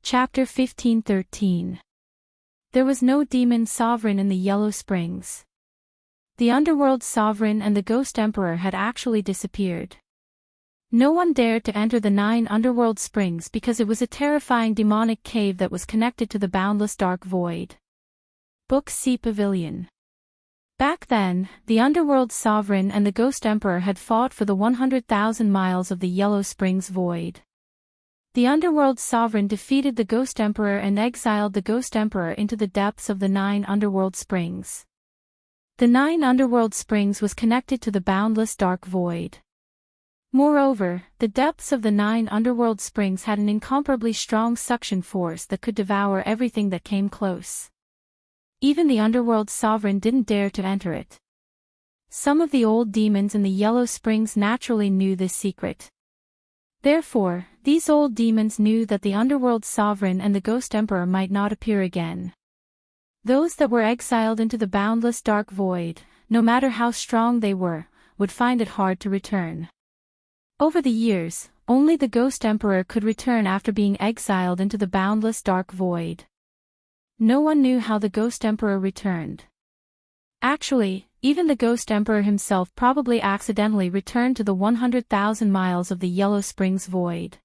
Chapter 1513. There was no demon sovereign in the Yellow Springs. The underworld sovereign and the ghost emperor had actually disappeared. No one dared to enter the 9 underworld springs because it was a terrifying demonic cave that was connected to the boundless dark void. Book C Pavilion. Back then, the underworld sovereign and the ghost emperor had fought for the 100,000 miles of the Yellow Springs void. The underworld sovereign defeated the ghost emperor and exiled the ghost emperor into the depths of the 9 underworld springs. The 9 underworld springs was connected to the boundless dark void. Moreover, the depths of the 9 underworld springs had an incomparably strong suction force that could devour everything that came close. Even the underworld sovereign didn't dare to enter it. Some of the old demons in the Yellow Springs naturally knew this secret. Therefore, these old demons knew that the underworld sovereign and the ghost emperor might not appear again. Those that were exiled into the boundless dark void, no matter how strong they were, would find it hard to return. Over the years, only the ghost emperor could return after being exiled into the boundless dark void. No one knew how the ghost emperor returned. Actually, even the ghost emperor himself probably accidentally returned to the 100,000 miles of the Yellow Springs void.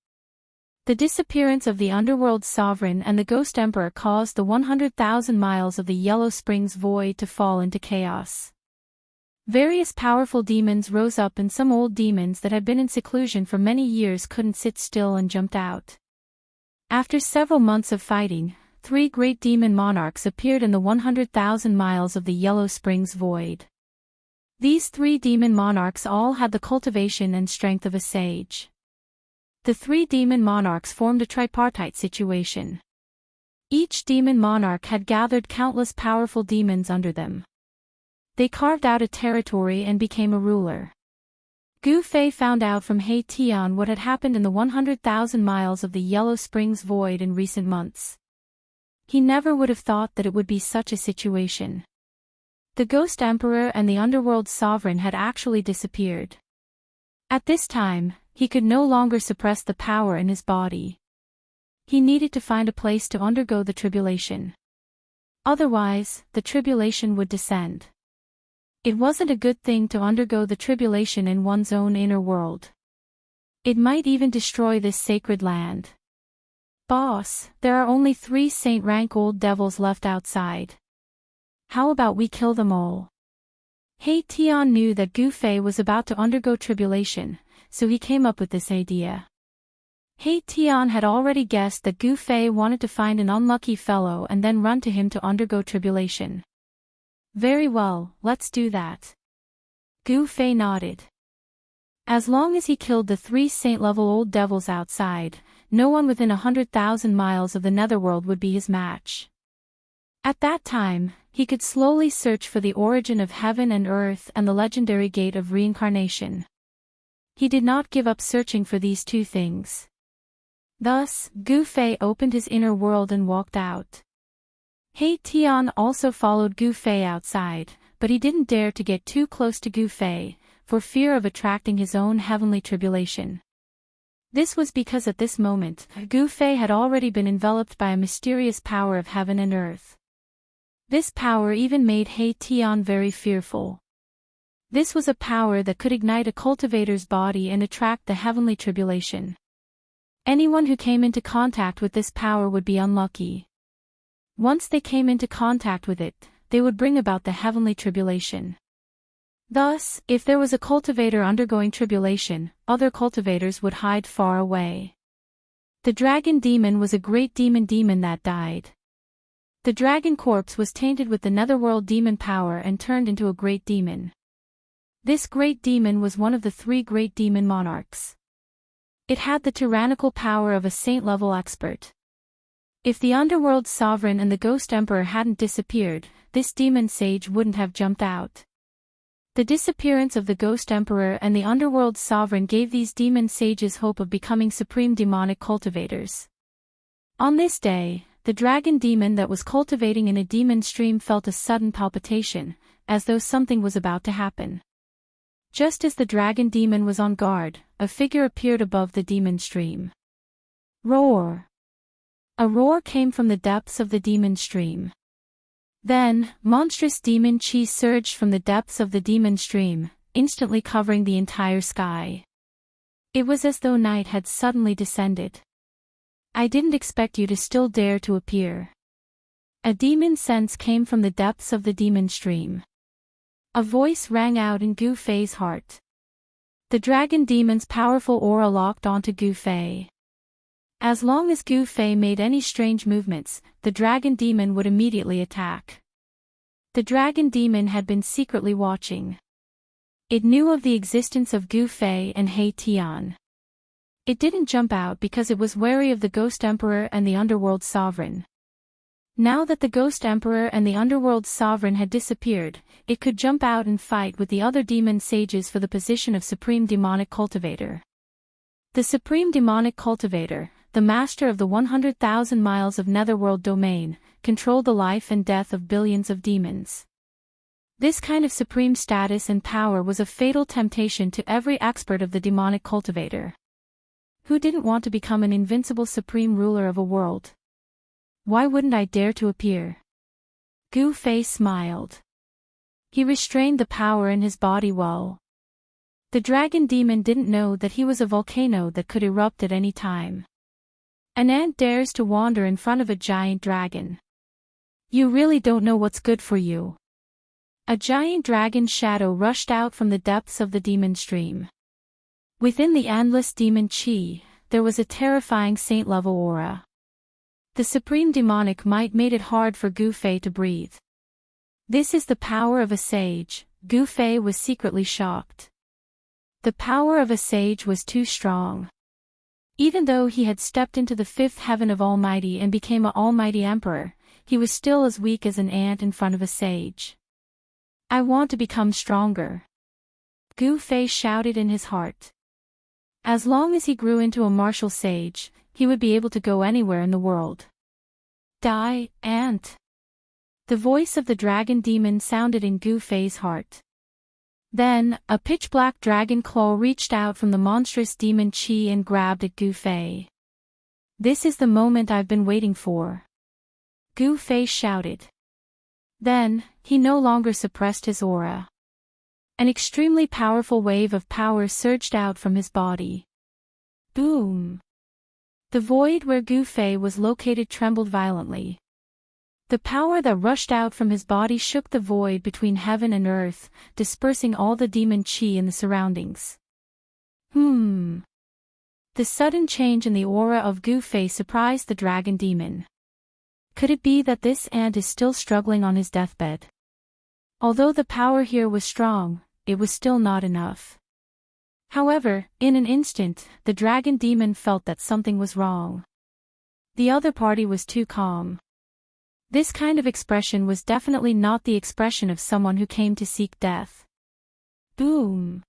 The disappearance of the underworld sovereign and the ghost emperor caused the 100,000 miles of the Yellow Springs void to fall into chaos. Various powerful demons rose up, and some old demons that had been in seclusion for many years couldn't sit still and jumped out. After several months of fighting, 3 great demon monarchs appeared in the 100,000 miles of the Yellow Springs void. These 3 demon monarchs all had the cultivation and strength of a sage. The 3 demon monarchs formed a tripartite situation. Each demon monarch had gathered countless powerful demons under them. They carved out a territory and became a ruler. Gu Fei found out from He Tian what had happened in the 100,000 miles of the Yellow Springs void in recent months. He never would have thought that it would be such a situation. The ghost emperor and the underworld sovereign had actually disappeared. At this time, he could no longer suppress the power in his body. He needed to find a place to undergo the tribulation. Otherwise, the tribulation would descend. It wasn't a good thing to undergo the tribulation in one's own inner world. It might even destroy this sacred land. Boss, there are only 3 saint-rank old devils left outside. How about we kill them all? He Tian knew that Gu Fei was about to undergo tribulation, so he came up with this idea. He Tian had already guessed that Gu Fei wanted to find an unlucky fellow and then run to him to undergo tribulation. Very well, let's do that. Gu Fei nodded. As long as he killed the 3 saint-level old devils outside, no one within 100,000 miles of the netherworld would be his match. At that time, he could slowly search for the origin of heaven and earth and the legendary gate of reincarnation. He did not give up searching for these 2 things. Thus, Gu Fei opened his inner world and walked out. He Tian also followed Gu Fei outside, but he didn't dare to get too close to Gu Fei, for fear of attracting his own heavenly tribulation. This was because at this moment, Gu Fei had already been enveloped by a mysterious power of heaven and earth. This power even made He Tian very fearful. This was a power that could ignite a cultivator's body and attract the heavenly tribulation. Anyone who came into contact with this power would be unlucky. Once they came into contact with it, they would bring about the heavenly tribulation. Thus, if there was a cultivator undergoing tribulation, other cultivators would hide far away. The dragon demon was a great demon that died. The dragon corpse was tainted with the netherworld demon power and turned into a great demon. This great demon was one of the 3 great demon monarchs. It had the tyrannical power of a saint-level expert. If the underworld sovereign and the ghost emperor hadn't disappeared, this demon sage wouldn't have jumped out. The disappearance of the ghost emperor and the underworld sovereign gave these demon sages hope of becoming supreme demonic cultivators. On this day, the dragon demon that was cultivating in a demon stream felt a sudden palpitation, as though something was about to happen. Just as the dragon demon was on guard, a figure appeared above the demon stream. Roar! A roar came from the depths of the demon stream. Then, monstrous demon chi surged from the depths of the demon stream, instantly covering the entire sky. It was as though night had suddenly descended. I didn't expect you to still dare to appear. A demon sense came from the depths of the demon stream. A voice rang out in Gu Fei's heart. The dragon demon's powerful aura locked onto Gu Fei. As long as Gu Fei made any strange movements, the dragon demon would immediately attack. The dragon demon had been secretly watching. It knew of the existence of Gu Fei and He Tian. It didn't jump out because it was wary of the Ghost Emperor and the Underworld Sovereign. Now that the Ghost Emperor and the Underworld Sovereign had disappeared, it could jump out and fight with the other demon sages for the position of Supreme Demonic Cultivator. The Supreme Demonic Cultivator, the master of the 100,000 miles of Netherworld domain, controlled the life and death of billions of demons. This kind of supreme status and power was a fatal temptation to every expert of the demonic cultivator. Who didn't want to become an invincible supreme ruler of a world? Why wouldn't I dare to appear? Gu Fei smiled. He restrained the power in his body well. The dragon demon didn't know that he was a volcano that could erupt at any time. An ant dares to wander in front of a giant dragon. You really don't know what's good for you. A giant dragon shadow rushed out from the depths of the demon stream. Within the endless demon chi, there was a terrifying saint-level aura. The supreme demonic might made it hard for Gu Fei to breathe. This is the power of a sage, Gu Fei was secretly shocked. The power of a sage was too strong. Even though he had stepped into the fifth heaven of Almighty and became an almighty emperor, he was still as weak as an ant in front of a sage. I want to become stronger. Gu Fei shouted in his heart. As long as he grew into a martial sage, he would be able to go anywhere in the world. Die, ant! The voice of the dragon demon sounded in Gu Fei's heart. Then, a pitch-black dragon claw reached out from the monstrous demon chi and grabbed at Gu Fei. This is the moment I've been waiting for. Gu Fei shouted. Then, he no longer suppressed his aura. An extremely powerful wave of power surged out from his body. Boom! The void where Gu Fei was located trembled violently. The power that rushed out from his body shook the void between heaven and earth, dispersing all the demon chi in the surroundings. The sudden change in the aura of Gu Fei surprised the dragon demon. Could it be that this ant is still struggling on his deathbed? Although the power here was strong, it was still not enough. However, in an instant, the dragon demon felt that something was wrong. The other party was too calm. This kind of expression was definitely not the expression of someone who came to seek death. Boom!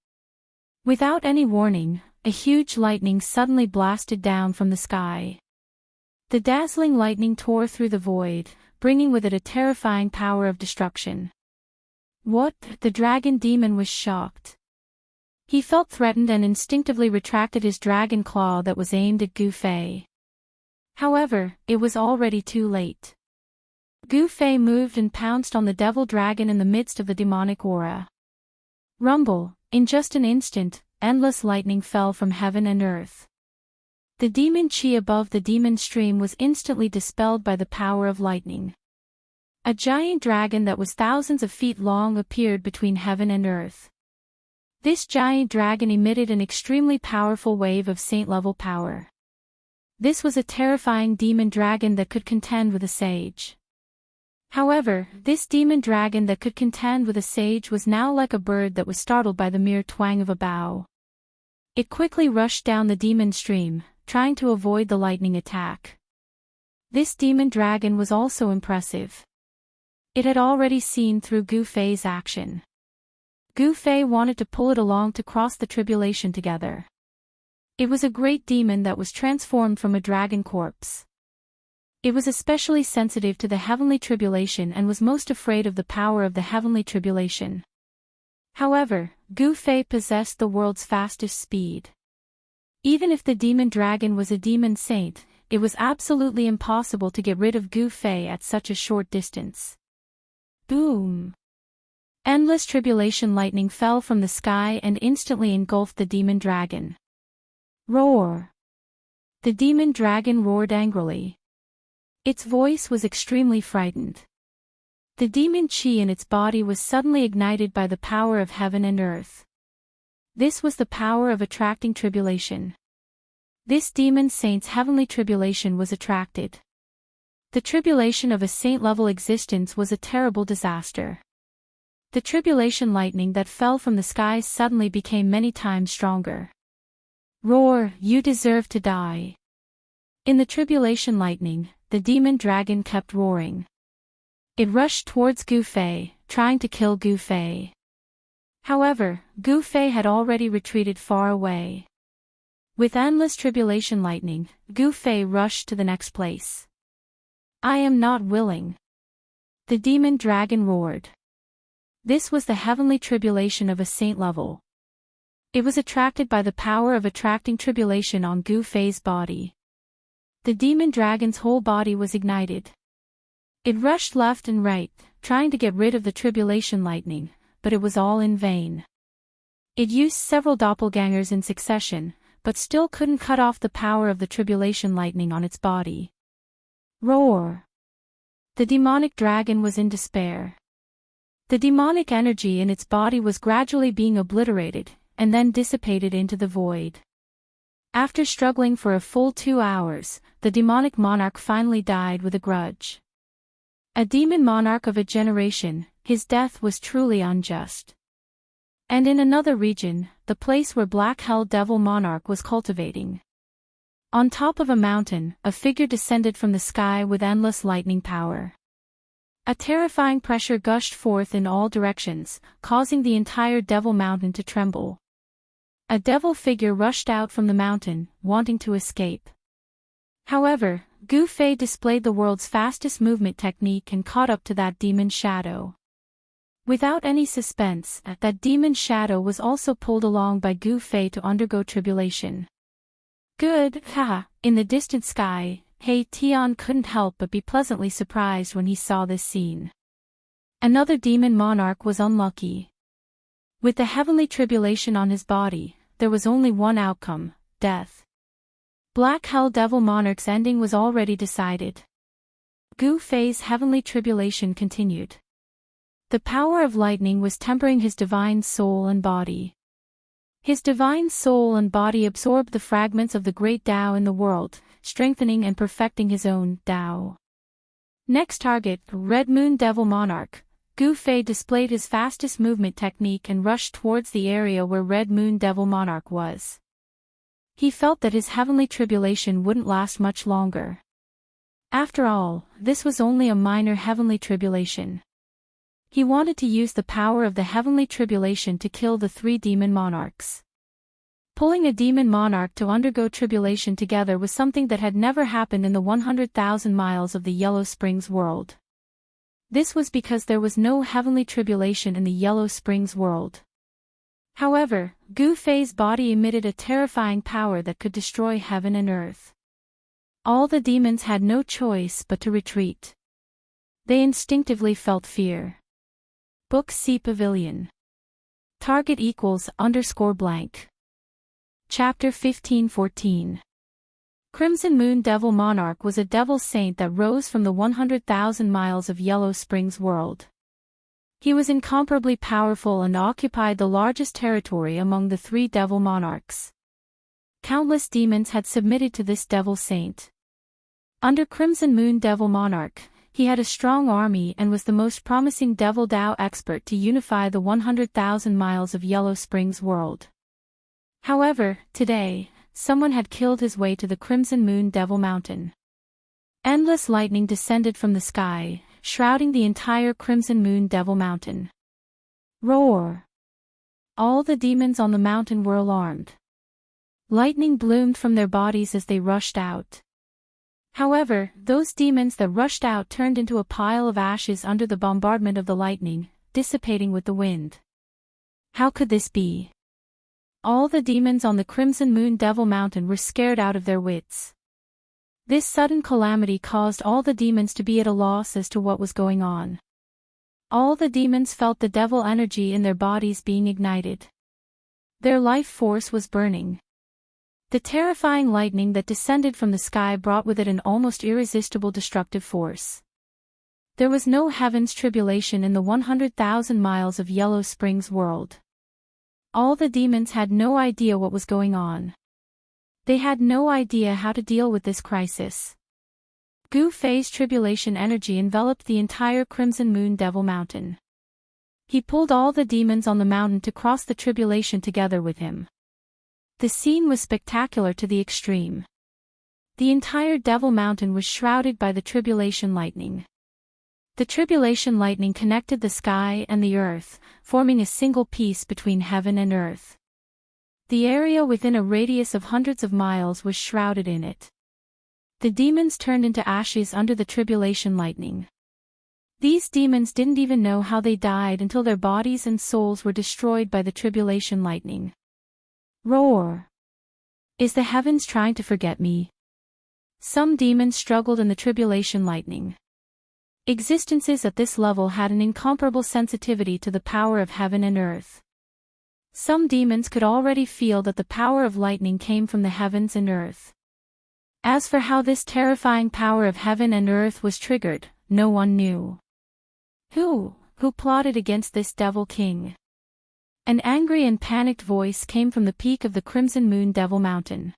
Without any warning, a huge lightning suddenly blasted down from the sky. The dazzling lightning tore through the void, bringing with it a terrifying power of destruction. What? The dragon demon was shocked. He felt threatened and instinctively retracted his dragon claw that was aimed at Gu Fei. However, it was already too late. Gu Fei moved and pounced on the devil dragon in the midst of the demonic aura. Rumble, in just an instant, endless lightning fell from heaven and earth. The demon chi above the demon stream was instantly dispelled by the power of lightning. A giant dragon that was thousands of feet long appeared between heaven and earth. This giant dragon emitted an extremely powerful wave of saint-level power. This was a terrifying demon dragon that could contend with a sage. However, this demon dragon that could contend with a sage was now like a bird that was startled by the mere twang of a bow. It quickly rushed down the demon stream, trying to avoid the lightning attack. This demon dragon was also impressive. It had already seen through Gu Fei's action. Gu Fei wanted to pull it along to cross the tribulation together. It was a great demon that was transformed from a dragon corpse. It was especially sensitive to the heavenly tribulation and was most afraid of the power of the heavenly tribulation. However, Gu Fei possessed the world's fastest speed. Even if the demon dragon was a demon saint, it was absolutely impossible to get rid of Gu Fei at such a short distance. Boom! Endless tribulation lightning fell from the sky and instantly engulfed the demon dragon. Roar! The demon dragon roared angrily. Its voice was extremely frightened. The demon chi in its body was suddenly ignited by the power of heaven and earth. This was the power of attracting tribulation. This demon saint's heavenly tribulation was attracted. The tribulation of a saint-level existence was a terrible disaster. The tribulation lightning that fell from the skies suddenly became many times stronger. Roar, you deserve to die. In the tribulation lightning, the demon dragon kept roaring. It rushed towards Gu Fei, trying to kill Gu Fei. However, Gu Fei had already retreated far away. With endless tribulation lightning, Gu Fei rushed to the next place. I am not willing. The demon dragon roared. This was the heavenly tribulation of a saint level. It was attracted by the power of attracting tribulation on Gu Fei's body. The demon dragon's whole body was ignited. It rushed left and right, trying to get rid of the tribulation lightning, but it was all in vain. It used several doppelgangers in succession, but still couldn't cut off the power of the tribulation lightning on its body. Roar! The demonic dragon was in despair. The demonic energy in its body was gradually being obliterated, and then dissipated into the void. After struggling for a full 2 hours, the demonic monarch finally died with a grudge. A demon monarch of a generation, his death was truly unjust. And in another region, the place where Black Hell Devil Monarch was cultivating. On top of a mountain, a figure descended from the sky with endless lightning power. A terrifying pressure gushed forth in all directions, causing the entire Devil Mountain to tremble. A devil figure rushed out from the mountain, wanting to escape. However, Gu Fei displayed the world's fastest movement technique and caught up to that demon shadow. Without any suspense, that demon shadow was also pulled along by Gu Fei to undergo tribulation. Good, haha, in the distant sky, He Tian couldn't help but be pleasantly surprised when he saw this scene. Another demon monarch was unlucky. With the heavenly tribulation on his body, there was only one outcome, death. Black Hell Devil Monarch's ending was already decided. Gu Fei's heavenly tribulation continued. The power of lightning was tempering his divine soul and body. His divine soul and body absorbed the fragments of the great Tao in the world, strengthening and perfecting his own Tao. Next target, Red Moon Devil Monarch. Gu Fei displayed his fastest movement technique and rushed towards the area where Red Moon Devil Monarch was. He felt that his heavenly tribulation wouldn't last much longer. After all, this was only a minor heavenly tribulation. He wanted to use the power of the heavenly tribulation to kill the 3 demon monarchs. Pulling a demon monarch to undergo tribulation together was something that had never happened in the 100,000 miles of the Yellow Springs world. This was because there was no heavenly tribulation in the Yellow Springs world. However, Gu Fei's body emitted a terrifying power that could destroy heaven and earth. All the demons had no choice but to retreat. They instinctively felt fear. Book C Pavilion. Target equals _blank. Chapter 15-14. Crimson Moon Devil Monarch was a devil saint that rose from the 100,000 miles of Yellow Springs world. He was incomparably powerful and occupied the largest territory among the 3 devil monarchs. Countless demons had submitted to this devil saint. Under Crimson Moon Devil Monarch, he had a strong army and was the most promising Devil Dao expert to unify the 100,000 miles of Yellow Springs world. However, today, someone had killed his way to the Crimson Moon Devil Mountain. Endless lightning descended from the sky, shrouding the entire Crimson Moon Devil Mountain. Roar! All the demons on the mountain were alarmed. Lightning bloomed from their bodies as they rushed out. However, those demons that rushed out turned into a pile of ashes under the bombardment of the lightning, dissipating with the wind. How could this be? All the demons on the Crimson Moon Devil Mountain were scared out of their wits. This sudden calamity caused all the demons to be at a loss as to what was going on. All the demons felt the devil energy in their bodies being ignited. Their life force was burning. The terrifying lightning that descended from the sky brought with it an almost irresistible destructive force. There was no heaven's tribulation in the 100,000 miles of Yellow Springs world. All the demons had no idea what was going on. They had no idea how to deal with this crisis. Gu Fei's tribulation energy enveloped the entire Crimson Moon Devil Mountain. He pulled all the demons on the mountain to cross the tribulation together with him. The scene was spectacular to the extreme. The entire Devil Mountain was shrouded by the tribulation lightning. The tribulation lightning connected the sky and the earth, forming a single piece between heaven and earth. The area within a radius of hundreds of miles was shrouded in it. The demons turned into ashes under the tribulation lightning. These demons didn't even know how they died until their bodies and souls were destroyed by the tribulation lightning. Roar! Is the heavens trying to forget me? Some demons struggled in the tribulation lightning. Existences at this level had an incomparable sensitivity to the power of heaven and earth. Some demons could already feel that the power of lightning came from the heavens and earth. As for how this terrifying power of heaven and earth was triggered, no one knew. Who plotted against this Devil King? An angry and panicked voice came from the peak of the Crimson Moon Devil Mountain.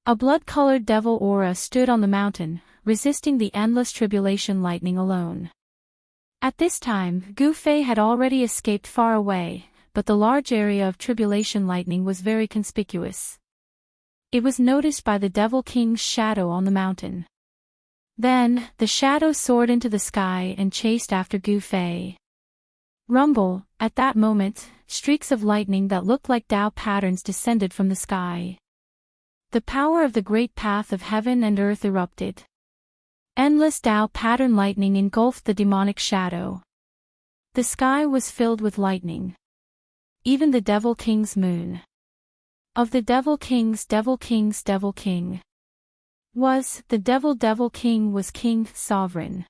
A blood-colored devil aura stood on the mountain, resisting the endless tribulation lightning alone. At this time, Gu Fei had already escaped far away, but the large area of tribulation lightning was very conspicuous. It was noticed by the Devil King's shadow on the mountain. Then, the shadow soared into the sky and chased after Gu Fei. Rumble, at that moment, streaks of lightning that looked like Dao patterns descended from the sky. The power of the great path of heaven and earth erupted. Endless Dao pattern lightning engulfed the demonic shadow. The sky was filled with lightning. Even the Devil King's moon. Of the Devil King's Devil King. Was the Devil King was King sovereign.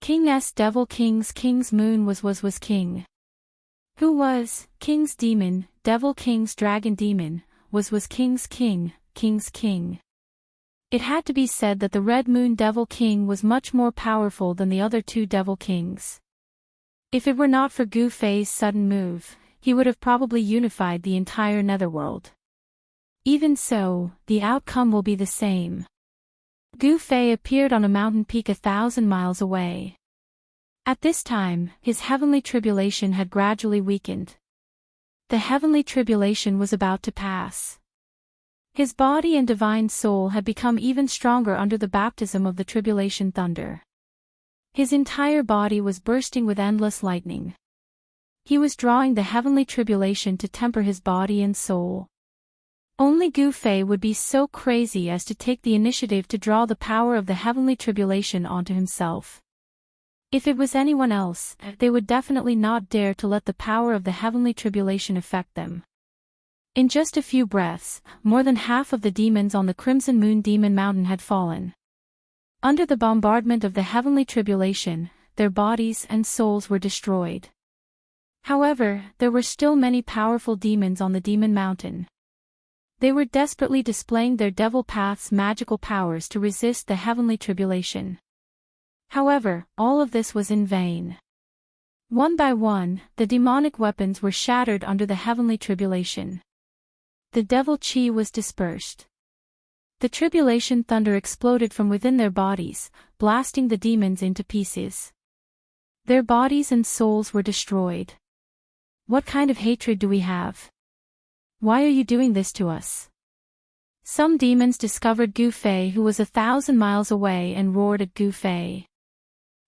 King's Devil King's moon was king. Who was King's demon, Devil King's dragon demon, was King's king. It had to be said that the Red Moon Devil King was much more powerful than the other two Devil Kings. If it were not for Gu Fei's sudden move, he would have probably unified the entire netherworld. Even so, the outcome will be the same. Gu Fei appeared on a mountain peak 1,000 miles away. At this time, his heavenly tribulation had gradually weakened. The heavenly tribulation was about to pass. His body and divine soul had become even stronger under the baptism of the tribulation thunder. His entire body was bursting with endless lightning. He was drawing the heavenly tribulation to temper his body and soul. Only Gu Fei would be so crazy as to take the initiative to draw the power of the heavenly tribulation onto himself. If it was anyone else, they would definitely not dare to let the power of the heavenly tribulation affect them. In just a few breaths, more than half of the demons on the Crimson Moon Demon Mountain had fallen. Under the bombardment of the heavenly tribulation, their bodies and souls were destroyed. However, there were still many powerful demons on the Demon Mountain. They were desperately displaying their Devil Path's magical powers to resist the heavenly tribulation. However, all of this was in vain. One by one, the demonic weapons were shattered under the heavenly tribulation. The devil chi was dispersed. The tribulation thunder exploded from within their bodies, blasting the demons into pieces. Their bodies and souls were destroyed. What kind of hatred do we have? Why are you doing this to us? Some demons discovered Gu Fei, who was 1,000 miles away, and roared at Gu Fei.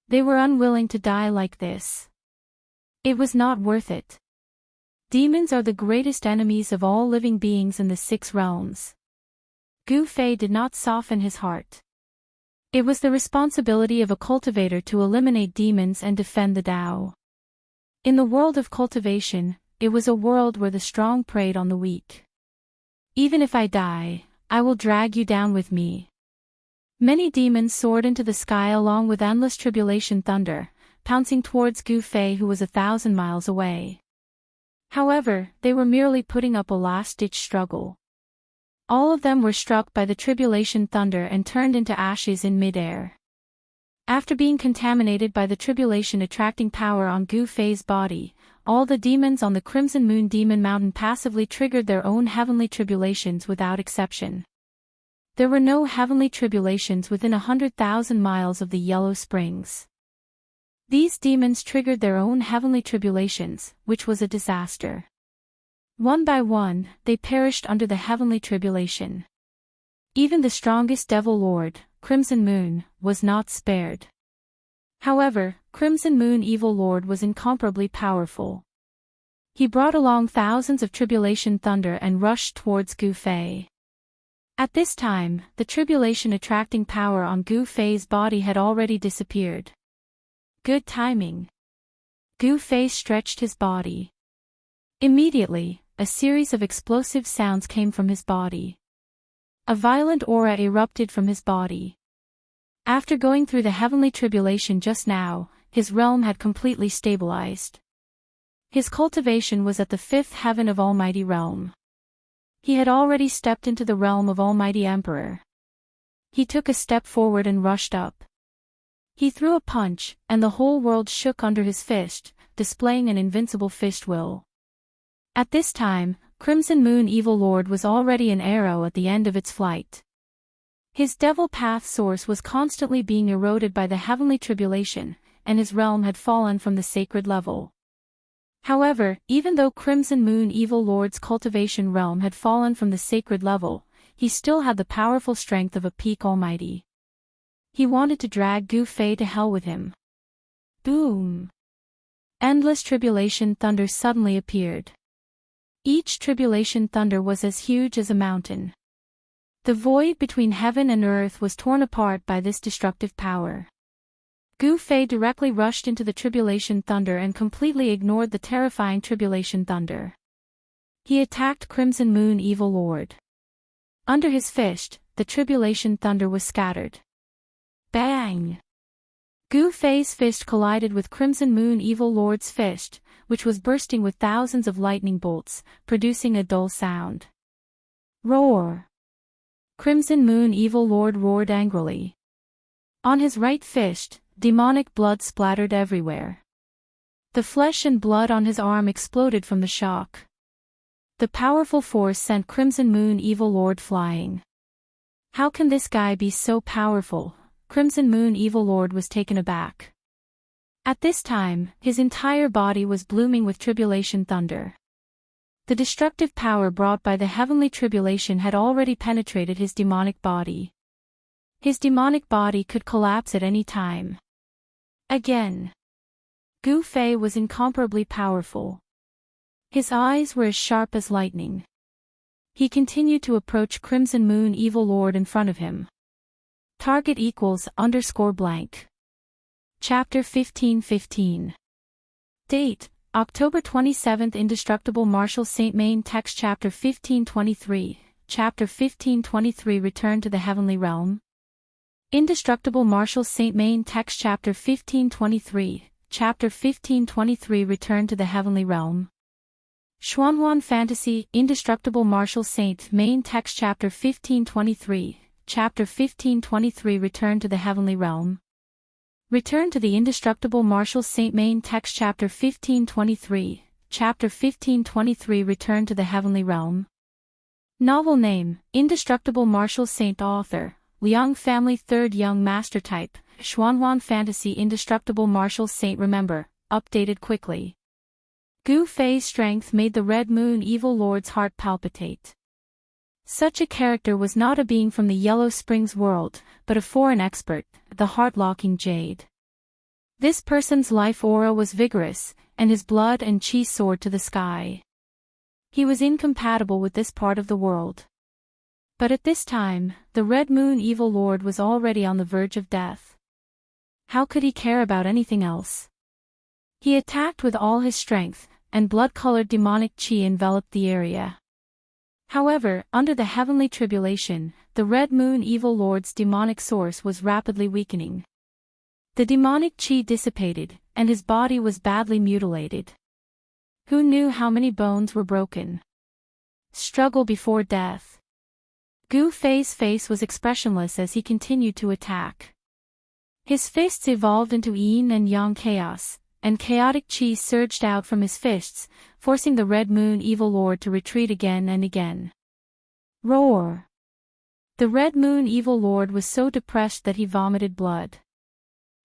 They were unwilling to die like this. It was not worth it. Demons are the greatest enemies of all living beings in the 6 realms. Gu Fei did not soften his heart. It was the responsibility of a cultivator to eliminate demons and defend the Tao. In the world of cultivation, it was a world where the strong preyed on the weak. Even if I die, I will drag you down with me. Many demons soared into the sky along with endless tribulation thunder, pouncing towards Gu Fei, who was 1,000 miles away. However, they were merely putting up a last-ditch struggle. All of them were struck by the tribulation thunder and turned into ashes in mid-air. After being contaminated by the tribulation attracting power on Gu Fei's body, all the demons on the Crimson Moon Demon Mountain passively triggered their own heavenly tribulations without exception. There were no heavenly tribulations within 100,000 miles of the Yellow Springs. These demons triggered their own heavenly tribulations, which was a disaster. One by one, they perished under the heavenly tribulation. Even the strongest Devil Lord, Crimson Moon, was not spared. However, Crimson Moon Evil Lord was incomparably powerful. He brought along thousands of tribulation thunder and rushed towards Gu Fei. At this time, the tribulation attracting power on Gu Fei's body had already disappeared. Good timing. Gu Fei stretched his body. Immediately, a series of explosive sounds came from his body. A violent aura erupted from his body. After going through the heavenly tribulation just now, his realm had completely stabilized. His cultivation was at the 5th heaven of Almighty Realm. He had already stepped into the realm of Almighty Emperor. He took a step forward and rushed up. He threw a punch, and the whole world shook under his fist, displaying an invincible fist will. At this time, Crimson Moon Evil Lord was already an arrow at the end of its flight. His devil path source was constantly being eroded by the heavenly tribulation, and his realm had fallen from the sacred level. However, even though Crimson Moon Evil Lord's cultivation realm had fallen from the sacred level, he still had the powerful strength of a peak almighty. He wanted to drag Gu Fei to hell with him. Boom! Endless tribulation thunder suddenly appeared. Each tribulation thunder was as huge as a mountain. The void between heaven and earth was torn apart by this destructive power. Gu Fei directly rushed into the tribulation thunder and completely ignored the terrifying tribulation thunder. He attacked Crimson Moon Evil Lord. Under his fist, the tribulation thunder was scattered. Bang! Gu Fei's fist collided with Crimson Moon Evil Lord's fist, which was bursting with thousands of lightning bolts, producing a dull sound. Roar! Crimson Moon Evil Lord roared angrily. On his right fist, demonic blood splattered everywhere. The flesh and blood on his arm exploded from the shock. The powerful force sent Crimson Moon Evil Lord flying. How can this guy be so powerful? Crimson Moon Evil Lord was taken aback. At this time, his entire body was blooming with tribulation thunder. The destructive power brought by the heavenly tribulation had already penetrated his demonic body. His demonic body could collapse at any time. Again. Gu Fei was incomparably powerful. His eyes were as sharp as lightning. He continued to approach Crimson Moon Evil Lord in front of him. Target equals _blank. Chapter 15:15. Date, October 27. Indestructible Martial Saint. Main text. Chapter 15:23. Chapter 15:23. Return to the Heavenly Realm. Indestructible Martial Saint. Main text. Chapter 15:23. Chapter 15:23. Return to the Heavenly Realm. Xuanhuan Fantasy. Indestructible Martial Saint. Main text. Chapter 15:23. Chapter 15:23. Return to the Heavenly Realm. Return to the Indestructible Martial Saint. Main text. Chapter 15:23. Chapter 15:23. Return to the Heavenly Realm. Novel name, Indestructible Martial Saint. Author, Liang Family. Third Young Master Type, Xuanhuan Fantasy. Indestructible Martial Saint. Remember, updated quickly. Gu Fei's strength made the Red Moon Evil Lord's heart palpitate. Such a character was not a being from the Yellow Springs world, but a foreign expert, the heart-locking Jade. This person's life aura was vigorous, and his blood and chi soared to the sky. He was incompatible with this part of the world. But at this time, the Red Moon Evil Lord was already on the verge of death. How could he care about anything else? He attacked with all his strength, and blood-colored demonic chi enveloped the area. However, under the heavenly tribulation, the Red Moon Evil Lord's demonic source was rapidly weakening. The demonic chi dissipated, and his body was badly mutilated. Who knew how many bones were broken? Struggle before death. Gu Fei's face was expressionless as he continued to attack. His fists evolved into yin and yang chaos, and chaotic chi surged out from his fists, forcing the Red Moon Evil Lord to retreat again and again. Roar! The Red Moon Evil Lord was so depressed that he vomited blood.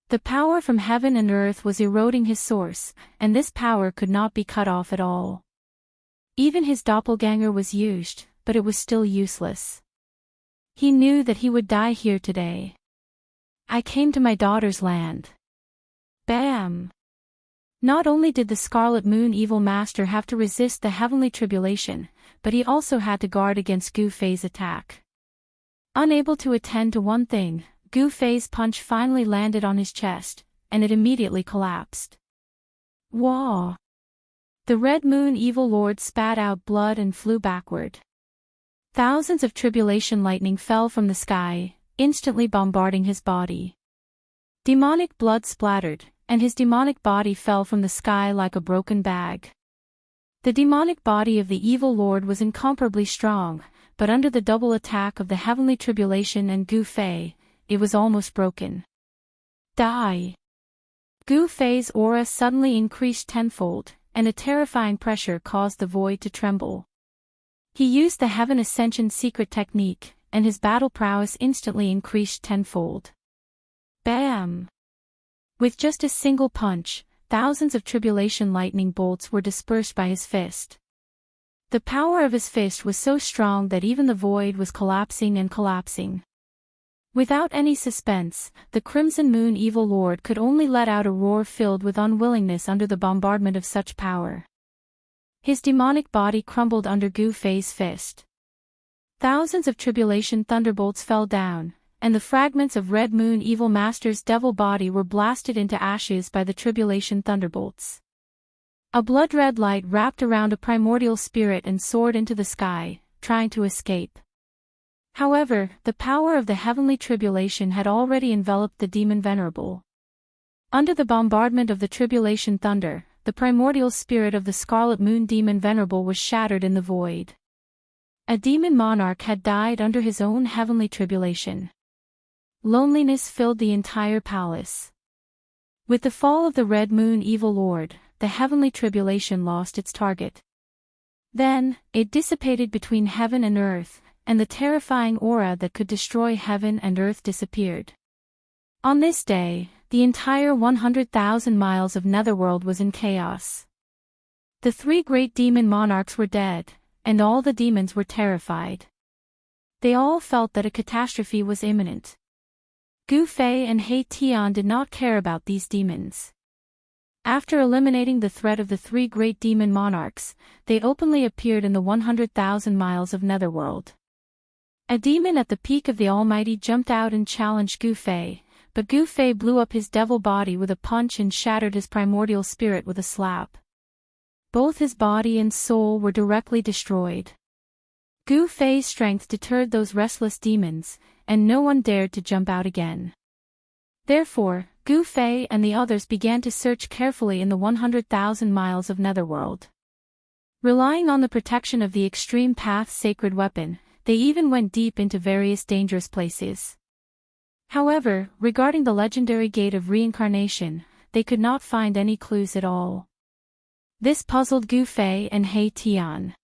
The power from heaven and earth was eroding his source, and this power could not be cut off at all. Even his doppelganger was used, but it was still useless. He knew that he would die here today. I came to my daughter's land. Bam! Not only did the Scarlet Moon Evil Master have to resist the heavenly tribulation, but he also had to guard against Gu Fei's attack. Unable to attend to one thing, Gu Fei's punch finally landed on his chest, and it immediately collapsed. Wah! The Red Moon Evil Lord spat out blood and flew backward. Thousands of tribulation lightning fell from the sky, instantly bombarding his body. Demonic blood splattered, and his demonic body fell from the sky like a broken bag. The demonic body of the Evil Lord was incomparably strong, but under the double attack of the heavenly tribulation and Gu Fei, it was almost broken. Die! Gu Fei's aura suddenly increased tenfold, and a terrifying pressure caused the void to tremble. He used the Heaven Ascension secret technique, and his battle prowess instantly increased tenfold. Bam! With just a single punch, thousands of tribulation lightning bolts were dispersed by his fist. The power of his fist was so strong that even the void was collapsing and collapsing. Without any suspense, the Crimson Moon Evil Lord could only let out a roar filled with unwillingness under the bombardment of such power. His demonic body crumbled under Gu Fei's fist. Thousands of tribulation thunderbolts fell down, and the fragments of Red Moon Evil Master's devil body were blasted into ashes by the tribulation thunderbolts. A blood-red light wrapped around a primordial spirit and soared into the sky, trying to escape. However, the power of the heavenly tribulation had already enveloped the demon venerable. Under the bombardment of the tribulation thunder, the primordial spirit of the Scarlet Moon demon venerable was shattered in the void. A demon monarch had died under his own heavenly tribulation. Loneliness filled the entire palace. With the fall of the Red Moon Evil Lord, the heavenly tribulation lost its target. Then, it dissipated between heaven and earth, and the terrifying aura that could destroy heaven and earth disappeared. On this day, the entire 100,000 miles of Netherworld was in chaos. The three great demon monarchs were dead, and all the demons were terrified. They all felt that a catastrophe was imminent. Gu Fei and He Tian did not care about these demons. After eliminating the threat of the three great demon monarchs, they openly appeared in the 100,000 miles of Netherworld. A demon at the peak of the Almighty jumped out and challenged Gu Fei, but Gu Fei blew up his devil body with a punch and shattered his primordial spirit with a slap. Both his body and soul were directly destroyed. Gu Fei's strength deterred those restless demons, and no one dared to jump out again. Therefore, Gu Fei and the others began to search carefully in the 100,000 miles of Netherworld. Relying on the protection of the Extreme Path's sacred weapon, they even went deep into various dangerous places. However, regarding the legendary Gate of Reincarnation, they could not find any clues at all. This puzzled Gu Fei and He Tian.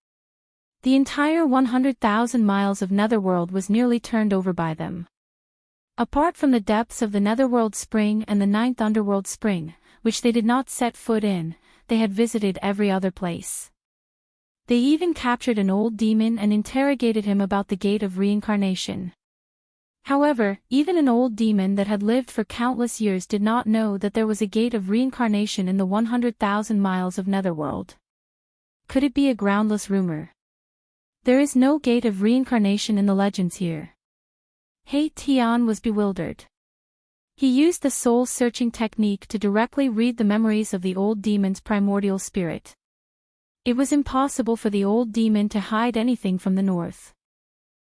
The entire 100,000 miles of Netherworld was nearly turned over by them. Apart from the depths of the Netherworld Spring and the 9th Underworld Spring, which they did not set foot in, they had visited every other place. They even captured an old demon and interrogated him about the Gate of Reincarnation. However, even an old demon that had lived for countless years did not know that there was a Gate of Reincarnation in the 100,000 miles of Netherworld. Could it be a groundless rumor? There is no Gate of Reincarnation in the legends here. He Tian was bewildered. He used the soul-searching technique to directly read the memories of the old demon's primordial spirit. It was impossible for the old demon to hide anything from the north.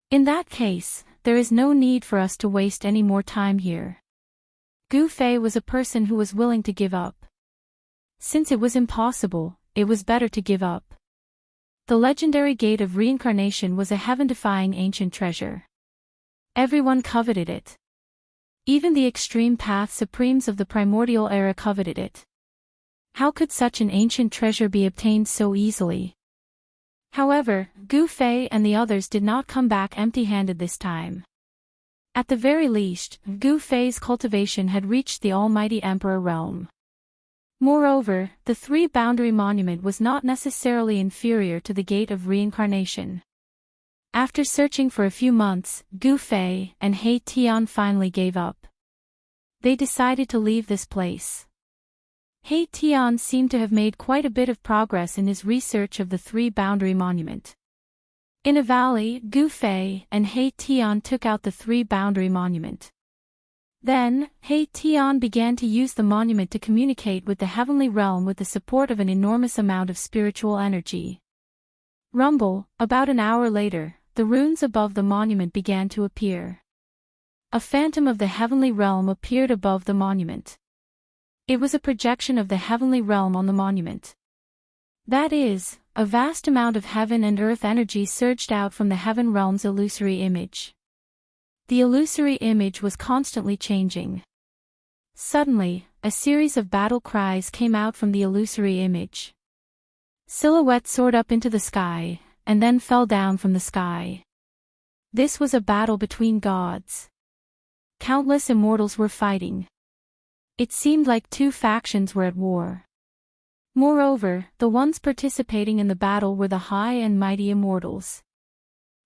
In that case, there is no need for us to waste any more time here. Gu Fei was a person who was willing to give up. Since it was impossible, it was better to give up. The legendary Gate of Reincarnation was a heaven-defying ancient treasure. Everyone coveted it. Even the extreme path supremes of the primordial era coveted it. How could such an ancient treasure be obtained so easily? However, Gu Fei and the others did not come back empty-handed this time. At the very least, Gu Fei's cultivation had reached the Almighty Emperor realm. Moreover, the three-boundary monument was not necessarily inferior to the Gate of Reincarnation. After searching for a few months, Gu Fei and He Tian finally gave up. They decided to leave this place. He Tian seemed to have made quite a bit of progress in his research of the three-boundary monument. In a valley, Gu Fei and He Tian took out the three-boundary monument. Then, He Tian began to use the monument to communicate with the heavenly realm with the support of an enormous amount of spiritual energy. Rumble, about an hour later, the runes above the monument began to appear. A phantom of the heavenly realm appeared above the monument. It was a projection of the heavenly realm on the monument. That is, a vast amount of heaven and earth energy surged out from the heaven realm's illusory image. The illusory image was constantly changing. Suddenly, a series of battle cries came out from the illusory image. Silhouettes soared up into the sky, and then fell down from the sky. This was a battle between gods. Countless immortals were fighting. It seemed like two factions were at war. Moreover, the ones participating in the battle were the high and mighty immortals.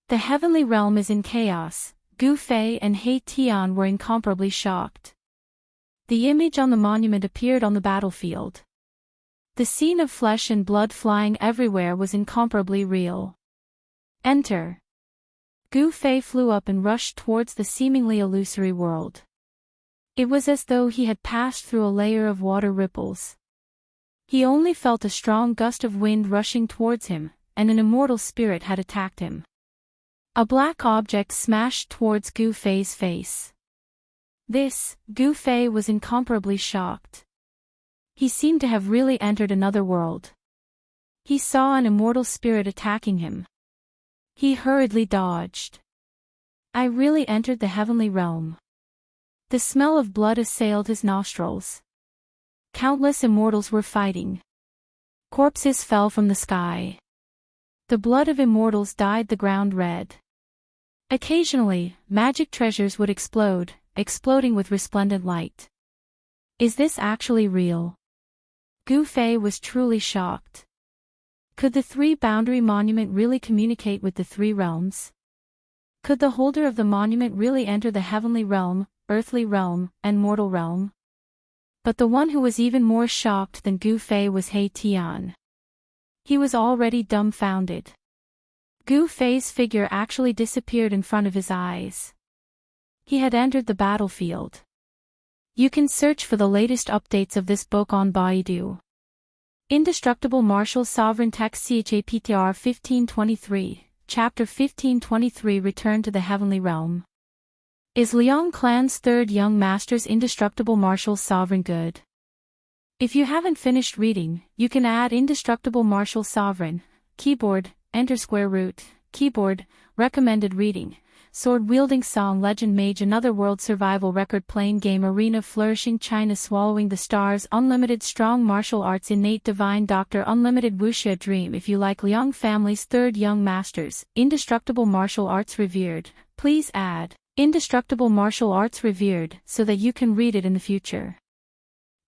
The heavenly realm is in chaos. Gu Fei and He Tian were incomparably shocked. The image on the monument appeared on the battlefield. The scene of flesh and blood flying everywhere was incomparably real. Enter. Gu Fei flew up and rushed towards the seemingly illusory world. It was as though he had passed through a layer of water ripples. He only felt a strong gust of wind rushing towards him, and an immortal spirit had attacked him. A black object smashed towards Gu Fei's face. Gu Fei was incomparably shocked. He seemed to have really entered another world. He saw an immortal spirit attacking him. He hurriedly dodged. I really entered the heavenly realm. The smell of blood assailed his nostrils. Countless immortals were fighting. Corpses fell from the sky. The blood of immortals dyed the ground red. Occasionally, magic treasures would explode, exploding with resplendent light. Is this actually real? Gu Fei was truly shocked. Could the three-boundary monument really communicate with the three realms? Could the holder of the monument really enter the heavenly realm, earthly realm, and mortal realm? But the one who was even more shocked than Gu Fei was He Tian. He was already dumbfounded. Gu Fei's figure actually disappeared in front of his eyes. He had entered the battlefield. You can search for the latest updates of this book on Baidu. Indestructible Martial Sovereign Text CHAPTR 1523, Chapter 1523 Return to the Heavenly Realm. Is Liang Clan's third young master's indestructible martial sovereign good? If you haven't finished reading, you can add indestructible martial sovereign, keyboard, enter square root, keyboard, recommended reading, sword-wielding song legend mage another world survival record playing game arena flourishing China swallowing the stars unlimited strong martial arts innate divine doctor unlimited wuxia dream. If you like Liang family's third young masters, indestructible martial arts revered, please add indestructible martial arts revered so that you can read it in the future.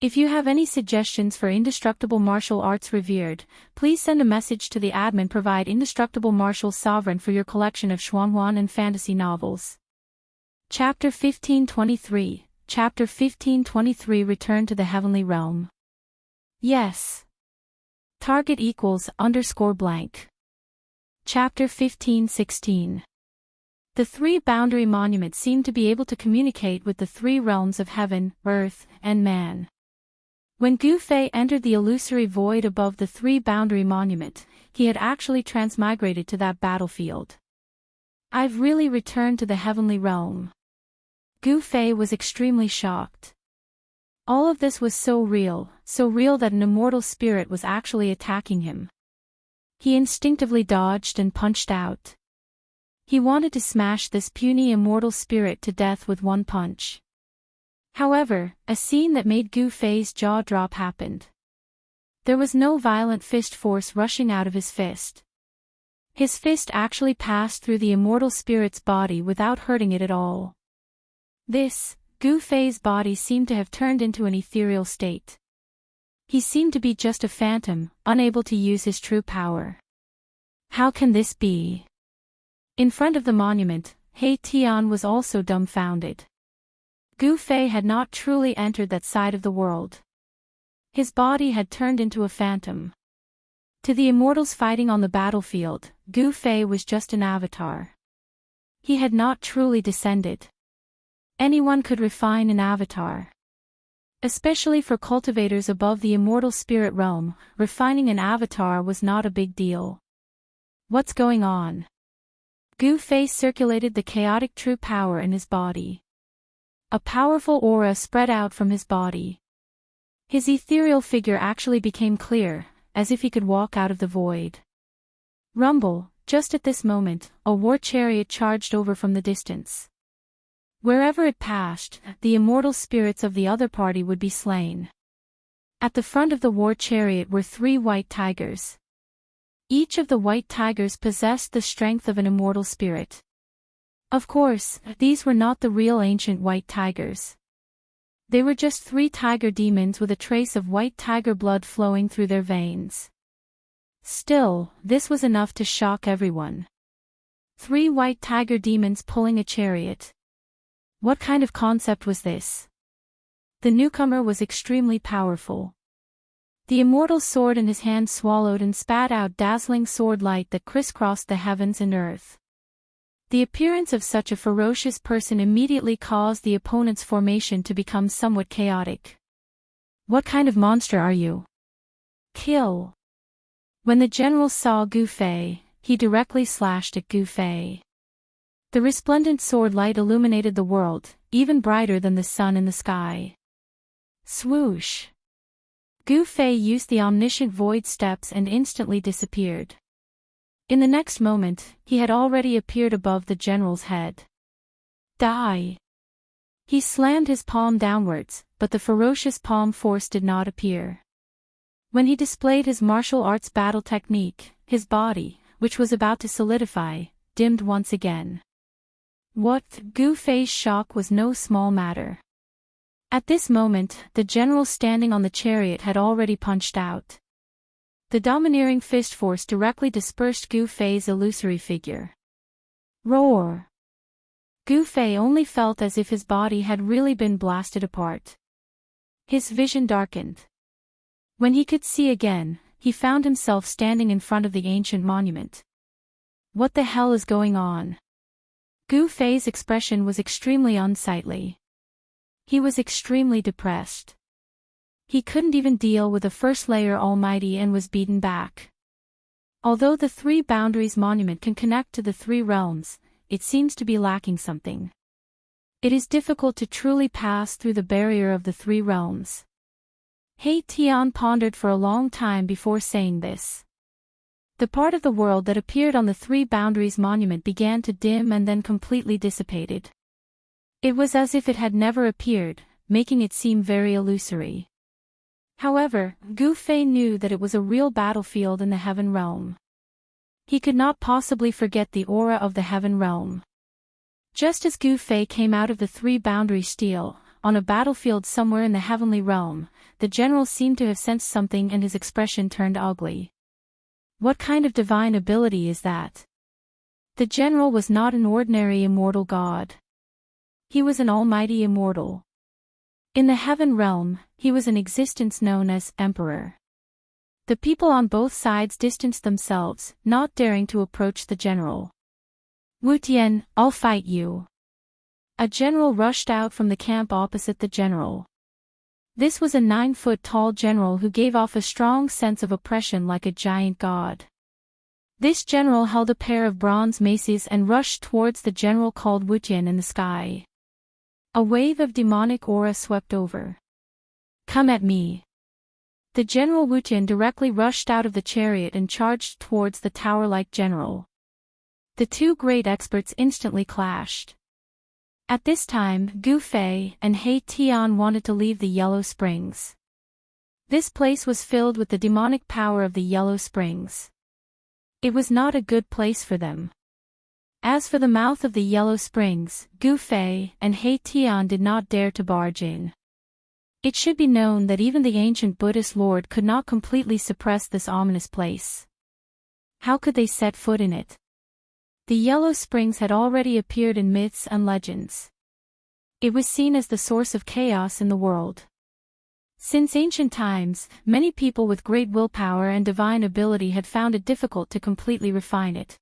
If you have any suggestions for indestructible martial arts revered, please send a message to the admin. Provide indestructible martial sovereign for your collection of xuanhuan and fantasy novels. Chapter 1523, Chapter 1523 Return to the Heavenly Realm. Yes. Target equals _blank. Chapter 1516. The three-boundary monument seemed to be able to communicate with the three realms of heaven, earth, and man. When Gu Fei entered the illusory void above the three-boundary monument, he had actually transmigrated to that battlefield. I've really returned to the heavenly realm. Gu Fei was extremely shocked. All of this was so real that an immortal spirit was actually attacking him. He instinctively dodged and punched out. He wanted to smash this puny immortal spirit to death with one punch. However, a scene that made Gu Fei's jaw drop happened. There was no violent fist force rushing out of his fist. His fist actually passed through the immortal spirit's body without hurting it at all. Gu Fei's body seemed to have turned into an ethereal state. He seemed to be just a phantom, unable to use his true power. How can this be? In front of the monument, He Tian was also dumbfounded. Gu Fei had not truly entered that side of the world. His body had turned into a phantom. To the immortals fighting on the battlefield, Gu Fei was just an avatar. He had not truly descended. Anyone could refine an avatar. Especially for cultivators above the immortal spirit realm, refining an avatar was not a big deal. What's going on? Gu Fei circulated the chaotic true power in his body. A powerful aura spread out from his body. His ethereal figure actually became clear, as if he could walk out of the void. Rumble, just at this moment, a war chariot charged over from the distance. Wherever it passed, the immortal spirits of the other party would be slain. At the front of the war chariot were 3 white tigers. Each of the white tigers possessed the strength of an immortal spirit. Of course, these were not the real ancient white tigers. They were just 3 tiger demons with a trace of white tiger blood flowing through their veins. Still, this was enough to shock everyone. 3 white tiger demons pulling a chariot. What kind of concept was this? The newcomer was extremely powerful. The immortal sword in his hand swallowed and spat out dazzling sword light that crisscrossed the heavens and earth. The appearance of such a ferocious person immediately caused the opponent's formation to become somewhat chaotic. What kind of monster are you? Kill. When the general saw Gu Fei, he directly slashed at Gu Fei. The resplendent sword light illuminated the world, even brighter than the sun in the sky. Swoosh. Gu Fei used the omniscient void steps and instantly disappeared. In the next moment, he had already appeared above the general's head. Die! He slammed his palm downwards, but the ferocious palm force did not appear. When he displayed his martial arts battle technique, his body, which was about to solidify, dimmed once again. Gu Fei's shock was no small matter. At this moment, the general standing on the chariot had already punched out. The domineering fist force directly dispersed Gu Fei's illusory figure. Roar! Gu Fei only felt as if his body had really been blasted apart. His vision darkened. When he could see again, he found himself standing in front of the ancient monument. What the hell is going on? Gu Fei's expression was extremely unsightly. He was extremely depressed. He couldn't even deal with the first layer almighty and was beaten back. Although the 3 boundaries monument can connect to the 3 realms, it seems to be lacking something. It is difficult to truly pass through the barrier of the 3 realms. He Tian pondered for a long time before saying this. The part of the world that appeared on the 3 boundaries monument began to dim and then completely dissipated. It was as if it had never appeared, making it seem very illusory. However, Gu Fei knew that it was a real battlefield in the heaven realm. He could not possibly forget the aura of the heaven realm. Just as Gu Fei came out of the 3 boundary steel, on a battlefield somewhere in the heavenly realm, the general seemed to have sensed something and his expression turned ugly. What kind of divine ability is that? The general was not an ordinary immortal god. He was an almighty immortal. In the heaven realm, he was an existence known as Emperor. The people on both sides distanced themselves, not daring to approach the general. Wu Tian, I'll fight you. A general rushed out from the camp opposite the general. This was a 9-foot-tall general who gave off a strong sense of oppression like a giant god. This general held a pair of bronze maces and rushed towards the general called Wuxian in the sky. A wave of demonic aura swept over. "Come at me." The general Wuxian directly rushed out of the chariot and charged towards the tower-like general. The two great experts instantly clashed. At this time, Gu Fei and He Tian wanted to leave the Yellow Springs. This place was filled with the demonic power of the Yellow Springs. It was not a good place for them. As for the mouth of the Yellow Springs, Gu Fei and He Tian did not dare to barge in. It should be known that even the ancient Buddhist lord could not completely suppress this ominous place. How could they set foot in it? The Yellow Springs had already appeared in myths and legends. It was seen as the source of chaos in the world. Since ancient times, many people with great willpower and divine ability had found it difficult to completely refine it.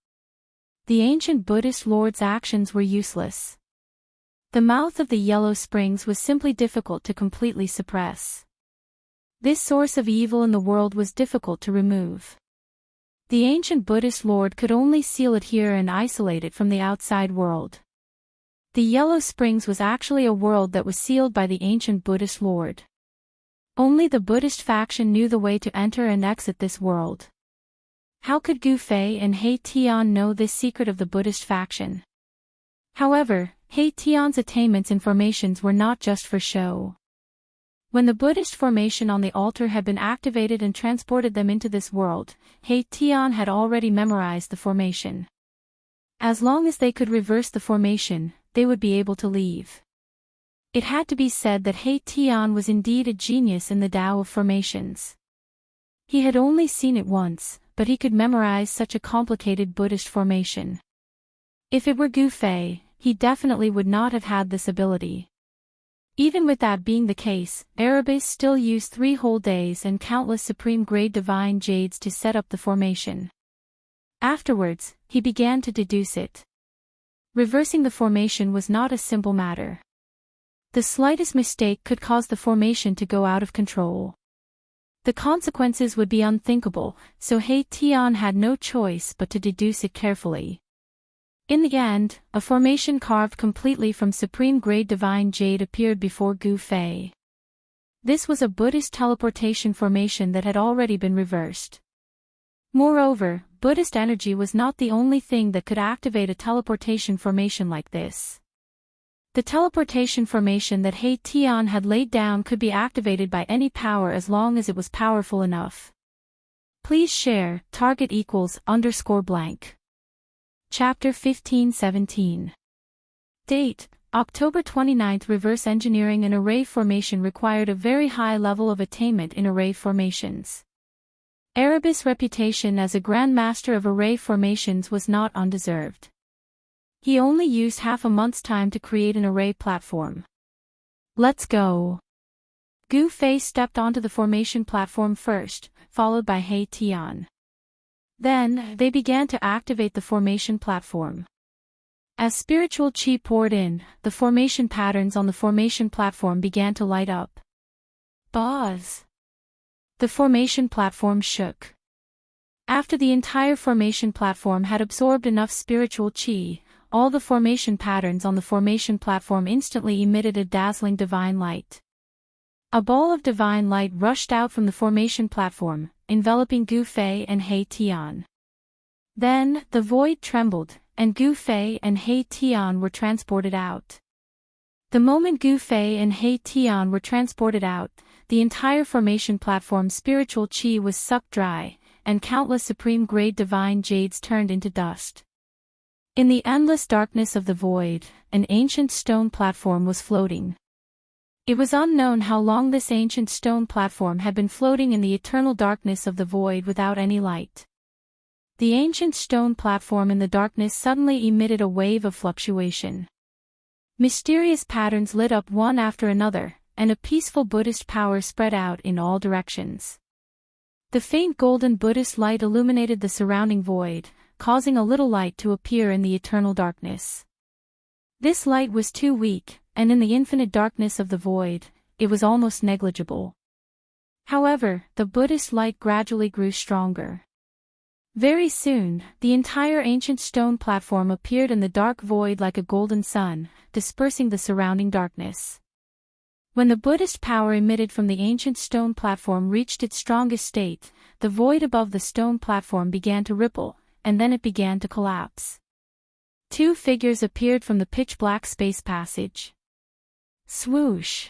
The ancient Buddhist lord's actions were useless. The mouth of the Yellow Springs was simply difficult to completely suppress. This source of evil in the world was difficult to remove. The ancient Buddhist lord could only seal it here and isolate it from the outside world. The Yellow Springs was actually a world that was sealed by the ancient Buddhist lord. Only the Buddhist faction knew the way to enter and exit this world. How could Gu Fei and He Tian know this secret of the Buddhist faction? However, He Tian's attainments and formations were not just for show. When the Buddhist formation on the altar had been activated and transported them into this world, He Tian had already memorized the formation. As long as they could reverse the formation, they would be able to leave. It had to be said that He Tian was indeed a genius in the Tao of formations. He had only seen it once, but he could memorize such a complicated Buddhist formation. If it were Gu Fei, he definitely would not have had this ability. Even with that being the case, Erebus still used 3 whole days and countless supreme-grade divine jades to set up the formation. Afterwards, he began to deduce it. Reversing the formation was not a simple matter. The slightest mistake could cause the formation to go out of control. The consequences would be unthinkable, so He Tian had no choice but to deduce it carefully. In the end, a formation carved completely from supreme-grade divine jade appeared before Gu Fei. This was a Buddhist teleportation formation that had already been reversed. Moreover, Buddhist energy was not the only thing that could activate a teleportation formation like this. The teleportation formation that He Tian had laid down could be activated by any power as long as it was powerful enough. Please share, target =_blank. Chapter 15-17. Date: October 29. Reverse engineering an array formation required a very high level of attainment in array formations. Erebus' reputation as a grandmaster of array formations was not undeserved. He only used half a month's time to create an array platform. Let's go. Gu Fei stepped onto the formation platform first, followed by He Tian. Then, they began to activate the formation platform. As spiritual chi poured in, the formation patterns on the formation platform began to light up. Buzz! The formation platform shook. After the entire formation platform had absorbed enough spiritual chi, all the formation patterns on the formation platform instantly emitted a dazzling divine light. A ball of divine light rushed out from the formation platform, enveloping Gu Fei and He Tian. Then, the void trembled, and Gu Fei and He Tian were transported out. The moment Gu Fei and He Tian were transported out, the entire formation platform's spiritual chi was sucked dry, and countless supreme-grade divine jades turned into dust. In the endless darkness of the void, an ancient stone platform was floating. It was unknown how long this ancient stone platform had been floating in the eternal darkness of the void without any light. The ancient stone platform in the darkness suddenly emitted a wave of fluctuation. Mysterious patterns lit up one after another, and a peaceful Buddhist power spread out in all directions. The faint golden Buddhist light illuminated the surrounding void, causing a little light to appear in the eternal darkness. This light was too weak, and in the infinite darkness of the void, it was almost negligible. However, the Buddhist light gradually grew stronger. Very soon, the entire ancient stone platform appeared in the dark void like a golden sun, dispersing the surrounding darkness. When the Buddhist power emitted from the ancient stone platform reached its strongest state, the void above the stone platform began to ripple, and then it began to collapse. Two figures appeared from the pitch-black space passage. Swoosh!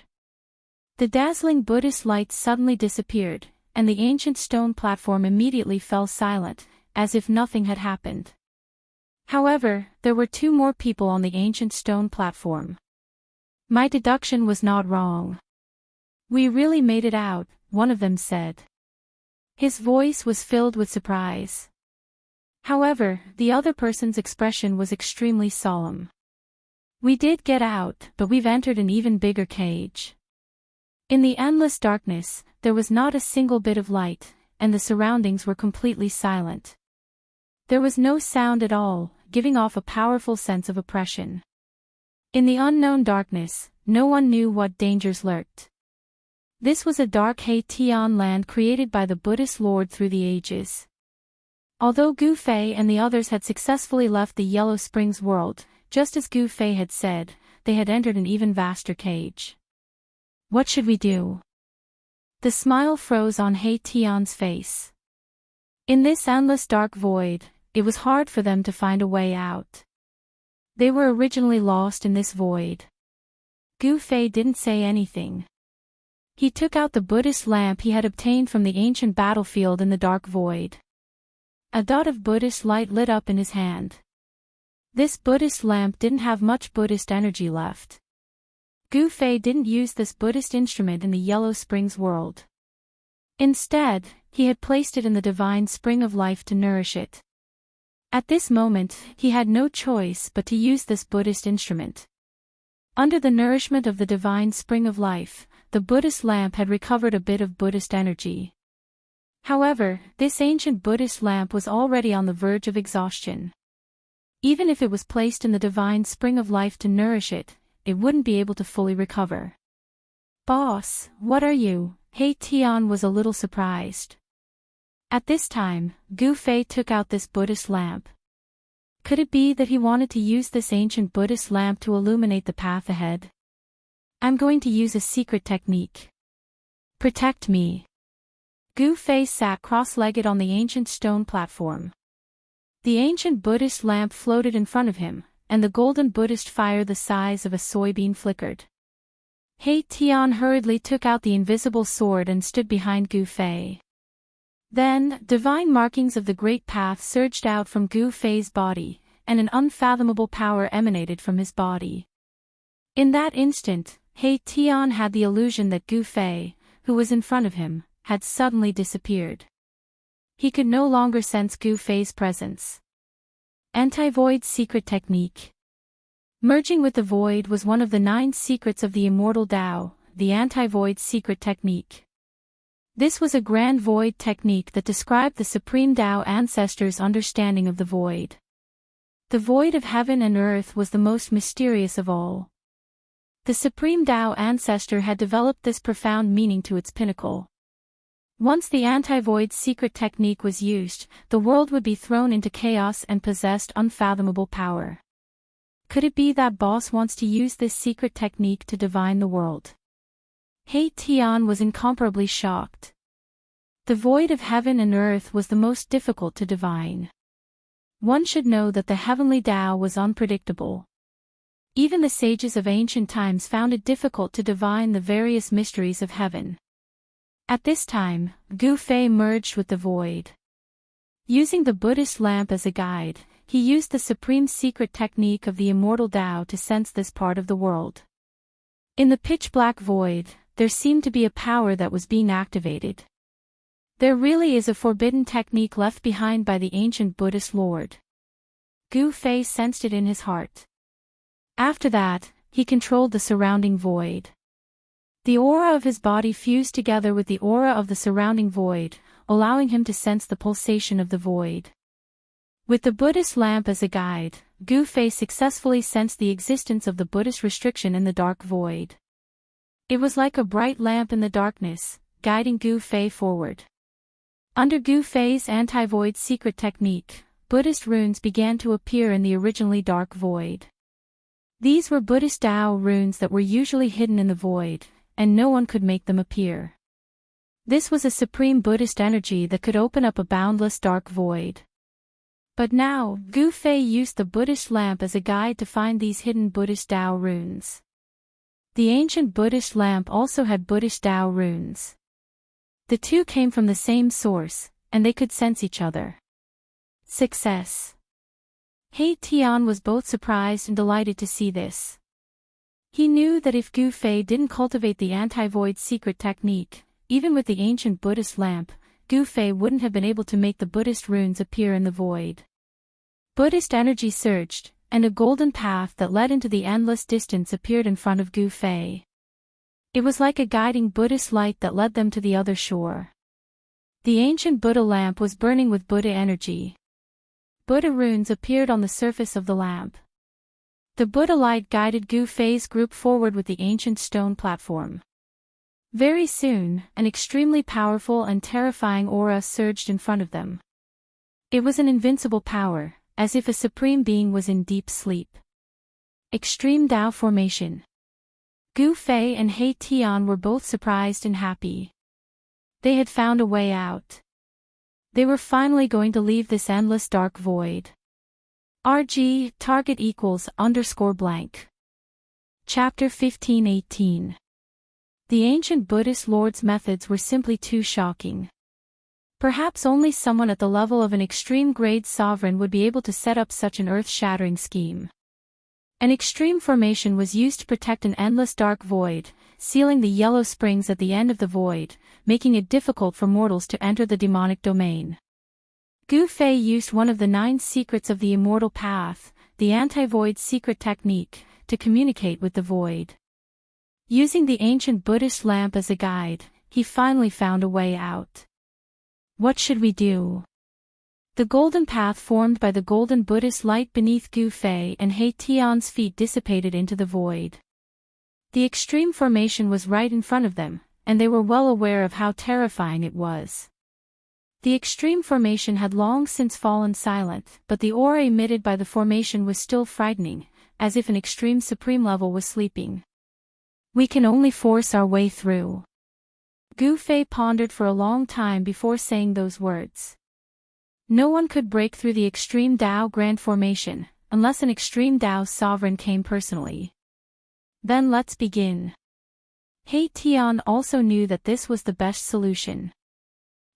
The dazzling Buddhist light suddenly disappeared, and the ancient stone platform immediately fell silent, as if nothing had happened. However, there were two more people on the ancient stone platform. My deduction was not wrong. We really made it out, one of them said. His voice was filled with surprise. However, the other person's expression was extremely solemn. We did get out, but we've entered an even bigger cage. In the endless darkness, there was not a single bit of light, and the surroundings were completely silent. There was no sound at all, giving off a powerful sense of oppression. In the unknown darkness, no one knew what dangers lurked. This was a dark Haitian land created by the Buddhist Lord through the ages. Although Gu Fei and the others had successfully left the Yellow Springs world, just as Gu Fei had said, they had entered an even vaster cage. What should we do? The smile froze on Haitian's face. In this endless dark void, it was hard for them to find a way out. They were originally lost in this void. Gu Fei didn't say anything. He took out the Buddhist lamp he had obtained from the ancient battlefield in the dark void. A dot of Buddhist light lit up in his hand. This Buddhist lamp didn't have much Buddhist energy left. Gu Fei didn't use this Buddhist instrument in the Yellow Springs world. Instead, he had placed it in the divine spring of life to nourish it. At this moment, he had no choice but to use this Buddhist instrument. Under the nourishment of the divine spring of life, the Buddhist lamp had recovered a bit of Buddhist energy. However, this ancient Buddhist lamp was already on the verge of exhaustion. Even if it was placed in the divine spring of life to nourish it, it wouldn't be able to fully recover. Boss, what are you? Haitian was a little surprised. At this time, Gu Fei took out this Buddhist lamp. Could it be that he wanted to use this ancient Buddhist lamp to illuminate the path ahead? I'm going to use a secret technique. Protect me. Gu Fei sat cross-legged on the ancient stone platform. The ancient Buddhist lamp floated in front of him, and the golden Buddhist fire the size of a soybean flickered. Haitian hurriedly took out the invisible sword and stood behind Gu Fei. Then, divine markings of the great path surged out from Gu Fei's body, and an unfathomable power emanated from his body. In that instant, Haitian had the illusion that Gu Fei, who was in front of him, had suddenly disappeared. He could no longer sense Gu Fei's presence. Anti-void secret technique. Merging with the void was one of the 9 secrets of the immortal Tao, the anti-void secret technique. This was a grand void technique that described the supreme Tao ancestors' understanding of the void. The void of heaven and earth was the most mysterious of all. The supreme Tao ancestor had developed this profound meaning to its pinnacle. Once the anti-void secret technique was used, the world would be thrown into chaos and possessed unfathomable power. Could it be that boss wants to use this secret technique to divine the world? Haitian was incomparably shocked. The void of heaven and earth was the most difficult to divine. One should know that the heavenly Tao was unpredictable. Even the sages of ancient times found it difficult to divine the various mysteries of heaven. At this time, Gu Fei merged with the void. Using the Buddhist lamp as a guide, he used the supreme secret technique of the immortal Tao to sense this part of the world. In the pitch-black void, there seemed to be a power that was being activated. There really is a forbidden technique left behind by the ancient Buddhist Lord. Gu Fei sensed it in his heart. After that, he controlled the surrounding void. The aura of his body fused together with the aura of the surrounding void, allowing him to sense the pulsation of the void. With the Buddhist lamp as a guide, Gu Fei successfully sensed the existence of the Buddhist restriction in the dark void. It was like a bright lamp in the darkness, guiding Gu Fei forward. Under Gu Fei's anti-void secret technique, Buddhist runes began to appear in the originally dark void. These were Buddhist Dao runes that were usually hidden in the void, and no one could make them appear. This was a supreme Buddhist energy that could open up a boundless dark void. But now, Gu Fei used the Buddhist lamp as a guide to find these hidden Buddhist Dao runes. The ancient Buddhist lamp also had Buddhist Dao runes. The two came from the same source, and they could sense each other. Success. He Tian was both surprised and delighted to see this. He knew that if Gu Fei didn't cultivate the anti-void secret technique, even with the ancient Buddhist lamp, Gu Fei wouldn't have been able to make the Buddhist runes appear in the void. Buddhist energy surged, and a golden path that led into the endless distance appeared in front of Gu Fei. It was like a guiding Buddhist light that led them to the other shore. The ancient Buddha lamp was burning with Buddha energy. Buddha runes appeared on the surface of the lamp. The Buddha light guided Gu Fei's group forward with the ancient stone platform. Very soon, an extremely powerful and terrifying aura surged in front of them. It was an invincible power, as if a supreme being was in deep sleep. Extreme Dao formation. Gu Fei and He Tian were both surprised and happy. They had found a way out. They were finally going to leave this endless dark void. RG, target equals _blank. Chapter 15:18. The ancient Buddhist lord's methods were simply too shocking. Perhaps only someone at the level of an extreme grade sovereign would be able to set up such an earth-shattering scheme. An extreme formation was used to protect an endless dark void, sealing the yellow springs at the end of the void, making it difficult for mortals to enter the demonic domain. Gu Fei used one of the 9 secrets of the immortal path, the anti-void secret technique, to communicate with the void. Using the ancient Buddhist lamp as a guide, he finally found a way out. What should we do? The golden path formed by the golden Buddhist light beneath Gu Fei and He Tian's feet dissipated into the void. The extreme formation was right in front of them, and they were well aware of how terrifying it was. The extreme formation had long since fallen silent, but the aura emitted by the formation was still frightening, as if an extreme supreme level was sleeping. We can only force our way through. Gu Fei pondered for a long time before saying those words. No one could break through the extreme Dao Grand Formation, unless an extreme Dao sovereign came personally. Then let's begin. He Tian also knew that this was the best solution.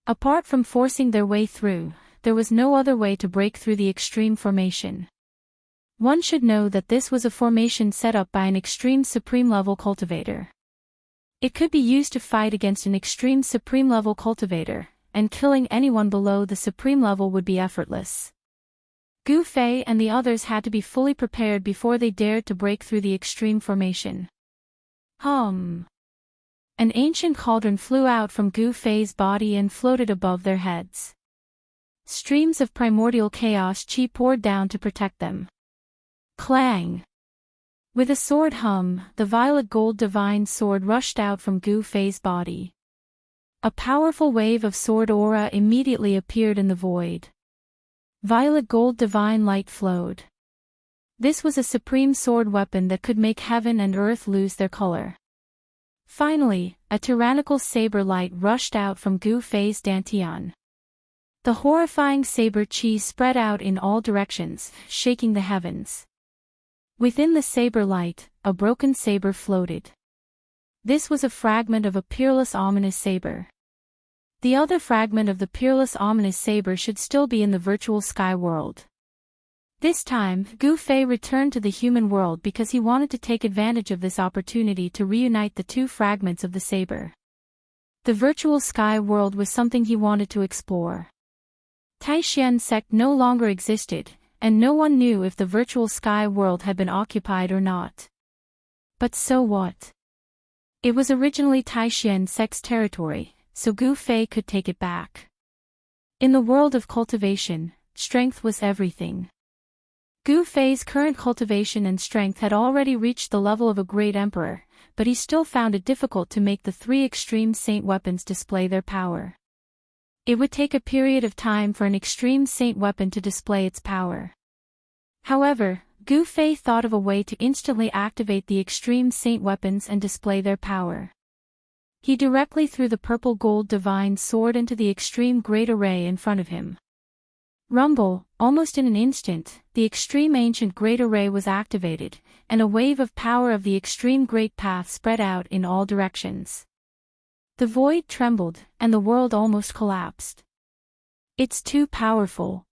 Apart from forcing their way through, there was no other way to break through the extreme formation. One should know that this was a formation set up by an extreme supreme level cultivator. It could be used to fight against an extreme supreme level cultivator, and killing anyone below the supreme level would be effortless. Gu Fei and the others had to be fully prepared before they dared to break through the extreme formation. An ancient cauldron flew out from Gu Fei's body and floated above their heads. Streams of primordial chaos chi poured down to protect them. Clang! With a sword hum, the violet gold divine sword rushed out from Gu Fei's body. A powerful wave of sword aura immediately appeared in the void. Violet gold divine light flowed. This was a supreme sword weapon that could make heaven and earth lose their color. Finally, a tyrannical saber light rushed out from Gu Fei's dantian. The horrifying saber chi spread out in all directions, shaking the heavens. Within the saber light, a broken saber floated. This was a fragment of a peerless ominous saber. The other fragment of the peerless ominous saber should still be in the virtual sky world. This time, Gu Fei returned to the human world because he wanted to take advantage of this opportunity to reunite the 2 fragments of the saber. The virtual sky world was something he wanted to explore. Taishan sect no longer existed, and no one knew if the virtual sky world had been occupied or not. But so what? It was originally Taishan sect's territory, so Gu Fei could take it back. In the world of cultivation, strength was everything. Gu Fei's current cultivation and strength had already reached the level of a great emperor, but he still found it difficult to make the three extreme saint weapons display their power. It would take a period of time for an extreme saint weapon to display its power. However, Gu Fei thought of a way to instantly activate the extreme saint weapons and display their power. He directly threw the purple gold divine sword into the extreme great array in front of him. Rumble, almost in an instant, the extreme ancient great array was activated, and a wave of power of the extreme great path spread out in all directions. The void trembled, and the world almost collapsed. It's too powerful.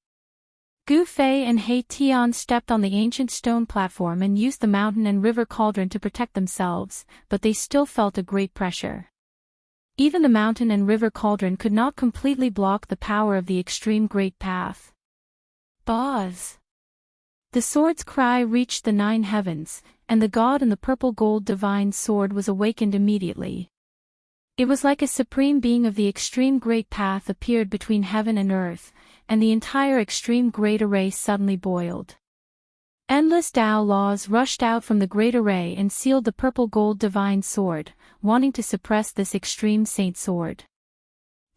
Gu Fei and He Tian stepped on the ancient stone platform and used the mountain and river cauldron to protect themselves, but they still felt a great pressure. Even the mountain and river cauldron could not completely block the power of the extreme great path. Boz! The sword's cry reached the 9 heavens, and the god in the purple gold divine sword was awakened immediately. It was like a supreme being of the extreme great path appeared between heaven and earth, and the entire extreme great array suddenly boiled. Endless Dao laws rushed out from the great array and sealed the purple gold divine sword, wanting to suppress this extreme saint sword.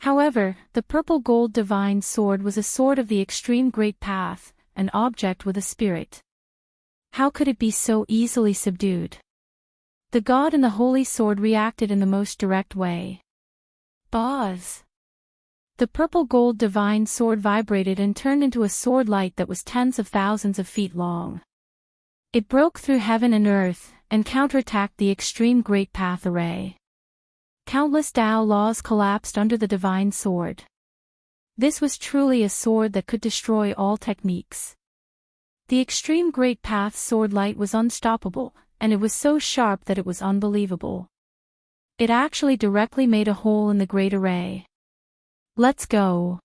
However, the purple gold divine sword was a sword of the extreme great path, an object with a spirit. How could it be so easily subdued? The god in the holy sword reacted in the most direct way. Boz! The purple gold divine sword vibrated and turned into a sword light that was tens of thousands of feet long. It broke through heaven and earth, and counterattacked the extreme great path array. Countless Dao laws collapsed under the divine sword. This was truly a sword that could destroy all techniques. The extreme great path's sword light was unstoppable, and it was so sharp that it was unbelievable. It actually directly made a hole in the great array. Let's go.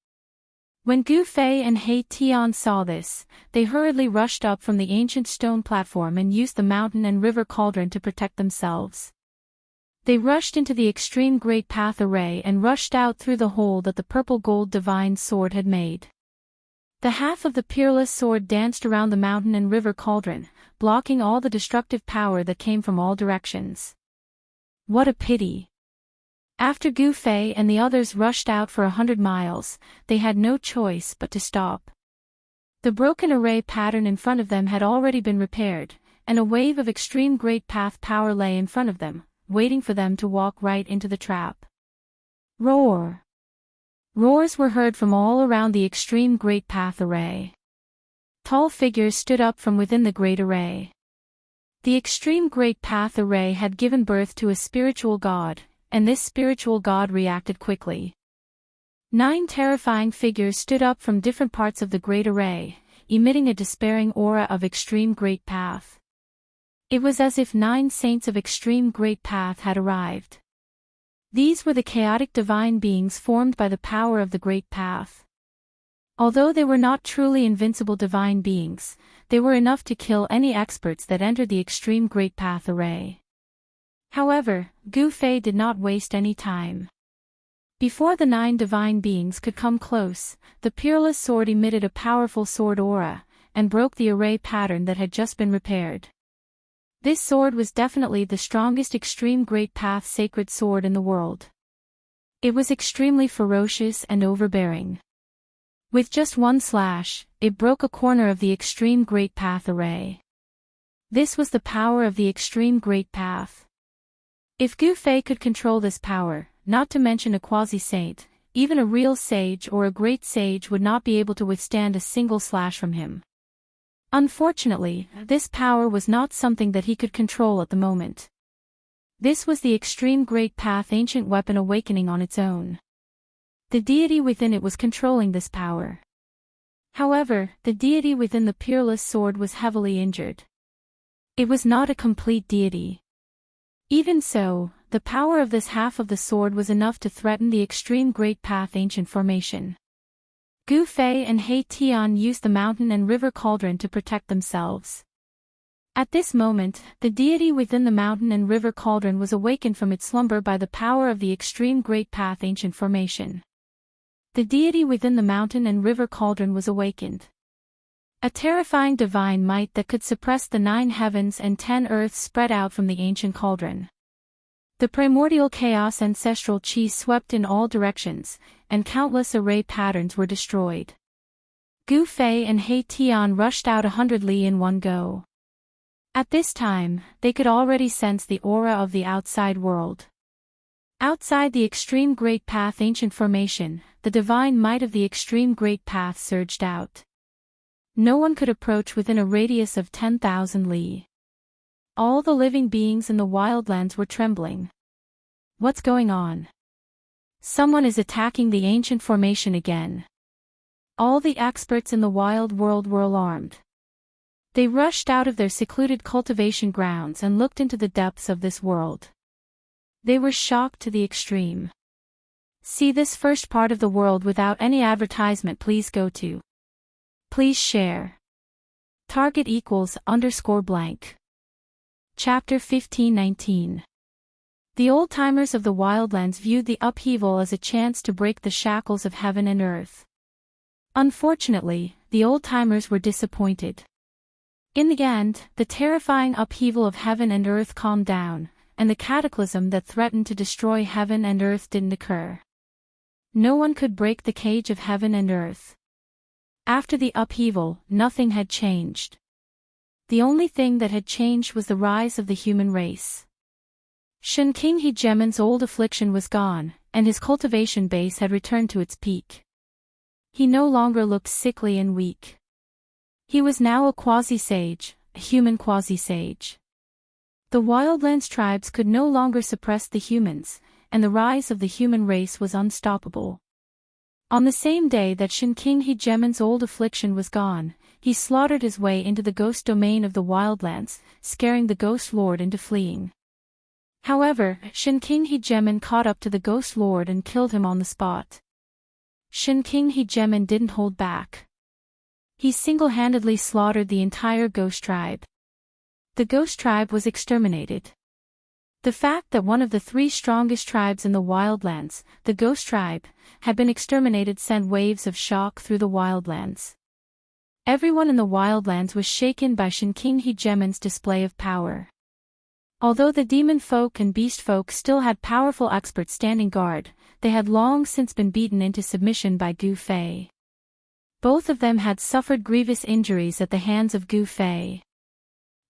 When Gu Fei and He Tian saw this, they hurriedly rushed up from the ancient stone platform and used the mountain and river cauldron to protect themselves. They rushed into the extreme great path array and rushed out through the hole that the purple gold divine sword had made. The half of the peerless sword danced around the mountain and river cauldron, blocking all the destructive power that came from all directions. What a pity! After Gu Fei and the others rushed out for 100 miles, they had no choice but to stop. The broken array pattern in front of them had already been repaired, and a wave of extreme great path power lay in front of them, waiting for them to walk right into the trap. Roar! Roars were heard from all around the extreme great path array. Tall figures stood up from within the great array. The extreme great path array had given birth to a spiritual god, and this spiritual god reacted quickly. 9 terrifying figures stood up from different parts of the great array, emitting a despairing aura of extreme great path. It was as if 9 saints of extreme great path had arrived. These were the chaotic divine beings formed by the power of the great path. Although they were not truly invincible divine beings, they were enough to kill any experts that entered the extreme great path array. However, Gu Fei did not waste any time. Before the 9 divine beings could come close, the peerless sword emitted a powerful sword aura, and broke the array pattern that had just been repaired. This sword was definitely the strongest extreme great path sacred sword in the world. It was extremely ferocious and overbearing. With just one slash, it broke a corner of the extreme great path array. This was the power of the extreme great path. If Gu Fei could control this power, not to mention a quasi-saint, even a real sage or a great sage would not be able to withstand a single slash from him. Unfortunately, this power was not something that he could control at the moment. This was the extreme great path ancient weapon awakening on its own. The deity within it was controlling this power. However, the deity within the peerless sword was heavily injured. It was not a complete deity. Even so, the power of this half of the sword was enough to threaten the extreme great path ancient formation. Gu Fei and He Tian used the mountain and river cauldron to protect themselves. At this moment, the deity within the mountain and river cauldron was awakened from its slumber by the power of the extreme great path ancient formation. The deity within the mountain and river cauldron was awakened. A terrifying divine might that could suppress the 9 heavens and 10 earths spread out from the ancient cauldron. The primordial chaos ancestral chi swept in all directions, and countless array patterns were destroyed. Gu Fei and He Tian rushed out 100 li in one go. At this time, they could already sense the aura of the outside world. Outside the extreme great path ancient formation, the divine might of the extreme great path surged out. No one could approach within a radius of 10,000 li. All the living beings in the wildlands were trembling. What's going on? Someone is attacking the ancient formation again. All the experts in the wild world were alarmed. They rushed out of their secluded cultivation grounds and looked into the depths of this world. They were shocked to the extreme. See this first part of the world without any advertisement. Please go to. Please share. Target equals _blank. Chapter 15-19. The old-timers of the wildlands viewed the upheaval as a chance to break the shackles of heaven and earth. Unfortunately, the old-timers were disappointed. In the end, the terrifying upheaval of heaven and earth calmed down, and the cataclysm that threatened to destroy heaven and earth didn't occur. No one could break the cage of heaven and earth. After the upheaval, nothing had changed. The only thing that had changed was the rise of the human race. Xianxia Gemin's old affliction was gone, and his cultivation base had returned to its peak. He no longer looked sickly and weak. He was now a quasi-sage, a human quasi-sage. The wildlands tribes could no longer suppress the humans, and the rise of the human race was unstoppable. On the same day that Xianxia Gemin's old affliction was gone, he slaughtered his way into the ghost domain of the wildlands, scaring the ghost lord into fleeing. However, Xianxia Gemin caught up to the ghost lord and killed him on the spot. Xianxia Gemin didn't hold back. He single-handedly slaughtered the entire ghost tribe. The ghost tribe was exterminated. The fact that one of the 3 strongest tribes in the wildlands, the ghost tribe, had been exterminated sent waves of shock through the wildlands. Everyone in the wildlands was shaken by Xianxia Gemin's display of power. Although the demon folk and beast folk still had powerful experts standing guard, they had long since been beaten into submission by Gu Fei. Both of them had suffered grievous injuries at the hands of Gu Fei.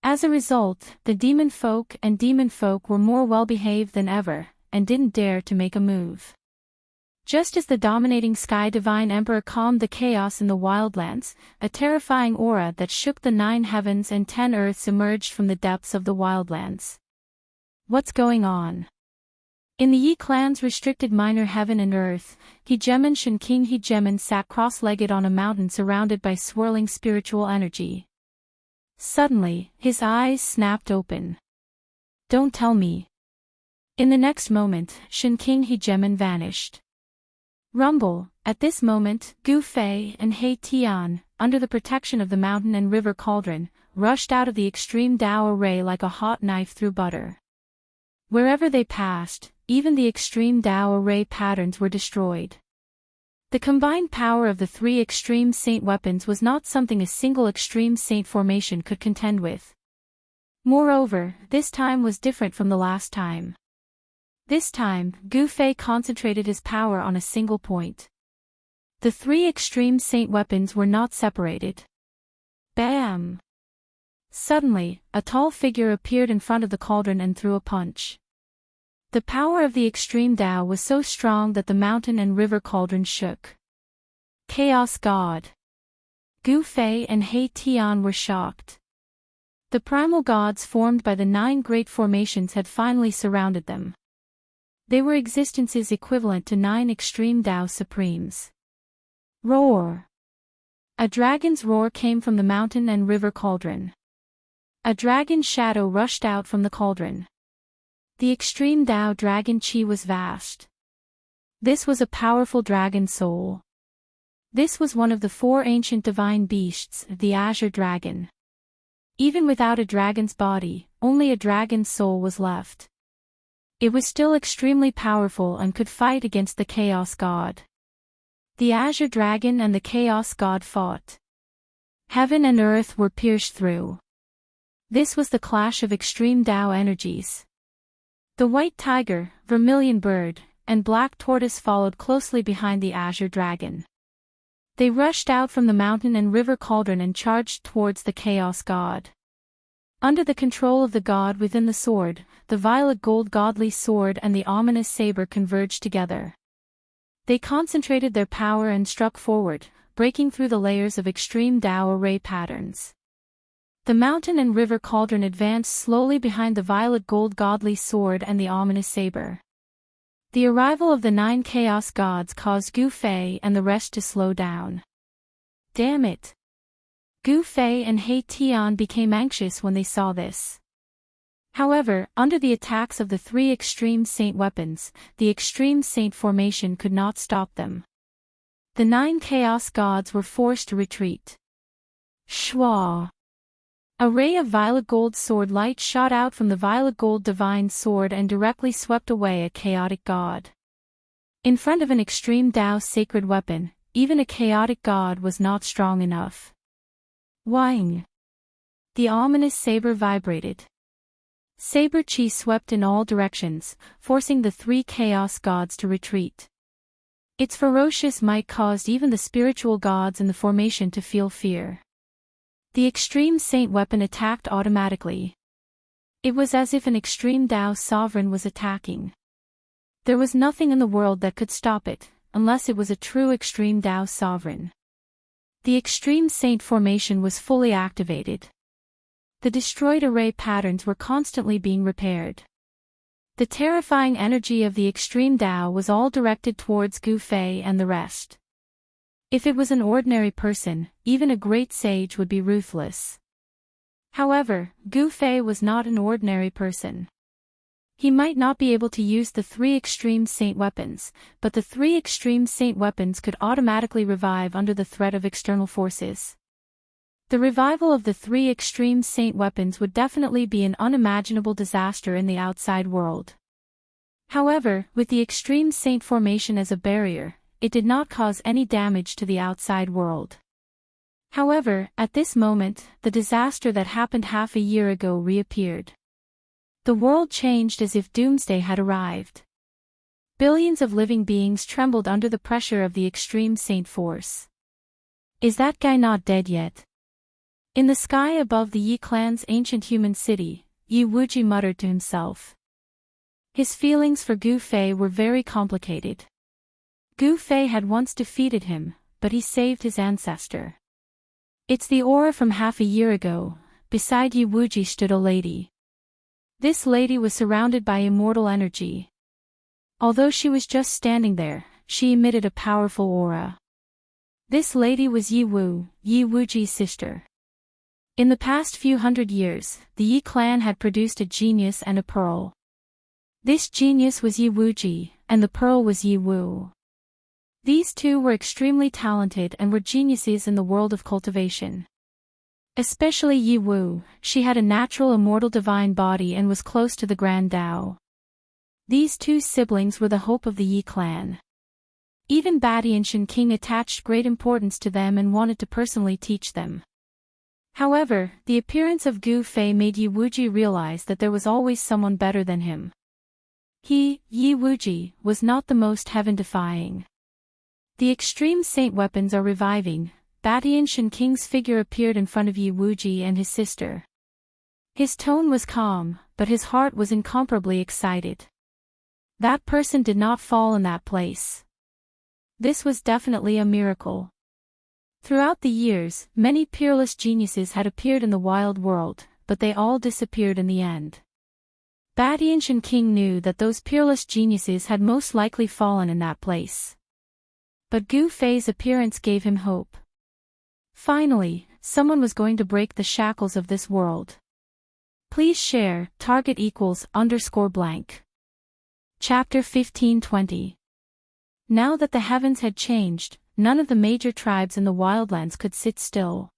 As a result, the demon folk were more well-behaved than ever, and didn't dare to make a move. Just as the dominating Sky Divine Emperor calmed the chaos in the wildlands, a terrifying aura that shook the 9 heavens and 10 earths emerged from the depths of the wildlands. What's going on? In the Yi clan's restricted minor heaven and earth, Xianxia Gemin sat cross-legged on a mountain surrounded by swirling spiritual energy. Suddenly, his eyes snapped open. Don't tell me. In the next moment, Xianxia Gemin vanished. Rumble. At this moment, Gu Fei and He Tian, under the protection of the mountain and river cauldron, rushed out of the extreme Dao array like a hot knife through butter. Wherever they passed, even the extreme Dao array patterns were destroyed. The combined power of the 3 extreme saint weapons was not something a single extreme saint formation could contend with. Moreover, this time was different from the last time. This time, Gu Fei concentrated his power on a single point. The 3 extreme saint weapons were not separated. Bam! Suddenly, a tall figure appeared in front of the cauldron and threw a punch. The power of the extreme Dao was so strong that the mountain and river cauldron shook. Chaos God. Gu Fei and He Tian were shocked. The primal gods formed by the 9 great formations had finally surrounded them. They were existences equivalent to 9 extreme Dao supremes. Roar! A dragon's roar came from the mountain and river cauldron. A dragon's shadow rushed out from the cauldron. The extreme Dao dragon chi was vast. This was a powerful dragon soul. This was one of the 4 ancient divine beasts, the Azure Dragon. Even without a dragon's body, only a dragon's soul was left. It was still extremely powerful and could fight against the Chaos God. The Azure Dragon and the Chaos God fought. Heaven and earth were pierced through. This was the clash of extreme Tao energies. The white tiger, vermilion bird, and black tortoise followed closely behind the azure dragon. They rushed out from the mountain and river cauldron and charged towards the chaos god. Under the control of the god within the sword, the violet gold godly sword and the ominous saber converged together. They concentrated their power and struck forward, breaking through the layers of extreme Tao array patterns. The mountain and river cauldron advanced slowly behind the violet gold godly sword and the ominous saber. The arrival of the 9 chaos gods caused Gu Fei and the rest to slow down. Damn it! Gu Fei and He Tian became anxious when they saw this. However, under the attacks of the 3 extreme saint weapons, the extreme saint formation could not stop them. The 9 chaos gods were forced to retreat. Shwa! A ray of violet gold sword light shot out from the violet gold divine sword and directly swept away a chaotic god. In front of an extreme Tao sacred weapon, even a chaotic god was not strong enough. Wang! The ominous saber vibrated. Saber chi swept in all directions, forcing the 3 chaos gods to retreat. Its ferocious might caused even the spiritual gods in the formation to feel fear. The extreme saint weapon attacked automatically. It was as if an extreme Tao sovereign was attacking. There was nothing in the world that could stop it, unless it was a true extreme Tao sovereign. The extreme saint formation was fully activated. The destroyed array patterns were constantly being repaired. The terrifying energy of the extreme Tao was all directed towards Gu Fei and the rest. If it was an ordinary person, even a great sage would be ruthless. However, Gu Fei was not an ordinary person. He might not be able to use the 3 extreme saint weapons, but the 3 extreme saint weapons could automatically revive under the threat of external forces. The revival of the 3 extreme saint weapons would definitely be an unimaginable disaster in the outside world. However, with the extreme saint formation as a barrier, it did not cause any damage to the outside world. However, at this moment, the disaster that happened half a year ago reappeared. The world changed as if doomsday had arrived. Billions of living beings trembled under the pressure of the extreme saint force. Is that guy not dead yet? In the sky above the Yi clan's ancient human city, Yi Wuji muttered to himself. His feelings for Gu Fei were very complicated. Gu Fei had once defeated him, but he saved his ancestor. It's the aura from half a year ago. Beside Yi Wuji stood a lady. This lady was surrounded by immortal energy. Although she was just standing there, she emitted a powerful aura. This lady was Yi Wuji's sister. In the past few hundred years, the Yi clan had produced a genius and a pearl. This genius was Yi Wuji, and the pearl was Yi Wu. These two were extremely talented and were geniuses in the world of cultivation. Especially Yi Wu, she had a natural immortal divine body and was close to the Grand Tao. These 2 siblings were the hope of the Yi clan. Even Daoist King attached great importance to them and wanted to personally teach them. However, the appearance of Gu Fei made Yi Wuji realize that there was always someone better than him. He, Yi Wuji, was not the most heaven-defying. The extreme saint weapons are reviving. Daoist King's figure appeared in front of Yi Wuji and his sister. His tone was calm, but his heart was incomparably excited. That person did not fall in that place. This was definitely a miracle. Throughout the years, many peerless geniuses had appeared in the wild world, but they all disappeared in the end. Daoist King knew that those peerless geniuses had most likely fallen in that place. But Gu Fei's appearance gave him hope. Finally, someone was going to break the shackles of this world. Please share, target =_blank. Chapter 15:20. Now that the heavens had changed, none of the major tribes in the wildlands could sit still.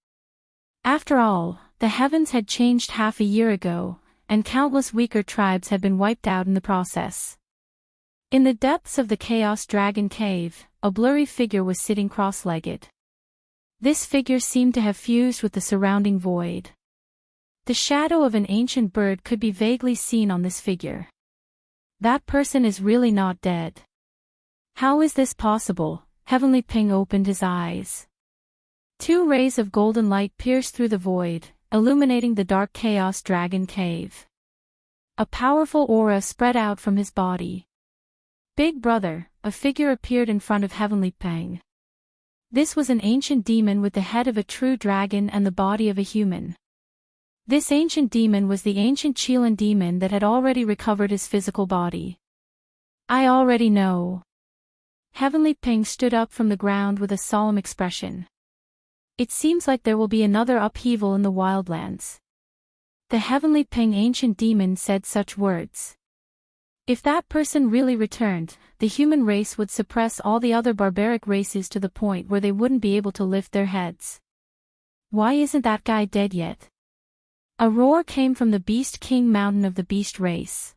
After all, the heavens had changed half a year ago, and countless weaker tribes had been wiped out in the process. In the depths of the Chaos Dragon Cave, a blurry figure was sitting cross-legged. This figure seemed to have fused with the surrounding void. The shadow of an ancient bird could be vaguely seen on this figure. That person is really not dead. How is this possible? Heavenly Ping opened his eyes. Two rays of golden light pierced through the void, illuminating the dark chaos dragon cave. A powerful aura spread out from his body. Big brother, a figure appeared in front of Heavenly Ping. This was an ancient demon with the head of a true dragon and the body of a human. This ancient demon was the ancient Qilin demon that had already recovered his physical body. I already know. Heavenly Ping stood up from the ground with a solemn expression. It seems like there will be another upheaval in the wildlands. The Heavenly Ping ancient demon said such words. If that person really returned, the human race would suppress all the other barbaric races to the point where they wouldn't be able to lift their heads. Why isn't that guy dead yet? A roar came from the Beast King mountain of the beast race.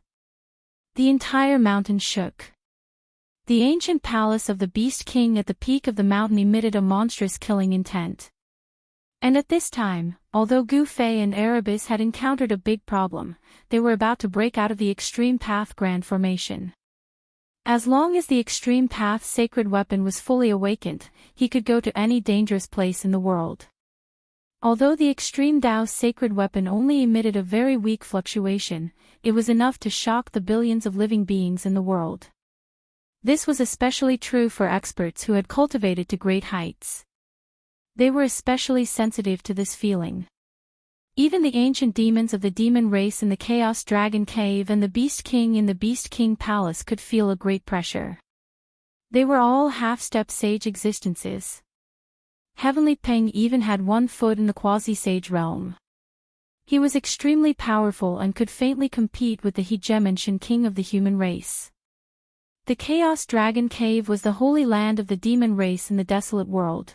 The entire mountain shook. The ancient palace of the Beast King at the peak of the mountain emitted a monstrous killing intent. And at this time, although Gu Fei and Erebus had encountered a big problem, they were about to break out of the Extreme Path Grand Formation. As long as the Extreme Path sacred weapon was fully awakened, he could go to any dangerous place in the world. Although the Extreme Dao sacred weapon only emitted a very weak fluctuation, it was enough to shock the billions of living beings in the world. This was especially true for experts who had cultivated to great heights. They were especially sensitive to this feeling. Even the ancient demons of the demon race in the Chaos Dragon Cave and the Beast King in the Beast King Palace could feel a great pressure. They were all half-step sage existences. Heavenly Ping even had one foot in the quasi-sage realm. He was extremely powerful and could faintly compete with the hegemon Shen King of the human race. The Chaos Dragon Cave was the holy land of the demon race in the desolate world.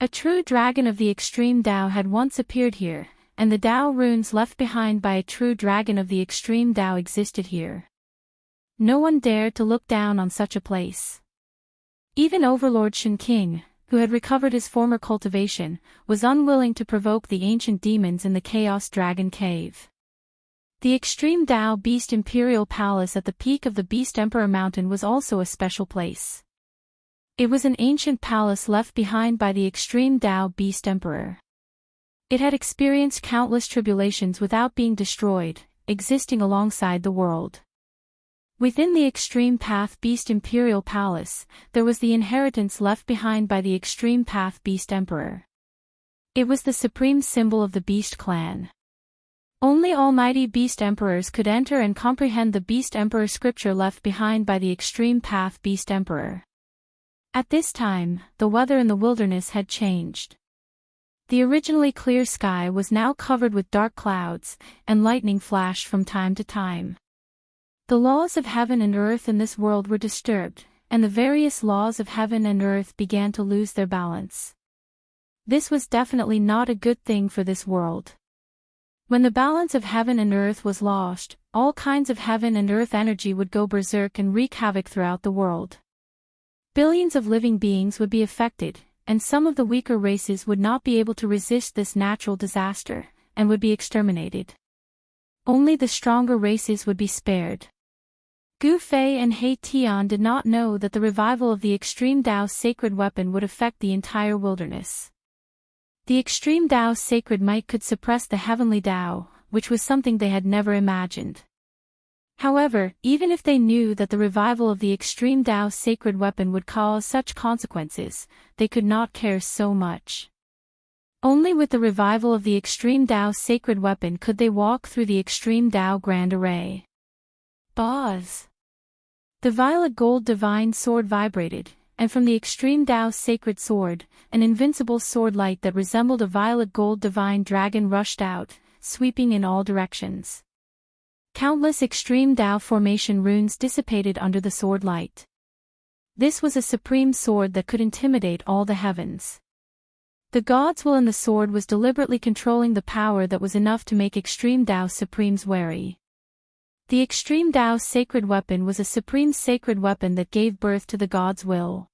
A true dragon of the extreme Dao had once appeared here, and the Dao runes left behind by a true dragon of the extreme Dao existed here. No one dared to look down on such a place. Even Overlord Shen King, who had recovered his former cultivation, was unwilling to provoke the ancient demons in the Chaos Dragon Cave. The Extreme Dao Beast Imperial Palace at the peak of the Beast Emperor Mountain was also a special place. It was an ancient palace left behind by the Extreme Dao Beast Emperor. It had experienced countless tribulations without being destroyed, existing alongside the world. Within the Extreme Path Beast Imperial Palace, there was the inheritance left behind by the Extreme Path Beast Emperor. It was the supreme symbol of the Beast Clan. Only almighty Beast Emperors could enter and comprehend the Beast Emperor scripture left behind by the Extreme Path Beast Emperor. At this time, the weather in the wilderness had changed. The originally clear sky was now covered with dark clouds, and lightning flashed from time to time. The laws of heaven and earth in this world were disturbed, and the various laws of heaven and earth began to lose their balance. This was definitely not a good thing for this world. When the balance of heaven and earth was lost, all kinds of heaven and earth energy would go berserk and wreak havoc throughout the world. Billions of living beings would be affected, and some of the weaker races would not be able to resist this natural disaster, and would be exterminated. Only the stronger races would be spared. Gu Fei and He Tian did not know that the revival of the Extreme Dao sacred weapon would affect the entire wilderness. The Extreme Dao sacred might could suppress the heavenly Dao, which was something they had never imagined. However, even if they knew that the revival of the Extreme Dao sacred weapon would cause such consequences, they could not care so much. Only with the revival of the Extreme Dao sacred weapon could they walk through the Extreme Dao Grand Array. Buzz! The violet gold divine sword vibrated, and from the Extreme Dao sacred sword, an invincible sword light that resembled a violet gold divine dragon rushed out, sweeping in all directions. Countless Extreme Dao formation runes dissipated under the sword light. This was a supreme sword that could intimidate all the heavens. The God's will in the sword was deliberately controlling the power that was enough to make Extreme Dao Supremes wary. The Extreme Dao sacred weapon was a supreme sacred weapon that gave birth to the God's will.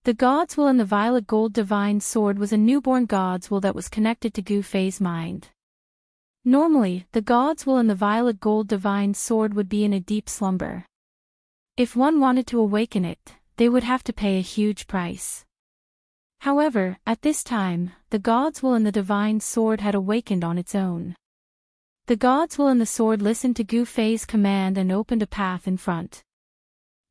The God's Will and the violet gold divine sword was a newborn God's Will that was connected to Gu Fei's mind. Normally, the God's Will and the violet gold divine sword would be in a deep slumber. If one wanted to awaken it, they would have to pay a huge price. However, at this time, the God's Will and the divine sword had awakened on its own. The God's Will and the sword listened to Gu Fei's command and opened a path in front.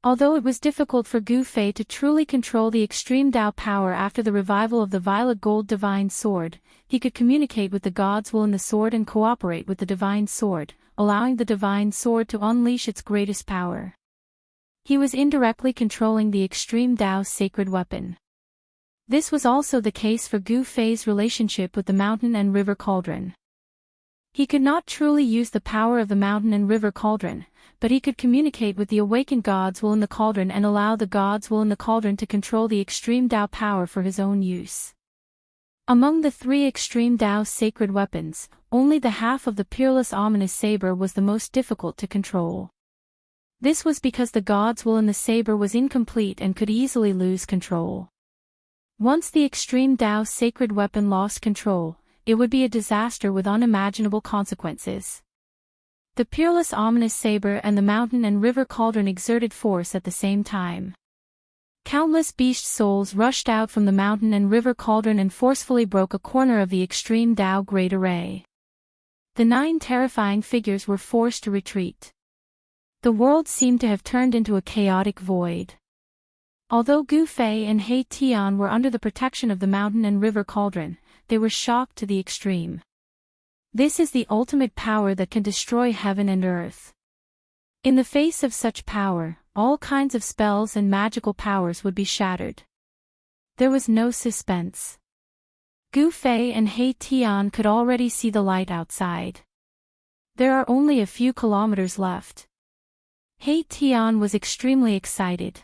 Although it was difficult for Gu Fei to truly control the extreme Tao power after the revival of the violet gold divine sword, he could communicate with the God's Will and the sword and cooperate with the divine sword, allowing the divine sword to unleash its greatest power. He was indirectly controlling the extreme Tao's sacred weapon. This was also the case for Gu Fei's relationship with the mountain and river cauldron. He could not truly use the power of the mountain and river cauldron, but he could communicate with the awakened God's Will in the cauldron and allow the God's Will in the cauldron to control the extreme Tao power for his own use. Among the three extreme Tao's sacred weapons, only the half of the peerless ominous saber was the most difficult to control. This was because the God's Will in the saber was incomplete and could easily lose control. Once the extreme Tao's sacred weapon lost control, it would be a disaster with unimaginable consequences. The peerless ominous saber and the mountain and river cauldron exerted force at the same time. Countless beast souls rushed out from the mountain and river cauldron and forcefully broke a corner of the extreme Tao great array. The 9 terrifying figures were forced to retreat. The world seemed to have turned into a chaotic void. Although Gu Fei and He Tian were under the protection of the mountain and river cauldron, they were shocked to the extreme. This is the ultimate power that can destroy heaven and earth. In the face of such power, all kinds of spells and magical powers would be shattered. There was no suspense. Gu Fei and He Tian could already see the light outside. There are only a few kilometers left. He Tian was extremely excited.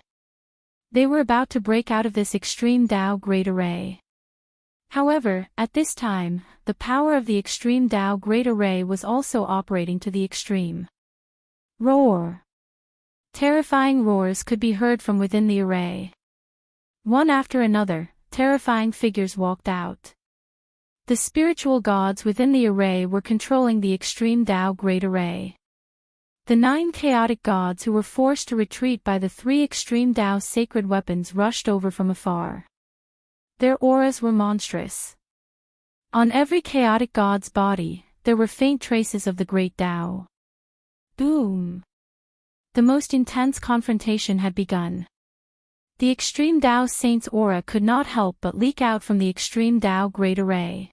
They were about to break out of this extreme Tao great array. However, at this time, the power of the extreme Tao great array was also operating to the extreme. Roar! Terrifying roars could be heard from within the array. One after another, terrifying figures walked out. The spiritual gods within the array were controlling the extreme Tao great array. The 9 chaotic gods who were forced to retreat by the 3 extreme Tao sacred weapons rushed over from afar. Their auras were monstrous. On every chaotic god's body, there were faint traces of the great Tao. Boom! The most intense confrontation had begun. The extreme Tao saint's aura could not help but leak out from the extreme Tao great array.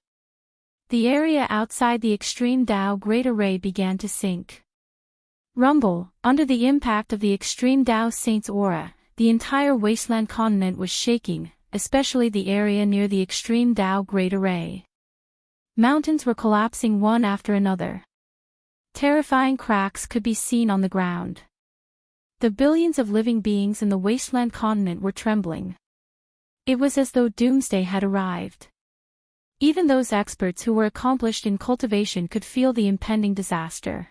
The area outside the extreme Tao great array began to sink. Rumble, under the impact of the extreme Tao saint's aura, the entire wasteland continent was shaking, especially the area near the extreme Tao great array. Mountains were collapsing one after another. Terrifying cracks could be seen on the ground. The billions of living beings in the wasteland continent were trembling. It was as though doomsday had arrived. Even those experts who were accomplished in cultivation could feel the impending disaster.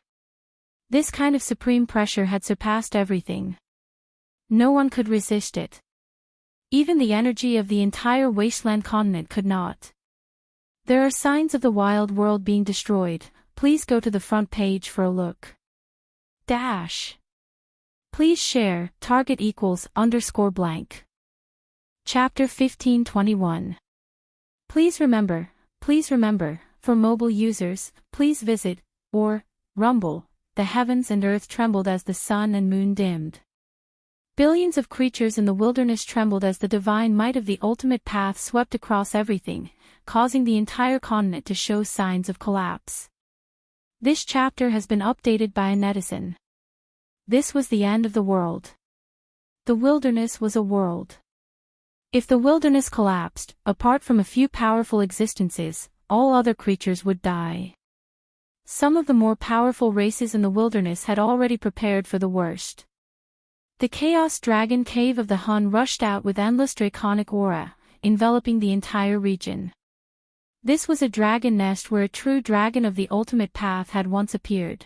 This kind of supreme pressure had surpassed everything. No one could resist it. Even the energy of the entire wasteland continent could not. There are signs of the wild world being destroyed. Please go to the front page for a look. Please share, target =_ blank. Chapter 1521. Please remember, for mobile users, please visit, or, Rumble, the heavens and earth trembled as the sun and moon dimmed. Billions of creatures in the wilderness trembled as the divine might of the ultimate path swept across everything, causing the entire continent to show signs of collapse. This chapter has been updated by a netizen. This was the end of the world. The wilderness was a world. If the wilderness collapsed, apart from a few powerful existences, all other creatures would die. Some of the more powerful races in the wilderness had already prepared for the worst. The Chaos Dragon Cave of the Hun rushed out with endless draconic aura, enveloping the entire region. This was a dragon nest where a true dragon of the ultimate path had once appeared.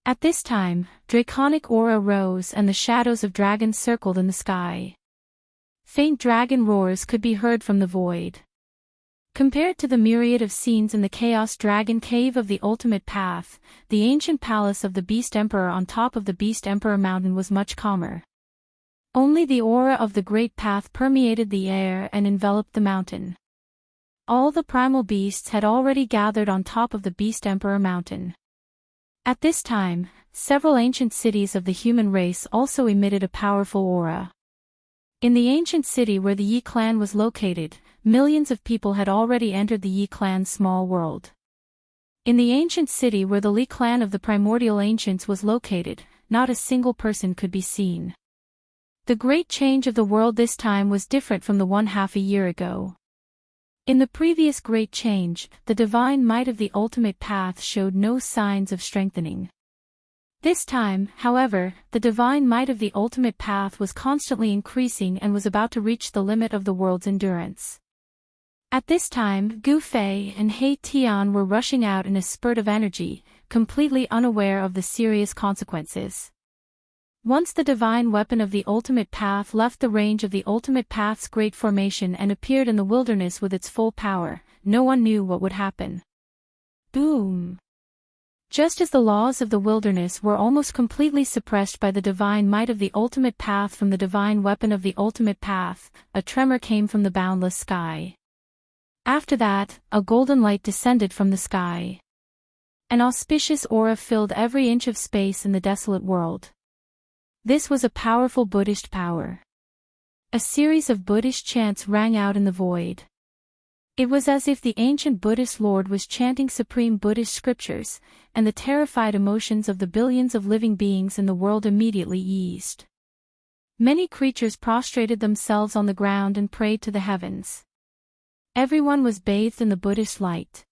At this time, draconic aura rose and the shadows of dragons circled in the sky. Faint dragon roars could be heard from the void. Compared to the myriad of scenes in the Chaos Dragon Cave of the Ultimate Path, the ancient palace of the Beast Emperor on top of the Beast Emperor Mountain was much calmer. Only the aura of the Great Path permeated the air and enveloped the mountain. All the primal beasts had already gathered on top of the Beast Emperor Mountain. At this time, several ancient cities of the human race also emitted a powerful aura. In the ancient city where the Yi clan was located, millions of people had already entered the Yi clan's small world. In the ancient city where the Li clan of the primordial ancients was located, not a single person could be seen. The great change of the world this time was different from the one half a year ago. In the previous great change, the divine might of the ultimate path showed no signs of strengthening. This time, however, the divine might of the ultimate path was constantly increasing and was about to reach the limit of the world's endurance. At this time, Gu Fei and He Tian were rushing out in a spurt of energy, completely unaware of the serious consequences. Once the divine weapon of the ultimate path left the range of the ultimate path's great formation and appeared in the wilderness with its full power, no one knew what would happen. Boom! Just as the laws of the wilderness were almost completely suppressed by the divine might of the ultimate path from the divine weapon of the ultimate path, a tremor came from the boundless sky. After that, a golden light descended from the sky. An auspicious aura filled every inch of space in the desolate world. This was a powerful Buddhist power. A series of Buddhist chants rang out in the void. It was as if the ancient Buddhist Lord was chanting supreme Buddhist scriptures, and the terrified emotions of the billions of living beings in the world immediately eased. Many creatures prostrated themselves on the ground and prayed to the heavens. Everyone was bathed in the Buddhist light.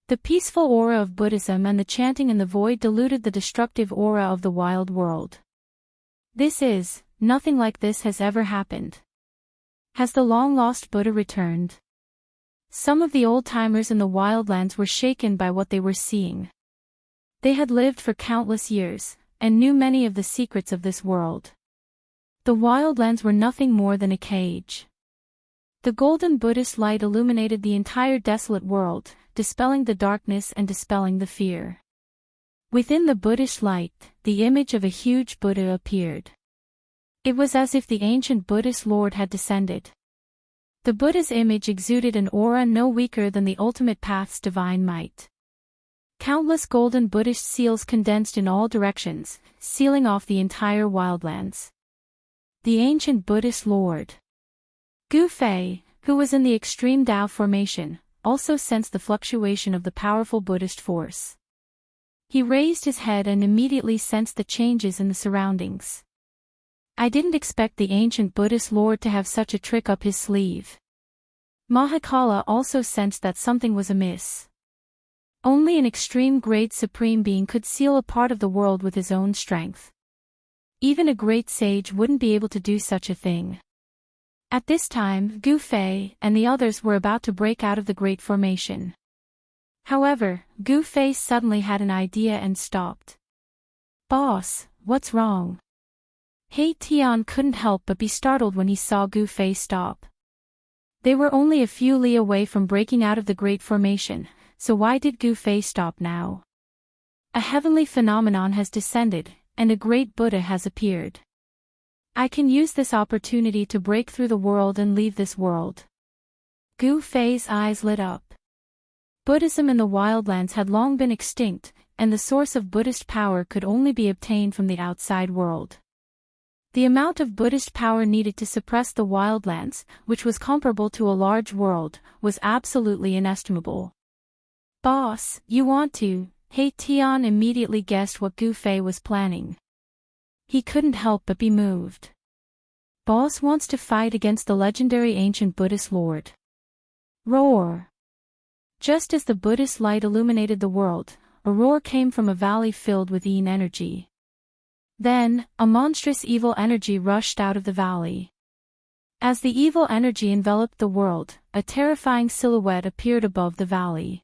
The peaceful aura of Buddhism and the chanting in the void diluted the destructive aura of the wild world. Nothing like this has ever happened. Has the long-lost Buddha returned? Some of the old-timers in the wildlands were shaken by what they were seeing. They had lived for countless years, and knew many of the secrets of this world. The wildlands were nothing more than a cage. The golden Buddhist light illuminated the entire desolate world, dispelling the darkness and dispelling the fear. Within the Buddhist light, the image of a huge Buddha appeared. It was as if the ancient Buddhist Lord had descended. The Buddha's image exuded an aura no weaker than the ultimate path's divine might. Countless golden Buddhist seals condensed in all directions, sealing off the entire wildlands. The ancient Buddhist Lord. Gu Fei, who was in the extreme Tao formation, also sensed the fluctuation of the powerful Buddhist force. He raised his head and immediately sensed the changes in the surroundings. I didn't expect the ancient Buddhist Lord to have such a trick up his sleeve. Mahakala also sensed that something was amiss. Only an extreme grade supreme being could seal a part of the world with his own strength. Even a great sage wouldn't be able to do such a thing. At this time, Gu Fei and the others were about to break out of the Great Formation. However, Gu Fei suddenly had an idea and stopped. "Boss, what's wrong?" He Tian couldn't help but be startled when he saw Gu Fei stop. They were only a few li away from breaking out of the Great Formation, so why did Gu Fei stop now? A heavenly phenomenon has descended, and a great Buddha has appeared. I can use this opportunity to break through the world and leave this world. Gu Fei's eyes lit up. Buddhism in the wildlands had long been extinct, and the source of Buddhist power could only be obtained from the outside world. The amount of Buddhist power needed to suppress the wildlands, which was comparable to a large world, was absolutely inestimable. "Boss, you want to..." He Tian immediately guessed what Gu Fei was planning. He couldn't help but be moved. Boss wants to fight against the legendary ancient Buddhist Lord. Roar! Just as the Buddhist light illuminated the world, a roar came from a valley filled with yin energy. Then, a monstrous evil energy rushed out of the valley. As the evil energy enveloped the world, a terrifying silhouette appeared above the valley.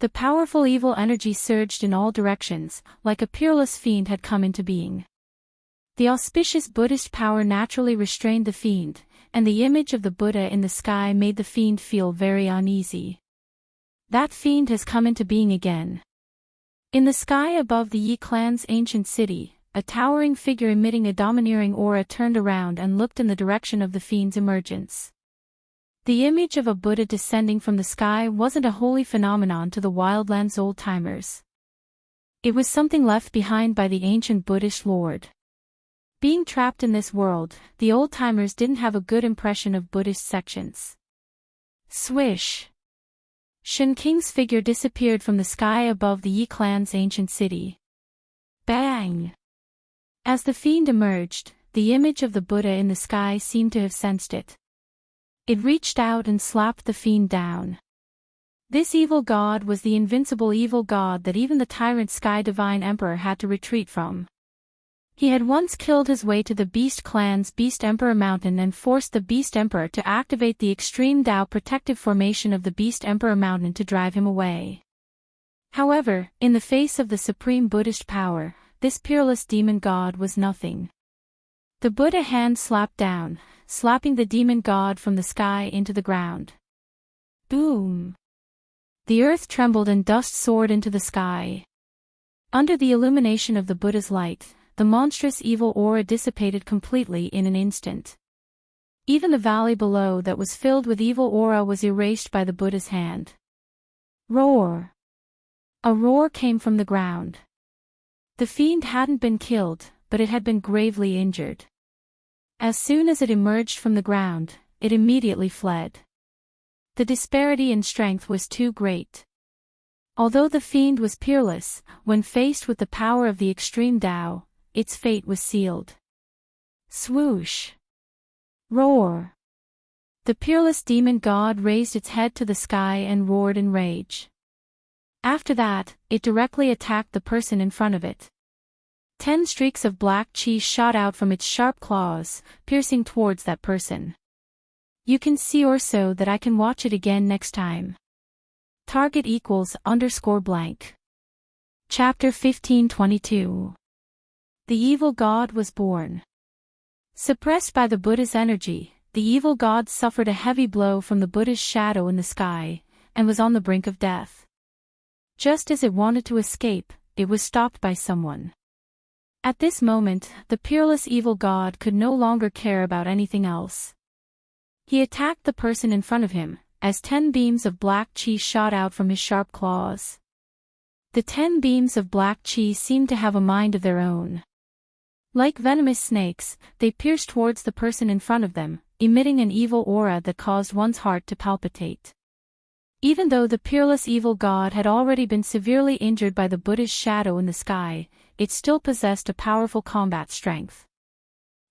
The powerful evil energy surged in all directions, like a peerless fiend had come into being. The auspicious Buddhist power naturally restrained the fiend, and the image of the Buddha in the sky made the fiend feel very uneasy. That fiend has come into being again. In the sky above the Yi clan's ancient city, a towering figure emitting a domineering aura turned around and looked in the direction of the fiend's emergence. The image of a Buddha descending from the sky wasn't a holy phenomenon to the wildlands old-timers. It was something left behind by the ancient Buddhist lord. Being trapped in this world, the old-timers didn't have a good impression of Buddhist sections. Swish! Xianxia's figure disappeared from the sky above the Yi clan's ancient city. Bang! As the fiend emerged, the image of the Buddha in the sky seemed to have sensed it. It reached out and slapped the fiend down. This evil god was the invincible evil god that even the tyrant Sky Divine Emperor had to retreat from. He had once killed his way to the Beast Clan's Beast Emperor Mountain and forced the Beast Emperor to activate the extreme Tao protective formation of the Beast Emperor Mountain to drive him away. However, in the face of the supreme Buddhist power, this peerless demon god was nothing. The Buddha hand slapped down, slapping the demon god from the sky into the ground. Boom! The earth trembled and dust soared into the sky. Under the illumination of the Buddha's light, the monstrous evil aura dissipated completely in an instant. Even the valley below that was filled with evil aura was erased by the Buddha's hand. Roar! A roar came from the ground. The fiend hadn't been killed, but it had been gravely injured. As soon as it emerged from the ground, it immediately fled. The disparity in strength was too great. Although the fiend was peerless, when faced with the power of the extreme Tao, its fate was sealed. Swoosh! Roar! The peerless demon god raised its head to the sky and roared in rage. After that, it directly attacked the person in front of it. 10 streaks of black chi shot out from its sharp claws, piercing towards that person. You can see or so that I can watch it again next time. Target =_ blank. Chapter 1522. The evil god was born. Suppressed by the Buddha's energy, the evil god suffered a heavy blow from the Buddha's shadow in the sky, and was on the brink of death. Just as it wanted to escape, it was stopped by someone. At this moment, the peerless evil god could no longer care about anything else. He attacked the person in front of him, as 10 beams of black chi shot out from his sharp claws. The 10 beams of black chi seemed to have a mind of their own. Like venomous snakes, they pierced towards the person in front of them, emitting an evil aura that caused one's heart to palpitate. Even though the peerless evil god had already been severely injured by the Buddha's shadow in the sky, it still possessed a powerful combat strength.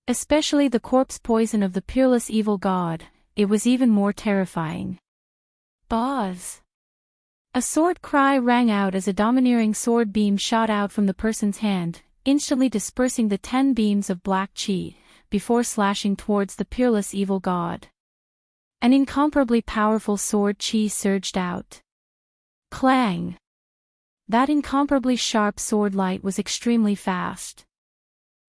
Especially the corpse poison of the peerless evil god, it was even more terrifying. Buzz! A sword cry rang out as a domineering sword beam shot out from the person's hand, instantly dispersing the 10 beams of black chi, before slashing towards the peerless evil god. An incomparably powerful sword chi surged out. Clang! That incomparably sharp sword light was extremely fast.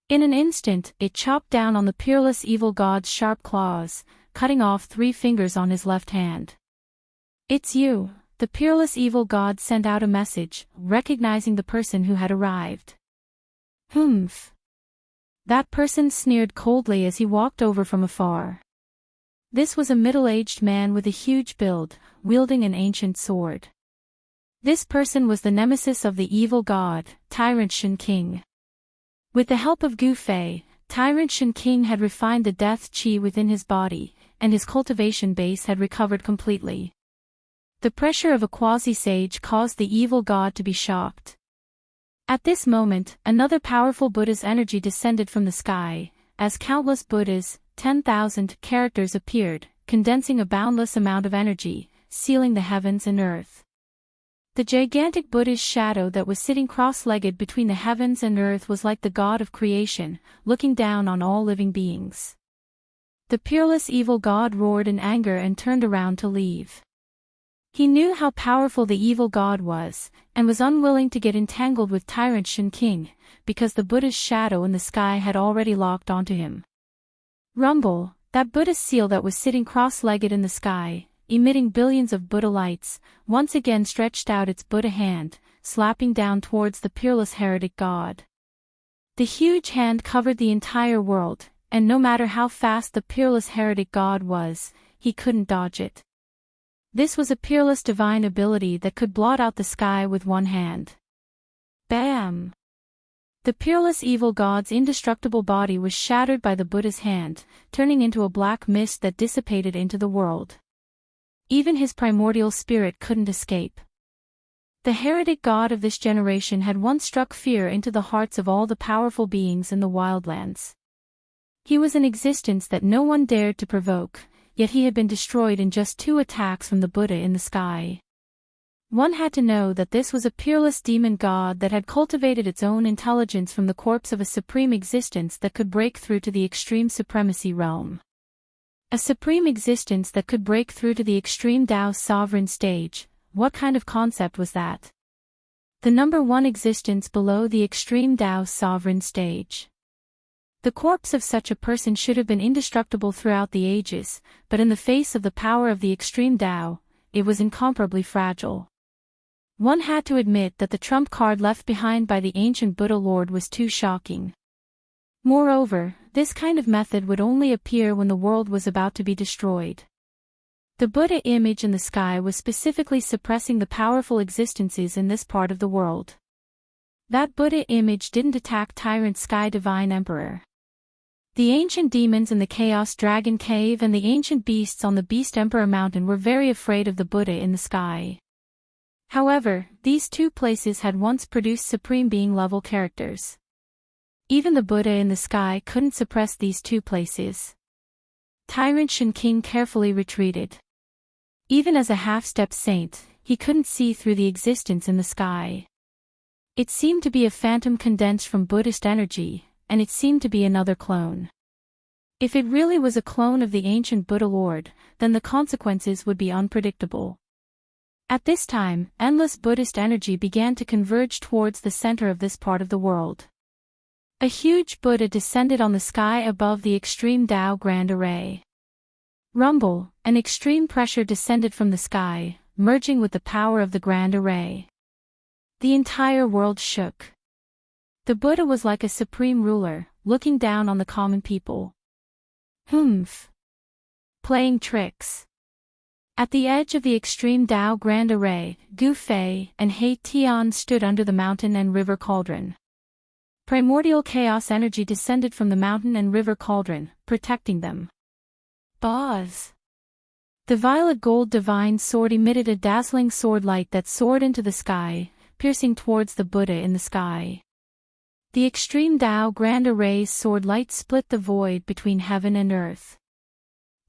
In an instant, it chopped down on the peerless evil god's sharp claws, cutting off 3 fingers on his left hand. It's you, the peerless evil god sent out a message, recognizing the person who had arrived. Humph! That person sneered coldly as he walked over from afar. This was a middle-aged man with a huge build, wielding an ancient sword. This person was the nemesis of the evil god, Tyrant Xianxia. With the help of Gu Fei, Tyrant Xianxia had refined the death chi within his body, and his cultivation base had recovered completely. The pressure of a quasi-sage caused the evil god to be shocked. At this moment, another powerful Buddha's energy descended from the sky, as countless Buddhas, 10,000 characters appeared, condensing a boundless amount of energy, sealing the heavens and earth. The gigantic Buddha's shadow that was sitting cross-legged between the heavens and earth was like the god of creation, looking down on all living beings. The peerless evil god roared in anger and turned around to leave. He knew how powerful the evil god was, and was unwilling to get entangled with Tyrant Xianxia, because the Buddha's shadow in the sky had already locked onto him. Rumble, That Buddha seal that was sitting cross-legged in the sky, emitting billions of Buddha lights, once again stretched out its Buddha hand, slapping down towards the peerless heretic god. The huge hand covered the entire world, and no matter how fast the peerless heretic god was, he couldn't dodge it. This was a peerless divine ability that could blot out the sky with one hand. Bam! The peerless evil god's indestructible body was shattered by the Buddha's hand, turning into a black mist that dissipated into the world. Even his primordial spirit couldn't escape. The heretic god of this generation had once struck fear into the hearts of all the powerful beings in the wildlands. He was an existence that no one dared to provoke, yet he had been destroyed in just 2 attacks from the Buddha in the sky. One had to know that this was a peerless demon god that had cultivated its own intelligence from the corpse of a supreme existence that could break through to the extreme supremacy realm. A supreme existence that could break through to the extreme Daoist sovereign stage. What kind of concept was that? The number 1 existence below the extreme Daoist sovereign stage. The corpse of such a person should have been indestructible throughout the ages, but in the face of the power of the extreme Dao, it was incomparably fragile. One had to admit that the trump card left behind by the ancient Buddha Lord was too shocking. Moreover, this kind of method would only appear when the world was about to be destroyed. The Buddha image in the sky was specifically suppressing the powerful existences in this part of the world. That Buddha image didn't attack tyrant Sky Divine Emperor. The ancient demons in the Chaos Dragon Cave and the ancient beasts on the Beast Emperor Mountain were very afraid of the Buddha in the sky. However, these 2 places had once produced supreme being-level characters. Even the Buddha in the sky couldn't suppress these 2 places. Tyrant Shen King carefully retreated. Even as a half-stepped saint, he couldn't see through the existence in the sky. It seemed to be a phantom condensed from Buddhist energy, and it seemed to be another clone. If it really was a clone of the ancient Buddha Lord, then the consequences would be unpredictable. At this time, endless Buddhist energy began to converge towards the center of this part of the world. A huge Buddha descended on the sky above the extreme Tao Grand Array. Rumble, an extreme pressure descended from the sky, merging with the power of the Grand Array. The entire world shook. The Buddha was like a supreme ruler, looking down on the common people. Humph! Playing tricks. At the edge of the extreme Tao Grand Array, Gu Fei and He Tian stood under the mountain and river cauldron. Primordial chaos energy descended from the mountain and river cauldron, protecting them. Buzz! The violet gold divine sword emitted a dazzling sword light that soared into the sky, piercing towards the Buddha in the sky. The extreme Tao Grand Array's sword light split the void between heaven and earth.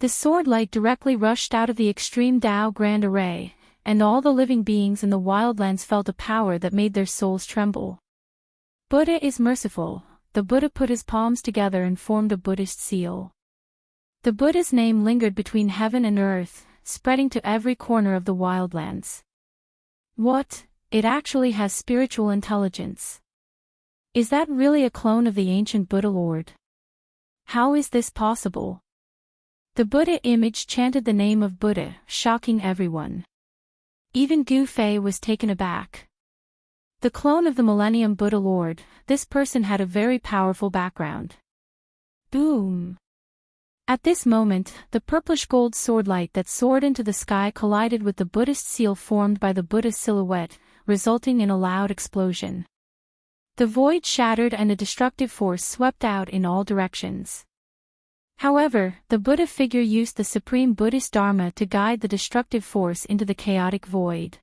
The sword light directly rushed out of the extreme Tao Grand Array, and all the living beings in the wildlands felt a power that made their souls tremble. Buddha is merciful. The Buddha put his palms together and formed a Buddhist seal. The Buddha's name lingered between heaven and earth, spreading to every corner of the wildlands. What? It actually has spiritual intelligence. Is that really a clone of the ancient Buddha Lord? How is this possible? The Buddha image chanted the name of Buddha, shocking everyone. Even Gu Fei was taken aback. The clone of the Millennium Buddha Lord, this person had a very powerful background. Boom! At this moment, the purplish gold sword light that soared into the sky collided with the Buddhist seal formed by the Buddha's silhouette, resulting in a loud explosion. The void shattered and a destructive force swept out in all directions. However, the Buddha figure used the supreme Buddhist Dharma to guide the destructive force into the chaotic void.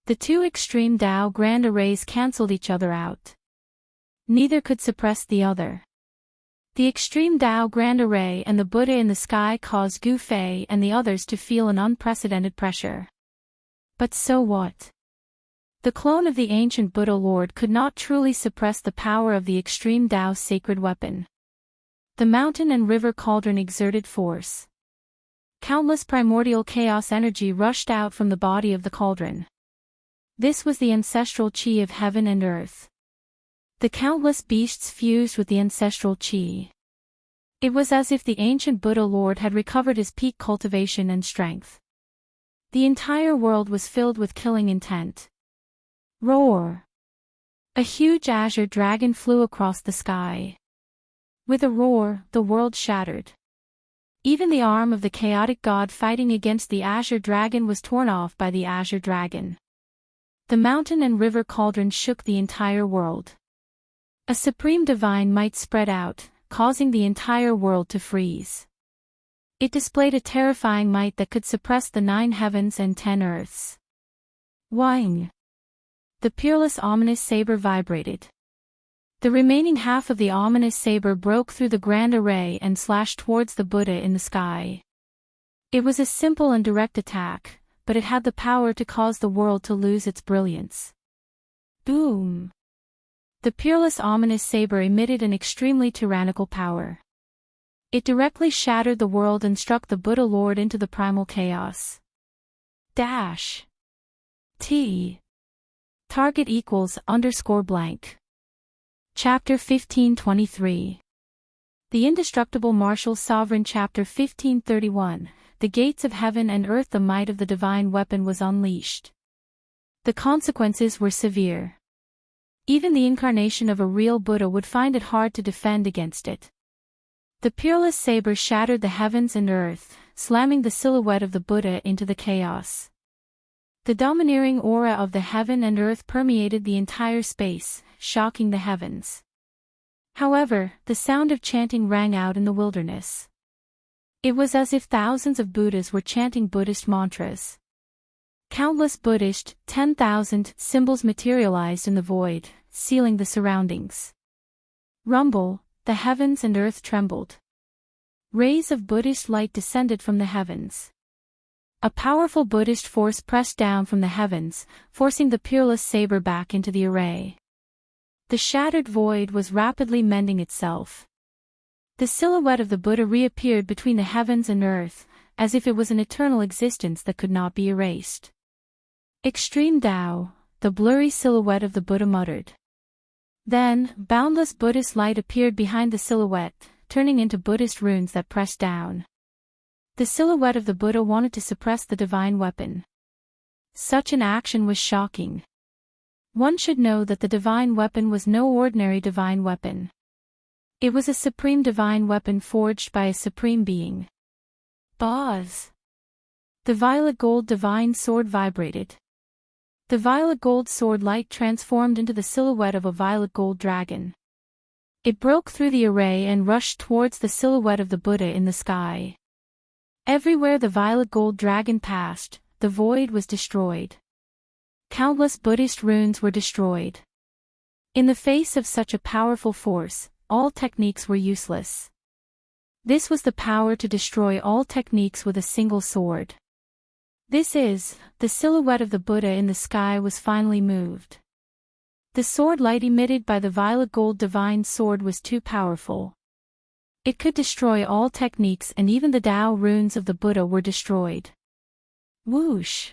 The 2 extreme Tao Grand Arrays cancelled each other out. Neither could suppress the other. The extreme Tao Grand Array and the Buddha in the sky caused Gu Fei and the others to feel an unprecedented pressure. But so what? The clone of the ancient Buddha Lord could not truly suppress the power of the extreme Tao sacred weapon. The mountain and river cauldron exerted force. Countless primordial chaos energy rushed out from the body of the cauldron. This was the ancestral chi of heaven and earth. The countless beasts fused with the ancestral chi. It was as if the ancient Buddha Lord had recovered his peak cultivation and strength. The entire world was filled with killing intent. Roar! A huge azure dragon flew across the sky. With a roar, the world shattered. Even the arm of the chaotic god fighting against the azure dragon was torn off by the azure dragon. The mountain and river cauldrons shook the entire world. A supreme divine might spread out, causing the entire world to freeze. It displayed a terrifying might that could suppress the 9 heavens and 10 earths. Wang! The peerless ominous saber vibrated. The remaining half of the ominous saber broke through the grand array and slashed towards the Buddha in the sky. It was a simple and direct attack, but it had the power to cause the world to lose its brilliance. Boom! The peerless ominous saber emitted an extremely tyrannical power. It directly shattered the world and struck the Buddha Lord into the primal chaos. Dash. T. Target equals _blank. Chapter 1523. The Indestructible Martial Sovereign. Chapter 1531. The gates of heaven and earth. The might of the divine weapon was unleashed. The consequences were severe. Even the incarnation of a real Buddha would find it hard to defend against it. The peerless saber shattered the heavens and earth, slamming the silhouette of the Buddha into the chaos. The domineering aura of the heaven and earth permeated the entire space, shocking the heavens. However, the sound of chanting rang out in the wilderness. It was as if thousands of Buddhas were chanting Buddhist mantras. Countless Buddhist, 10,000 symbols materialized in the void, sealing the surroundings. Rumble, the heavens and earth trembled. Rays of Buddhist light descended from the heavens. A powerful Buddhist force pressed down from the heavens, forcing the peerless saber back into the array. The shattered void was rapidly mending itself. The silhouette of the Buddha reappeared between the heavens and earth, as if it was an eternal existence that could not be erased. Extreme Tao, the blurry silhouette of the Buddha muttered. Then, boundless Buddhist light appeared behind the silhouette, turning into Buddhist runes that pressed down. The silhouette of the Buddha wanted to suppress the divine weapon. Such an action was shocking. One should know that the divine weapon was no ordinary divine weapon. It was a supreme divine weapon forged by a supreme being. Buzz! The violet gold divine sword vibrated. The violet gold sword light transformed into the silhouette of a violet gold dragon. It broke through the array and rushed towards the silhouette of the Buddha in the sky. Everywhere the violet gold dragon passed, the void was destroyed. Countless Buddhist runes were destroyed. In the face of such a powerful force, all techniques were useless. This was the power to destroy all techniques with a single sword. This is, the silhouette of the Buddha in the sky was finally moved. The sword light emitted by the violet gold divine sword was too powerful. It could destroy all techniques, and even the Tao runes of the Buddha were destroyed. Whoosh!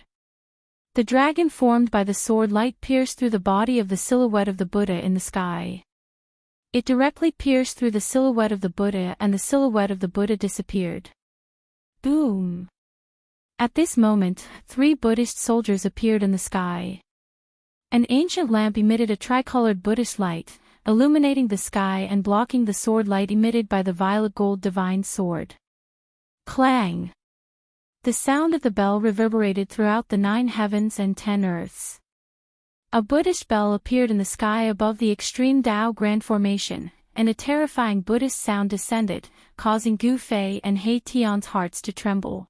The dragon formed by the sword light pierced through the body of the silhouette of the Buddha in the sky. It directly pierced through the silhouette of the Buddha, and the silhouette of the Buddha disappeared. Boom! At this moment, 3 Buddhist soldiers appeared in the sky. An ancient lamp emitted a tricolored Buddhist light, illuminating the sky and blocking the sword light emitted by the violet gold divine sword. Clang! The sound of the bell reverberated throughout the 9 heavens and 10 earths. A Buddhist bell appeared in the sky above the extreme Tao Grand Formation, and a terrifying Buddhist sound descended, causing Gu Fei and He Tian's hearts to tremble.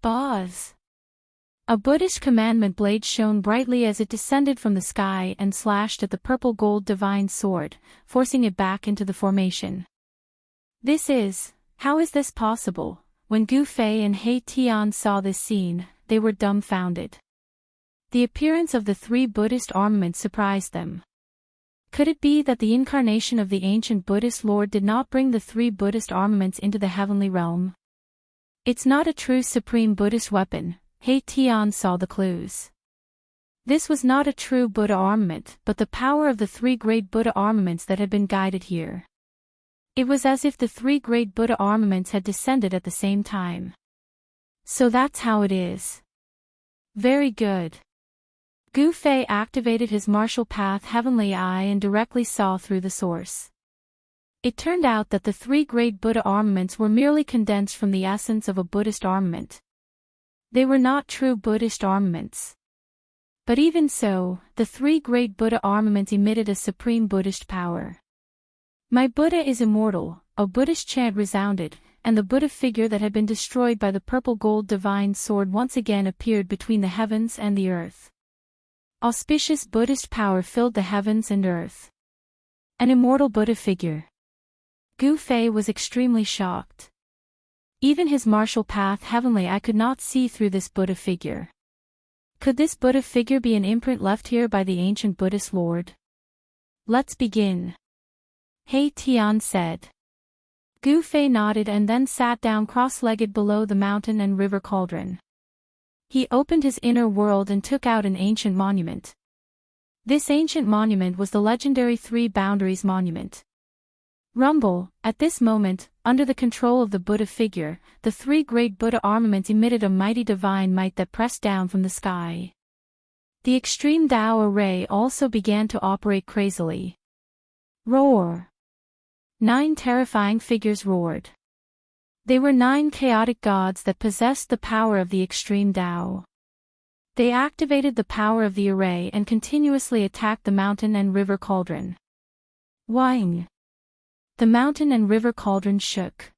Buzz! A Buddhist commandment blade shone brightly as it descended from the sky and slashed at the purple gold divine sword, forcing it back into the formation. How is this possible? When Gu Fei and He Tian saw this scene, they were dumbfounded. The appearance of the 3 Buddhist armaments surprised them. Could it be that the incarnation of the ancient Buddhist Lord did not bring the 3 Buddhist armaments into the heavenly realm? It's not a true supreme Buddhist weapon. He Tian saw the clues. This was not a true Buddha armament, but the power of the 3 great Buddha armaments that had been guided here. It was as if the three great Buddha armaments had descended at the same time. So that's how it is. Very good. Gu Fei activated his martial path heavenly eye and directly saw through the source. It turned out that the three great Buddha armaments were merely condensed from the essence of a Buddhist armament. They were not true Buddhist armaments. But even so, the three great Buddha armaments emitted a supreme Buddhist power. My Buddha is immortal, a Buddhist chant resounded, and the Buddha figure that had been destroyed by the purple gold divine sword once again appeared between the heavens and the earth. Auspicious Buddhist power filled the heavens and earth. An immortal Buddha figure. Gu Fei was extremely shocked. Even his martial path heavenly eye could not see through this Buddha figure. Could this Buddha figure be an imprint left here by the ancient Buddhist Lord? Let's begin. He Tian said. Gu Fei nodded and then sat down cross-legged below the mountain and river cauldron. He opened his inner world and took out an ancient monument. This ancient monument was the legendary Three Boundaries Monument. Rumble, at this moment, under the control of the Buddha figure, the three great Buddha armaments emitted a mighty divine might that pressed down from the sky. The extreme Tao array also began to operate crazily. Roar! 9 terrifying figures roared. They were 9 chaotic gods that possessed the power of the extreme Tao. They activated the power of the array and continuously attacked the mountain and river cauldron. Wang! The mountain and river cauldron shook.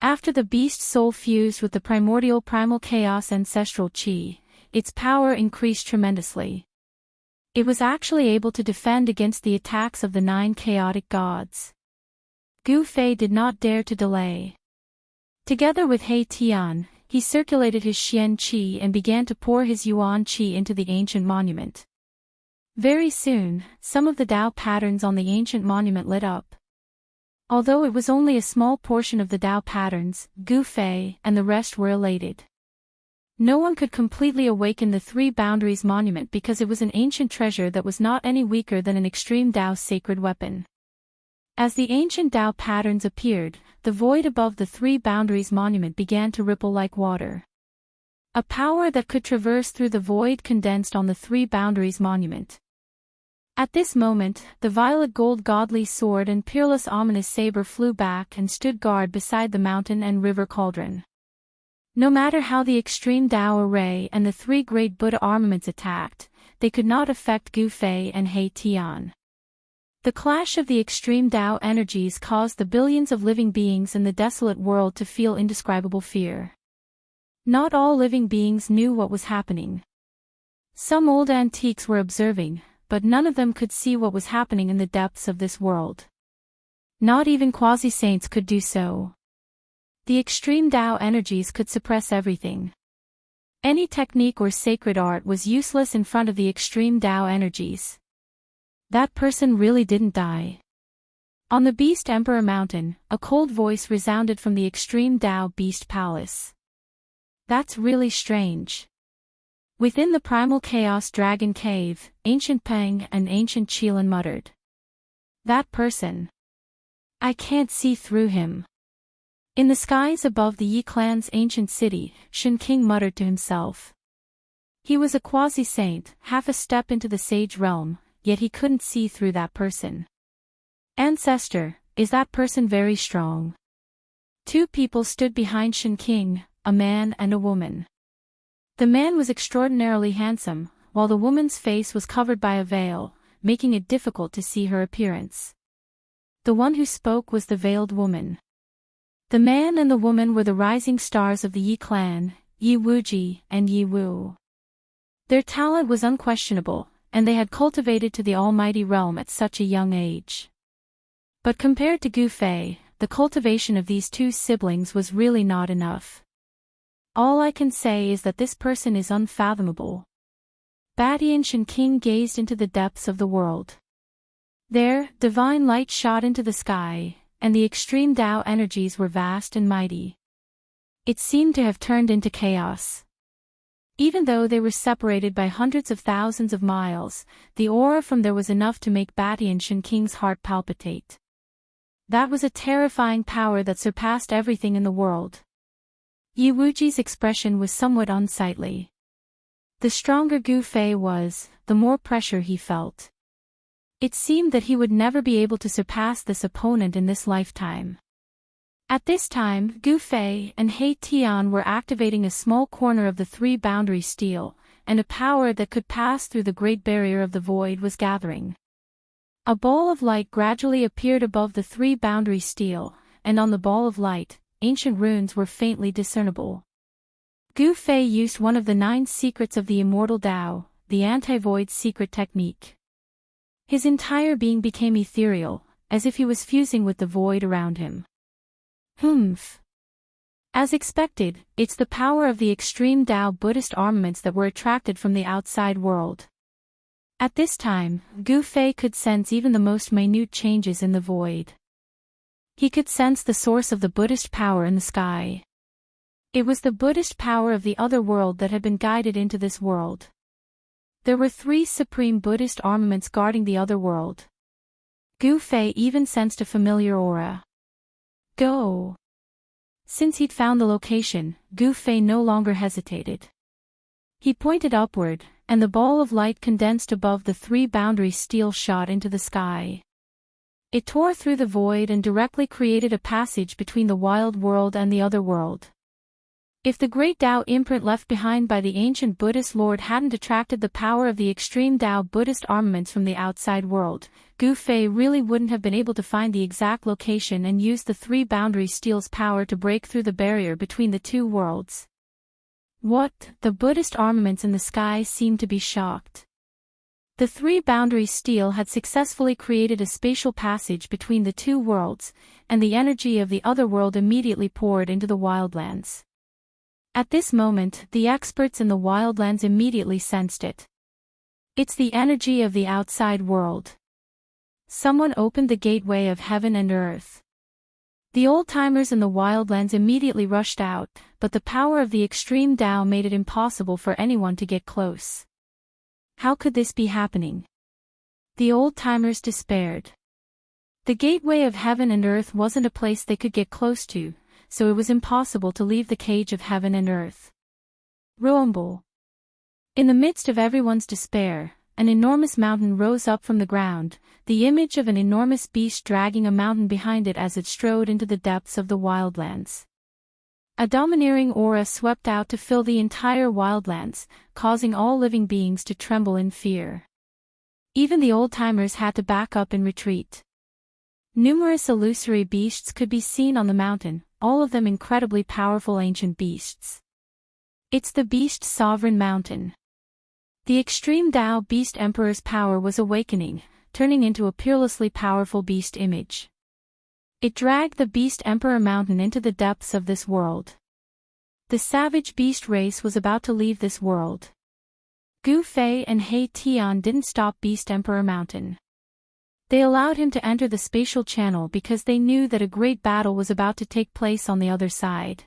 After the beast soul fused with the primordial primal chaos ancestral chi, its power increased tremendously. It was actually able to defend against the attacks of the 9 chaotic gods. Gu Fei did not dare to delay. Together with He Tian, he circulated his Xian Qi and began to pour his Yuan Qi into the ancient monument. Very soon, some of the Tao patterns on the ancient monument lit up. Although it was only a small portion of the Tao patterns, Gu Fei and the rest were elated. No one could completely awaken the Three Boundaries Monument because it was an ancient treasure that was not any weaker than an extreme Tao sacred weapon. As the ancient Tao patterns appeared, the void above the Three Boundaries Monument began to ripple like water. A power that could traverse through the void condensed on the Three Boundaries Monument. At this moment, the violet gold godly sword and peerless ominous saber flew back and stood guard beside the mountain and river cauldron. No matter how the extreme Tao array and the three great Buddha armaments attacked, they could not affect Gu Fei and He Tian. The clash of the extreme Tao energies caused the billions of living beings in the desolate world to feel indescribable fear. Not all living beings knew what was happening. Some old antiques were observing, but none of them could see what was happening in the depths of this world. Not even quasi-saints could do so. The extreme Tao energies could suppress everything. Any technique or sacred art was useless in front of the extreme Tao energies. That person really didn't die. On the Beast Emperor Mountain, a cold voice resounded from the extreme Tao Beast Palace. That's really strange. Within the primal chaos dragon cave, ancient Peng and ancient Qilin muttered. That person. I can't see through him. In the skies above the Yi clan's ancient city, Shen King muttered to himself. He was a quasi-saint, half a step into the sage realm, yet he couldn't see through that person. Ancestor, is that person very strong? 2 people stood behind Shen King, a man and a woman. The man was extraordinarily handsome, while the woman's face was covered by a veil, making it difficult to see her appearance. The one who spoke was the veiled woman. The man and the woman were the rising stars of the Yi clan, Yi Wuji and Yi Wu. Their talent was unquestionable, and they had cultivated to the almighty realm at such a young age. But compared to Gu Fei, the cultivation of these 2 siblings was really not enough. All I can say is that this person is unfathomable. Badian Shen King gazed into the depths of the world. There, divine light shot into the sky, and the extreme Tao energies were vast and mighty. It seemed to have turned into chaos. Even though they were separated by hundreds of thousands of miles, the aura from there was enough to make Badian Shen King's heart palpitate. That was a terrifying power that surpassed everything in the world. Yi Wuji's expression was somewhat unsightly. The stronger Gu Fei was, the more pressure he felt. It seemed that he would never be able to surpass this opponent in this lifetime. At this time, Gu Fei and He Tian were activating a small corner of the three-boundary steel, and a power that could pass through the Great Barrier of the Void was gathering. A ball of light gradually appeared above the three-boundary steel, and on the ball of light, ancient runes were faintly discernible. Gu Fei used one of the 9 secrets of the Immortal Dao, the anti-void secret technique. His entire being became ethereal, as if he was fusing with the void around him. Humph. As expected, it's the power of the extreme Dao Buddhist armaments that were attracted from the outside world. At this time, Gu Fei could sense even the most minute changes in the void. He could sense the source of the Buddhist power in the sky. It was the Buddhist power of the other world that had been guided into this world. There were 3 supreme Buddhist armaments guarding the other world. Gu Fei even sensed a familiar aura. Go! Since he'd found the location, Gu Fei no longer hesitated. He pointed upward, and the ball of light condensed above the three-boundary steel shot into the sky. It tore through the void and directly created a passage between the wild world and the other world. If the great Dao imprint left behind by the ancient Buddhist lord hadn't attracted the power of the extreme Dao Buddhist armaments from the outside world, Gu Fei really wouldn't have been able to find the exact location and use the three-boundary steel's power to break through the barrier between the two worlds. What? The Buddhist armaments in the sky seemed to be shocked. The three-boundary steel had successfully created a spatial passage between the two worlds, and the energy of the other world immediately poured into the wildlands. At this moment, the experts in the wildlands immediately sensed it. It's the energy of the outside world. Someone opened the gateway of heaven and earth. The old-timers in the wildlands immediately rushed out, but the power of the extreme Dao made it impossible for anyone to get close. How could this be happening? The old-timers despaired. The gateway of heaven and earth wasn't a place they could get close to, so it was impossible to leave the cage of heaven and earth. Rumble. In the midst of everyone's despair, an enormous mountain rose up from the ground, the image of an enormous beast dragging a mountain behind it as it strode into the depths of the wildlands. A domineering aura swept out to fill the entire wildlands, causing all living beings to tremble in fear. Even the old-timers had to back up and retreat. Numerous illusory beasts could be seen on the mountain, all of them incredibly powerful ancient beasts. It's the Beast Sovereign Mountain. The extreme Dao Beast Emperor's power was awakening, turning into a peerlessly powerful beast image. It dragged the Beast Emperor Mountain into the depths of this world. The savage beast race was about to leave this world. Gu Fei and He Tian didn't stop Beast Emperor Mountain. They allowed him to enter the spatial channel because they knew that a great battle was about to take place on the other side.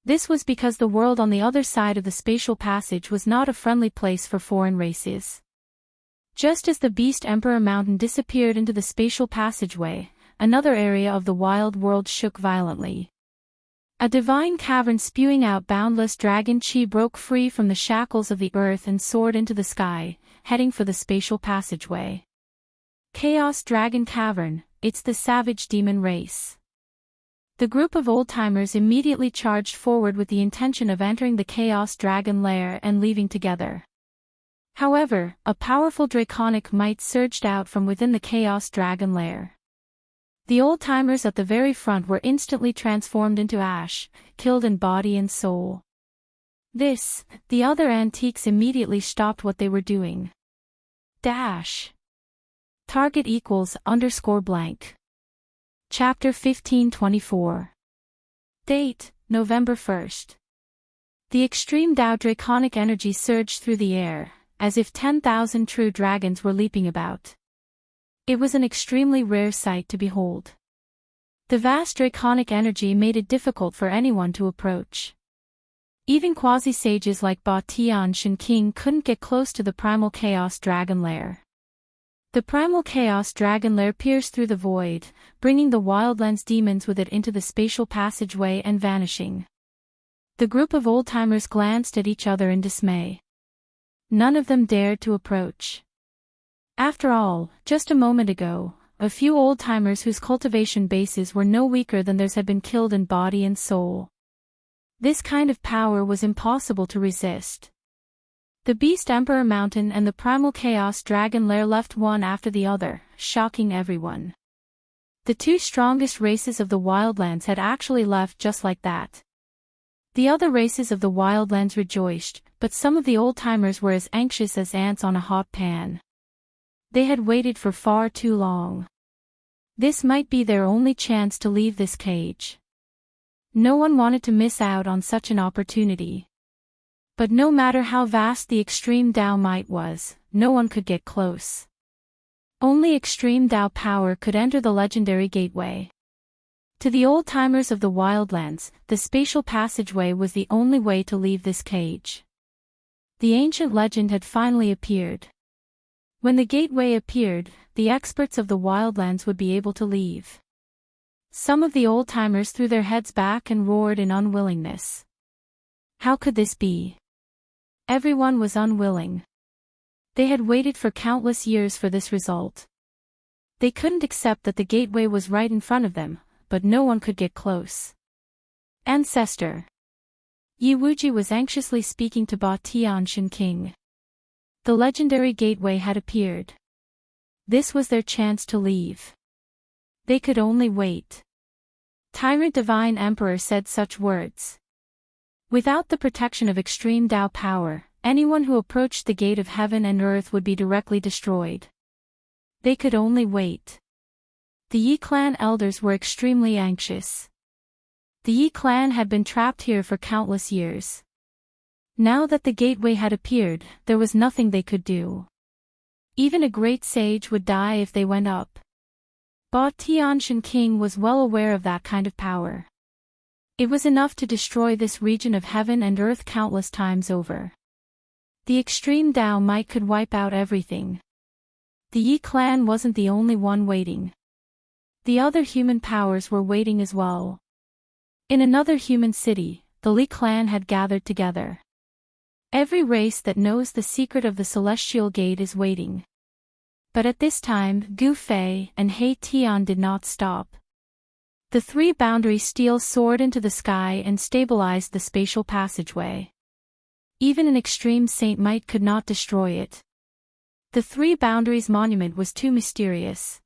This was because the world on the other side of the spatial passage was not a friendly place for foreign races. Just as the Beast Emperor Mountain disappeared into the spatial passageway, another area of the wild world shook violently. A divine cavern spewing out boundless dragon chi broke free from the shackles of the earth and soared into the sky, heading for the spatial passageway. Chaos Dragon Cavern, it's the savage demon race. The group of old-timers immediately charged forward with the intention of entering the Chaos Dragon Lair and leaving together. However, a powerful draconic might surged out from within the Chaos Dragon Lair. The old-timers at the very front were instantly transformed into ash, killed in body and soul. The other antiques immediately stopped what they were doing. Dash. Target equals _blank. Chapter 1524. Date, November 1st. The extreme Dao draconic energy surged through the air, as if 10,000 true dragons were leaping about. It was an extremely rare sight to behold. The vast draconic energy made it difficult for anyone to approach. Even quasi-sages like Ba Tian Shen King couldn't get close to the primal Chaos Dragon Lair. The primal chaos dragon lair pierced through the void, bringing the wildlands demons with it into the spatial passageway and vanishing. The group of old-timers glanced at each other in dismay. None of them dared to approach. After all, just a moment ago, a few old-timers whose cultivation bases were no weaker than theirs had been killed in body and soul. This kind of power was impossible to resist. The Beast Emperor Mountain and the Primal Chaos Dragon Lair left one after the other, shocking everyone. The two strongest races of the Wildlands had actually left just like that. The other races of the Wildlands rejoiced, but some of the old-timers were as anxious as ants on a hot pan. They had waited for far too long. This might be their only chance to leave this cage. No one wanted to miss out on such an opportunity. But no matter how vast the extreme Dao might was, no one could get close. Only extreme Dao power could enter the legendary gateway. To the old-timers of the Wildlands, the spatial passageway was the only way to leave this cage. The ancient legend had finally appeared. When the gateway appeared, the experts of the Wildlands would be able to leave. Some of the old-timers threw their heads back and roared in unwillingness. How could this be? Everyone was unwilling. They had waited for countless years for this result. They couldn't accept that the gateway was right in front of them, but no one could get close. Ancestor. Yi Wuji was anxiously speaking to Ba Tianxin King. The legendary gateway had appeared. This was their chance to leave. They could only wait. Tyrant Divine Emperor said such words. Without the protection of extreme Dao power, anyone who approached the gate of heaven and earth would be directly destroyed. They could only wait. The Yi clan elders were extremely anxious. The Yi clan had been trapped here for countless years. Now that the gateway had appeared, there was nothing they could do. Even a great sage would die if they went up. Ba Tianxin King was well aware of that kind of power. It was enough to destroy this region of heaven and earth countless times over. The extreme Dao might could wipe out everything. The Yi clan wasn't the only one waiting. The other human powers were waiting as well. In another human city, the Li clan had gathered together. Every race that knows the secret of the celestial gate is waiting. But at this time, Gu Fei and He Tian did not stop. The three-boundary steel soared into the sky and stabilized the spatial passageway. Even an extreme Saint Might could not destroy it. The Three Boundaries Monument was too mysterious.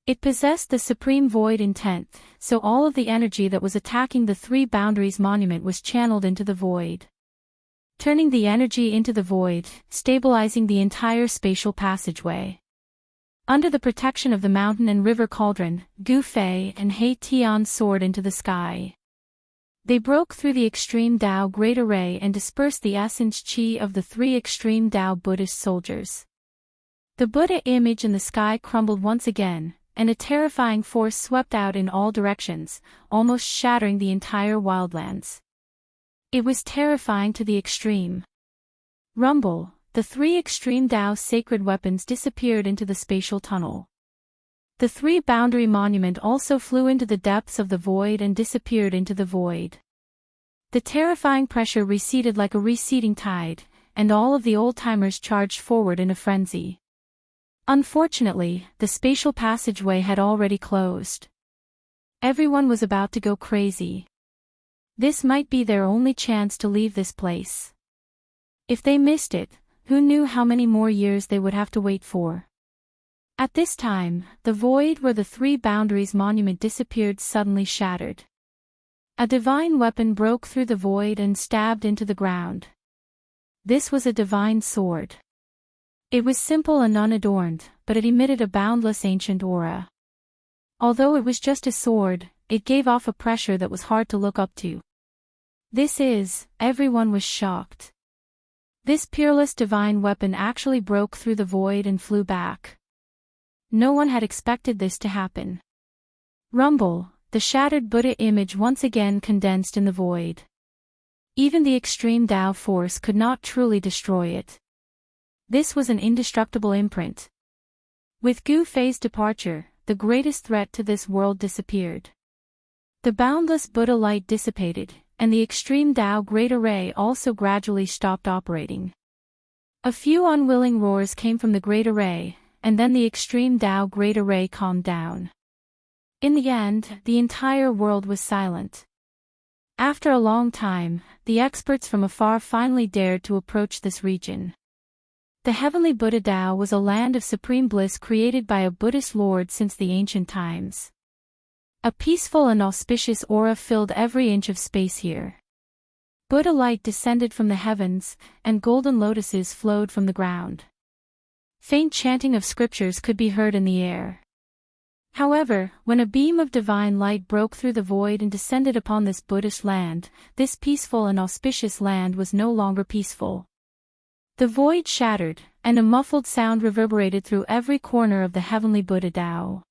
It possessed the supreme void intent, so all of the energy that was attacking the Three Boundaries Monument was channeled into the void. Turning the energy into the void, stabilizing the entire spatial passageway. Under the protection of the mountain and river cauldron, Gu Fei and He Tian soared into the sky. They broke through the extreme Dao Great Array and dispersed the essence Qi of the three extreme Dao Buddhist soldiers. The Buddha image in the sky crumbled once again, and a terrifying force swept out in all directions, almost shattering the entire wildlands. It was terrifying to the extreme. Rumble. The three extreme Dao sacred weapons disappeared into the spatial tunnel. The three-boundary monument also flew into the depths of the void and disappeared into the void. The terrifying pressure receded like a receding tide, and all of the old-timers charged forward in a frenzy. Unfortunately, the spatial passageway had already closed. Everyone was about to go crazy. This might be their only chance to leave this place. If they missed it, who knew how many more years they would have to wait for? At this time, the void where the Three Boundaries Monument disappeared suddenly shattered. A divine weapon broke through the void and stabbed into the ground. This was a divine sword. It was simple and unadorned, but it emitted a boundless ancient aura. Although it was just a sword, it gave off a pressure that was hard to look up to. Everyone was shocked. This peerless divine weapon actually broke through the void and flew back. No one had expected this to happen. Rumble, the shattered Buddha image once again condensed in the void. Even the extreme Dao force could not truly destroy it. This was an indestructible imprint. With Gu Fei's departure, the greatest threat to this world disappeared. The boundless Buddha light dissipated, and the extreme Tao Great Array also gradually stopped operating. A few unwilling roars came from the Great Array, and then the extreme Tao Great Array calmed down. In the end, the entire world was silent. After a long time, the experts from afar finally dared to approach this region. The heavenly Buddha Tao was a land of supreme bliss created by a Buddhist lord since the ancient times. A peaceful and auspicious aura filled every inch of space here. Buddha light descended from the heavens, and golden lotuses flowed from the ground. Faint chanting of scriptures could be heard in the air. However, when a beam of divine light broke through the void and descended upon this Buddhist land, this peaceful and auspicious land was no longer peaceful. The void shattered, and a muffled sound reverberated through every corner of the heavenly Buddha Tao.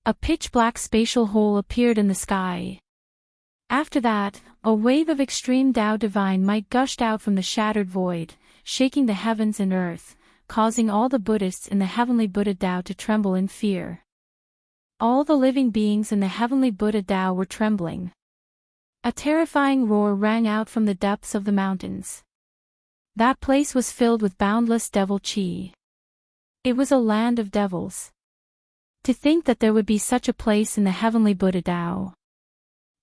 A pitch-black spatial hole appeared in the sky. After that, a wave of extreme Tao divine might gushed out from the shattered void, shaking the heavens and earth, causing all the Buddhists in the heavenly Buddha Tao to tremble in fear. All the living beings in the heavenly Buddha Tao were trembling. A terrifying roar rang out from the depths of the mountains. That place was filled with boundless devil chi. It was a land of devils. To think that there would be such a place in the heavenly Buddha Tao.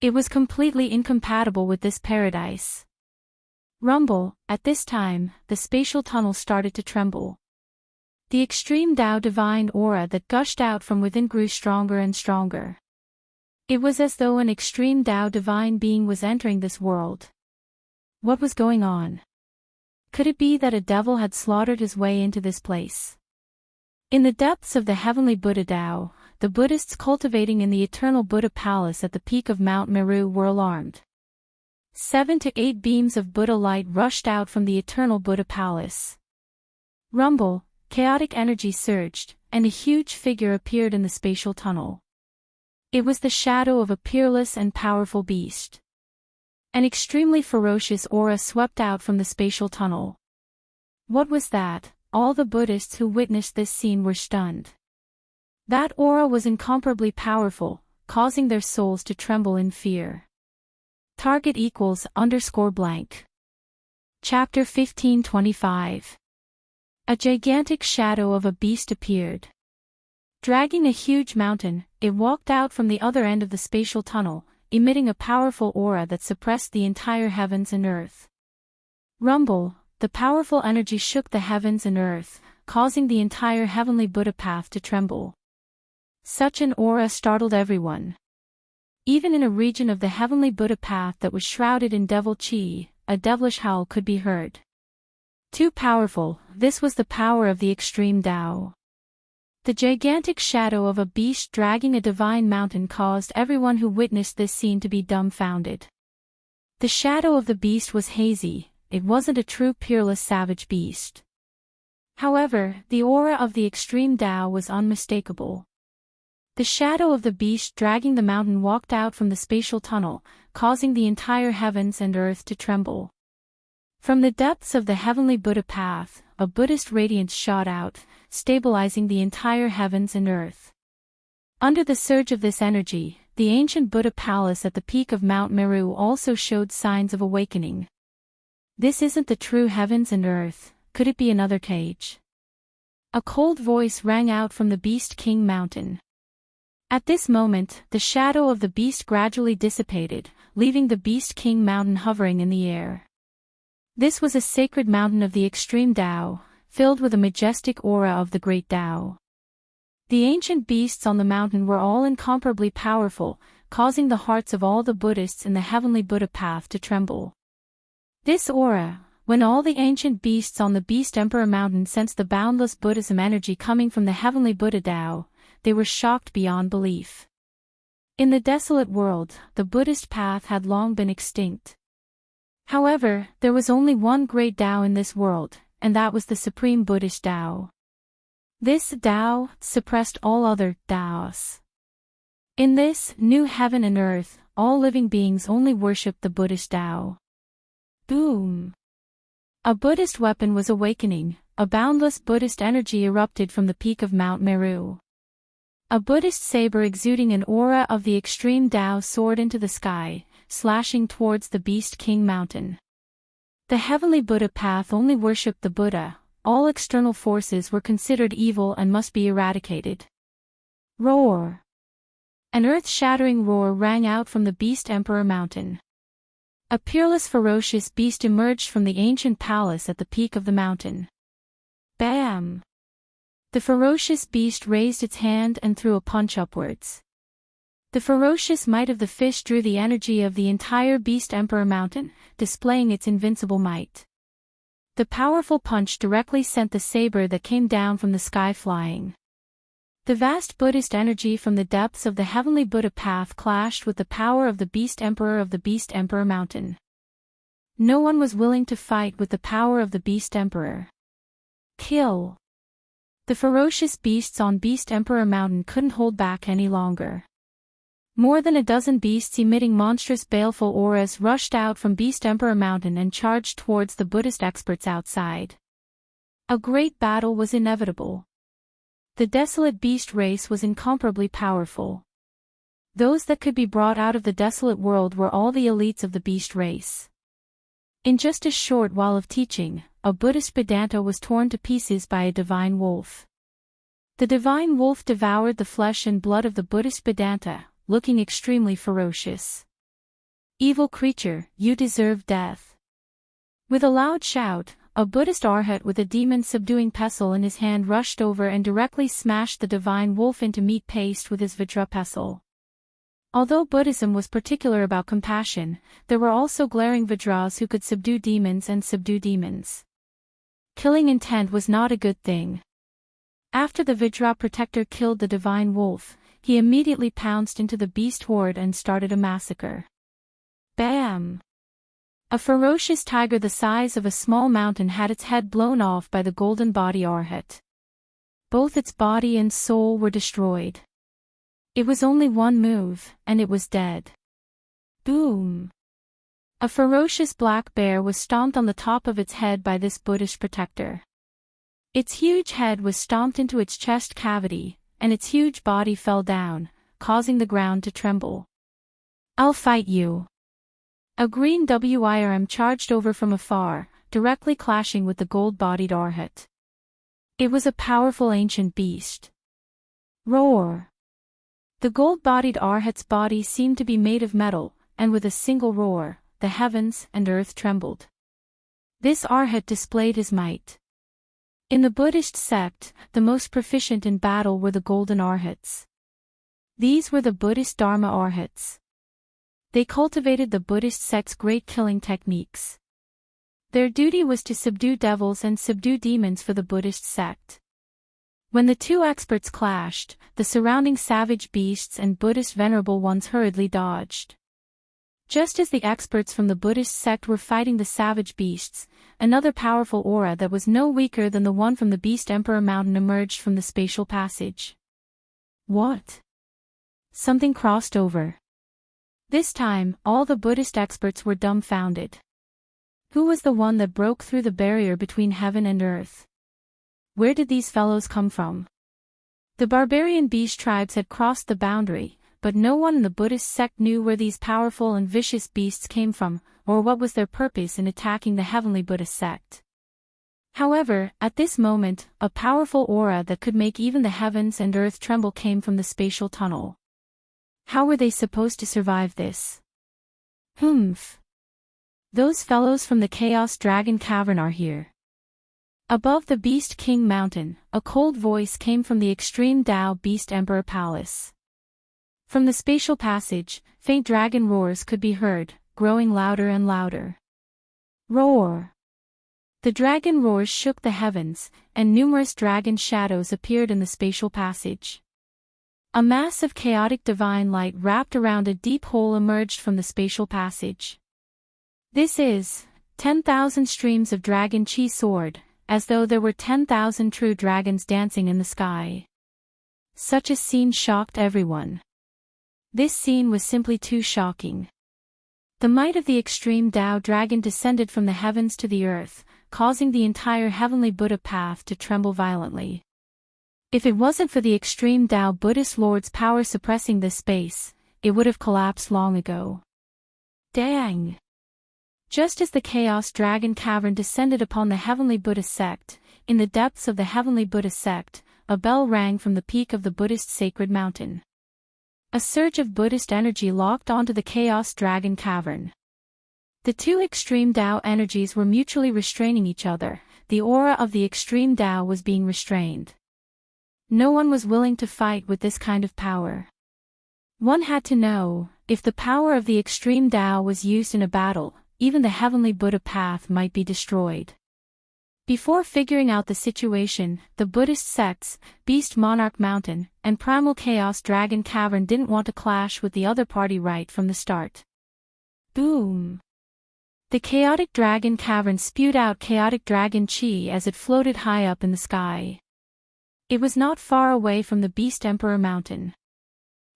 It was completely incompatible with this paradise. Rumble, at this time, the spatial tunnel started to tremble. The extreme Tao divine aura that gushed out from within grew stronger and stronger. It was as though an extreme Tao divine being was entering this world. What was going on? Could it be that a devil had slaughtered his way into this place? In the depths of the heavenly Buddha Tao, the Buddhists cultivating in the eternal Buddha palace at the peak of Mount Meru were alarmed. 7 to 8 beams of Buddha light rushed out from the eternal Buddha palace. Rumble, chaotic energy surged, and a huge figure appeared in the spatial tunnel. It was the shadow of a peerless and powerful beast. An extremely ferocious aura swept out from the spatial tunnel. What was that? All the Buddhists who witnessed this scene were stunned. That aura was incomparably powerful, causing their souls to tremble in fear. Target =_blank. Chapter 1525. A gigantic shadow of a beast appeared. Dragging a huge mountain, it walked out from the other end of the spatial tunnel, emitting a powerful aura that suppressed the entire heavens and earth. Rumble, the powerful energy shook the heavens and earth, causing the entire heavenly Buddha path to tremble. Such an aura startled everyone. Even in a region of the heavenly Buddha path that was shrouded in devil chi, a devilish howl could be heard. Too powerful, this was the power of the extreme Tao. The gigantic shadow of a beast dragging a divine mountain caused everyone who witnessed this scene to be dumbfounded. The shadow of the beast was hazy, it wasn't a true peerless savage beast. However, the aura of the extreme Tao was unmistakable. The shadow of the beast dragging the mountain walked out from the spatial tunnel, causing the entire heavens and earth to tremble. From the depths of the heavenly Buddha path, a Buddhist radiance shot out, stabilizing the entire heavens and earth. Under the surge of this energy, the ancient Buddha palace at the peak of Mount Meru also showed signs of awakening. This isn't the true heavens and earth, could it be another cage? A cold voice rang out from the Beast King mountain. At this moment, the shadow of the beast gradually dissipated, leaving the Beast King mountain hovering in the air. This was a sacred mountain of the extreme Tao, filled with a majestic aura of the great Tao. The ancient beasts on the mountain were all incomparably powerful, causing the hearts of all the Buddhists in the heavenly Buddha path to tremble. This aura, when all the ancient beasts on the Beast Emperor mountain sensed the boundless Buddhism energy coming from the heavenly Buddha Tao, they were shocked beyond belief. In the desolate world, the Buddhist path had long been extinct. However, there was only one great Tao in this world, and that was the supreme Buddhist Tao. This Tao suppressed all other Taos. In this new heaven and earth, all living beings only worshipped the Buddhist Tao. Boom! A Buddhist weapon was awakening, a boundless Buddhist energy erupted from the peak of Mount Meru. A Buddhist saber exuding an aura of the extreme Tao soared into the sky, slashing towards the Beast King Mountain. The heavenly Buddha path only worshipped the Buddha. All external forces were considered evil and must be eradicated. Roar! An earth-shattering roar rang out from the Beast Emperor Mountain. A peerless ferocious beast emerged from the ancient palace at the peak of the mountain. Bam! The ferocious beast raised its hand and threw a punch upwards. The ferocious might of the fish drew the energy of the entire Beast Emperor Mountain, displaying its invincible might. The powerful punch directly sent the saber that came down from the sky flying. The vast Buddhist energy from the depths of the heavenly Buddha path clashed with the power of the Beast Emperor Mountain. No one was willing to fight with the power of the Beast Emperor. Kill! The ferocious beasts on Beast Emperor Mountain couldn't hold back any longer. More than a dozen beasts emitting monstrous baleful auras rushed out from Beast Emperor Mountain and charged towards the Buddhist experts outside. A great battle was inevitable. The desolate beast race was incomparably powerful. Those that could be brought out of the desolate world were all the elites of the beast race. In just a short while of teaching, a Buddhist Vedanta was torn to pieces by a divine wolf. The divine wolf devoured the flesh and blood of the Buddhist Vedanta, looking extremely ferocious. Evil creature, you deserve death. With a loud shout, a Buddhist arhat with a demon-subduing pestle in his hand rushed over and directly smashed the divine wolf into meat paste with his Vajra pestle. Although Buddhism was particular about compassion, there were also glaring Vajras who could subdue demons and subdue demons. Killing intent was not a good thing. After the Vajra protector killed the divine wolf, he immediately pounced into the beast horde and started a massacre. Bam! A ferocious tiger the size of a small mountain had its head blown off by the golden body arhat. Both its body and soul were destroyed. It was only one move, and it was dead. Boom! A ferocious black bear was stomped on the top of its head by this Buddhist protector. Its huge head was stomped into its chest cavity, and its huge body fell down, causing the ground to tremble. I'll fight you! A green WIRM charged over from afar, directly clashing with the gold-bodied arhat. It was a powerful ancient beast. Roar! The gold-bodied arhat's body seemed to be made of metal, and with a single roar, the heavens and earth trembled. This arhat displayed his might. In the Buddhist sect, the most proficient in battle were the golden arhats. These were the Buddhist Dharma arhats. They cultivated the Buddhist sect's great killing techniques. Their duty was to subdue devils and subdue demons for the Buddhist sect. When the two experts clashed, the surrounding savage beasts and Buddhist venerable ones hurriedly dodged. Just as the experts from the Buddhist sect were fighting the savage beasts, another powerful aura that was no weaker than the one from the Beast Emperor Mountain emerged from the spatial passage. What? Something crossed over. This time, all the Buddhist experts were dumbfounded. Who was the one that broke through the barrier between heaven and earth? Where did these fellows come from? The barbarian beast tribes had crossed the boundary, but no one in the Buddhist sect knew where these powerful and vicious beasts came from, or what was their purpose in attacking the heavenly Buddhist sect. However, at this moment, a powerful aura that could make even the heavens and earth tremble came from the spatial tunnel. How were they supposed to survive this? Humph! Those fellows from the Chaos Dragon Cavern are here. Above the Beast King Mountain, a cold voice came from the extreme Tao Beast Emperor Palace. From the spatial passage, faint dragon roars could be heard, growing louder and louder. Roar! The dragon roars shook the heavens, and numerous dragon shadows appeared in the spatial passage. A mass of chaotic divine light wrapped around a deep hole emerged from the spatial passage. This is 10,000 streams of dragon chi soared, as though there were 10,000 true dragons dancing in the sky. Such a scene shocked everyone. This scene was simply too shocking. The might of the extreme Tao dragon descended from the heavens to the earth, causing the entire heavenly Buddha path to tremble violently. If it wasn't for the extreme Tao Buddhist Lord's power suppressing this space, it would have collapsed long ago. Dang! Just as the Chaos Dragon Cavern descended upon the Heavenly Buddha sect, in the depths of the Heavenly Buddha sect, a bell rang from the peak of the Buddhist sacred mountain. A surge of Buddhist energy locked onto the Chaos Dragon Cavern. The two extreme Tao energies were mutually restraining each other. The aura of the extreme Tao was being restrained. No one was willing to fight with this kind of power. One had to know, if the power of the extreme Tao was used in a battle, even the Heavenly Buddha path might be destroyed. Before figuring out the situation, the Buddhist sects, Beast Monarch Mountain, and Primal Chaos Dragon Cavern didn't want to clash with the other party right from the start. Boom! The Chaotic Dragon Cavern spewed out chaotic dragon chi as it floated high up in the sky. It was not far away from the Beast Emperor Mountain.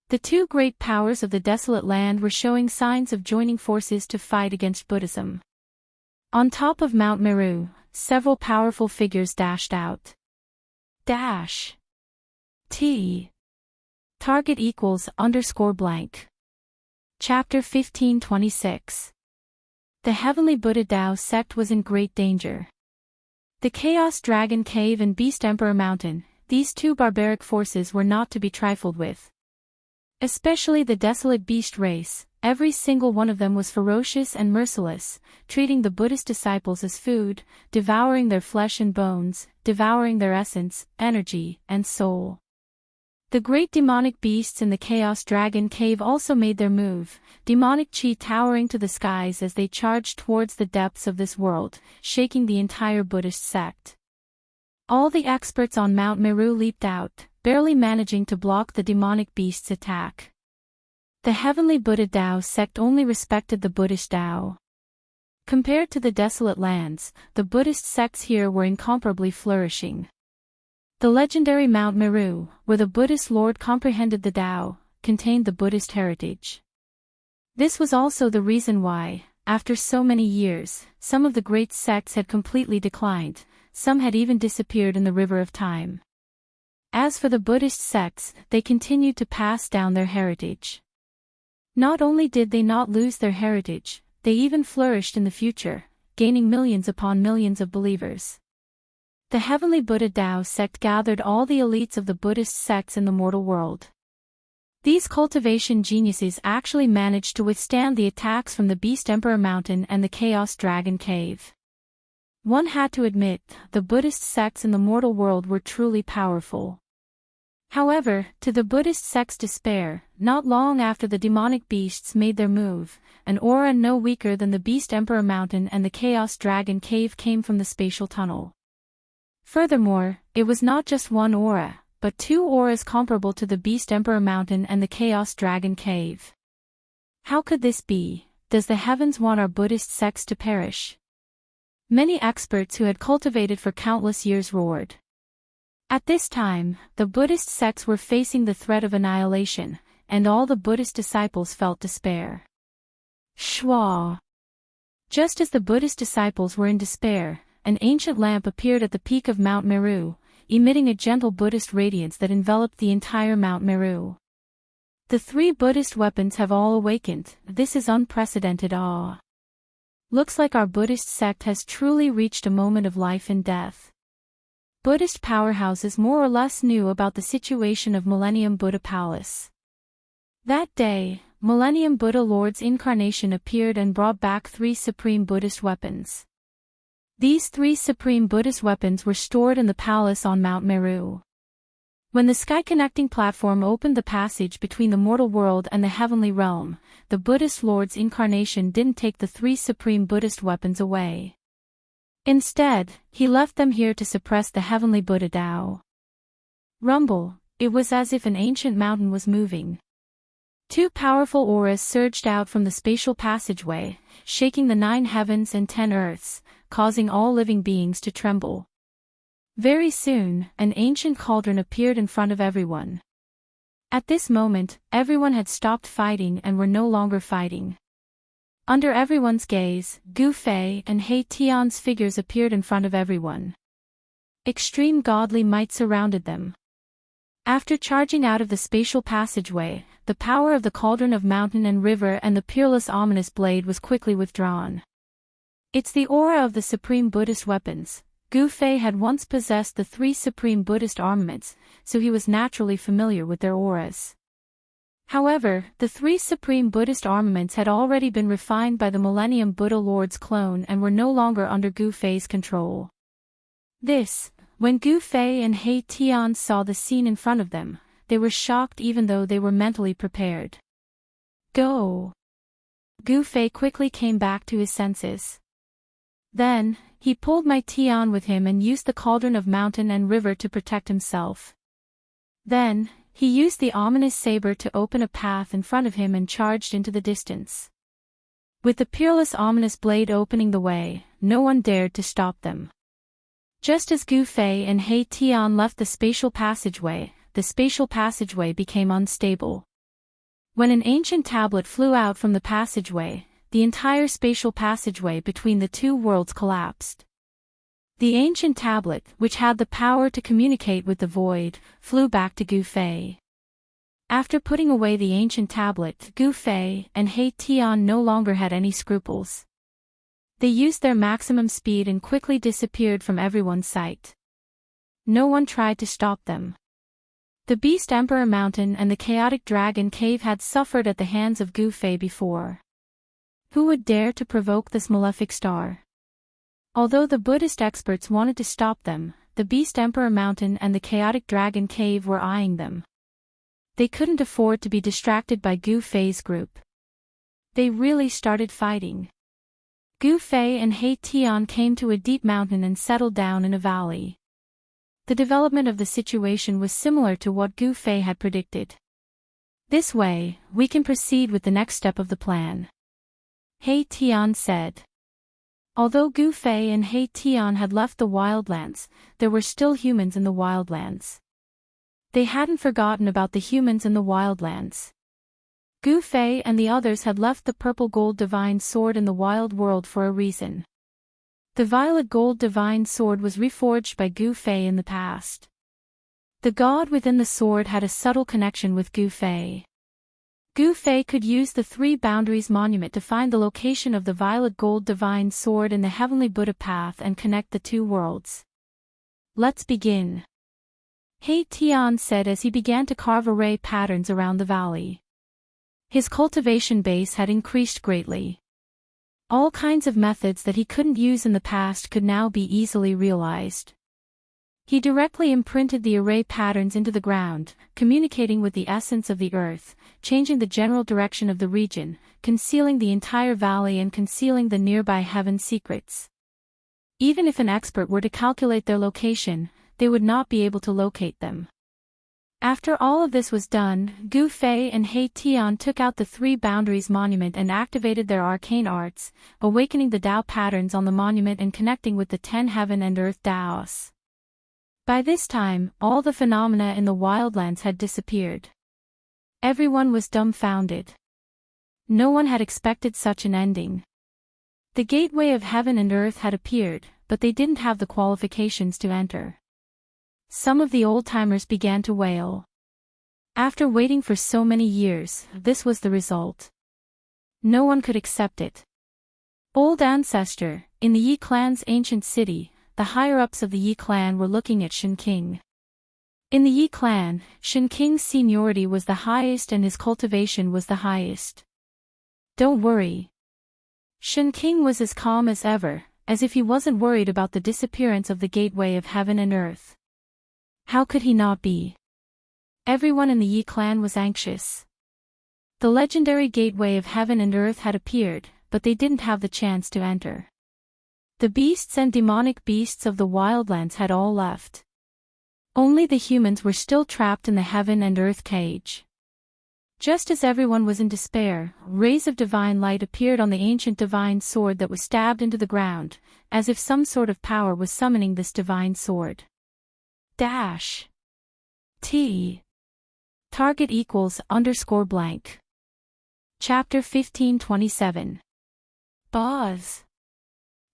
The two great powers of the desolate land were showing signs of joining forces to fight against Buddhism. On top of Mount Meru, several powerful figures dashed out. Dash. T. Target equals _blank. Chapter 1526. The Heavenly Buddha Tao sect was in great danger. The Chaos Dragon Cave and Beast Emperor Mountain, these two barbaric forces were not to be trifled with. Especially the desolate beast race, every single one of them was ferocious and merciless, treating the Buddhist disciples as food, devouring their flesh and bones, devouring their essence, energy, and soul. The great demonic beasts in the Chaos Dragon Cave also made their move, demonic chi towering to the skies as they charged towards the depths of this world, shaking the entire Buddhist sect. All the experts on Mount Meru leaped out, barely managing to block the demonic beast's attack. The Heavenly Buddha Tao sect only respected the Buddhist Tao. Compared to the desolate lands, the Buddhist sects here were incomparably flourishing. The legendary Mount Meru, where the Buddhist Lord comprehended the Tao, contained the Buddhist heritage. This was also the reason why, after so many years, some of the great sects had completely declined, some had even disappeared in the river of time. As for the Buddhist sects, they continued to pass down their heritage. Not only did they not lose their heritage, they even flourished in the future, gaining millions upon millions of believers. The Heavenly Buddha Tao sect gathered all the elites of the Buddhist sects in the mortal world. These cultivation geniuses actually managed to withstand the attacks from the Beast Emperor Mountain and the Chaos Dragon Cave. One had to admit, the Buddhist sects in the mortal world were truly powerful. However, to the Buddhist sect's despair, not long after the demonic beasts made their move, an aura no weaker than the Beast Emperor Mountain and the Chaos Dragon Cave came from the spatial tunnel. Furthermore, it was not just one aura, but two auras comparable to the Beast Emperor Mountain and the Chaos Dragon Cave. How could this be? Does the heavens want our Buddhist sects to perish? Many experts who had cultivated for countless years roared. At this time, the Buddhist sects were facing the threat of annihilation, and all the Buddhist disciples felt despair. Shwa! Just as the Buddhist disciples were in despair, an ancient lamp appeared at the peak of Mount Meru, emitting a gentle Buddhist radiance that enveloped the entire Mount Meru. The three Buddhist weapons have all awakened. This is unprecedented awe. Looks like our Buddhist sect has truly reached a moment of life and death. Buddhist powerhouses more or less knew about the situation of Millennium Buddha Palace. That day, Millennium Buddha Lord's incarnation appeared and brought back three supreme Buddhist weapons. These three supreme Buddhist weapons were stored in the palace on Mount Meru. When the sky-connecting platform opened the passage between the mortal world and the heavenly realm, the Buddhist Lord's incarnation didn't take the three supreme Buddhist weapons away. Instead, he left them here to suppress the Heavenly Buddha Tao. Rumble, it was as if an ancient mountain was moving. Two powerful auras surged out from the spatial passageway, shaking the 9 heavens and 10 earths, causing all living beings to tremble. Very soon, an ancient cauldron appeared in front of everyone. At this moment, everyone had stopped fighting and were no longer fighting. Under everyone's gaze, Gu Fei and He Tian's figures appeared in front of everyone. Extreme godly might surrounded them. After charging out of the spatial passageway, the power of the cauldron of mountain and river and the peerless ominous blade was quickly withdrawn. It's the aura of the supreme Buddhist weapons. Gu Fei had once possessed the 3 supreme Buddhist armaments, so he was naturally familiar with their auras. However, the 3 supreme Buddhist armaments had already been refined by the Millennium Buddha Lord's clone and were no longer under Gu Fei's control. When Gu Fei and He Tian saw the scene in front of them, they were shocked even though they were mentally prepared. Go! Gu Fei quickly came back to his senses. Then, he pulled my Tian with him and used the cauldron of mountain and river to protect himself. Then, he used the ominous saber to open a path in front of him and charged into the distance. With the peerless ominous blade opening the way, no one dared to stop them. Just as Gu Fei and He Tian left the spatial passageway became unstable. When an ancient tablet flew out from the passageway, the entire spatial passageway between the 2 worlds collapsed. The ancient tablet, which had the power to communicate with the void, flew back to Gu Fei. After putting away the ancient tablet, Gu Fei and He Tian no longer had any scruples. They used their maximum speed and quickly disappeared from everyone's sight. No one tried to stop them. The Beast Emperor Mountain and the Chaotic Dragon Cave had suffered at the hands of Gu Fei before. Who would dare to provoke this malefic star? Although the Buddhist experts wanted to stop them, the Beast Emperor Mountain and the Chaotic Dragon Cave were eyeing them. They couldn't afford to be distracted by Gu Fei's group. They really started fighting. Gu Fei and He Tian came to a deep mountain and settled down in a valley. The development of the situation was similar to what Gu Fei had predicted. This way, we can proceed with the next step of the plan, He Tian said. Although Gu Fei and He Tian had left the wildlands, there were still humans in the wildlands. They hadn't forgotten about the humans in the wildlands. Gu Fei and the others had left the purple gold divine sword in the wild world for a reason. The violet gold divine sword was reforged by Gu Fei in the past. The god within the sword had a subtle connection with Gu Fei. Gu Fei could use the 3 boundaries monument to find the location of the violet gold divine sword in the heavenly Buddha path and connect the 2 worlds. Let's begin, He Tian said as he began to carve array patterns around the valley. His cultivation base had increased greatly. All kinds of methods that he couldn't use in the past could now be easily realized. He directly imprinted the array patterns into the ground, communicating with the essence of the earth, changing the general direction of the region, concealing the entire valley and concealing the nearby heaven secrets. Even if an expert were to calculate their location, they would not be able to locate them. After all of this was done, Gu Fei and He Tian took out the 3 boundaries monument and activated their arcane arts, awakening the Dao patterns on the monument and connecting with the 10 heaven and earth Daoists. By this time, all the phenomena in the wildlands had disappeared. Everyone was dumbfounded. No one had expected such an ending. The gateway of heaven and earth had appeared, but they didn't have the qualifications to enter. Some of the old-timers began to wail. After waiting for so many years, this was the result. No one could accept it. Old ancestor, in the Yi clan's ancient city, the higher-ups of the Yi clan were looking at Shen King. In the Yi clan, Shen King's seniority was the highest and his cultivation was the highest. Don't worry. Shen King was as calm as ever, as if he wasn't worried about the disappearance of the gateway of heaven and earth. How could he not be? Everyone in the Yi clan was anxious. The legendary gateway of heaven and earth had appeared, but they didn't have the chance to enter. The beasts and demonic beasts of the wildlands had all left. Only the humans were still trapped in the heaven and earth cage. Just as everyone was in despair, rays of divine light appeared on the ancient divine sword that was stabbed into the ground, as if some sort of power was summoning this divine sword. T. Target =_. Chapter 1527. Buzz!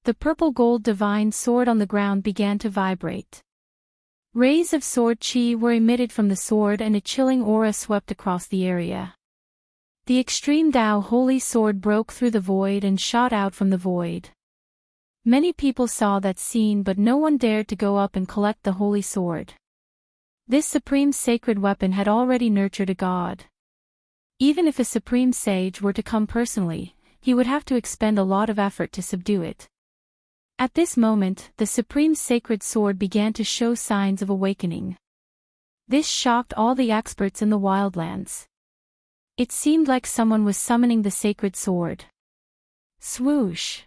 The purple gold divine sword on the ground began to vibrate. Rays of sword chi were emitted from the sword and a chilling aura swept across the area. The extreme Dao holy sword broke through the void and shot out from the void. Many people saw that scene, but no one dared to go up and collect the holy sword. This supreme sacred weapon had already nurtured a god. Even if a supreme sage were to come personally, he would have to expend a lot of effort to subdue it. At this moment, the supreme sacred sword began to show signs of awakening. This shocked all the experts in the wildlands. It seemed like someone was summoning the sacred sword. Swoosh!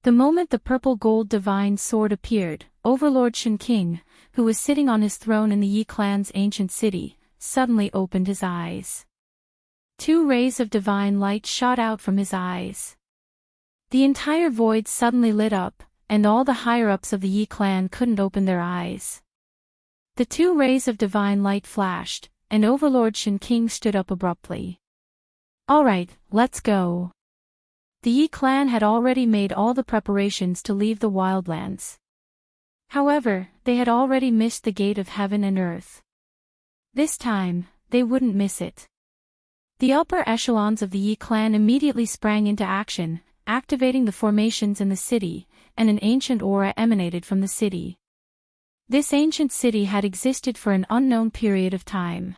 The moment the purple gold divine sword appeared, Overlord Shen King, who was sitting on his throne in the Yi clan's ancient city, suddenly opened his eyes. 2 rays of divine light shot out from his eyes. The entire void suddenly lit up, and all the higher-ups of the Yi clan couldn't open their eyes. The 2 rays of divine light flashed, and Overlord Shen King stood up abruptly. "Alright, let's go." The Yi clan had already made all the preparations to leave the wildlands. However, they had already missed the gate of heaven and earth. This time, they wouldn't miss it. The upper echelons of the Yi clan immediately sprang into action, activating the formations in the city, and an ancient aura emanated from the city. This ancient city had existed for an unknown period of time.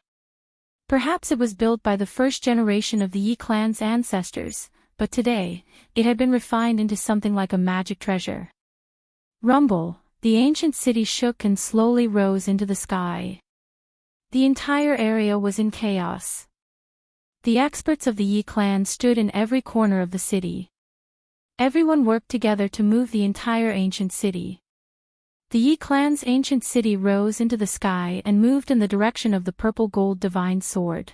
Perhaps it was built by the first generation of the Yi clan's ancestors, but today, it had been refined into something like a magic treasure. Rumble, the ancient city shook and slowly rose into the sky. The entire area was in chaos. The experts of the Yi clan stood in every corner of the city. Everyone worked together to move the entire ancient city. The Yi clan's ancient city rose into the sky and moved in the direction of the purple gold divine sword.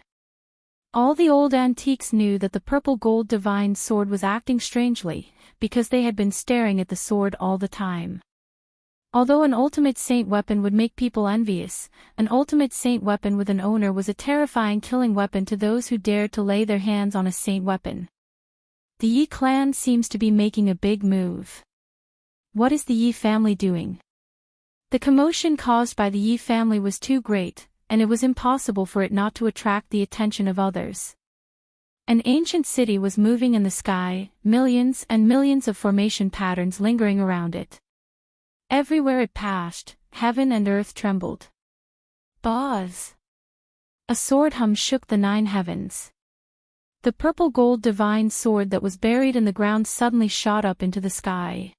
All the old antiques knew that the purple gold divine sword was acting strangely, because they had been staring at the sword all the time. Although an ultimate saint weapon would make people envious, an ultimate saint weapon with an owner was a terrifying killing weapon to those who dared to lay their hands on a saint weapon. The Yi clan seems to be making a big move. What is the Yi family doing? The commotion caused by the Yi family was too great, and it was impossible for it not to attract the attention of others. An ancient city was moving in the sky, millions and millions of formation patterns lingering around it. Everywhere it passed, heaven and earth trembled. Buzz! A sword hum shook the 9 heavens. The purple gold divine sword that was buried in the ground suddenly shot up into the sky.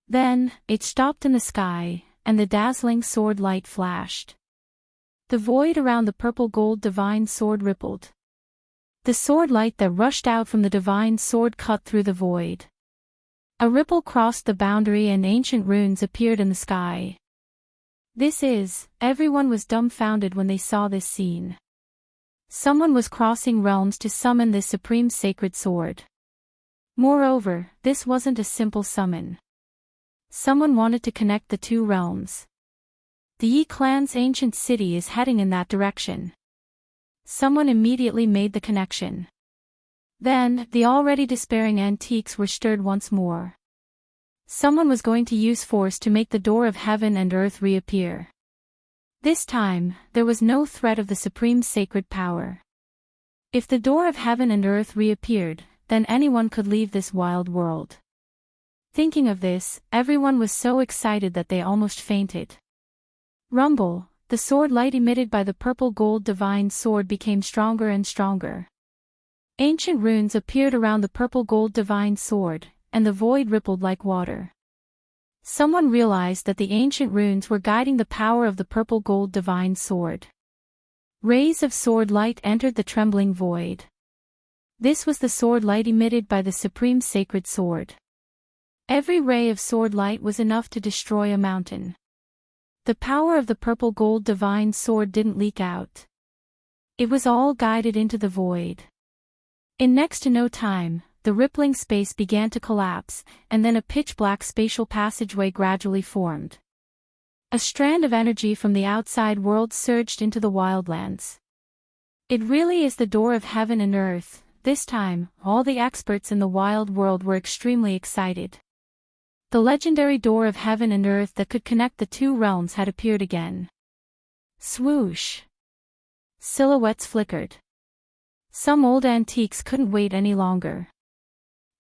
Then, it stopped in the sky, and the dazzling sword light flashed. The void around the purple gold divine sword rippled. The sword light that rushed out from the divine sword cut through the void. A ripple crossed the boundary and ancient runes appeared in the sky. Everyone was dumbfounded when they saw this scene. Someone was crossing realms to summon this supreme sacred sword. Moreover, this wasn't a simple summon. Someone wanted to connect the 2 realms. The Yi clan's ancient city is heading in that direction. Someone immediately made the connection. Then, the already despairing antiques were stirred once more. Someone was going to use force to make the door of heaven and earth reappear. This time, there was no threat of the supreme sacred power. If the door of heaven and earth reappeared, then anyone could leave this wild world. Thinking of this, everyone was so excited that they almost fainted. Rumble, the sword light emitted by the purple gold divine sword became stronger and stronger. Ancient runes appeared around the purple gold divine sword, and the void rippled like water. Someone realized that the ancient runes were guiding the power of the purple gold divine sword. Rays of sword light entered the trembling void. This was the sword light emitted by the supreme sacred sword. Every ray of sword light was enough to destroy a mountain. The power of the purple gold divine sword didn't leak out. It was all guided into the void. In next to no time, the rippling space began to collapse, and then a pitch-black spatial passageway gradually formed. A strand of energy from the outside world surged into the wildlands. It really is the door of heaven and earth, this time, all the experts in the wild world were extremely excited. The legendary door of heaven and earth that could connect the two realms had appeared again. Swoosh! Silhouettes flickered. Some old antiques couldn't wait any longer.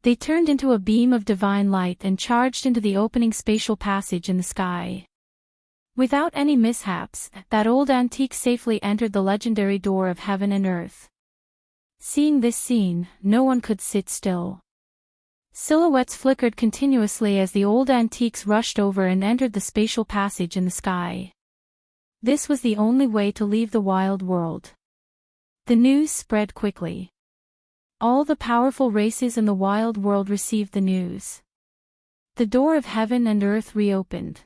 They turned into a beam of divine light and charged into the opening spatial passage in the sky. Without any mishaps, that old antique safely entered the legendary door of heaven and earth. Seeing this scene, no one could sit still. Silhouettes flickered continuously as the old antiques rushed over and entered the spatial passage in the sky. This was the only way to leave the wild world. The news spread quickly. All the powerful races in the wild world received the news. The door of heaven and earth reopened.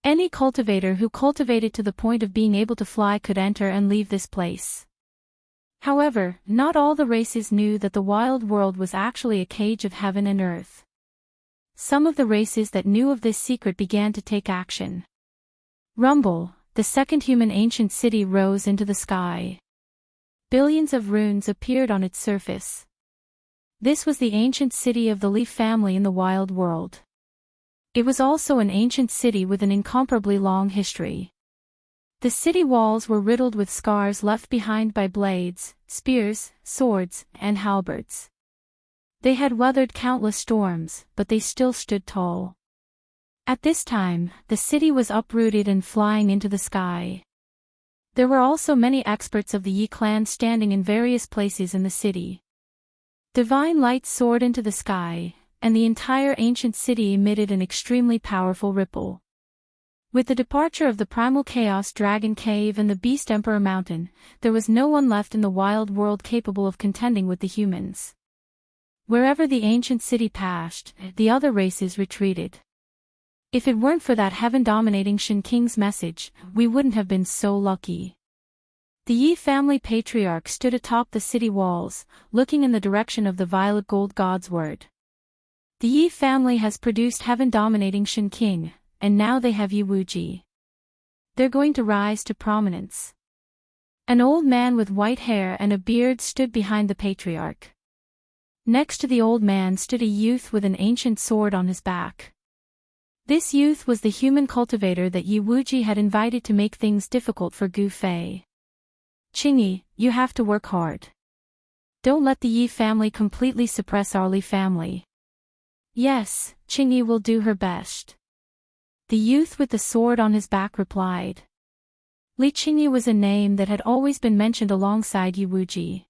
Any cultivator who cultivated to the point of being able to fly could enter and leave this place. However, not all the races knew that the wild world was actually a cage of heaven and earth. Some of the races that knew of this secret began to take action. Rumble, the second human ancient city, rose into the sky. Billions of runes appeared on its surface. This was the ancient city of the Leaf family in the wild world. It was also an ancient city with an incomparably long history. The city walls were riddled with scars left behind by blades, spears, swords, and halberds. They had weathered countless storms, but they still stood tall. At this time, the city was uprooted and flying into the sky. There were also many experts of the Yi clan standing in various places in the city. Divine light soared into the sky, and the entire ancient city emitted an extremely powerful ripple. With the departure of the primal chaos dragon cave and the beast emperor mountain, there was no one left in the wild world capable of contending with the humans. Wherever the ancient city passed, the other races retreated. If it weren't for that heaven-dominating Shen King's message, we wouldn't have been so lucky. The Yi family patriarch stood atop the city walls, looking in the direction of the violet gold god's word. The Yi family has produced heaven-dominating Shen King, and now they have Yi Wuji. They're going to rise to prominence. An old man with white hair and a beard stood behind the patriarch. Next to the old man stood a youth with an ancient sword on his back. This youth was the human cultivator that Yi Wuji had invited to make things difficult for Gu Fei. Qingyi, you have to work hard. Don't let the Yi family completely suppress our Li family. Yes, Qingyi will do her best. The youth with the sword on his back replied. Li Qingyi was a name that had always been mentioned alongside Yi Wuji.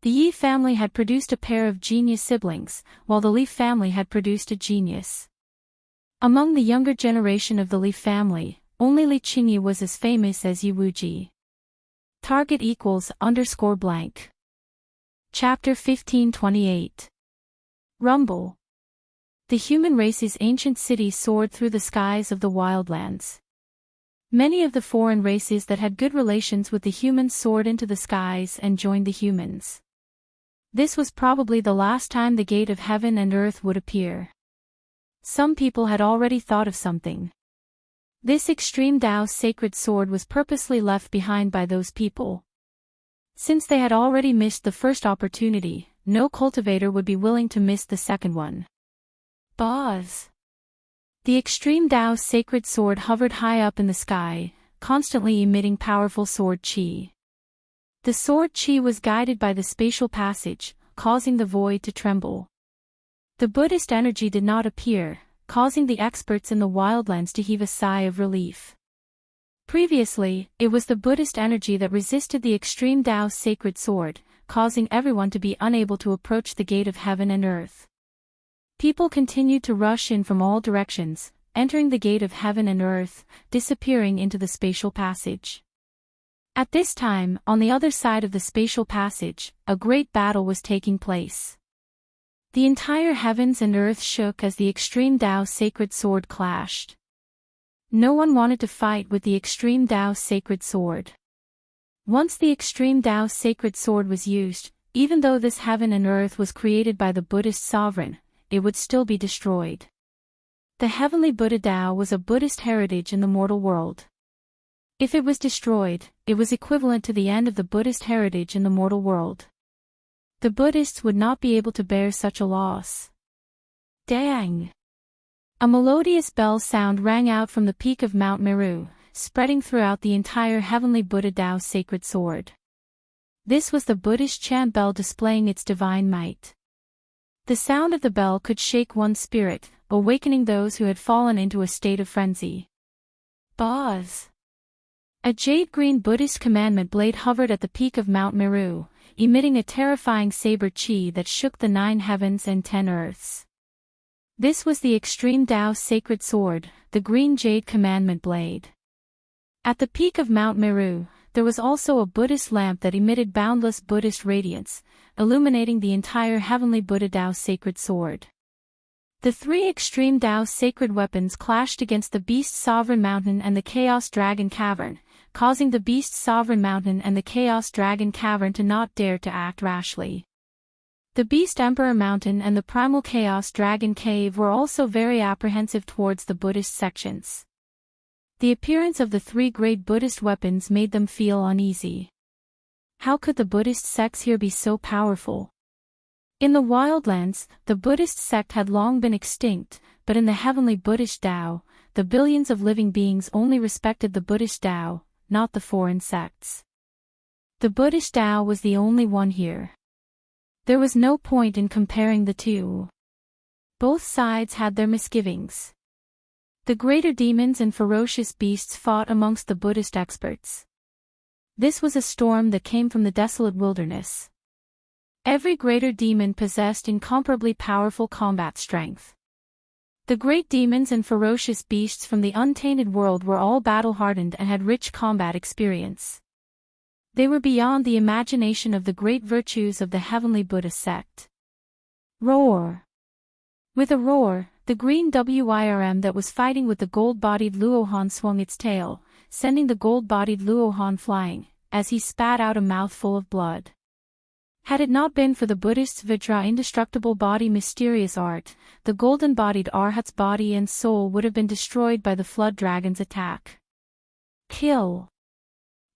The Yi family had produced a pair of genius siblings, while the Li family had produced a genius. Among the younger generation of the Li family, only Li Qingyi was as famous as Yi Wuji. Target =_ blank. Chapter 1528. Rumble. The human race's ancient city soared through the skies of the wildlands. Many of the foreign races that had good relations with the humans soared into the skies and joined the humans. This was probably the last time the gate of heaven and earth would appear. Some people had already thought of something. This extreme Dao sacred sword was purposely left behind by those people. Since they had already missed the first opportunity, no cultivator would be willing to miss the second one. Buzz. The extreme Dao sacred sword hovered high up in the sky, constantly emitting powerful sword qi. The sword qi was guided by the spatial passage, causing the void to tremble. The Buddhist energy did not appear, causing the experts in the wildlands to heave a sigh of relief. Previously, it was the Buddhist energy that resisted the extreme Dao sacred sword, causing everyone to be unable to approach the gate of heaven and earth. People continued to rush in from all directions, entering the gate of heaven and earth, disappearing into the spatial passage. At this time, on the other side of the spatial passage, a great battle was taking place. The entire heavens and earth shook as the extreme Dao sacred sword clashed. No one wanted to fight with the extreme Dao sacred sword. Once the extreme Dao sacred sword was used, even though this heaven and earth was created by the Buddhist sovereign, it would still be destroyed. The heavenly Buddha Dao was a Buddhist heritage in the mortal world. If it was destroyed, it was equivalent to the end of the Buddhist heritage in the mortal world. The Buddhists would not be able to bear such a loss. Dang! A melodious bell sound rang out from the peak of Mount Meru, spreading throughout the entire heavenly Buddha Dao sacred sword. This was the Buddhist chant bell displaying its divine might. The sound of the bell could shake one's spirit, awakening those who had fallen into a state of frenzy. Buzz! A jade-green Buddhist commandment blade hovered at the peak of Mount Meru, emitting a terrifying saber chi that shook the 9 heavens and 10 earths. This was the extreme Dao sacred sword, the green jade commandment blade. At the peak of Mount Meru, there was also a Buddhist lamp that emitted boundless Buddhist radiance, illuminating the entire heavenly Buddha Dao sacred sword. The 3 extreme Dao sacred weapons clashed against the Beast Sovereign Mountain and the Chaos Dragon Cavern, causing the Beast Sovereign Mountain and the Chaos Dragon Cavern to not dare to act rashly. The Beast Emperor Mountain and the Primal Chaos Dragon Cave were also very apprehensive towards the Buddhist sections. The appearance of the 3 great Buddhist weapons made them feel uneasy. How could the Buddhist sects here be so powerful? In the wildlands, the Buddhist sect had long been extinct, but in the heavenly Buddhist Tao, the billions of living beings only respected the Buddhist Tao, not the foreign sects. The Buddhist Tao was the only one here. There was no point in comparing the two. Both sides had their misgivings. The greater demons and ferocious beasts fought amongst the Buddhist experts. This was a storm that came from the desolate wilderness. Every greater demon possessed incomparably powerful combat strength. The great demons and ferocious beasts from the untainted world were all battle-hardened and had rich combat experience. They were beyond the imagination of the great virtues of the heavenly Buddha sect. Roar! With a roar, the green WIRM that was fighting with the gold-bodied Luohan swung its tail, sending the gold-bodied Luohan flying, as he spat out a mouthful of blood. Had it not been for the Buddhist's Vajra indestructible body mysterious art, the golden-bodied Arhat's body and soul would have been destroyed by the flood dragon's attack. Kill!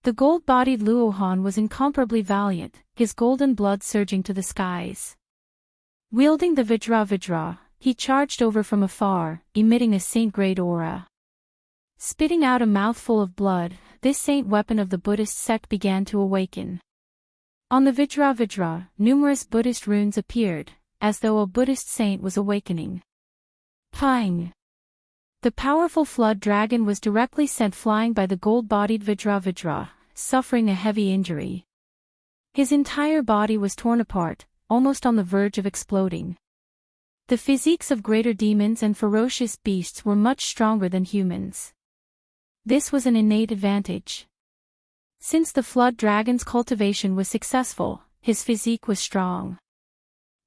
The gold-bodied Luohan was incomparably valiant, his golden blood surging to the skies. Wielding the Vajra, he charged over from afar, emitting a saint-grade aura. Spitting out a mouthful of blood, this saint weapon of the Buddhist sect began to awaken. On the Vajra, numerous Buddhist runes appeared, as though a Buddhist saint was awakening. Pang! The powerful flood dragon was directly sent flying by the gold-bodied Vajra, suffering a heavy injury. His entire body was torn apart, almost on the verge of exploding. The physiques of greater demons and ferocious beasts were much stronger than humans. This was an innate advantage. Since the flood dragon's cultivation was successful, his physique was strong.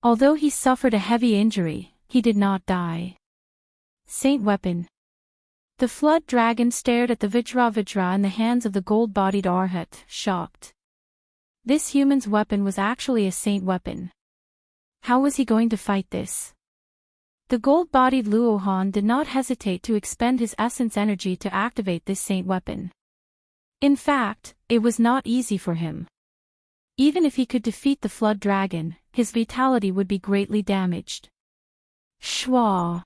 Although he suffered a heavy injury, he did not die. Saint weapon. The flood dragon stared at the Vajra in the hands of the gold-bodied Arhat, shocked. This human's weapon was actually a saint weapon. How was he going to fight this? The gold-bodied Luohan did not hesitate to expend his essence energy to activate this saint weapon. In fact, it was not easy for him. Even if he could defeat the flood dragon, his vitality would be greatly damaged. Shwa!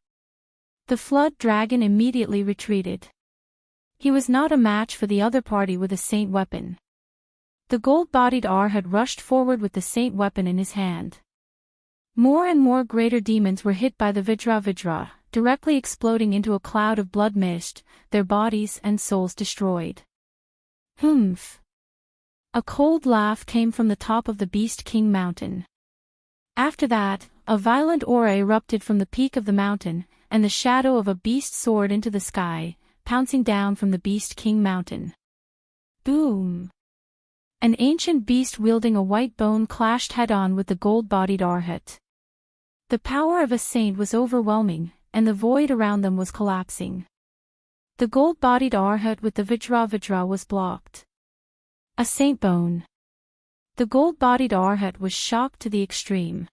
The flood dragon immediately retreated. He was not a match for the other party with a saint weapon. The gold-bodied Arhat rushed forward with the saint weapon in his hand. More and more greater demons were hit by the Vajra, directly exploding into a cloud of blood mist, their bodies and souls destroyed. Humph! A cold laugh came from the top of the Beast King mountain. After that, a violent aura erupted from the peak of the mountain, and the shadow of a beast soared into the sky, pouncing down from the Beast King mountain. Boom! An ancient beast wielding a white bone clashed head-on with the gold-bodied Arhat. The power of a saint was overwhelming, and the void around them was collapsing. The gold-bodied Arhat with the Vajra was blocked. A saint bone. The gold-bodied Arhat was shocked to the extreme.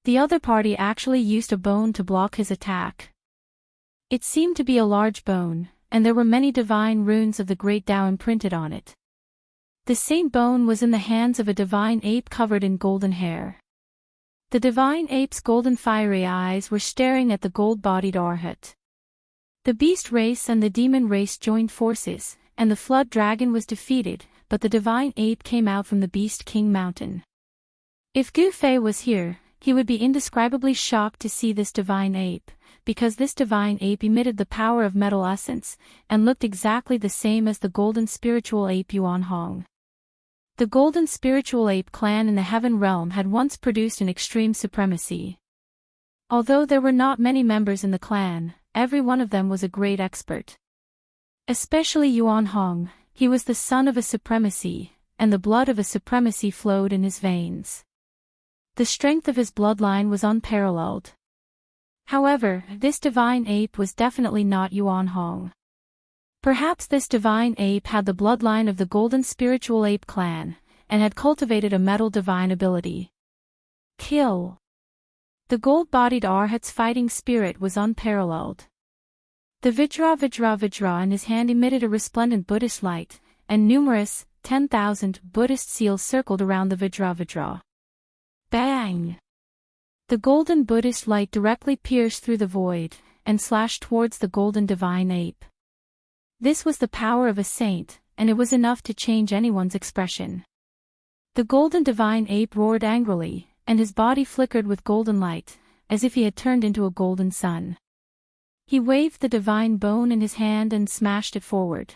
The other party actually used a bone to block his attack. It seemed to be a large bone, and there were many divine runes of the Great Tao imprinted on it. The saint bone was in the hands of a divine ape covered in golden hair. The divine ape's golden fiery eyes were staring at the gold-bodied Arhat. The beast race and the demon race joined forces, and the flood dragon was defeated, but the divine ape came out from the Beast King mountain. If Gu Fei was here, he would be indescribably shocked to see this divine ape, because this divine ape emitted the power of metal essence, and looked exactly the same as the golden spiritual ape Yuan Hong. The golden spiritual ape clan in the heaven realm had once produced an extreme supremacy. Although there were not many members in the clan, every one of them was a great expert. Especially Yuan Hong, he was the son of a supremacy, and the blood of a supremacy flowed in his veins. The strength of his bloodline was unparalleled. However, this divine ape was definitely not Yuan Hong. Perhaps this divine ape had the bloodline of the golden spiritual ape clan, and had cultivated a metal divine ability. Kill. The gold-bodied Arhat's fighting spirit was unparalleled. The Vajra in his hand emitted a resplendent Buddhist light, and numerous, 10,000 Buddhist seals circled around the Vajra. Bang! The golden Buddhist light directly pierced through the void, and slashed towards the golden divine ape. This was the power of a saint, and it was enough to change anyone's expression. The golden divine ape roared angrily, and his body flickered with golden light, as if he had turned into a golden sun. He waved the divine bone in his hand and smashed it forward.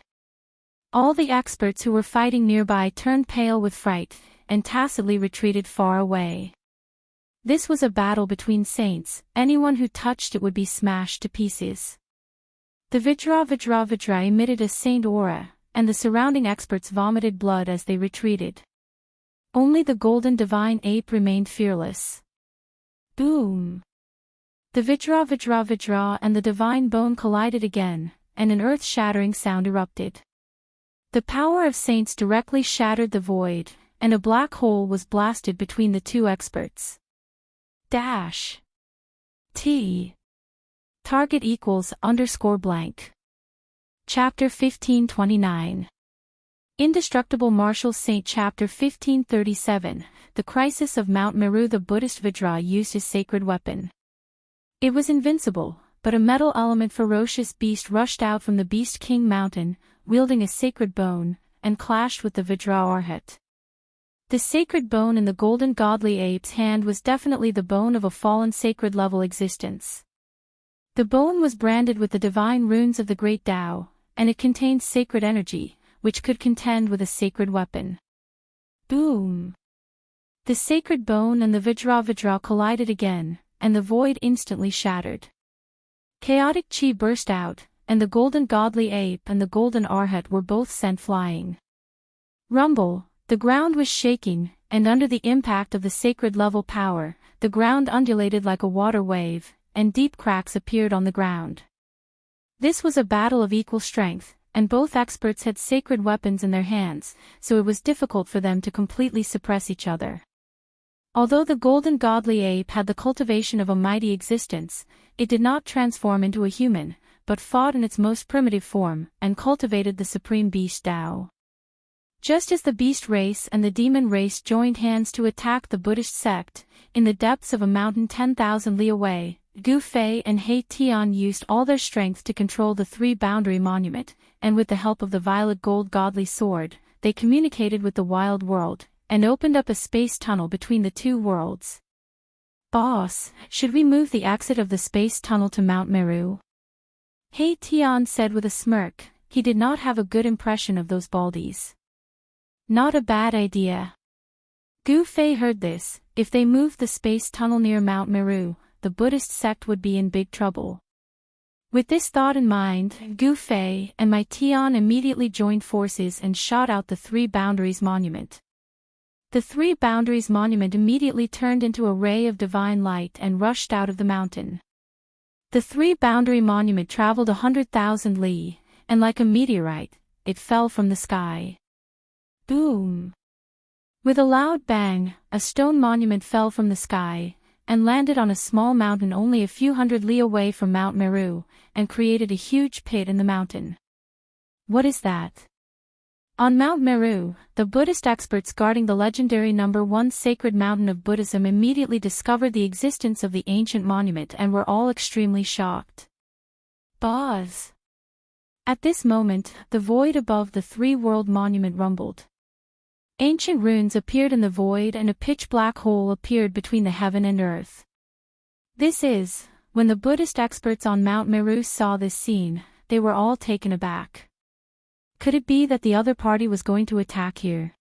All the experts who were fighting nearby turned pale with fright, and tacitly retreated far away. This was a battle between saints, anyone who touched it would be smashed to pieces. The Vajra emitted a saint aura, and the surrounding experts vomited blood as they retreated. Only the golden divine ape remained fearless. Boom! The Vajra and the divine bone collided again, and an earth-shattering sound erupted. The power of saints directly shattered the void, and a black hole was blasted between the two experts. Dash. T. Target equals _blank. Chapter 1529. Indestructible Martial Saint. Chapter 1537. The Crisis of Mount Meru. The Buddhist Vajra used his sacred weapon. It was invincible, but a metal element ferocious beast rushed out from the Beast King mountain, wielding a sacred bone, and clashed with the Vajra Arhat. The sacred bone in the golden godly ape's hand was definitely the bone of a fallen sacred level existence. The bone was branded with the divine runes of the great Tao, and it contained sacred energy, which could contend with a sacred weapon. Boom! The sacred bone and the Vajra collided again, and the void instantly shattered. Chaotic chi burst out, and the golden godly ape and the golden Arhat were both sent flying. Rumble! The ground was shaking, and under the impact of the sacred level power, the ground undulated like a water wave, and deep cracks appeared on the ground. This was a battle of equal strength, and both experts had sacred weapons in their hands, so it was difficult for them to completely suppress each other. Although the golden godly ape had the cultivation of a mighty existence, it did not transform into a human, but fought in its most primitive form, and cultivated the supreme beast Tao. Just as the beast race and the demon race joined hands to attack the Buddhist sect, in the depths of a mountain 10,000 li away, Gu Fei and He Tian used all their strength to control the three-boundary monument, and with the help of the violet gold godly sword, they communicated with the wild world, and opened up a space tunnel between the two worlds. Boss, should we move the exit of the space tunnel to Mount Meru? He Tian said with a smirk. He did not have a good impression of those baldies. Not a bad idea. Gu Fei heard this. If they moved the space tunnel near Mount Meru, the Buddhist sect would be in big trouble. With this thought in mind, Gu Fei and Mai Tian immediately joined forces and shot out the Three Boundaries Monument. The Three Boundaries Monument immediately turned into a ray of divine light and rushed out of the mountain. The Three Boundary Monument traveled 100,000 li, and like a meteorite, it fell from the sky. Boom! With a loud bang, a stone monument fell from the sky, and landed on a small mountain only a few hundred li away from Mount Meru, and created a huge pit in the mountain. What is that? On Mount Meru, the Buddhist experts guarding the legendary #1 sacred mountain of Buddhism immediately discovered the existence of the ancient monument and were all extremely shocked. Buzz! At this moment, the void above the three-world monument rumbled. Ancient runes appeared in the void and a pitch-black hole appeared between the heaven and earth. When the Buddhist experts on Mount Meru saw this scene, they were all taken aback. Could it be that the other party was going to attack here?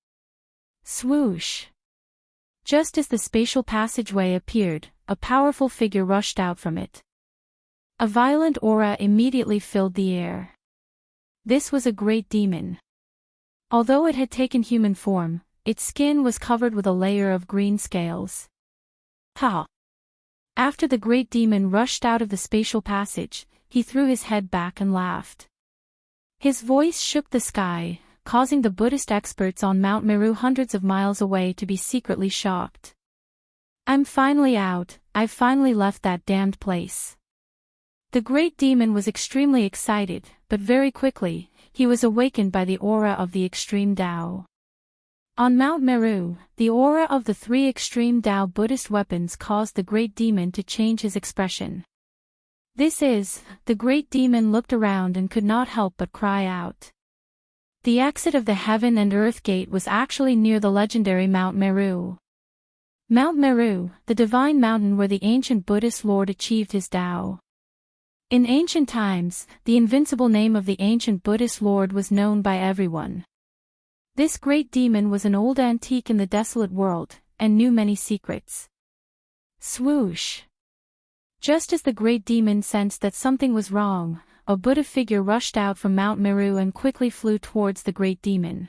Swoosh! Just as the spatial passageway appeared, a powerful figure rushed out from it. A violent aura immediately filled the air. This was a great demon. Although it had taken human form, its skin was covered with a layer of green scales. Ha! After the great demon rushed out of the spatial passage, he threw his head back and laughed. His voice shook the sky, causing the Buddhist experts on Mount Meru hundreds of miles away to be secretly shocked. I'm finally out, I've finally left that damned place. The great demon was extremely excited, but very quickly, he was awakened by the aura of the extreme Tao. On Mount Meru, the aura of the three extreme Tao Buddhist weapons caused the great demon to change his expression. The great demon looked around and could not help but cry out. The exit of the heaven and earth gate was actually near the legendary Mount Meru. Mount Meru, the divine mountain where the ancient Buddhist lord achieved his Tao. In ancient times, the invincible name of the ancient Buddhist lord was known by everyone. This great demon was an old antique in the desolate world, and knew many secrets. Swoosh! Just as the great demon sensed that something was wrong, a Buddha figure rushed out from Mount Meru and quickly flew towards the great demon.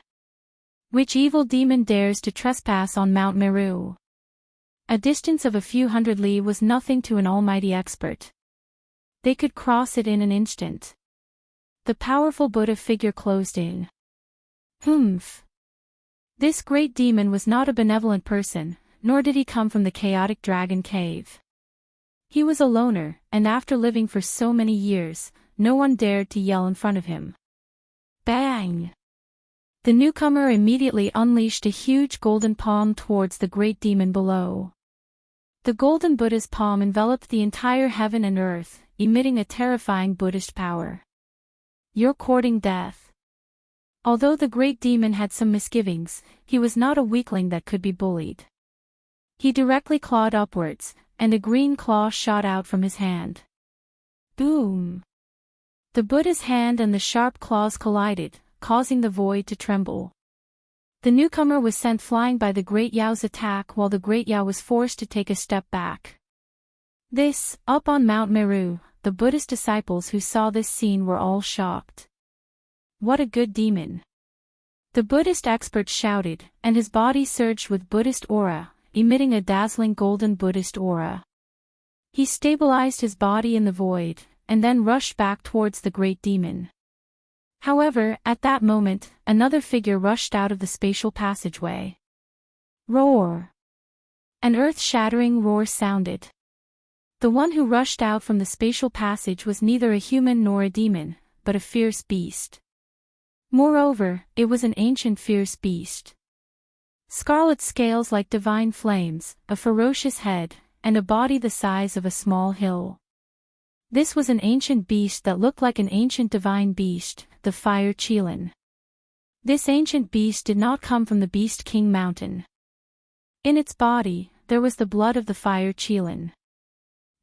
Which evil demon dares to trespass on Mount Meru? A distance of a few hundred li was nothing to an almighty expert. They could cross it in an instant. The powerful Buddha figure closed in. Humph! This great demon was not a benevolent person, nor did he come from the chaotic dragon cave. He was a loner, and after living for so many years, no one dared to yell in front of him. Bang! The newcomer immediately unleashed a huge golden palm towards the great demon below. The golden Buddha's palm enveloped the entire heaven and earth, emitting a terrifying Buddhist power. You're courting death. Although the great demon had some misgivings, he was not a weakling that could be bullied. He directly clawed upwards, and a green claw shot out from his hand. Boom! The Buddha's hand and the sharp claws collided, causing the void to tremble. The newcomer was sent flying by the Great Yao's attack while the Great Yao was forced to take a step back. Up on Mount Meru, the Buddhist disciples who saw this scene were all shocked. What a good demon! The Buddhist expert shouted, and his body surged with Buddhist aura, emitting a dazzling golden Buddhist aura. He stabilized his body in the void, and then rushed back towards the great demon. However, at that moment, another figure rushed out of the spatial passageway. Roar! An earth-shattering roar sounded. The one who rushed out from the spatial passage was neither a human nor a demon, but a fierce beast. Moreover, it was an ancient fierce beast. Scarlet scales like divine flames, a ferocious head, and a body the size of a small hill. This was an ancient beast that looked like an ancient divine beast, the Fire Qilin. This ancient beast did not come from the Beast King Mountain. In its body, there was the blood of the Fire Qilin.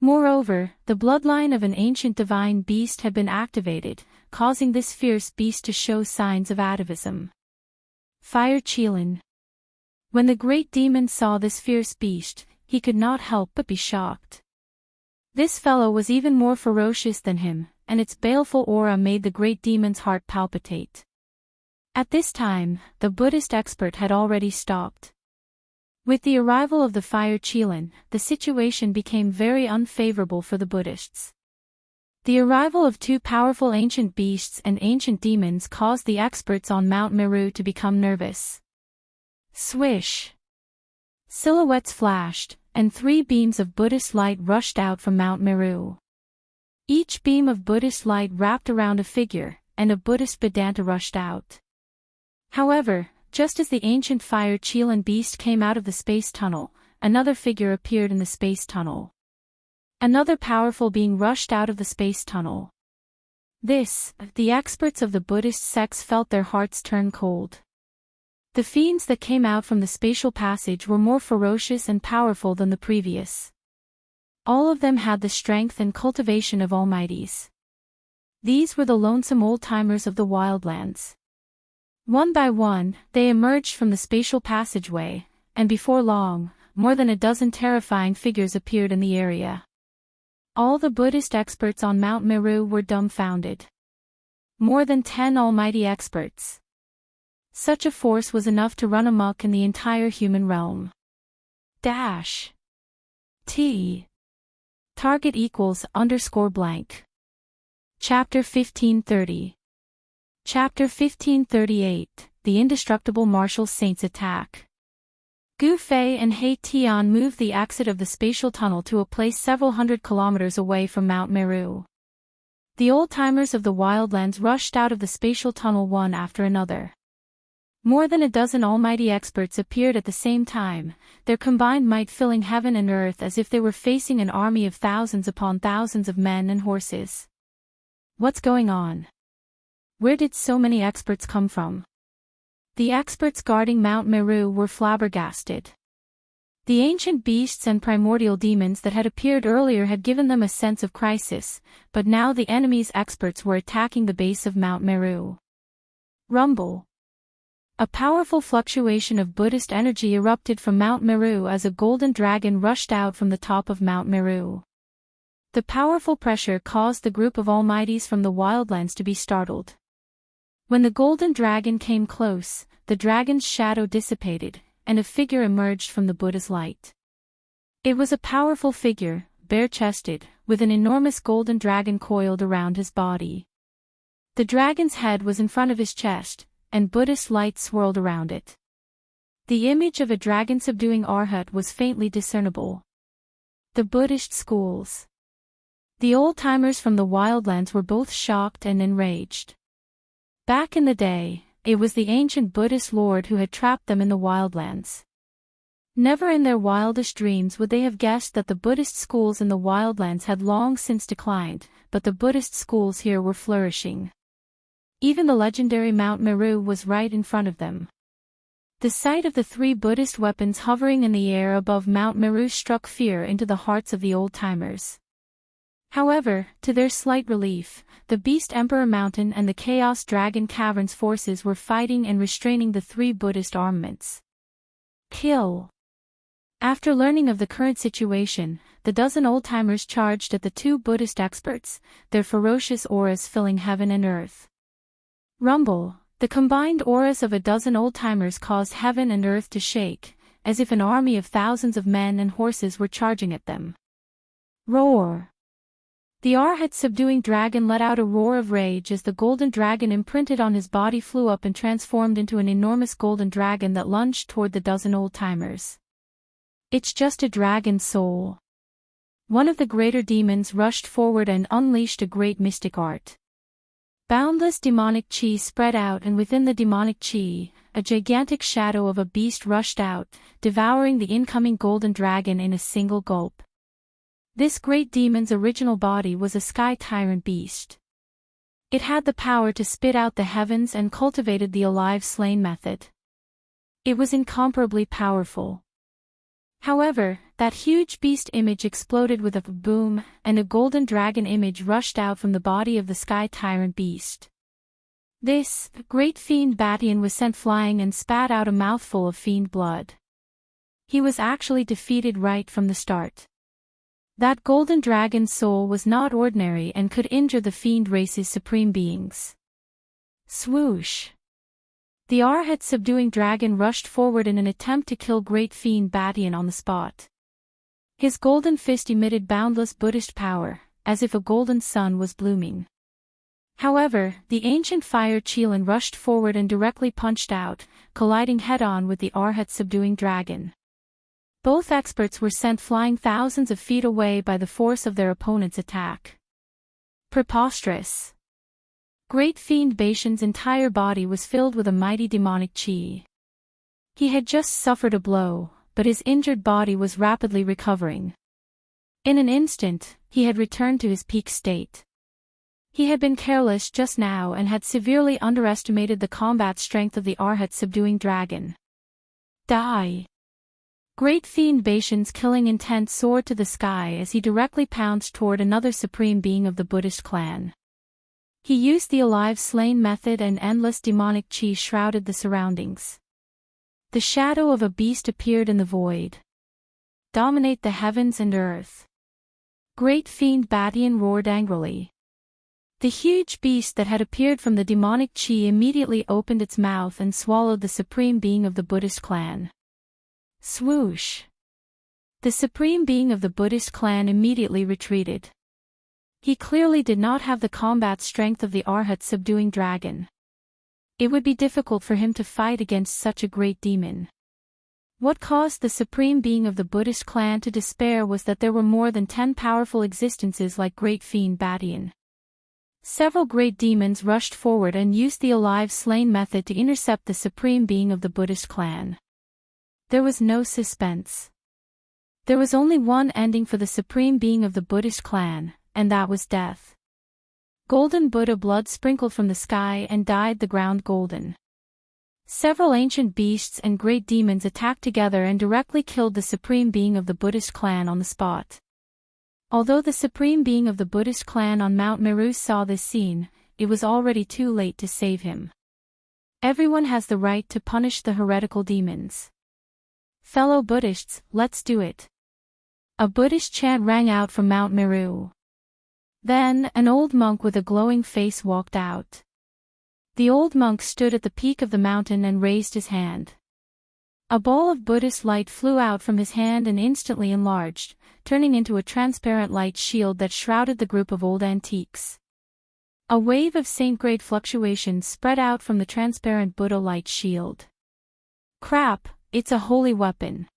Moreover, the bloodline of an ancient divine beast had been activated, causing this fierce beast to show signs of atavism. Fire Qilin. When the great demon saw this fierce beast, he could not help but be shocked. This fellow was even more ferocious than him, and its baleful aura made the great demon's heart palpitate. At this time, the Buddhist expert had already stopped. With the arrival of the Fire Qilin, the situation became very unfavorable for the Buddhists. The arrival of two powerful ancient beasts and ancient demons caused the experts on Mount Meru to become nervous. Swish! Silhouettes flashed, and 3 beams of Buddhist light rushed out from Mount Meru. Each beam of Buddhist light wrapped around a figure, and a Buddhist Vedanta rushed out. However, just as the ancient fire Qilin beast came out of the space tunnel, another figure appeared in the space tunnel. Another powerful being rushed out of the space tunnel. The experts of the Buddhist sects felt their hearts turn cold. The fiends that came out from the spatial passage were more ferocious and powerful than the previous. All of them had the strength and cultivation of almighties. These were the lonesome old-timers of the wildlands. One by one, they emerged from the spatial passageway, and before long, more than a dozen terrifying figures appeared in the area. All the Buddhist experts on Mount Meru were dumbfounded. More than 10 almighty experts. Such a force was enough to run amok in the entire human realm. T. Target equals _blank. Chapter 1530. Chapter 1538, The Indestructible Martial Saints Attack. Gu Fei and He Tian moved the exit of the spatial tunnel to a place several hundred kilometers away from Mount Meru. The old-timers of the wildlands rushed out of the spatial tunnel one after another. More than a dozen almighty experts appeared at the same time, their combined might filling heaven and earth as if they were facing an army of thousands upon thousands of men and horses. What's going on? Where did so many experts come from? The experts guarding Mount Meru were flabbergasted. The ancient beasts and primordial demons that had appeared earlier had given them a sense of crisis, but now the enemy's experts were attacking the base of Mount Meru. Rumble. A powerful fluctuation of Buddhist energy erupted from Mount Meru as a golden dragon rushed out from the top of Mount Meru. The powerful pressure caused the group of almighties from the wildlands to be startled. When the golden dragon came close, the dragon's shadow dissipated, and a figure emerged from the Buddha's light. It was a powerful figure, bare-chested, with an enormous golden dragon coiled around his body. The dragon's head was in front of his chest, and Buddhist light swirled around it. The image of a dragon subduing Arhat was faintly discernible. The Buddhist schools. The old-timers from the wildlands were both shocked and enraged. Back in the day, it was the ancient Buddhist lord who had trapped them in the wildlands. Never in their wildest dreams would they have guessed that the Buddhist schools in the wildlands had long since declined, but the Buddhist schools here were flourishing. Even the legendary Mount Meru was right in front of them. The sight of the 3 Buddhist weapons hovering in the air above Mount Meru struck fear into the hearts of the old-timers. However, to their slight relief, the Beast Emperor Mountain and the Chaos Dragon Caverns forces were fighting and restraining the 3 Buddhist armaments. Kill. After learning of the current situation, the dozen old-timers charged at the 2 Buddhist experts, their ferocious auras filling heaven and earth. Rumble. The combined auras of a dozen old-timers caused heaven and earth to shake, as if an army of thousands of men and horses were charging at them. Roar. The Arhat subduing dragon let out a roar of rage as the golden dragon imprinted on his body flew up and transformed into an enormous golden dragon that lunged toward the dozen old-timers. It's just a dragon's soul. One of the greater demons rushed forward and unleashed a great mystic art. Boundless demonic chi spread out, and within the demonic chi, a gigantic shadow of a beast rushed out, devouring the incoming golden dragon in a single gulp. This great demon's original body was a sky tyrant beast. It had the power to spit out the heavens and cultivated the alive slain method. It was incomparably powerful. However, that huge beast image exploded with a boom, and a golden dragon image rushed out from the body of the sky tyrant beast. This great fiend Batian was sent flying and spat out a mouthful of fiend blood. He was actually defeated right from the start. That golden dragon's soul was not ordinary and could injure the fiend race's supreme beings. Swoosh. The Arhat subduing dragon rushed forward in an attempt to kill great fiend Batian on the spot. His golden fist emitted boundless Buddhist power, as if a golden sun was blooming. However, the ancient fire Qilin rushed forward and directly punched out, colliding head-on with the Arhat subduing dragon. Both experts were sent flying thousands of feet away by the force of their opponent's attack. Preposterous. Great Fiend Baishan's entire body was filled with a mighty demonic qi. He had just suffered a blow, but his injured body was rapidly recovering. In an instant, he had returned to his peak state. He had been careless just now and had severely underestimated the combat strength of the Arhat subduing dragon. Die! Great Fiend Baishan's killing intent soared to the sky as he directly pounced toward another supreme being of the Buddhist clan. He used the alive slain method and endless demonic qi shrouded the surroundings. The shadow of a beast appeared in the void. Dominate the heavens and earth. Great Fiend Badian roared angrily. The huge beast that had appeared from the demonic qi immediately opened its mouth and swallowed the supreme being of the Buddhist clan. Swoosh! The supreme being of the Buddhist clan immediately retreated. He clearly did not have the combat strength of the Arhat subduing dragon. It would be difficult for him to fight against such a great demon. What caused the supreme being of the Buddhist clan to despair was that there were more than 10 powerful existences like Great Fiend Badian. Several great demons rushed forward and used the alive slain method to intercept the supreme being of the Buddhist clan. There was no suspense. There was only one ending for the supreme being of the Buddhist clan, and that was death. Golden Buddha blood sprinkled from the sky and dyed the ground golden. Several ancient beasts and great demons attacked together and directly killed the supreme being of the Buddhist clan on the spot. Although the supreme being of the Buddhist clan on Mount Meru saw this scene, it was already too late to save him. Everyone has the right to punish the heretical demons. Fellow Buddhists, let's do it. A Buddhist chant rang out from Mount Meru. Then, an old monk with a glowing face walked out. The old monk stood at the peak of the mountain and raised his hand. A ball of Buddhist light flew out from his hand and instantly enlarged, turning into a transparent light shield that shrouded the group of old antiques. A wave of saint-grade fluctuations spread out from the transparent Buddha light shield. Crap, it's a holy weapon.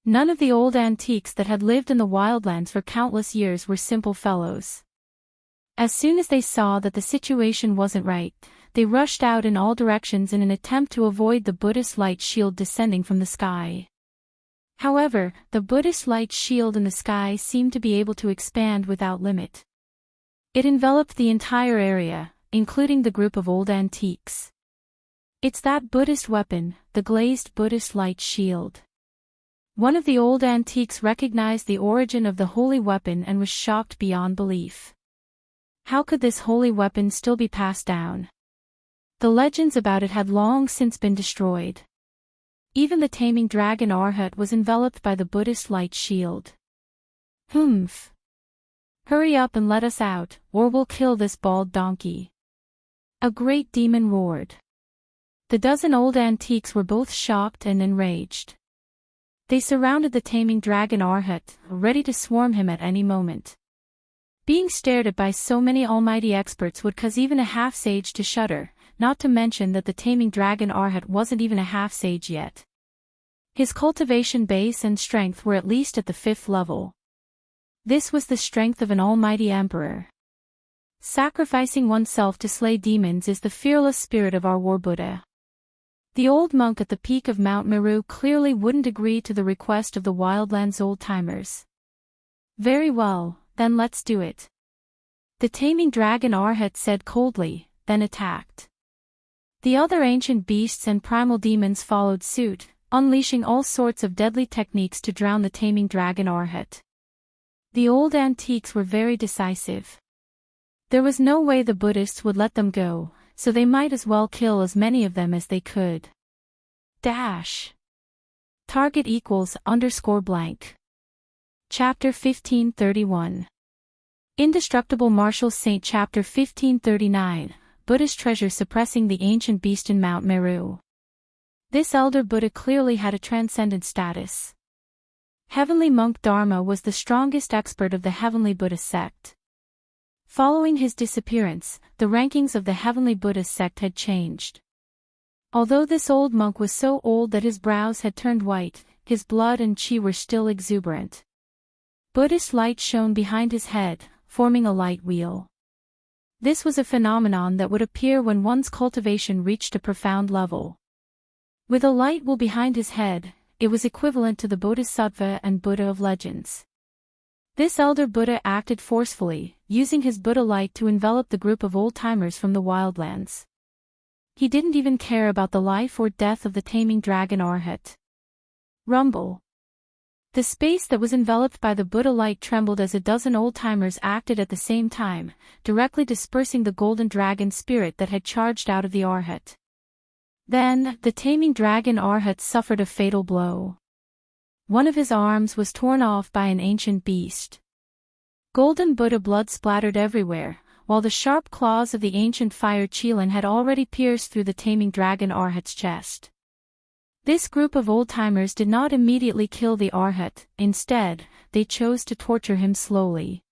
None of the old antiques that had lived in the wildlands for countless years were simple fellows. As soon as they saw that the situation wasn't right, they rushed out in all directions in an attempt to avoid the Buddhist light shield descending from the sky. However, the Buddhist light shield in the sky seemed to be able to expand without limit. It enveloped the entire area, including the group of old antiques. It's that Buddhist weapon, the glazed Buddhist light shield. One of the old antiques recognized the origin of the holy weapon and was shocked beyond belief. How could this holy weapon still be passed down? The legends about it had long since been destroyed. Even the taming dragon Arhat was enveloped by the Buddhist light shield. Humph! Hurry up and let us out, or we'll kill this bald donkey. A great demon roared. The dozen old antiques were both shocked and enraged. They surrounded the taming dragon Arhat, ready to swarm him at any moment. Being stared at by so many almighty experts would cause even a half-sage to shudder, not to mention that the taming dragon Arhat wasn't even a half-sage yet. His cultivation base and strength were at least at the 5th level. This was the strength of an almighty emperor. Sacrificing oneself to slay demons is the fearless spirit of our war Buddha. The old monk at the peak of Mount Meru clearly wouldn't agree to the request of the wildlands old-timers. Very well, then let's do it. The taming dragon Arhat said coldly, then attacked. The other ancient beasts and primal demons followed suit, unleashing all sorts of deadly techniques to drown the taming dragon Arhat. The old antiques were very decisive. There was no way the Buddhists would let them go, so they might as well kill as many of them as they could. Dash. Target equals _blank. Chapter 1531. Indestructible Martial Saint. Chapter 1539, Buddhist treasure suppressing the ancient beast in Mount Meru. This elder Buddha clearly had a transcendent status. Heavenly Monk Dharma was the strongest expert of the Heavenly Buddha sect. Following his disappearance, the rankings of the Heavenly Buddha sect had changed. Although this old monk was so old that his brows had turned white, his blood and chi were still exuberant. Buddhist light shone behind his head, forming a light wheel. This was a phenomenon that would appear when one's cultivation reached a profound level. With a light will behind his head, it was equivalent to the Bodhisattva and Buddha of legends. This elder Buddha acted forcefully, using his Buddha light to envelop the group of old-timers from the wildlands. He didn't even care about the life or death of the taming dragon Arhat. Rumble. The space that was enveloped by the Buddha light trembled as a dozen old-timers acted at the same time, directly dispersing the golden dragon spirit that had charged out of the Arhat. Then, the taming dragon Arhat suffered a fatal blow. One of his arms was torn off by an ancient beast. Golden Buddha blood splattered everywhere, while the sharp claws of the ancient fire Qilin had already pierced through the taming dragon Arhat's chest. This group of old-timers did not immediately kill the Arhat, instead, they chose to torture him slowly.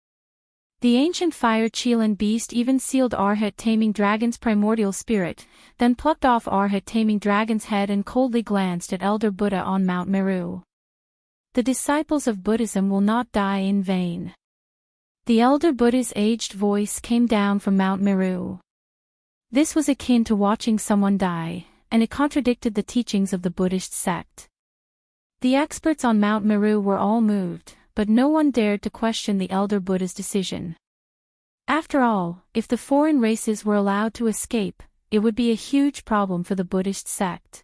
The ancient fire Qilin beast even sealed Arhat taming dragon's primordial spirit, then plucked off Arhat taming dragon's head and coldly glanced at Elder Buddha on Mount Meru. The disciples of Buddhism will not die in vain. The elder Buddha's aged voice came down from Mount Meru. This was akin to watching someone die, and it contradicted the teachings of the Buddhist sect. The experts on Mount Meru were all moved, but no one dared to question the elder Buddha's decision. After all, if the foreign races were allowed to escape, it would be a huge problem for the Buddhist sect.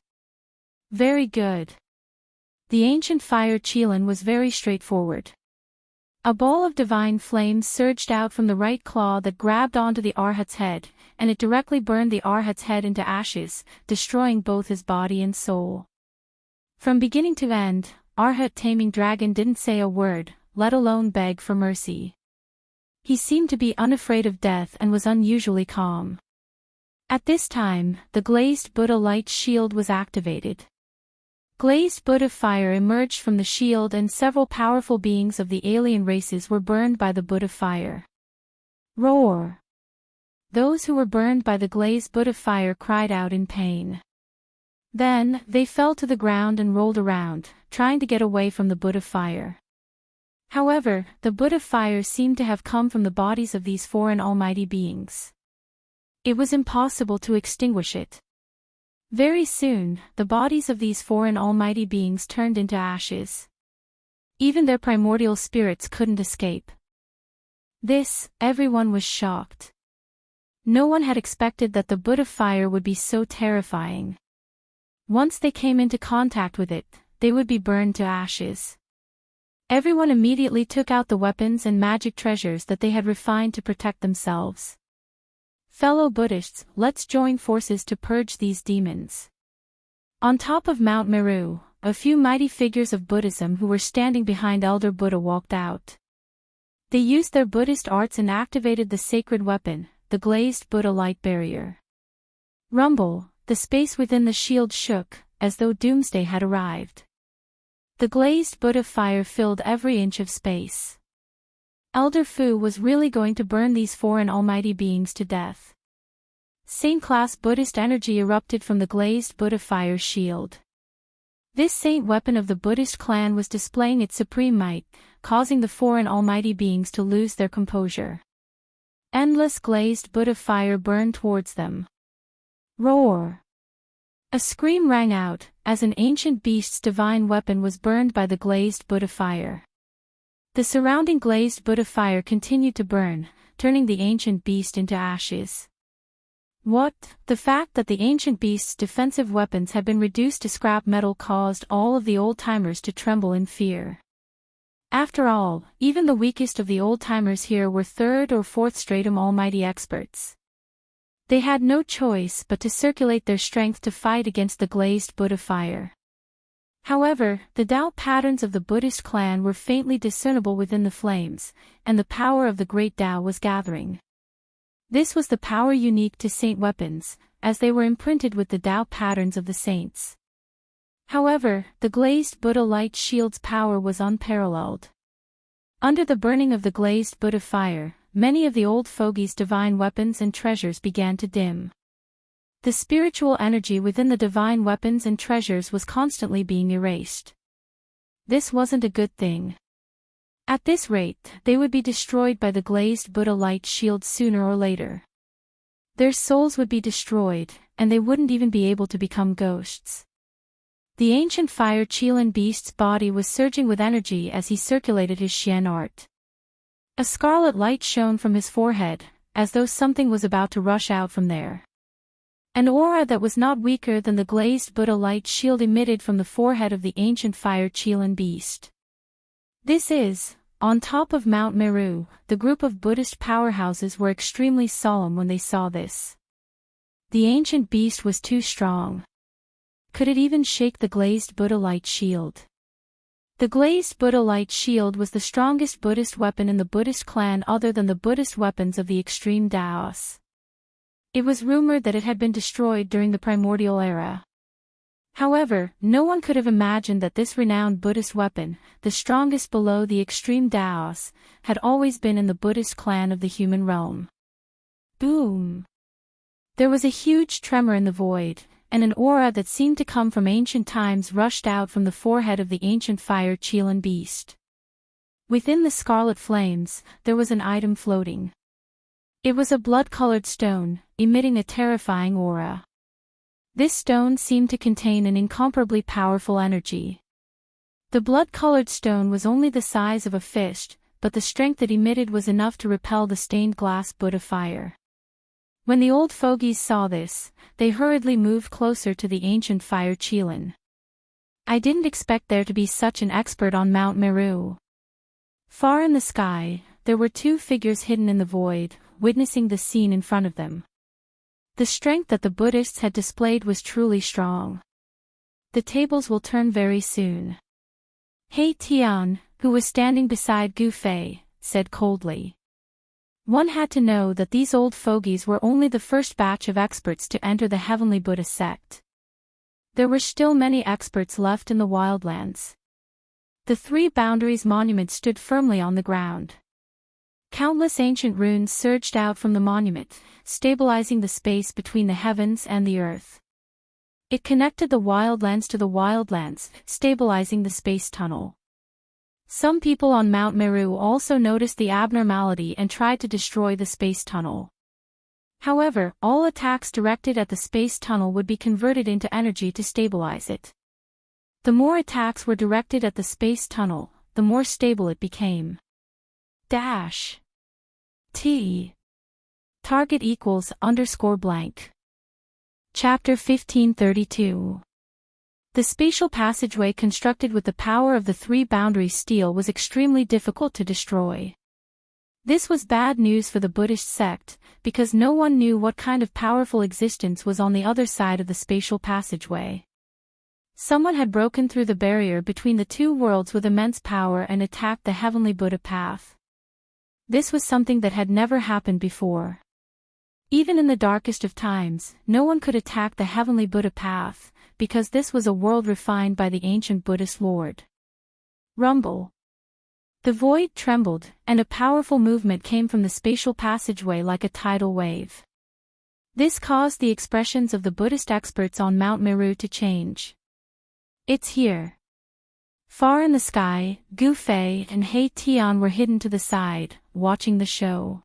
Very good. The ancient fire Qilin was very straightforward. A ball of divine flame surged out from the right claw that grabbed onto the Arhat's head, and it directly burned the Arhat's head into ashes, destroying both his body and soul. From beginning to end, Arhat taming dragon didn't say a word, let alone beg for mercy. He seemed to be unafraid of death and was unusually calm. At this time, the glazed Buddha light shield was activated. Glazed Buddha fire emerged from the shield and several powerful beings of the alien races were burned by the Buddha fire. Roar! Those who were burned by the glazed Buddha fire cried out in pain. Then, they fell to the ground and rolled around, trying to get away from the Buddha fire. However, the Buddha fire seemed to have come from the bodies of these foreign almighty beings. It was impossible to extinguish it. Very soon, the bodies of these foreign almighty beings turned into ashes. Even their primordial spirits couldn't escape. Everyone was shocked. No one had expected that the Buddha fire would be so terrifying. Once they came into contact with it, they would be burned to ashes. Everyone immediately took out the weapons and magic treasures that they had refined to protect themselves. Fellow Buddhists, let's join forces to purge these demons. On top of Mount Meru, a few mighty figures of Buddhism who were standing behind Elder Buddha walked out. They used their Buddhist arts and activated the sacred weapon, the glazed Buddha light barrier. Rumble, the space within the shield shook, as though doomsday had arrived. The glazed Buddha fire filled every inch of space. Elder Fu was really going to burn these foreign almighty beings to death. Saint-class Buddhist energy erupted from the glazed Buddha fire shield. This saint weapon of the Buddhist clan was displaying its supreme might, causing the foreign almighty beings to lose their composure. Endless glazed Buddha fire burned towards them. Roar! A scream rang out, as an ancient beast's divine weapon was burned by the glazed Buddha fire. The surrounding glazed Buddha fire continued to burn, turning the ancient beast into ashes. What? The fact that the ancient beast's defensive weapons had been reduced to scrap metal caused all of the old-timers to tremble in fear. After all, even the weakest of the old-timers here were third or fourth stratum almighty experts. They had no choice but to circulate their strength to fight against the glazed Buddha fire. However, the Tao patterns of the Buddhist clan were faintly discernible within the flames, and the power of the great Tao was gathering. This was the power unique to saint weapons, as they were imprinted with the Tao patterns of the saints. However, the glazed Buddha light shield's power was unparalleled. Under the burning of the glazed Buddha fire, many of the old fogies' divine weapons and treasures began to dim. The spiritual energy within the divine weapons and treasures was constantly being erased. This wasn't a good thing. At this rate, they would be destroyed by the glazed Buddha light shield sooner or later. Their souls would be destroyed, and they wouldn't even be able to become ghosts. The ancient fire Qilin beast's body was surging with energy as he circulated his Xian art. A scarlet light shone from his forehead, as though something was about to rush out from there. An aura that was not weaker than the glazed Buddha light shield emitted from the forehead of the ancient fire Qilin beast. This is, on top of Mount Meru, the group of Buddhist powerhouses were extremely solemn when they saw this. The ancient beast was too strong. Could it even shake the glazed Buddha light shield? The glazed Buddha light shield was the strongest Buddhist weapon in the Buddhist clan other than the Buddhist weapons of the extreme Daoist. It was rumored that it had been destroyed during the primordial era. However, no one could have imagined that this renowned Buddhist weapon, the strongest below the extreme Daoist, had always been in the Buddhist clan of the human realm. Boom! There was a huge tremor in the void, and an aura that seemed to come from ancient times rushed out from the forehead of the ancient fire Qilin beast. Within the scarlet flames, there was an item floating. It was a blood-colored stone, emitting a terrifying aura. This stone seemed to contain an incomparably powerful energy. The blood-colored stone was only the size of a fist, but the strength it emitted was enough to repel the stained glass Buddha fire. When the old fogies saw this, they hurriedly moved closer to the ancient fire Qilin. I didn't expect there to be such an expert on Mount Meru. Far in the sky, there were two figures hidden in the void, witnessing the scene in front of them. The strength that the Buddhists had displayed was truly strong. The tables will turn very soon. He Tian, who was standing beside Gu Fei, said coldly. One had to know that these old fogies were only the first batch of experts to enter the heavenly Buddha sect. There were still many experts left in the wildlands. The three boundaries monument stood firmly on the ground. Countless ancient runes surged out from the monument, stabilizing the space between the heavens and the earth. It connected the wildlands to the wildlands, stabilizing the space tunnel. Some people on Mount Meru also noticed the abnormality and tried to destroy the space tunnel. However, all attacks directed at the space tunnel would be converted into energy to stabilize it. The more attacks were directed at the space tunnel, the more stable it became. T. Target equals _blank. Chapter 1532. The spatial passageway constructed with the power of the three boundary steel was extremely difficult to destroy. This was bad news for the Buddhist sect, because no one knew what kind of powerful existence was on the other side of the spatial passageway. Someone had broken through the barrier between the two worlds with immense power and attacked the heavenly Buddha path. This was something that had never happened before. Even in the darkest of times, no one could attack the heavenly Buddha path, because this was a world refined by the ancient Buddhist Lord. Rumble. The void trembled, and a powerful movement came from the spatial passageway like a tidal wave. This caused the expressions of the Buddhist experts on Mount Meru to change. It's here. Far in the sky, Gu Fei and He Tian were hidden to the side, watching the show.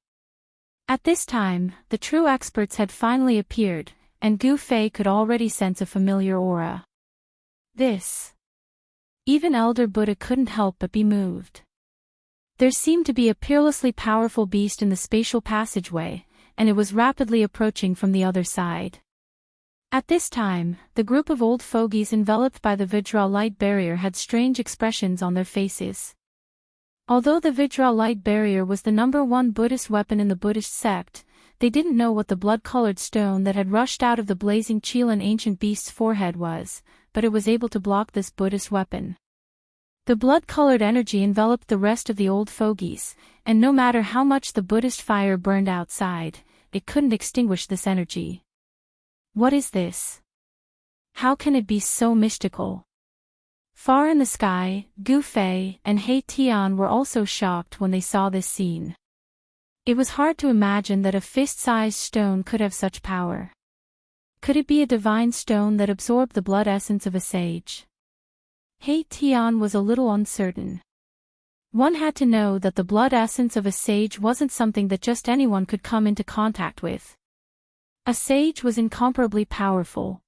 At this time, the true experts had finally appeared, and Gu Fei could already sense a familiar aura. Even Elder Buddha couldn't help but be moved. There seemed to be a peerlessly powerful beast in the spatial passageway, and it was rapidly approaching from the other side. At this time, the group of old fogies enveloped by the Vajra light barrier had strange expressions on their faces. Although the Vajra light barrier was the #1 Buddhist weapon in the Buddhist sect, they didn't know what the blood-colored stone that had rushed out of the blazing Qilin ancient beast's forehead was, but it was able to block this Buddhist weapon. The blood-colored energy enveloped the rest of the old fogies, and no matter how much the Buddhist fire burned outside, it couldn't extinguish this energy. What is this? How can it be so mystical? Far in the sky, Gu Fei and He Tian were also shocked when they saw this scene. It was hard to imagine that a fist-sized stone could have such power. Could it be a divine stone that absorbed the blood essence of a sage? He Tian was a little uncertain. One had to know that the blood essence of a sage wasn't something that just anyone could come into contact with. A sage was incomparably powerful.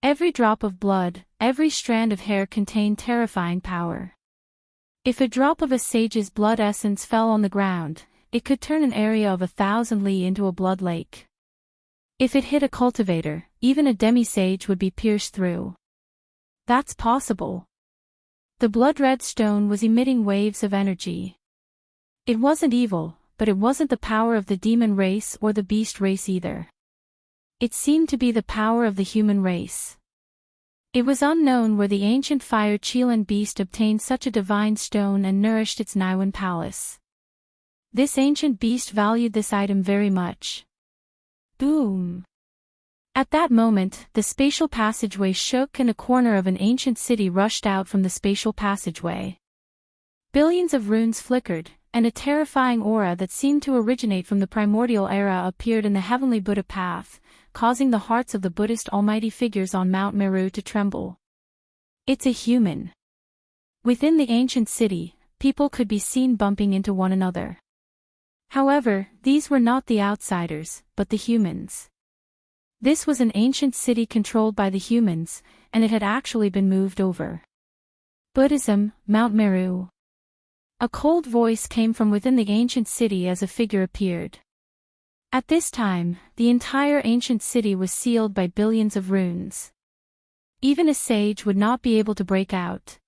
Every drop of blood, every strand of hair contained terrifying power. If a drop of a sage's blood essence fell on the ground, it could turn an area of 1,000 li into a blood lake. If it hit a cultivator, even a demi-sage would be pierced through. That's possible. The blood-red stone was emitting waves of energy. It wasn't evil, but it wasn't the power of the demon race or the beast race either. It seemed to be the power of the human race. It was unknown where the ancient fire Qilan beast obtained such a divine stone and nourished its Niwen palace. This ancient beast valued this item very much. Boom! At that moment, the spatial passageway shook and a corner of an ancient city rushed out from the spatial passageway. Billions of runes flickered, and a terrifying aura that seemed to originate from the primordial era appeared in the heavenly Buddha path, causing the hearts of the Buddhist almighty figures on Mount Meru to tremble. It's a human. Within the ancient city, people could be seen bumping into one another. However, these were not the outsiders, but the humans. This was an ancient city controlled by the humans, and it had actually been moved over. Buddhism, Mount Meru. A cold voice came from within the ancient city as a figure appeared. At this time, the entire ancient city was sealed by billions of runes. Even a sage would not be able to break out.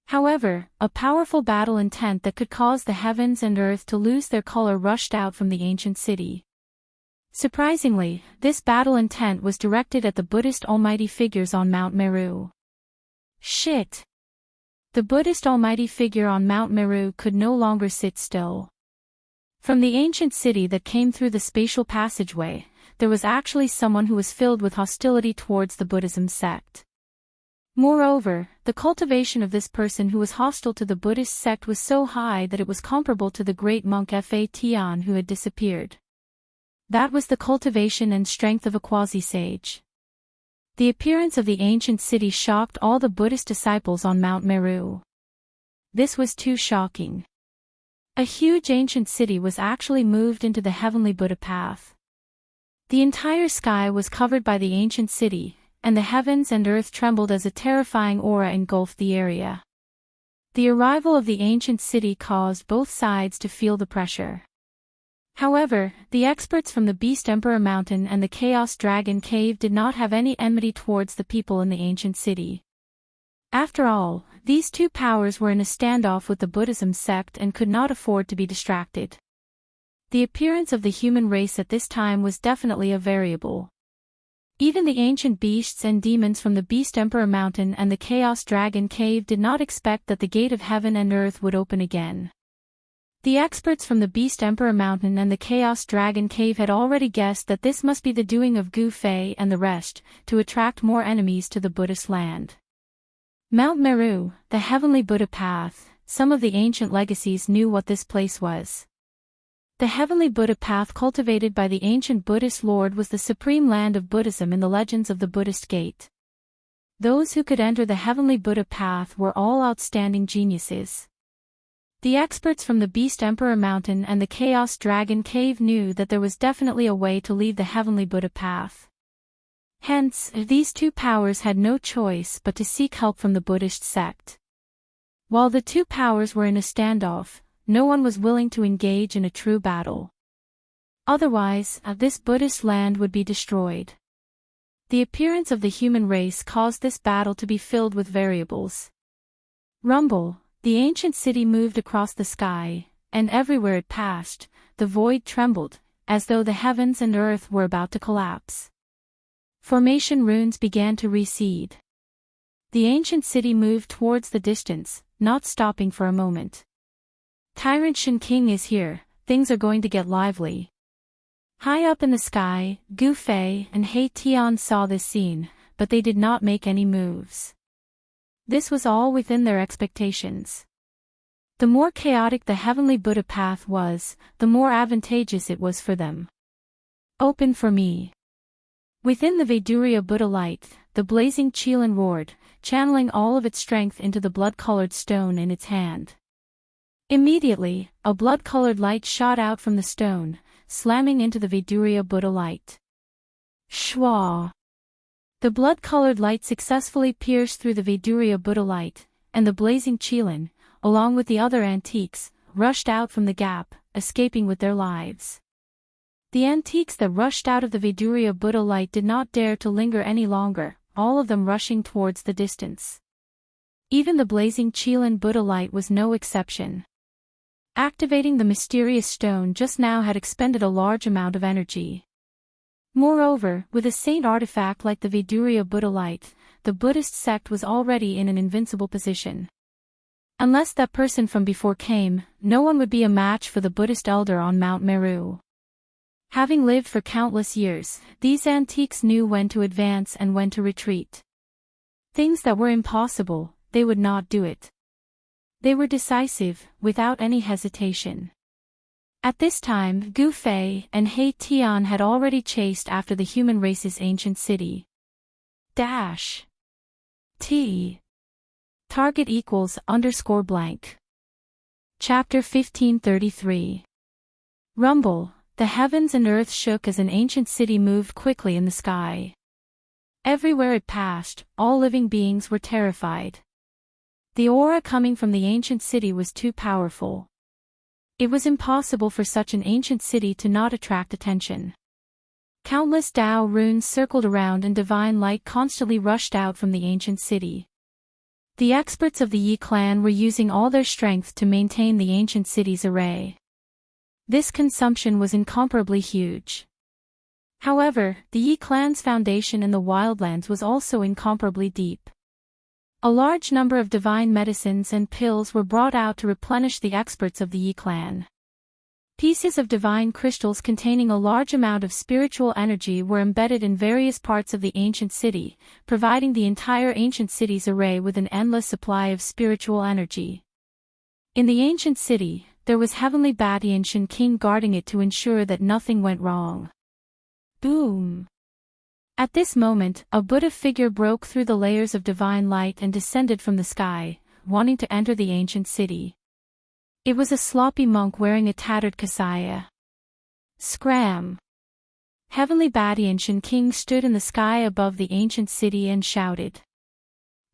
However, a powerful battle intent that could cause the heavens and earth to lose their color rushed out from the ancient city. Surprisingly, this battle intent was directed at the Buddhist almighty figures on Mount Meru. Shit! The Buddhist almighty figure on Mount Meru could no longer sit still. From the ancient city that came through the spatial passageway, there was actually someone who was filled with hostility towards the Buddhism sect. Moreover, the cultivation of this person who was hostile to the Buddhist sect was so high that it was comparable to the great monk Fa Tian who had disappeared. That was the cultivation and strength of a quasi-sage. The appearance of the ancient city shocked all the Buddhist disciples on Mount Meru. This was too shocking. A huge ancient city was actually moved into the heavenly Buddha path. The entire sky was covered by the ancient city, and the heavens and earth trembled as a terrifying aura engulfed the area. The arrival of the ancient city caused both sides to feel the pressure. However, the experts from the Beast Emperor Mountain and the Chaos Dragon Cave did not have any enmity towards the people in the ancient city. After all, these two powers were in a standoff with the Buddhism sect and could not afford to be distracted. The appearance of the human race at this time was definitely a variable. Even the ancient beasts and demons from the Beast Emperor Mountain and the Chaos Dragon Cave did not expect that the gate of heaven and earth would open again. The experts from the Beast Emperor Mountain and the Chaos Dragon Cave had already guessed that this must be the doing of Gu Fei and the rest, to attract more enemies to the Buddhist land. Mount Meru, the heavenly Buddha path, some of the ancient legacies knew what this place was. The heavenly Buddha path cultivated by the ancient Buddhist Lord was the supreme land of Buddhism in the legends of the Buddhist Gate. Those who could enter the heavenly Buddha path were all outstanding geniuses. The experts from the Beast Emperor Mountain and the Chaos Dragon Cave knew that there was definitely a way to leave the heavenly Buddha path. Hence, these two powers had no choice but to seek help from the Buddhist sect. While the two powers were in a standoff, no one was willing to engage in a true battle. Otherwise, this Buddhist land would be destroyed. The appearance of the human race caused this battle to be filled with variables. Rumble. The ancient city moved across the sky, and everywhere it passed, the void trembled, as though the heavens and earth were about to collapse. Formation runes began to recede. The ancient city moved towards the distance, not stopping for a moment. Tyrant Shen King is here, things are going to get lively. High up in the sky, Gu Fei and He Tian saw this scene, but they did not make any moves. This was all within their expectations. The more chaotic the heavenly Buddha path was, the more advantageous it was for them. Open for me. Within the Vaidurya Buddha light, the blazing Qilan roared, channeling all of its strength into the blood-colored stone in its hand. Immediately, a blood-colored light shot out from the stone, slamming into the Vaidurya Buddha light. Shwa. The blood-colored light successfully pierced through the Vidurya Buddha light, and the blazing Qilin, along with the other antiques, rushed out from the gap, escaping with their lives. The antiques that rushed out of the Vidurya Buddha light did not dare to linger any longer, all of them rushing towards the distance. Even the blazing Qilin Buddha light was no exception. Activating the mysterious stone just now had expended a large amount of energy. Moreover, with a saint artifact like the Vidurya Buddha light, the Buddhist sect was already in an invincible position. Unless that person from before came, no one would be a match for the Buddhist elder on Mount Meru. Having lived for countless years, these antiques knew when to advance and when to retreat. Things that were impossible, they would not do it. They were decisive, without any hesitation. At this time, Gu Fei and He Tian had already chased after the human race's ancient city. T. Target equals _blank. Chapter 1533. Rumble. The heavens and earth shook as an ancient city moved quickly in the sky. Everywhere it passed, all living beings were terrified. The aura coming from the ancient city was too powerful. It was impossible for such an ancient city to not attract attention. Countless Tao runes circled around and divine light constantly rushed out from the ancient city. The experts of the Yi clan were using all their strength to maintain the ancient city's array. This consumption was incomparably huge. However, the Yi clan's foundation in the wildlands was also incomparably deep. A large number of divine medicines and pills were brought out to replenish the experts of the Yi clan. Pieces of divine crystals containing a large amount of spiritual energy were embedded in various parts of the ancient city, providing the entire ancient city's array with an endless supply of spiritual energy. In the ancient city, there was Heavenly Badianshan King guarding it to ensure that nothing went wrong. Boom! At this moment, a Buddha figure broke through the layers of divine light and descended from the sky, wanting to enter the ancient city. It was a sloppy monk wearing a tattered kasaya. Scram! Heavenly Badianshan King stood in the sky above the ancient city and shouted.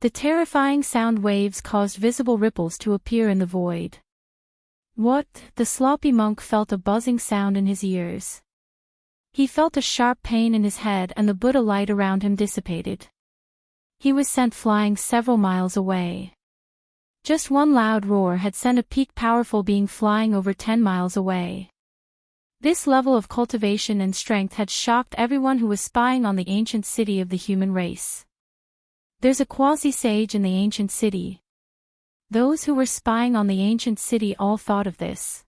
The terrifying sound waves caused visible ripples to appear in the void. What? The sloppy monk felt a buzzing sound in his ears. He felt a sharp pain in his head and the Buddha light around him dissipated. He was sent flying several miles away. Just one loud roar had sent a peak powerful being flying over 10 miles away. This level of cultivation and strength had shocked everyone who was spying on the ancient city of the human race. There's a quasi-sage in the ancient city. Those who were spying on the ancient city all thought of this.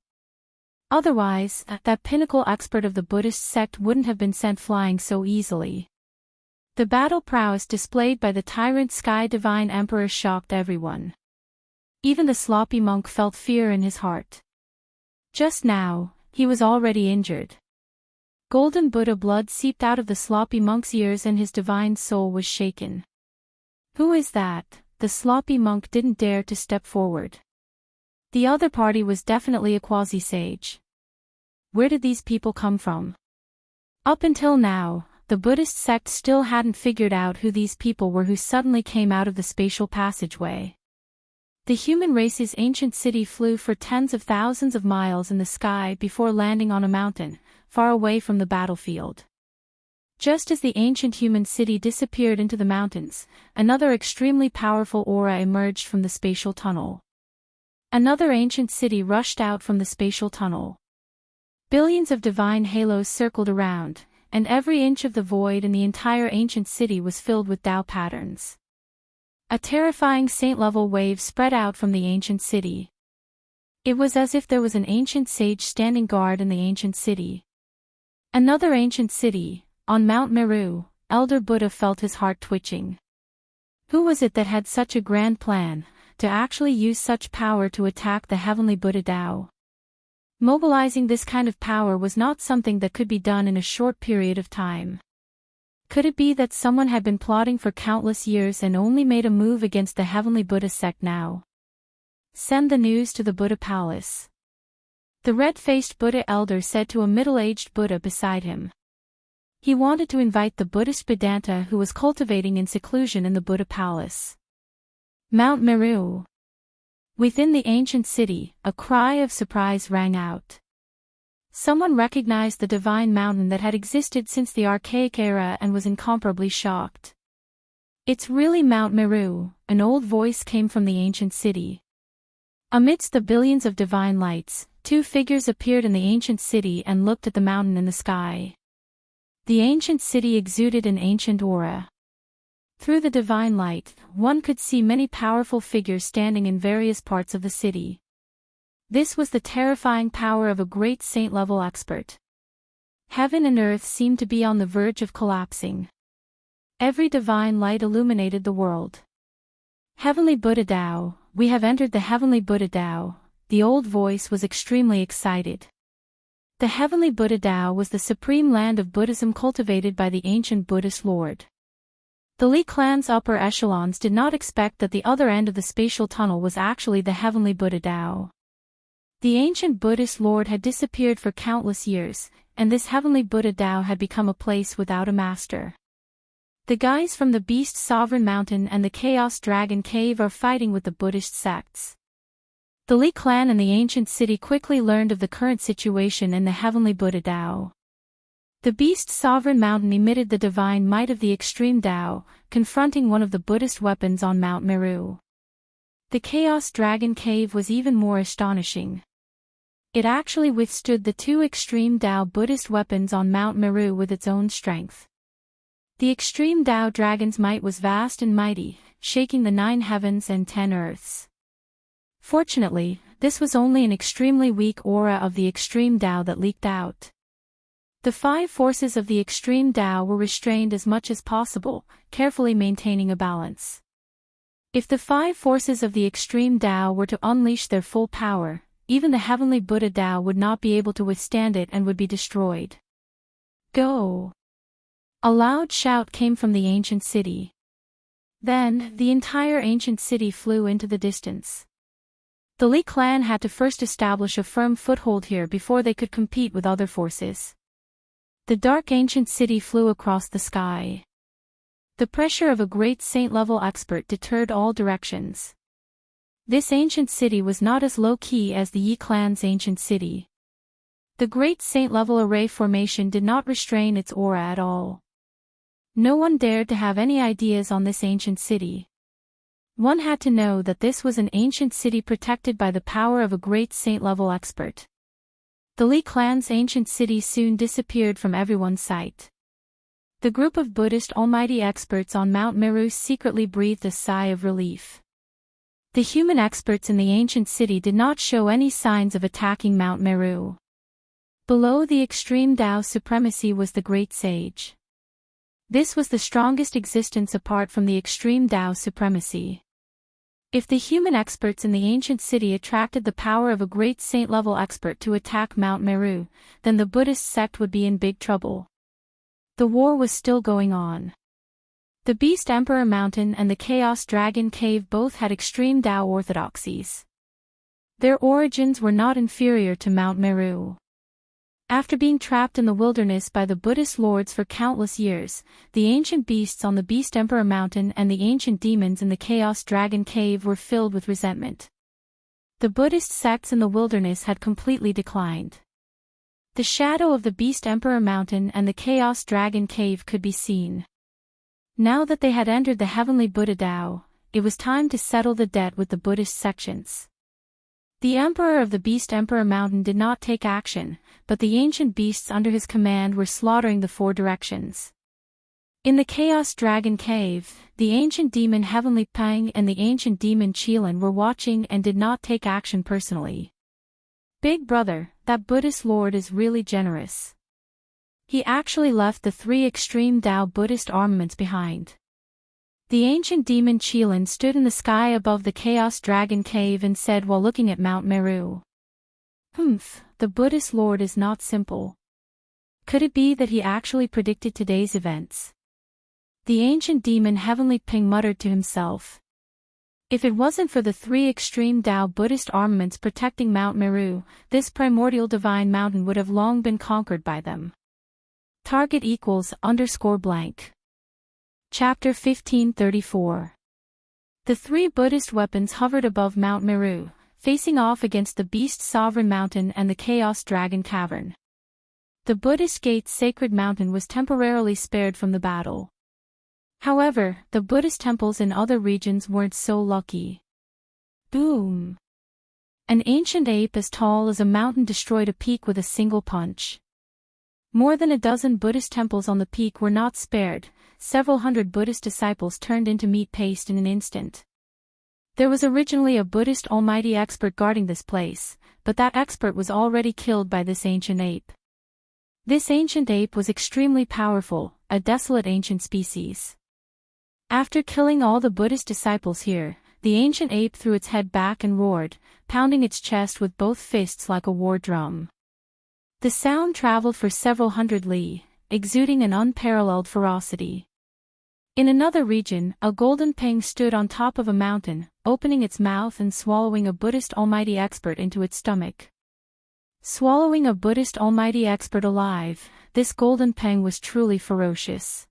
Otherwise, that pinnacle expert of the Buddhist sect wouldn't have been sent flying so easily. The battle prowess displayed by the tyrant Sky Divine Emperor shocked everyone. Even the sloppy monk felt fear in his heart. Just now, he was already injured. Golden Buddha blood seeped out of the sloppy monk's ears and his divine soul was shaken. Who is that? The sloppy monk didn't dare to step forward. The other party was definitely a quasi-sage. Where did these people come from? Up until now, the Buddhist sect still hadn't figured out who these people were who suddenly came out of the spatial passageway. The human race's ancient city flew for tens of thousands of miles in the sky before landing on a mountain, far away from the battlefield. Just as the ancient human city disappeared into the mountains, another extremely powerful aura emerged from the spatial tunnel. Another ancient city rushed out from the spatial tunnel. Billions of divine halos circled around, and every inch of the void in the entire ancient city was filled with Tao patterns. A terrifying saint-level wave spread out from the ancient city. It was as if there was an ancient sage standing guard in the ancient city. Another ancient city, on Mount Meru. Elder Buddha felt his heart twitching. Who was it that had such a grand plan, to actually use such power to attack the heavenly Buddha Tao? Mobilizing this kind of power was not something that could be done in a short period of time. Could it be that someone had been plotting for countless years and only made a move against the heavenly Buddha sect now? Send the news to the Buddha palace. The red-faced Buddha elder said to a middle-aged Buddha beside him. He wanted to invite the Buddhist Vedanta who was cultivating in seclusion in the Buddha palace. Mount Meru. Within the ancient city, a cry of surprise rang out. Someone recognized the divine mountain that had existed since the archaic era and was incomparably shocked. "It's really Mount Meru," an old voice came from the ancient city. Amidst the billions of divine lights, two figures appeared in the ancient city and looked at the mountain in the sky. The ancient city exuded an ancient aura. Through the divine light, one could see many powerful figures standing in various parts of the city. This was the terrifying power of a great saint-level expert. Heaven and earth seemed to be on the verge of collapsing. Every divine light illuminated the world. "Heavenly Buddha Dao, we have entered the Heavenly Buddha Dao," the old voice was extremely excited. The Heavenly Buddha Dao was the supreme land of Buddhism cultivated by the ancient Buddhist Lord. The Li clan's upper echelons did not expect that the other end of the spatial tunnel was actually the Heavenly Buddha Dao. The ancient Buddhist Lord had disappeared for countless years, and this Heavenly Buddha Dao had become a place without a master. "The guys from the Beast Sovereign Mountain and the Chaos Dragon Cave are fighting with the Buddhist sects." The Li clan and the ancient city quickly learned of the current situation in the Heavenly Buddha Dao. The Beast Sovereign Mountain emitted the divine might of the extreme Dao, confronting one of the Buddhist weapons on Mount Meru. The Chaos Dragon Cave was even more astonishing. It actually withstood the two extreme Dao Buddhist weapons on Mount Meru with its own strength. The extreme Dao dragon's might was vast and mighty, shaking the 9 heavens and 10 earths. Fortunately, this was only an extremely weak aura of the extreme Dao that leaked out. The 5 forces of the extreme Dao were restrained as much as possible, carefully maintaining a balance. If the 5 forces of the extreme Dao were to unleash their full power, even the Heavenly Buddha Dao would not be able to withstand it and would be destroyed. "Go!" A loud shout came from the ancient city. Then, the entire ancient city flew into the distance. The Li clan had to first establish a firm foothold here before they could compete with other forces. The dark ancient city flew across the sky. The pressure of a great saint-level expert deterred all directions. This ancient city was not as low-key as the Yi clan's ancient city. The great saint-level array formation did not restrain its aura at all. No one dared to have any ideas on this ancient city. One had to know that this was an ancient city protected by the power of a great saint-level expert. The Li clan's ancient city soon disappeared from everyone's sight. The group of Buddhist almighty experts on Mount Meru secretly breathed a sigh of relief. The human experts in the ancient city did not show any signs of attacking Mount Meru. Below the extreme Dao supremacy was the Great Sage. This was the strongest existence apart from the extreme Dao supremacy. If the human experts in the ancient city attracted the power of a great saint-level expert to attack Mount Meru, then the Buddhist sect would be in big trouble. The war was still going on. The Beast Emperor Mountain and the Chaos Dragon Cave both had extreme Dao orthodoxies. Their origins were not inferior to Mount Meru. After being trapped in the wilderness by the Buddhist lords for countless years, the ancient beasts on the Beast Emperor Mountain and the ancient demons in the Chaos Dragon Cave were filled with resentment. The Buddhist sects in the wilderness had completely declined. The shadow of the Beast Emperor Mountain and the Chaos Dragon Cave could be seen. Now that they had entered the Heavenly Buddha Dao, it was time to settle the debt with the Buddhist sections. The Emperor of the Beast Emperor Mountain did not take action, but the ancient beasts under his command were slaughtering the 4 directions. In the Chaos Dragon Cave, the ancient demon Heavenly Pang and the ancient demon Qilin were watching and did not take action personally. "Big brother, that Buddhist lord is really generous. He actually left the 3 extreme Dao Buddhist armaments behind." The ancient demon Qilin stood in the sky above the Chaos Dragon Cave and said while looking at Mount Meru. The Buddhist Lord is not simple. Could it be that he actually predicted today's events? The ancient demon Heavenly Ping muttered to himself. If it wasn't for the 3 extreme Dao Buddhist armaments protecting Mount Meru, this primordial divine mountain would have long been conquered by them. Target equals _blank. Chapter 1534. The three Buddhist weapons hovered above Mount Meru, facing off against the Beast Sovereign Mountain and the Chaos Dragon Cavern. The Buddhist Gate's sacred mountain was temporarily spared from the battle. However, the Buddhist temples in other regions weren't so lucky. Boom! An ancient ape as tall as a mountain destroyed a peak with a single punch. More than a dozen Buddhist temples on the peak were not spared. Several hundred Buddhist disciples turned into meat paste in an instant. There was originally a Buddhist almighty expert guarding this place, but that expert was already killed by this ancient ape. This ancient ape was extremely powerful, a desolate ancient species. After killing all the Buddhist disciples here, the ancient ape threw its head back and roared, pounding its chest with both fists like a war drum. The sound traveled for several hundred li, exuding an unparalleled ferocity. In another region, a golden peng stood on top of a mountain, opening its mouth and swallowing a Buddhist almighty expert into its stomach. Swallowing a Buddhist almighty expert alive, this golden peng was truly ferocious.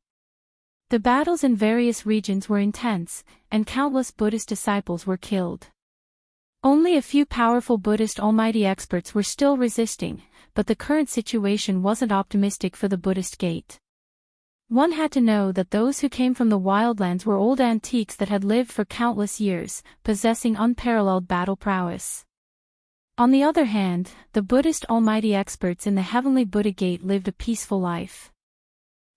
The battles in various regions were intense, and countless Buddhist disciples were killed. Only a few powerful Buddhist almighty experts were still resisting, but the current situation wasn't optimistic for the Buddhist Gate. One had to know that those who came from the wildlands were old antiques that had lived for countless years, possessing unparalleled battle prowess. On the other hand, the Buddhist almighty experts in the Heavenly Buddha Gate lived a peaceful life.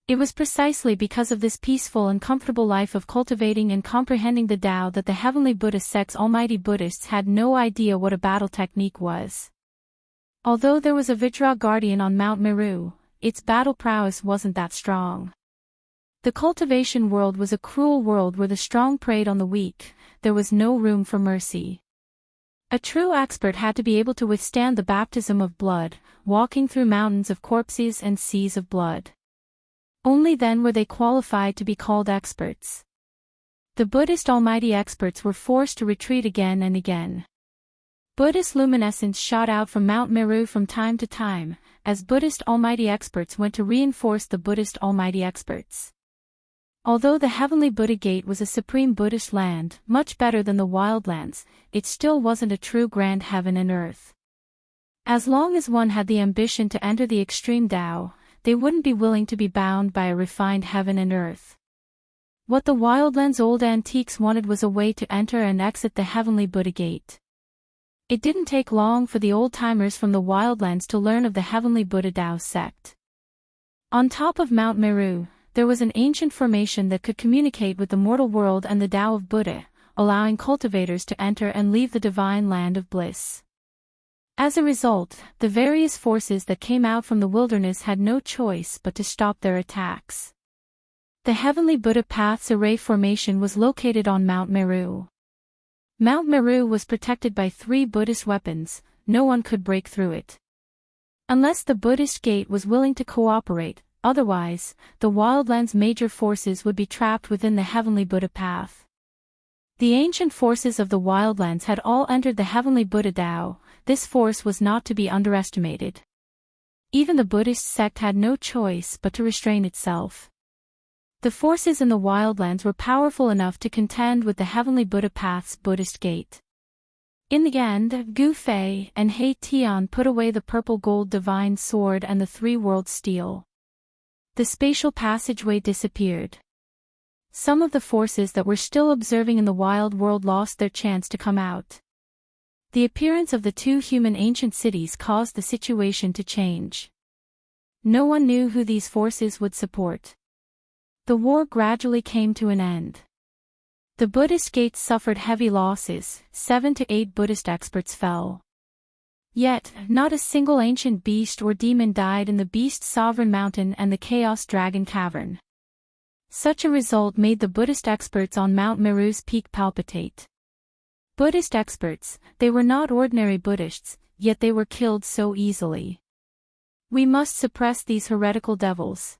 It was precisely because of this peaceful and comfortable life of cultivating and comprehending the Tao that the Heavenly Buddha sect's almighty Buddhists had no idea what a battle technique was. Although there was a Vajra guardian on Mount Meru, its battle prowess wasn't that strong. The cultivation world was a cruel world where the strong preyed on the weak. There was no room for mercy. A true expert had to be able to withstand the baptism of blood, walking through mountains of corpses and seas of blood. Only then were they qualified to be called experts. The Buddhist almighty experts were forced to retreat again and again. Buddhist luminescence shot out from Mount Meru from time to time, as Buddhist almighty experts went to reinforce the Buddhist almighty experts. Although the Heavenly Buddha Gate was a supreme Buddhist land, much better than the wildlands, it still wasn't a true grand heaven and earth. As long as one had the ambition to enter the extreme Tao, they wouldn't be willing to be bound by a refined heaven and earth. What the wildlands' old antiques wanted was a way to enter and exit the Heavenly Buddha Gate. It didn't take long for the old-timers from the wildlands to learn of the Heavenly Buddha Tao sect. On top of Mount Meru, there was an ancient formation that could communicate with the mortal world and the Tao of Buddha, allowing cultivators to enter and leave the divine land of bliss. As a result, the various forces that came out from the wilderness had no choice but to stop their attacks. The Heavenly Buddha Path's array formation was located on Mount Meru. Mount Meru was protected by 3 Buddhist weapons. No one could break through it. Unless the Buddhist Gate was willing to cooperate, otherwise, the wildlands' major forces would be trapped within the Heavenly Buddha Path. The ancient forces of the wildlands had all entered the Heavenly Buddha Tao. This force was not to be underestimated. Even the Buddhist sect had no choice but to restrain itself. The forces in the wildlands were powerful enough to contend with the Heavenly Buddha Path's Buddhist Gate. In the end, Gu Fei and He Tian put away the purple gold divine sword and the 3-world steel. The spatial passageway disappeared. Some of the forces that were still observing in the wild world lost their chance to come out. The appearance of the 2 human ancient cities caused the situation to change. No one knew who these forces would support. The war gradually came to an end. The Buddhist Gate suffered heavy losses. 7 to 8 Buddhist experts fell. Yet, not a single ancient beast or demon died in the Beast Sovereign Mountain and the Chaos Dragon Cavern. Such a result made the Buddhist experts on Mount Meru's peak palpitate. Buddhist experts, they were not ordinary Buddhists, yet they were killed so easily. We must suppress these heretical devils.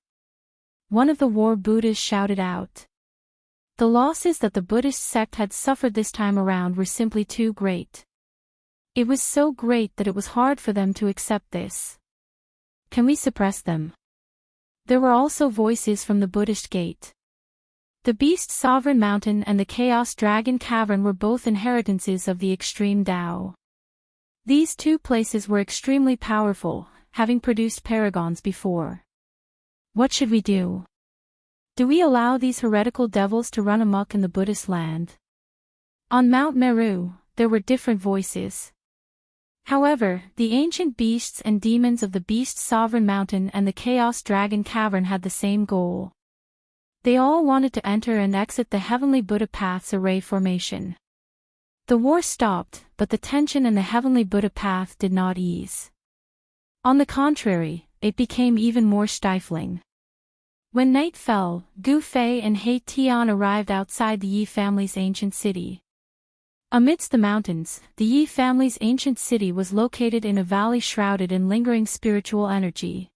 One of the war Buddhas shouted out. The losses that the Buddhist sect had suffered this time around were simply too great. It was so great that it was hard for them to accept this. Can we suppress them? There were also voices from the Buddhist gate. The Beast Sovereign Mountain and the Chaos Dragon Cavern were both inheritances of the extreme Tao. These two places were extremely powerful, having produced paragons before. What should we do? Do we allow these heretical devils to run amok in the Buddhist land? On Mount Meru, there were different voices. However, the ancient beasts and demons of the Beast Sovereign Mountain and the Chaos Dragon Cavern had the same goal. They all wanted to enter and exit the Heavenly Buddha Path's array formation. The war stopped, but the tension in the Heavenly Buddha Path did not ease. On the contrary, it became even more stifling. When night fell, Gu Fei and He Tian arrived outside the Yi family's ancient city. Amidst the mountains, the Yi family's ancient city was located in a valley shrouded in lingering spiritual energy.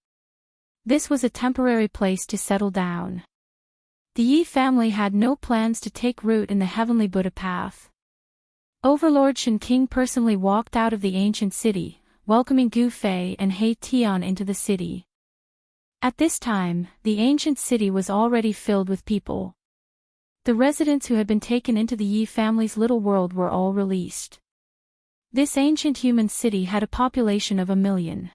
This was a temporary place to settle down. The Yi family had no plans to take root in the Heavenly Buddha Path. Overlord Shen King personally walked out of the ancient city, welcoming Gu Fei and He Tian into the city. At this time, the ancient city was already filled with people. The residents who had been taken into the Yi family's little world were all released. This ancient human city had a population of 1 million.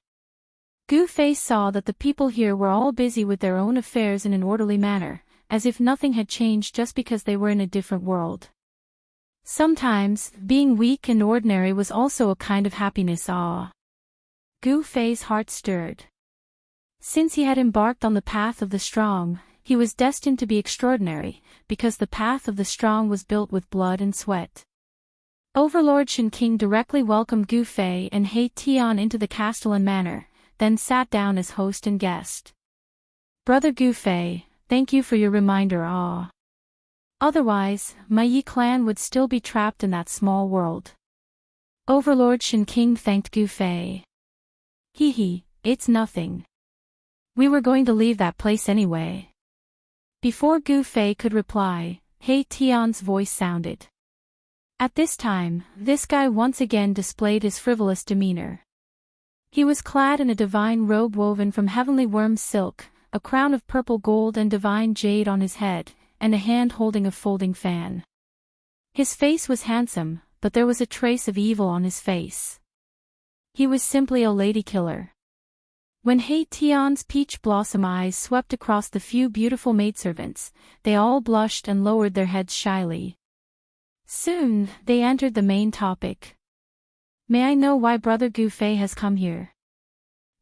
Gu Fei saw that the people here were all busy with their own affairs in an orderly manner, as if nothing had changed just because they were in a different world. Sometimes, being weak and ordinary was also a kind of happiness. Gu Fei's heart stirred. Since he had embarked on the path of the strong, he was destined to be extraordinary, because the path of the strong was built with blood and sweat. Overlord Shen King directly welcomed Gu Fei and He Tian into the castellan manor, then sat down as host and guest. Brother Gu Fei, thank you for your reminder. Otherwise, my Yi clan would still be trapped in that small world. Overlord Shen King thanked Gu Fei. It's nothing. We were going to leave that place anyway. Before Gu Fei could reply, He Tian's voice sounded. At this time, this guy once again displayed his frivolous demeanor. He was clad in a divine robe woven from heavenly worm silk, a crown of purple gold and divine jade on his head, and a hand holding a folding fan. His face was handsome, but there was a trace of evil on his face. He was simply a lady killer. When He Tian's peach blossom eyes swept across the few beautiful maidservants, they all blushed and lowered their heads shyly. Soon, they entered the main topic. May I know why Brother Gu Fei has come here?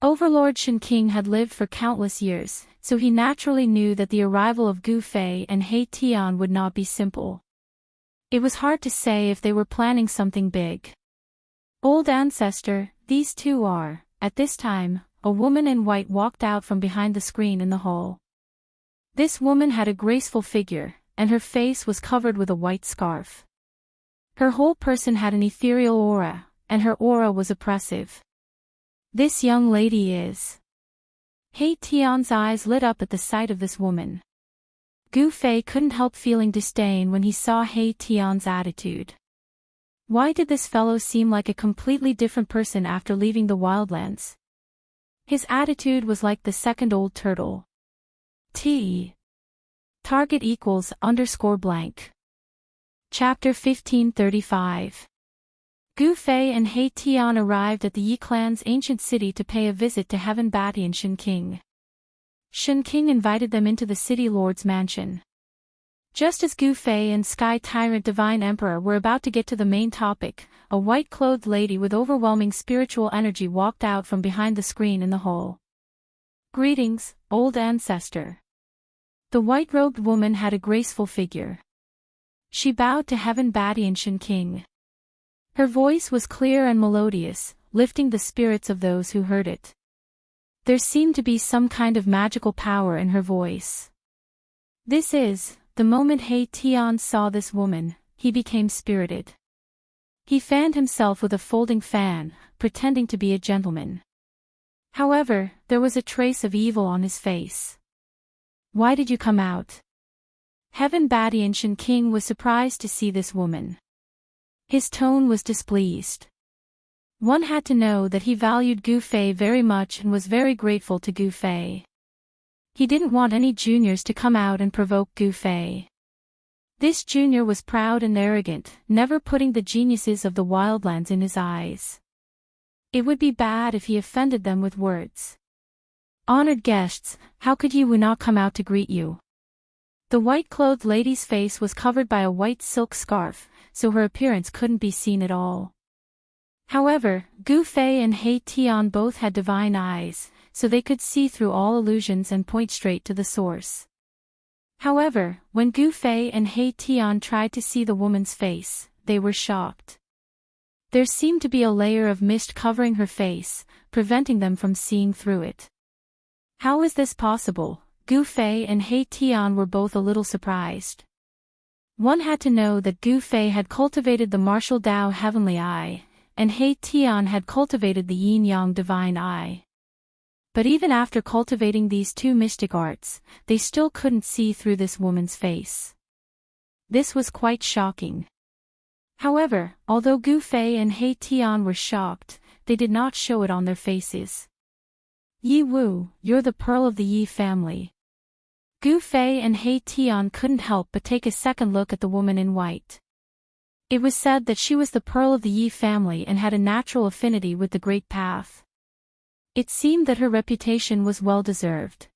Overlord Shen King had lived for countless years, so he naturally knew that the arrival of Gu Fei and He Tian would not be simple. It was hard to say if they were planning something big. Old ancestor, these two are, at this time, a woman in white walked out from behind the screen in the hall. This woman had a graceful figure, and her face was covered with a white scarf. Her whole person had an ethereal aura, and her aura was oppressive. This young lady is... He Tian's eyes lit up at the sight of this woman. Gu Fei couldn't help feeling disdain when he saw He Tian's attitude. Why did this fellow seem like a completely different person after leaving the wildlands? His attitude was like the second old turtle. Target equals _blank. Chapter 1535. Gu Fei and He Tian arrived at the Yi clan's ancient city to pay a visit to Heaven Batian Shen King. Shen King invited them into the city lord's mansion. Just as Gu Fei and Sky Tyrant Divine Emperor were about to get to the main topic, a white-clothed lady with overwhelming spiritual energy walked out from behind the screen in the hall. Greetings, old ancestor. The white-robed woman had a graceful figure. She bowed to Heaven Batian Shen King. Her voice was clear and melodious, lifting the spirits of those who heard it. There seemed to be some kind of magical power in her voice. The moment He Tian saw this woman, he became spirited. He fanned himself with a folding fan, pretending to be a gentleman. However, there was a trace of evil on his face. Why did you come out? Heaven Batian Shen King was surprised to see this woman. His tone was displeased. One had to know that he valued Gu Fei very much and was very grateful to Gu Fei. He didn't want any juniors to come out and provoke Gu Fei. This junior was proud and arrogant, never putting the geniuses of the wildlands in his eyes. It would be bad if he offended them with words. Honored guests, how could Yi Wu not come out to greet you? The white-clothed lady's face was covered by a white silk scarf, so her appearance couldn't be seen at all. However, Gu Fei and He Tian both had divine eyes, so they could see through all illusions and point straight to the source. However, when Gu Fei and He Tian tried to see the woman's face, they were shocked. There seemed to be a layer of mist covering her face, preventing them from seeing through it. How is this possible? Gu Fei and He Tian were both a little surprised. One had to know that Gu Fei had cultivated the martial Dao heavenly eye, and He Tian had cultivated the yin-yang divine eye. But even after cultivating these two mystic arts, they still couldn't see through this woman's face. This was quite shocking. However, although Gu Fei and He Tian were shocked, they did not show it on their faces. Yi Wu, you're the pearl of the Yi family. Gu Fei and He Tian couldn't help but take a second look at the woman in white. It was said that she was the pearl of the Yi family and had a natural affinity with the Great Path. It seemed that her reputation was well-deserved.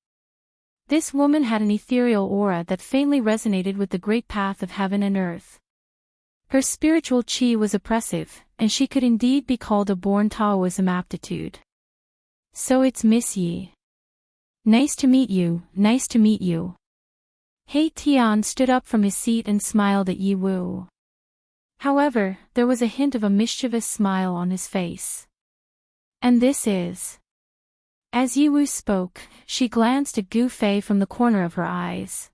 This woman had an ethereal aura that faintly resonated with the Great Path of heaven and earth. Her spiritual qi was oppressive, and she could indeed be called a born Taoism aptitude. So it's Miss Yi. Nice to meet you, nice to meet you. He Tian stood up from his seat and smiled at Yi Wu. However, there was a hint of a mischievous smile on his face. And this is... As Yi Wu spoke, she glanced at Gu Fei from the corner of her eyes.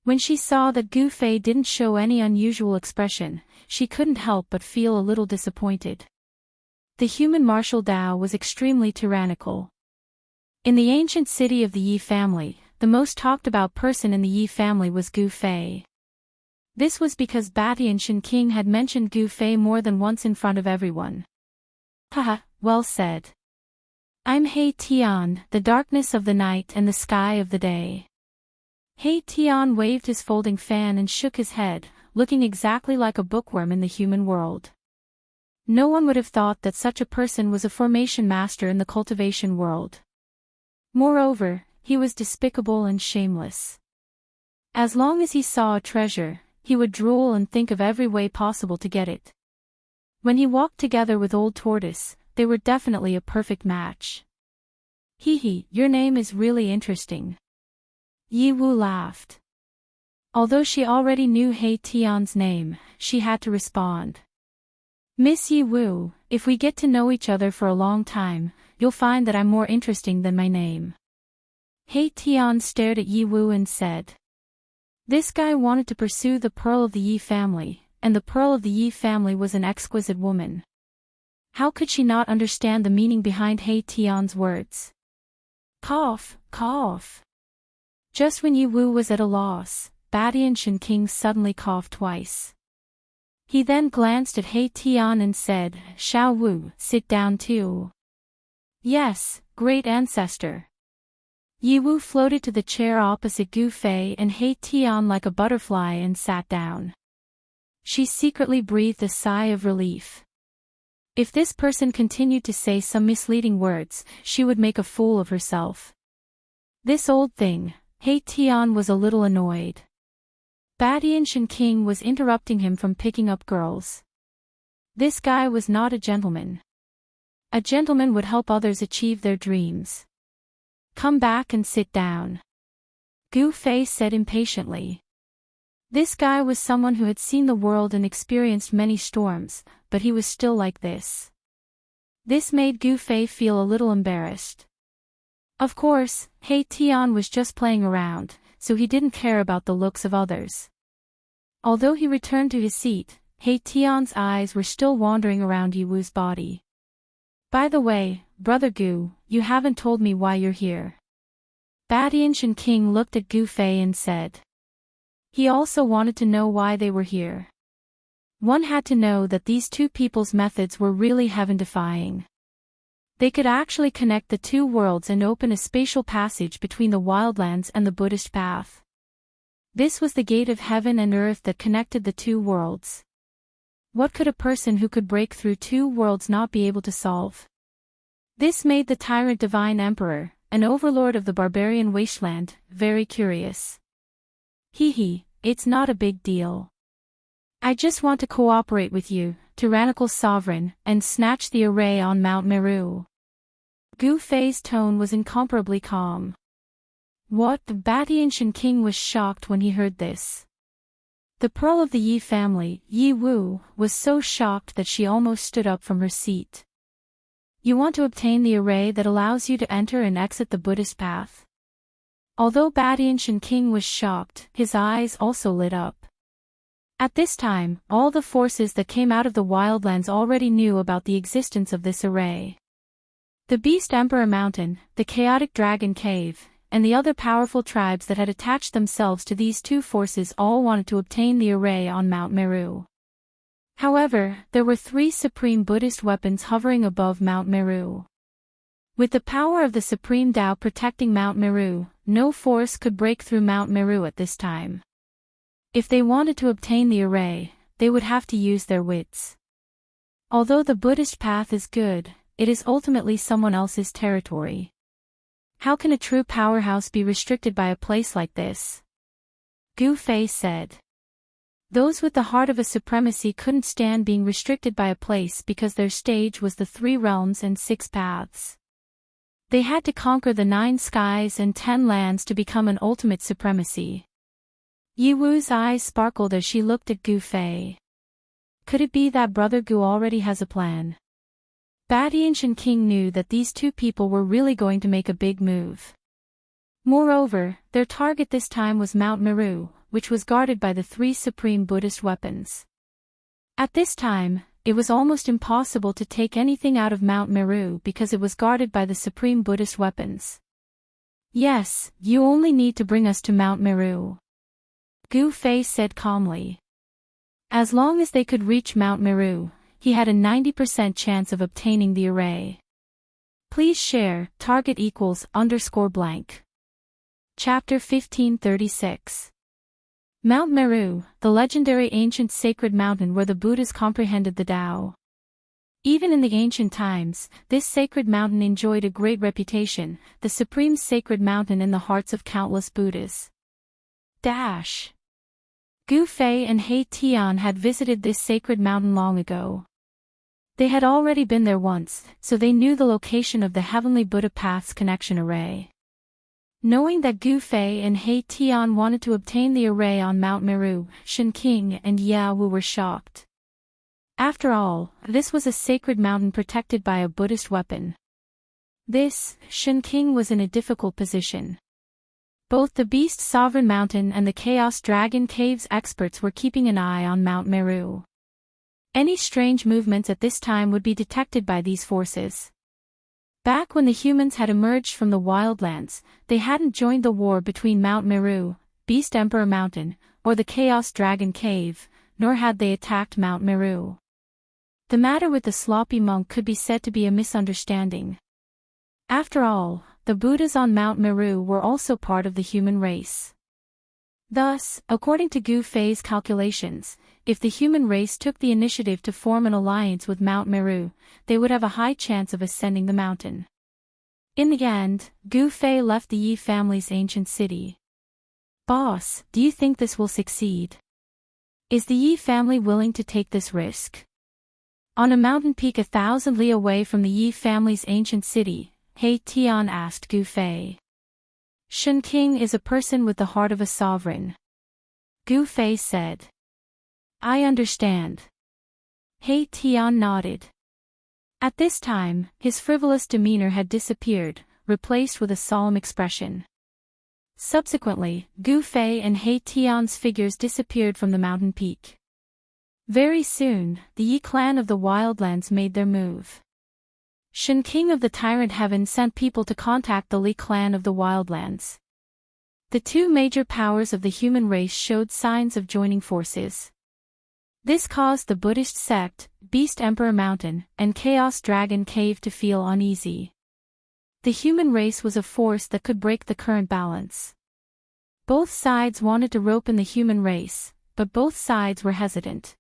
When she saw that Gu Fei didn't show any unusual expression, she couldn't help but feel a little disappointed. The human martial Dao was extremely tyrannical. In the ancient city of the Yi family, the most talked about person in the Yi family was Gu Fei. This was because Daoist King had mentioned Gu Fei more than once in front of everyone. Haha, well said. I'm He Tian, the darkness of the night and the sky of the day. He Tian waved his folding fan and shook his head, looking exactly like a bookworm in the human world. No one would have thought that such a person was a formation master in the cultivation world. Moreover, he was despicable and shameless. As long as he saw a treasure, he would drool and think of every way possible to get it. When he walked together with Old Tortoise, they were definitely a perfect match. Hee, your name is really interesting. Yi Wu laughed. Although she already knew He Tian's name, she had to respond. Miss Yi Wu, if we get to know each other for a long time, you'll find that I'm more interesting than my name. He Tian stared at Yi Wu and said. This guy wanted to pursue the pearl of the Yi family, and the pearl of the Yi family was an exquisite woman. How could she not understand the meaning behind He Tian's words? Cough, cough. Just when Yi Wu was at a loss, Daoist King suddenly coughed twice. He then glanced at He Tian and said, Xiao Wu, sit down too. Yes, great ancestor. Yi Wu floated to the chair opposite Gu Fei and He Tian like a butterfly and sat down. She secretly breathed a sigh of relief. If this person continued to say some misleading words, she would make a fool of herself. This old thing, He Tian was a little annoyed. Daoist King was interrupting him from picking up girls. This guy was not a gentleman. A gentleman would help others achieve their dreams. Come back and sit down. Gu Fei said impatiently. This guy was someone who had seen the world and experienced many storms, but he was still like this. This made Gu Fei feel a little embarrassed. Of course, He Tian was just playing around, so he didn't care about the looks of others. Although he returned to his seat, He Tian's eyes were still wandering around Yi Wu's body. By the way, Brother Gu, you haven't told me why you're here. Daoist King looked at Gu Fei and said. He also wanted to know why they were here. One had to know that these two people's methods were really heaven-defying. They could actually connect the two worlds and open a spatial passage between the wildlands and the Buddhist path. This was the gate of heaven and earth that connected the two worlds. What could a person who could break through two worlds not be able to solve? This made the tyrant divine emperor, an overlord of the barbarian wasteland, very curious. It's not a big deal. I just want to cooperate with you, tyrannical sovereign, and snatch the array on Mount Meru. Gu Fei's tone was incomparably calm. What? The Batianshan king was shocked when he heard this. The pearl of the Yi family, Yi Wu, was so shocked that she almost stood up from her seat. You want to obtain the array that allows you to enter and exit the Buddhist path? Although Batianshan king was shocked, his eyes also lit up. At this time, all the forces that came out of the wildlands already knew about the existence of this array. The Beast Emperor Mountain, the Chaotic Dragon Cave, and the other powerful tribes that had attached themselves to these two forces all wanted to obtain the array on Mount Meru. However, there were 3 supreme Buddhist weapons hovering above Mount Meru. With the power of the Supreme Tao protecting Mount Meru, no force could break through Mount Meru at this time. If they wanted to obtain the array, they would have to use their wits. Although the Buddhist path is good, it is ultimately someone else's territory. How can a true powerhouse be restricted by a place like this? Gu Fei said. Those with the heart of a supremacy couldn't stand being restricted by a place because their stage was the 3 realms and 6 paths. They had to conquer the 9 skies and 10 lands to become an ultimate supremacy. Yi Wu's eyes sparkled as she looked at Gu Fei. Could it be that Brother Gu already has a plan? Batianshan king knew that these 2 people were really going to make a big move. Moreover, their target this time was Mount Meru, which was guarded by the 3 supreme Buddhist weapons. At this time, it was almost impossible to take anything out of Mount Meru because it was guarded by the supreme Buddhist weapons. Yes, you only need to bring us to Mount Meru. Gu Fei said calmly. As long as they could reach Mount Meru, he had a 90% chance of obtaining the array. Please share, target equals _blank. Chapter 1536. Mount Meru, the legendary ancient sacred mountain where the Buddhas comprehended the Tao. Even in the ancient times, this sacred mountain enjoyed a great reputation, the supreme sacred mountain in the hearts of countless Buddhas. Gu Fei and He Tian had visited this sacred mountain long ago. They had already been there once, so they knew the location of the heavenly Buddha path's connection array. Knowing that Gu Fei and He Tian wanted to obtain the array on Mount Meru, Shen King and Ya Wu were shocked. After all, this was a sacred mountain protected by a Buddhist weapon. Shen King was in a difficult position. Both the Beast Sovereign Mountain and the Chaos Dragon Cave's experts were keeping an eye on Mount Meru. Any strange movements at this time would be detected by these forces. Back when the humans had emerged from the wildlands, they hadn't joined the war between Mount Meru, Beast Emperor Mountain, or the Chaos Dragon Cave, nor had they attacked Mount Meru. The matter with the sloppy monk could be said to be a misunderstanding. After all, the Buddhas on Mount Meru were also part of the human race. Thus, according to Gu Fei's calculations, if the human race took the initiative to form an alliance with Mount Meru, they would have a high chance of ascending the mountain. In the end, Gu Fei left the Yi family's ancient city. Boss, do you think this will succeed? Is the Yi family willing to take this risk? On a mountain peak 1,000 li away from the Yi family's ancient city, He Tian asked Gu Fei. Shen King is a person with the heart of a sovereign. Gu Fei said. I understand. He Tian nodded. At this time, his frivolous demeanor had disappeared, replaced with a solemn expression. Subsequently, Gu Fei and He Tian's figures disappeared from the mountain peak. Very soon, the Yi clan of the Wildlands made their move. Shen King of the Tyrant Heaven sent people to contact the Li clan of the Wildlands. The 2 major powers of the human race showed signs of joining forces. This caused the Buddhist sect, Beast Emperor Mountain, and Chaos Dragon Cave to feel uneasy. The human race was a force that could break the current balance. Both sides wanted to rope in the human race, but both sides were hesitant.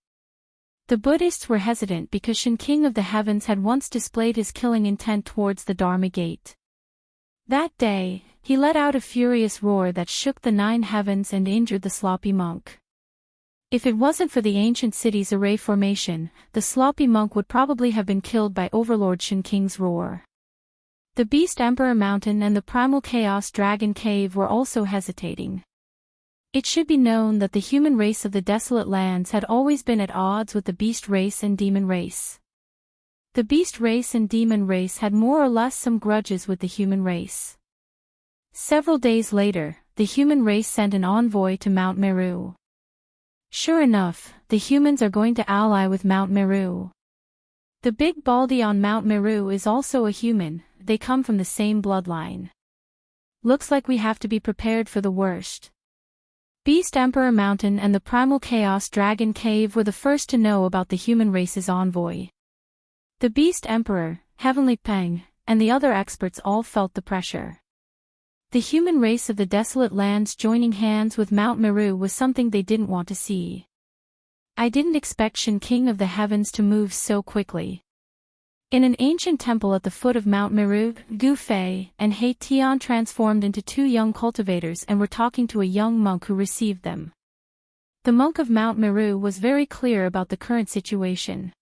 The Buddhists were hesitant because Shen King of the Heavens had once displayed his killing intent towards the Dharma Gate. That day, he let out a furious roar that shook the 9 heavens and injured the sloppy monk. If it wasn't for the ancient city's array formation, the sloppy monk would probably have been killed by Overlord Shen King's roar. The Beast Emperor Mountain and the Primal Chaos Dragon Cave were also hesitating. It should be known that the human race of the Desolate Lands had always been at odds with the Beast race and Demon race. The Beast race and Demon race had more or less some grudges with the human race. Several days later, the human race sent an envoy to Mount Meru. Sure enough, the humans are going to ally with Mount Meru. The big baldy on Mount Meru is also a human, they come from the same bloodline. Looks like we have to be prepared for the worst. Beast Emperor Mountain and the Primal Chaos Dragon Cave were the first to know about the human race's envoy. The Beast Emperor, Heavenly Peng, and the other experts all felt the pressure. The human race of the Desolate Lands joining hands with Mount Meru was something they didn't want to see. I didn't expect Shen King of the Heavens to move so quickly. In an ancient temple at the foot of Mount Meru, Gu Fei and He Tian transformed into 2 young cultivators and were talking to a young monk who received them. The monk of Mount Meru was very clear about the current situation.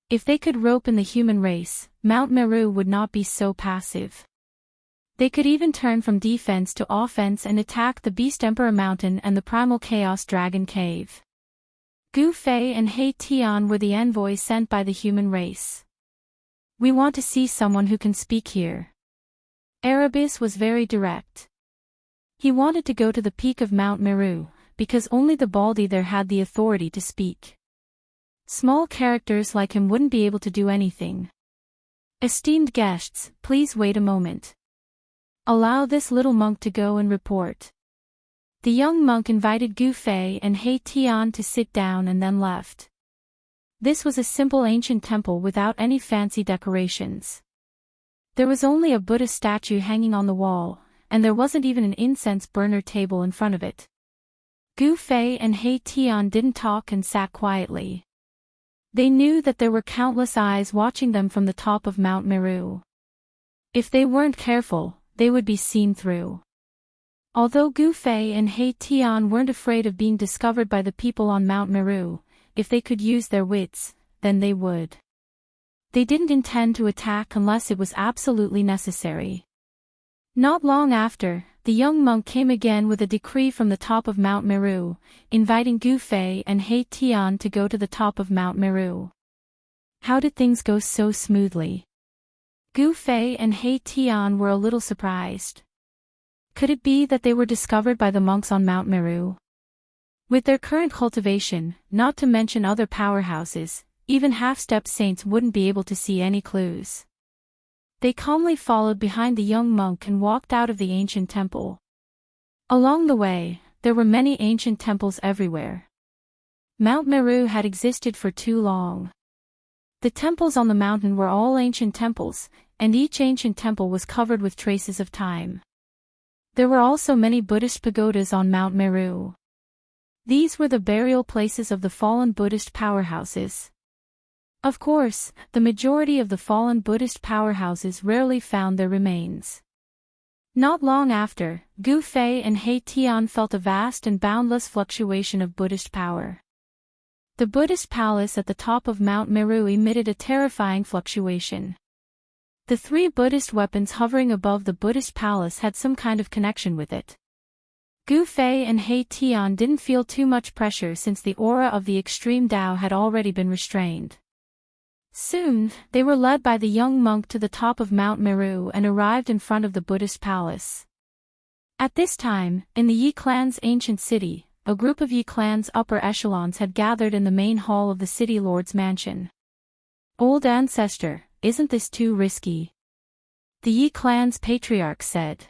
If they could rope in the human race, Mount Meru would not be so passive. They could even turn from defense to offense and attack the Beast Emperor Mountain and the Primal Chaos Dragon Cave. Gu Fei and He Tian were the envoys sent by the human race. We want to see someone who can speak here. Erebus was very direct. He wanted to go to the peak of Mount Meru, because only the baldy there had the authority to speak. Small characters like him wouldn't be able to do anything. Esteemed guests, please wait a moment. Allow this little monk to go and report. The young monk invited Gu Fei and He Tian to sit down and then left. This was a simple ancient temple without any fancy decorations. There was only a Buddha statue hanging on the wall, and there wasn't even an incense burner table in front of it. Gu Fei and He Tian didn't talk and sat quietly. They knew that there were countless eyes watching them from the top of Mount Meru. If they weren't careful, they would be seen through. Although Gu Fei and He Tian weren't afraid of being discovered by the people on Mount Meru, if they could use their wits, then they would. They didn't intend to attack unless it was absolutely necessary. Not long after, the young monk came again with a decree from the top of Mount Meru, inviting Gu Fei and He Tian to go to the top of Mount Meru. How did things go so smoothly? Gu Fei and He Tian were a little surprised. Could it be that they were discovered by the monks on Mount Meru? With their current cultivation, not to mention other powerhouses, even half-stepped saints wouldn't be able to see any clues. They calmly followed behind the young monk and walked out of the ancient temple. Along the way, there were many ancient temples everywhere. Mount Meru had existed for too long. The temples on the mountain were all ancient temples, and each ancient temple was covered with traces of time. There were also many Buddhist pagodas on Mount Meru. These were the burial places of the fallen Buddhist powerhouses. Of course, the majority of the fallen Buddhist powerhouses rarely found their remains. Not long after, Gu Fei and He Tian felt a vast and boundless fluctuation of Buddhist power. The Buddhist palace at the top of Mount Meru emitted a terrifying fluctuation. The 3 Buddhist weapons hovering above the Buddhist palace had some kind of connection with it. Gu Fei and He Tian didn't feel too much pressure since the aura of the extreme Tao had already been restrained. Soon, they were led by the young monk to the top of Mount Meru and arrived in front of the Buddhist palace. At this time, in the Yi clan's ancient city, a group of Yi clan's upper echelons had gathered in the main hall of the city lord's mansion. "Old ancestor, isn't this too risky?" the Yi clan's patriarch said.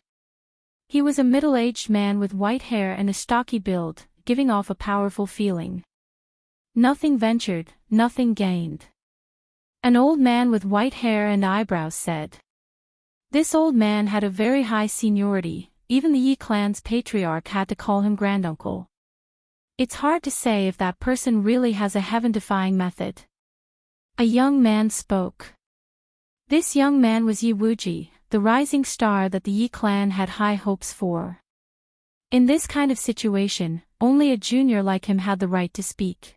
He was a middle-aged man with white hair and a stocky build, giving off a powerful feeling. Nothing ventured, nothing gained. An old man with white hair and eyebrows said. This old man had a very high seniority, even the Yi clan's patriarch had to call him granduncle. It's hard to say if that person really has a heaven-defying method. A young man spoke. This young man was Yi Wuji, the rising star that the Yi clan had high hopes for. In this kind of situation, only a junior like him had the right to speak.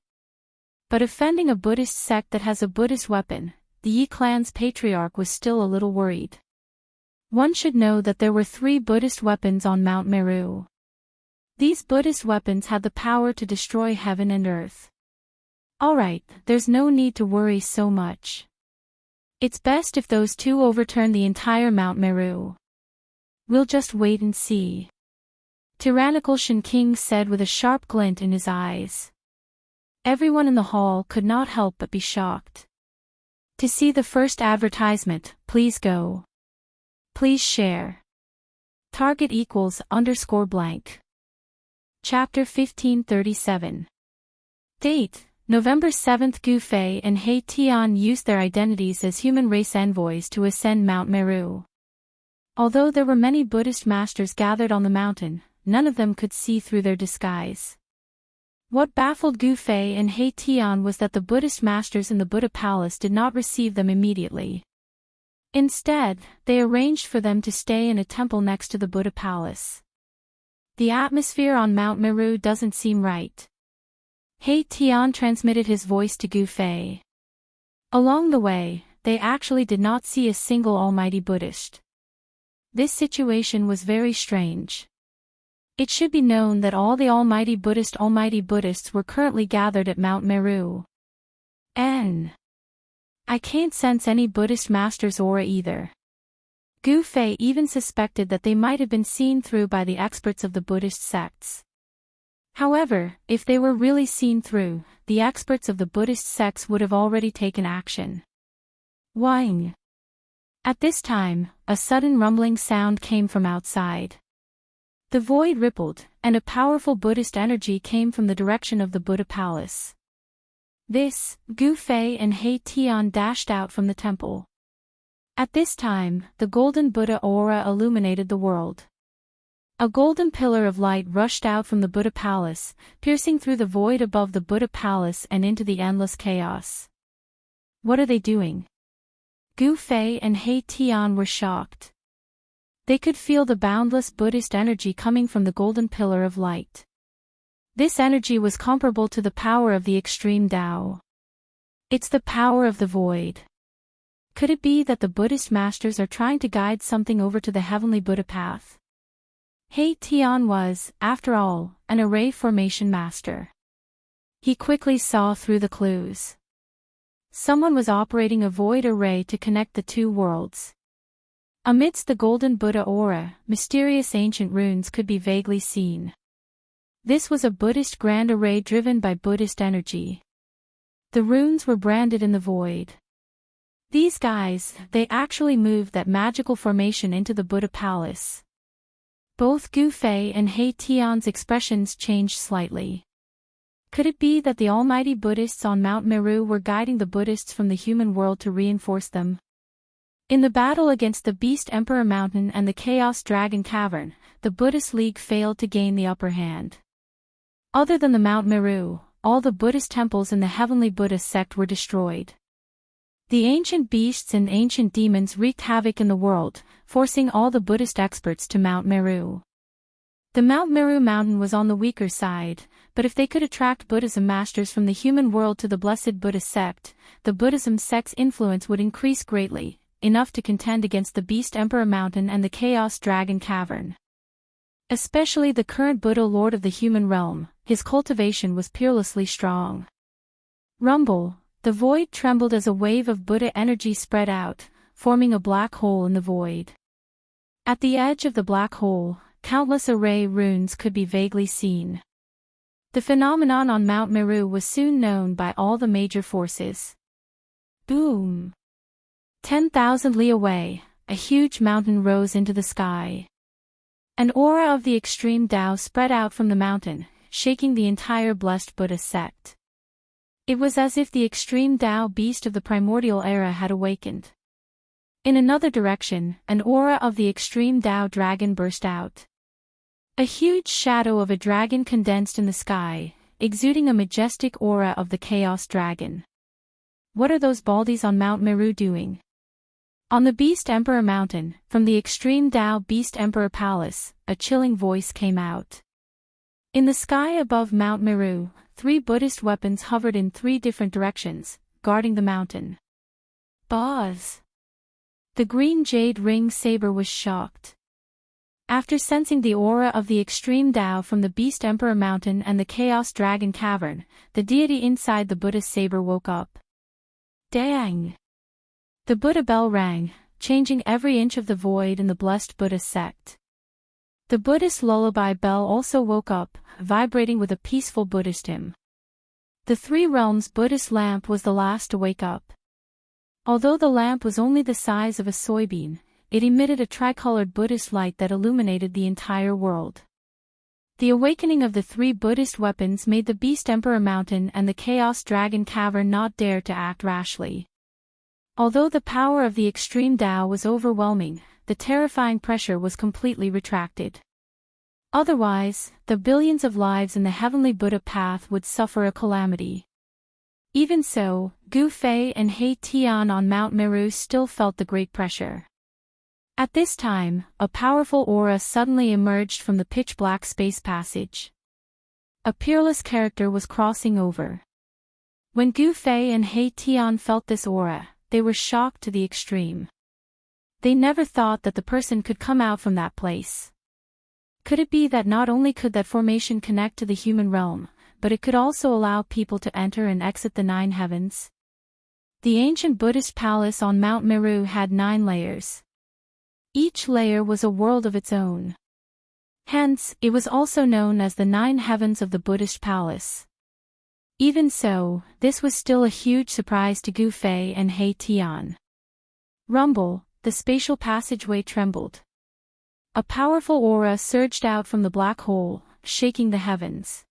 But offending a Buddhist sect that has a Buddhist weapon, the Yi clan's patriarch was still a little worried. One should know that there were 3 Buddhist weapons on Mount Meru. These Buddhist weapons had the power to destroy heaven and earth. Alright, there's no need to worry so much. It's best if those 2 overturn the entire Mount Meru. We'll just wait and see. Tyrannical Shen King said with a sharp glint in his eyes. Everyone in the hall could not help but be shocked. To see the first advertisement, please go. Please share. Target =_blank. Chapter 1537. Date: November 7th. Gu Fei and He Tian used their identities as human race envoys to ascend Mount Meru. Although there were many Buddhist masters gathered on the mountain, none of them could see through their disguise. What baffled Gu Fei and He Tian was that the Buddhist masters in the Buddha Palace did not receive them immediately. Instead, they arranged for them to stay in a temple next to the Buddha Palace. The atmosphere on Mount Meru doesn't seem right. He Tian transmitted his voice to Gu Fei. Along the way, they actually did not see a single almighty Buddhist. This situation was very strange. It should be known that all the almighty Buddhists were currently gathered at Mount Meru. I can't sense any Buddhist master's aura either. Gu Fei even suspected that they might have been seen through by the experts of the Buddhist sects. However, if they were really seen through, the experts of the Buddhist sects would have already taken action. Wang. At this time, a sudden rumbling sound came from outside. The void rippled, and a powerful Buddhist energy came from the direction of the Buddha Palace. Gu Fei and He Tian dashed out from the temple. At this time, the golden Buddha aura illuminated the world. A golden pillar of light rushed out from the Buddha Palace, piercing through the void above the Buddha Palace and into the endless chaos. What are they doing? Gu Fei and He Tian were shocked. They could feel the boundless Buddhist energy coming from the golden pillar of light. This energy was comparable to the power of the extreme Tao. It's the power of the void. Could it be that the Buddhist masters are trying to guide something over to the heavenly Buddha path? He Tian was, after all, an array formation master. He quickly saw through the clues. Someone was operating a void array to connect the 2 worlds. Amidst the golden Buddha aura, mysterious ancient runes could be vaguely seen. This was a Buddhist grand array driven by Buddhist energy. The runes were branded in the void. These guys, they actually moved that magical formation into the Buddha Palace. Both Gu Fei and He Tian's expressions changed slightly. Could it be that the almighty Buddhists on Mount Meru were guiding the Buddhists from the human world to reinforce them? In the battle against the Beast Emperor Mountain and the Chaos Dragon Cavern, the Buddhist League failed to gain the upper hand. Other than the Mount Meru, all the Buddhist temples in the heavenly Buddha sect were destroyed. The ancient beasts and ancient demons wreaked havoc in the world, forcing all the Buddhist experts to Mount Meru. The Mount Meru mountain was on the weaker side, but if they could attract Buddhism masters from the human world to the blessed Buddha sect, the Buddhism sect's influence would increase greatly, enough to contend against the Beast Emperor Mountain and the Chaos Dragon Cavern. Especially the current Buddha Lord of the human realm, his cultivation was peerlessly strong. Rumble, the void trembled as a wave of Buddha energy spread out, forming a black hole in the void. At the edge of the black hole, countless array runes could be vaguely seen. The phenomenon on Mount Meru was soon known by all the major forces. Boom! 10,000 li away, a huge mountain rose into the sky. An aura of the extreme Tao spread out from the mountain, shaking the entire blessed Buddha sect. It was as if the extreme Tao beast of the primordial era had awakened. In another direction, an aura of the extreme Tao dragon burst out. A huge shadow of a dragon condensed in the sky, exuding a majestic aura of the chaos dragon. What are those baldies on Mount Meru doing? On the Beast Emperor Mountain, from the extreme Tao Beast Emperor Palace, a chilling voice came out. In the sky above Mount Meru, 3 Buddhist weapons hovered in 3 different directions, guarding the mountain. Boz! The green jade ring saber was shocked. After sensing the aura of the extreme Tao from the Beast Emperor Mountain and the Chaos Dragon Cavern, the deity inside the Buddha saber woke up. Dang! The Buddha bell rang, changing every inch of the void in the blessed Buddha sect. The Buddhist lullaby bell also woke up, vibrating with a peaceful Buddhist hymn. The 3 realms Buddhist lamp was the last to wake up. Although the lamp was only the size of a soybean, it emitted a tricolored Buddhist light that illuminated the entire world. The awakening of the 3 Buddhist weapons made the Beast Emperor Mountain and the Chaos Dragon Cavern not dare to act rashly. Although the power of the extreme Tao was overwhelming, the terrifying pressure was completely retracted. Otherwise, the billions of lives in the heavenly Buddha path would suffer a calamity. Even so, Gu Fei and He Tian on Mount Meru still felt the great pressure. At this time, a powerful aura suddenly emerged from the pitch-black space passage. A peerless character was crossing over. When Gu Fei and He Tian felt this aura, they were shocked to the extreme. They never thought that the person could come out from that place. Could it be that not only could that formation connect to the human realm, but it could also allow people to enter and exit the 9 heavens? The ancient Buddhist palace on Mount Meru had 9 layers. Each layer was a world of its own. Hence, it was also known as the 9 heavens of the Buddhist palace. Even so, this was still a huge surprise to Gu Fei and He Tian. Rumble, the spatial passageway trembled. A powerful aura surged out from the black hole, shaking the heavens.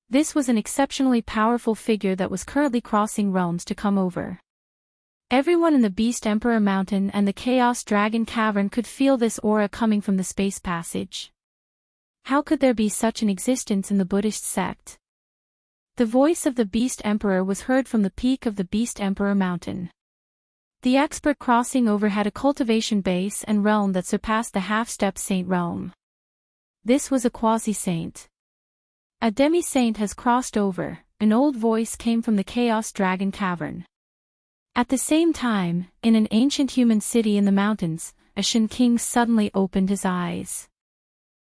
This was an exceptionally powerful figure that was currently crossing realms to come over. Everyone in the Beast Emperor Mountain and the Chaos Dragon Cavern could feel this aura coming from the space passage. How could there be such an existence in the Buddhist sect? The voice of the Beast Emperor was heard from the peak of the Beast Emperor Mountain. The expert crossing over had a cultivation base and realm that surpassed the half-step saint realm. This was a quasi-saint. A demi-saint has crossed over, an old voice came from the Chaos Dragon Cavern. At the same time, in an ancient human city in the mountains, a Shen king suddenly opened his eyes.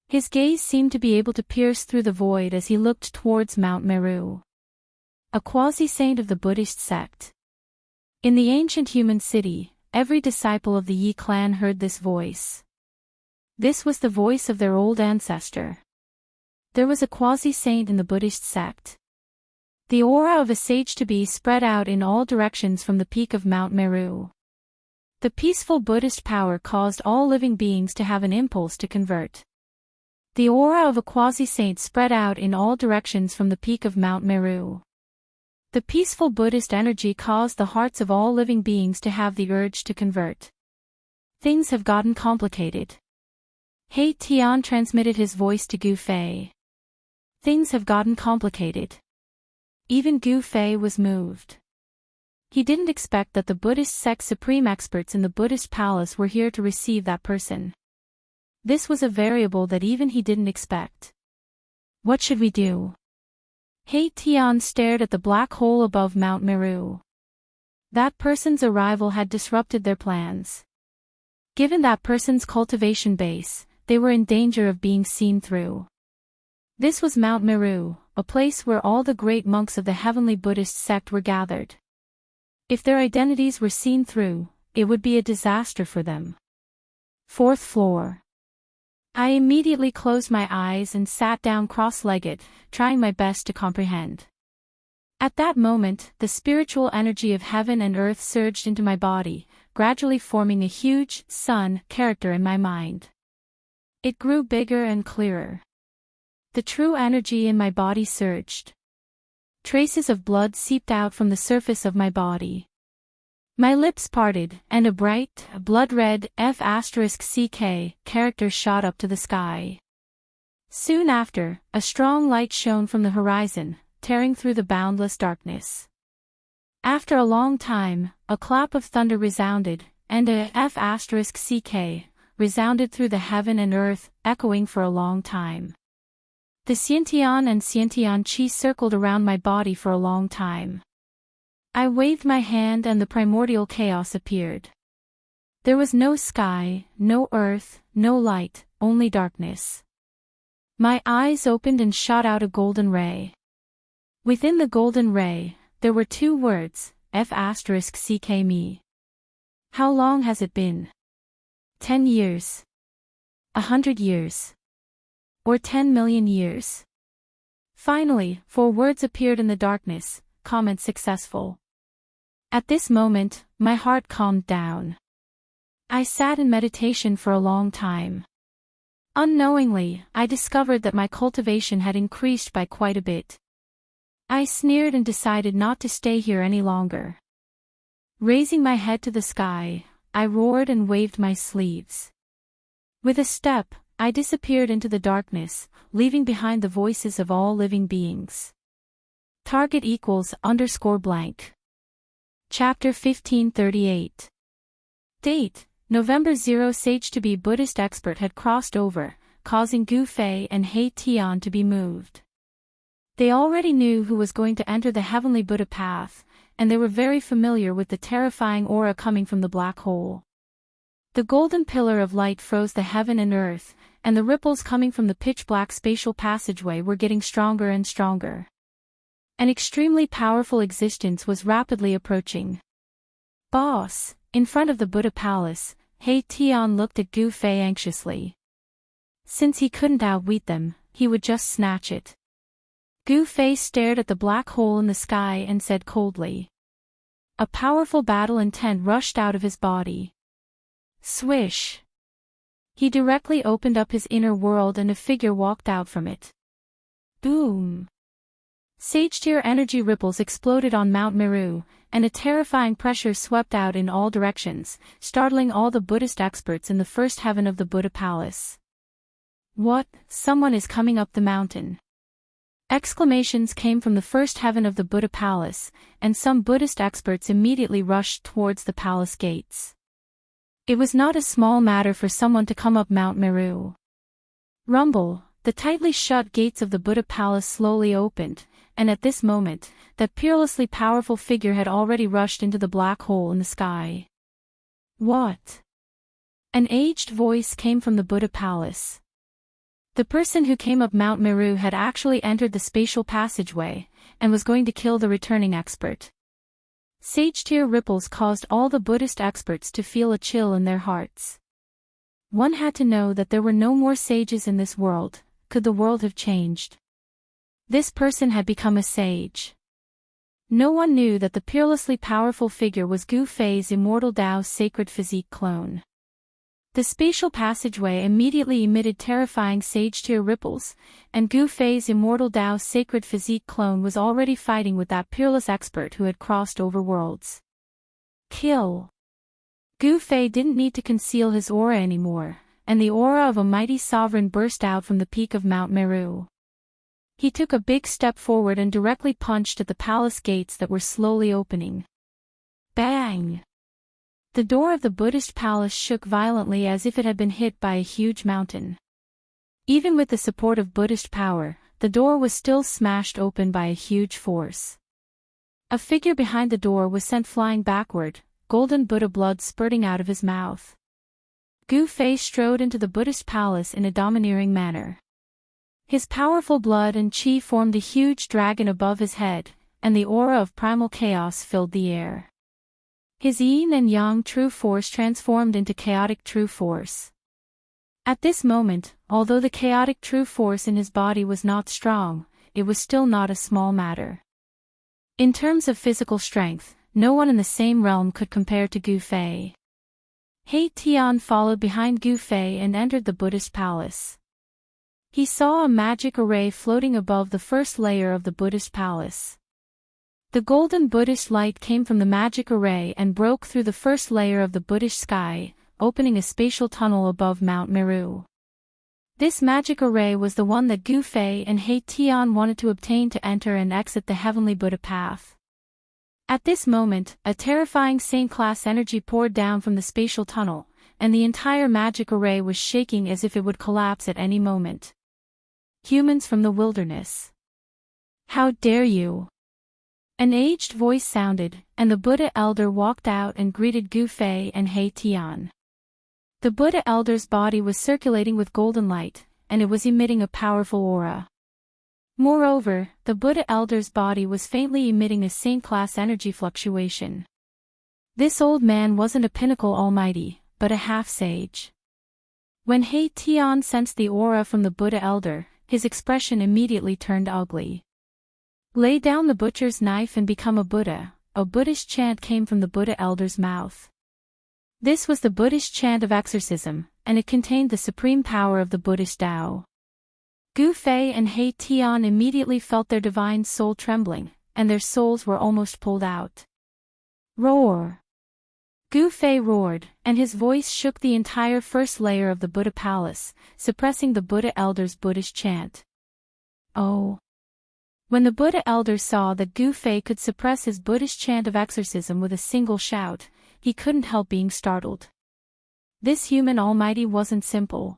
His gaze seemed to be able to pierce through the void as he looked towards Mount Meru. A quasi-saint of the Buddhist sect. In the ancient human city, every disciple of the Yi clan heard this voice. This was the voice of their old ancestor. There was a quasi-saint in the Buddhist sect. The aura of a sage-to-be spread out in all directions from the peak of Mount Meru. The peaceful Buddhist power caused all living beings to have an impulse to convert. The aura of a quasi-saint spread out in all directions from the peak of Mount Meru. The peaceful Buddhist energy caused the hearts of all living beings to have the urge to convert. Things have gotten complicated. He Tian transmitted his voice to Gu Fei. Things have gotten complicated. Even Gu Fei was moved. He didn't expect that the Buddhist sect supreme experts in the Buddhist palace were here to receive that person. This was a variable that even he didn't expect. What should we do? He Tian stared at the black hole above Mount Meru. That person's arrival had disrupted their plans. Given that person's cultivation base, they were in danger of being seen through. This was Mount Meru, a place where all the great monks of the heavenly Buddhist sect were gathered. If their identities were seen through, it would be a disaster for them. 4th floor. I immediately closed my eyes and sat down cross-legged, trying my best to comprehend. At that moment, the spiritual energy of heaven and earth surged into my body, gradually forming a huge sun character in my mind. It grew bigger and clearer. The true energy in my body surged. traces of blood seeped out from the surface of my body. My lips parted, and a bright, blood-red F***ck character shot up to the sky. Soon after, a strong light shone from the horizon, tearing through the boundless darkness. After a long time, a clap of thunder resounded, and a F***ck resounded through the heaven and earth, echoing for a long time. The Xiantian and Xianxia circled around my body for a long time. I waved my hand and the primordial chaos appeared. There was no sky, no earth, no light, only darkness. My eyes opened and shot out a golden ray. Within the golden ray, there were 2 words, F***ck me. How long has it been? 10 years. 100 years. Or 10 million years. Finally, 4 words appeared in the darkness, comment successful. At this moment, my heart calmed down. I sat in meditation for a long time. Unknowingly, I discovered that my cultivation had increased by quite a bit. I sneered and decided not to stay here any longer. Raising my head to the sky, I roared and waved my sleeves. With a step, I disappeared into the darkness, leaving behind the voices of all living beings. Target =_blank. Chapter 1538. Date: November 0. Sage to be Buddhist expert had crossed over, causing Gu Fei and He Tian to be moved. They already knew who was going to enter the heavenly Buddha path, and they were very familiar with the terrifying aura coming from the black hole. The golden pillar of light froze the heaven and earth, and the ripples coming from the pitch-black spatial passageway were getting stronger and stronger. An extremely powerful existence was rapidly approaching. Boss, in front of the Buddha palace, He Tian looked at Gu Fei anxiously. Since he couldn't outwit them, he would just snatch it. Gu Fei stared at the black hole in the sky and said coldly. A powerful battle intent rushed out of his body. Swish! He directly opened up his inner world and a figure walked out from it. Boom! Sage-tier energy ripples exploded on Mount Meru, and a terrifying pressure swept out in all directions, startling all the Buddhist experts in the first heaven of the Buddha palace. What? Someone is coming up the mountain. Exclamations came from the first heaven of the Buddha palace, and some Buddhist experts immediately rushed towards the palace gates. It was not a small matter for someone to come up Mount Meru. Rumble, the tightly shut gates of the Buddha palace slowly opened, and at this moment, that peerlessly powerful figure had already rushed into the black hole in the sky. What? An aged voice came from the Buddha palace. The person who came up Mount Meru had actually entered the spatial passageway, and was going to kill the returning expert. Sage-tier ripples caused all the Buddhist experts to feel a chill in their hearts. One had to know that there were no more sages in this world. Could the world have changed? This person had become a sage. No one knew that the peerlessly powerful figure was Gu Fei's immortal Daoist sacred physique clone. The spatial passageway immediately emitted terrifying sage-tier ripples, and Gu Fei's immortal Daoist sacred physique clone was already fighting with that peerless expert who had crossed over worlds. Kill! Gu Fei didn't need to conceal his aura anymore, and the aura of a mighty sovereign burst out from the peak of Mount Meru. He took a big step forward and directly punched at the palace gates that were slowly opening. Bang! The door of the Buddhist palace shook violently as if it had been hit by a huge mountain. Even with the support of Buddhist power, the door was still smashed open by a huge force. A figure behind the door was sent flying backward, golden Buddha blood spurting out of his mouth. Gu Fei strode into the Buddhist palace in a domineering manner. His powerful blood and qi formed a huge dragon above his head, and the aura of primal chaos filled the air. His yin and yang true force transformed into chaotic true force. At this moment, although the chaotic true force in his body was not strong, it was still not a small matter. In terms of physical strength, no one in the same realm could compare to Gu Fei. He Tian followed behind Gu Fei and entered the Buddhist palace. He saw a magic array floating above the first layer of the Buddhist palace. The golden Buddhist light came from the magic array and broke through the first layer of the Buddhist sky, opening a spatial tunnel above Mount Meru. This magic array was the one that Gu Fei and He Tian wanted to obtain to enter and exit the heavenly Buddha path. At this moment, a terrifying saint-class energy poured down from the spatial tunnel, and the entire magic array was shaking as if it would collapse at any moment. Humans from the wilderness. How dare you? An aged voice sounded, and the Buddha elder walked out and greeted Gu Fei and He Tian. The Buddha elder's body was circulating with golden light, and it was emitting a powerful aura. Moreover, the Buddha elder's body was faintly emitting a saint-class energy fluctuation. This old man wasn't a pinnacle almighty, but a half-sage. When He Tian sensed the aura from the Buddha elder, his expression immediately turned ugly. Lay down the butcher's knife and become a Buddha, a Buddhist chant came from the Buddha elder's mouth. This was the Buddhist chant of exorcism, and it contained the supreme power of the Buddhist Tao. Gu Fei and He Tian immediately felt their divine soul trembling, and their souls were almost pulled out. Roar! Gu Fei roared, and his voice shook the entire first layer of the Buddha palace, suppressing the Buddha elder's Buddhist chant. Oh! When the Buddha elder saw that Gu Fei could suppress his Buddhist chant of exorcism with a single shout, he couldn't help being startled. This human almighty wasn't simple.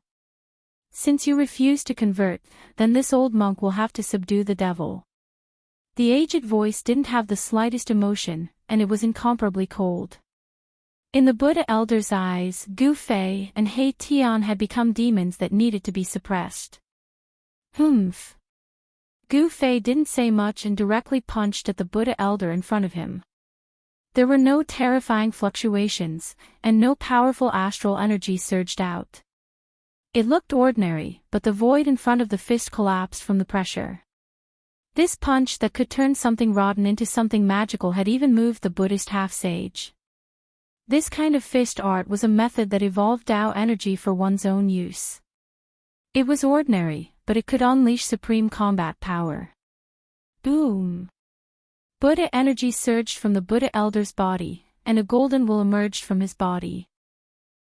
Since you refuse to convert, then this old monk will have to subdue the devil. The aged voice didn't have the slightest emotion, and it was incomparably cold. In the Buddha elder's eyes, Gu Fei and He Tian had become demons that needed to be suppressed. Humph! Gu Fei didn't say much and directly punched at the Buddha elder in front of him. There were no terrifying fluctuations, and no powerful astral energy surged out. It looked ordinary, but the void in front of the fist collapsed from the pressure. This punch that could turn something rotten into something magical had even moved the Buddhist half-sage. This kind of fist art was a method that evolved Tao energy for one's own use. It was ordinary, but it could unleash supreme combat power. Boom! Buddha energy surged from the Buddha elder's body, and a golden will emerged from his body.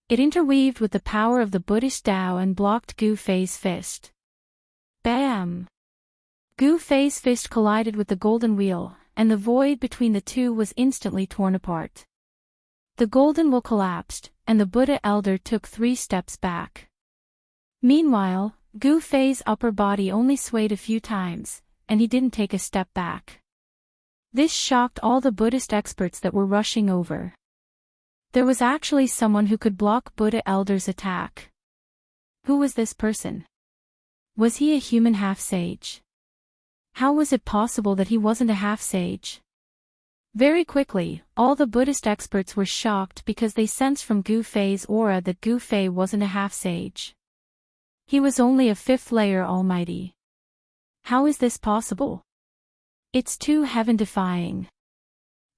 It interweaved with the power of the Buddhist Tao and blocked Gu Fei's fist. Bam! Gu Fei's fist collided with the golden wheel, and the void between the two was instantly torn apart. The golden will collapsed, and the Buddha elder took 3 steps back. Meanwhile, Gu Fei's upper body only swayed a few times, and he didn't take a step back. This shocked all the Buddhist experts that were rushing over. There was actually someone who could block Buddha elder's attack. Who was this person? Was he a human half-sage? How was it possible that he wasn't a half-sage? Very quickly, all the Buddhist experts were shocked because they sensed from Gu Fei's aura that Gu Fei wasn't a half-sage. He was only a 5th layer almighty. How is this possible? It's too heaven-defying.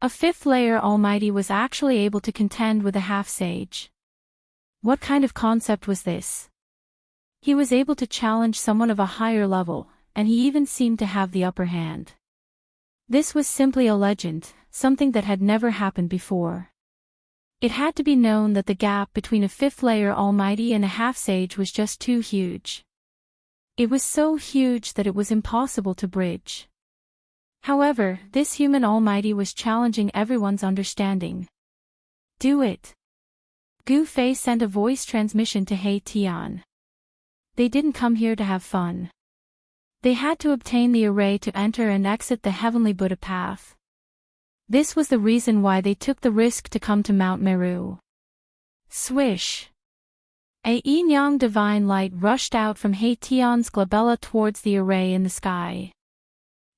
A 5th layer almighty was actually able to contend with a half-sage. What kind of concept was this? He was able to challenge someone of a higher level, and he even seemed to have the upper hand. This was simply a legend, something that had never happened before. It had to be known that the gap between a 5th layer almighty and a half-sage was just too huge. It was so huge that it was impossible to bridge. However, this human almighty was challenging everyone's understanding. Do it! Gu Fei sent a voice transmission to He Tian. They didn't come here to have fun. They had to obtain the array to enter and exit the heavenly Buddha path. This was the reason why they took the risk to come to Mount Meru. Swish! A yin-yang divine light rushed out from He Tian's glabella towards the array in the sky.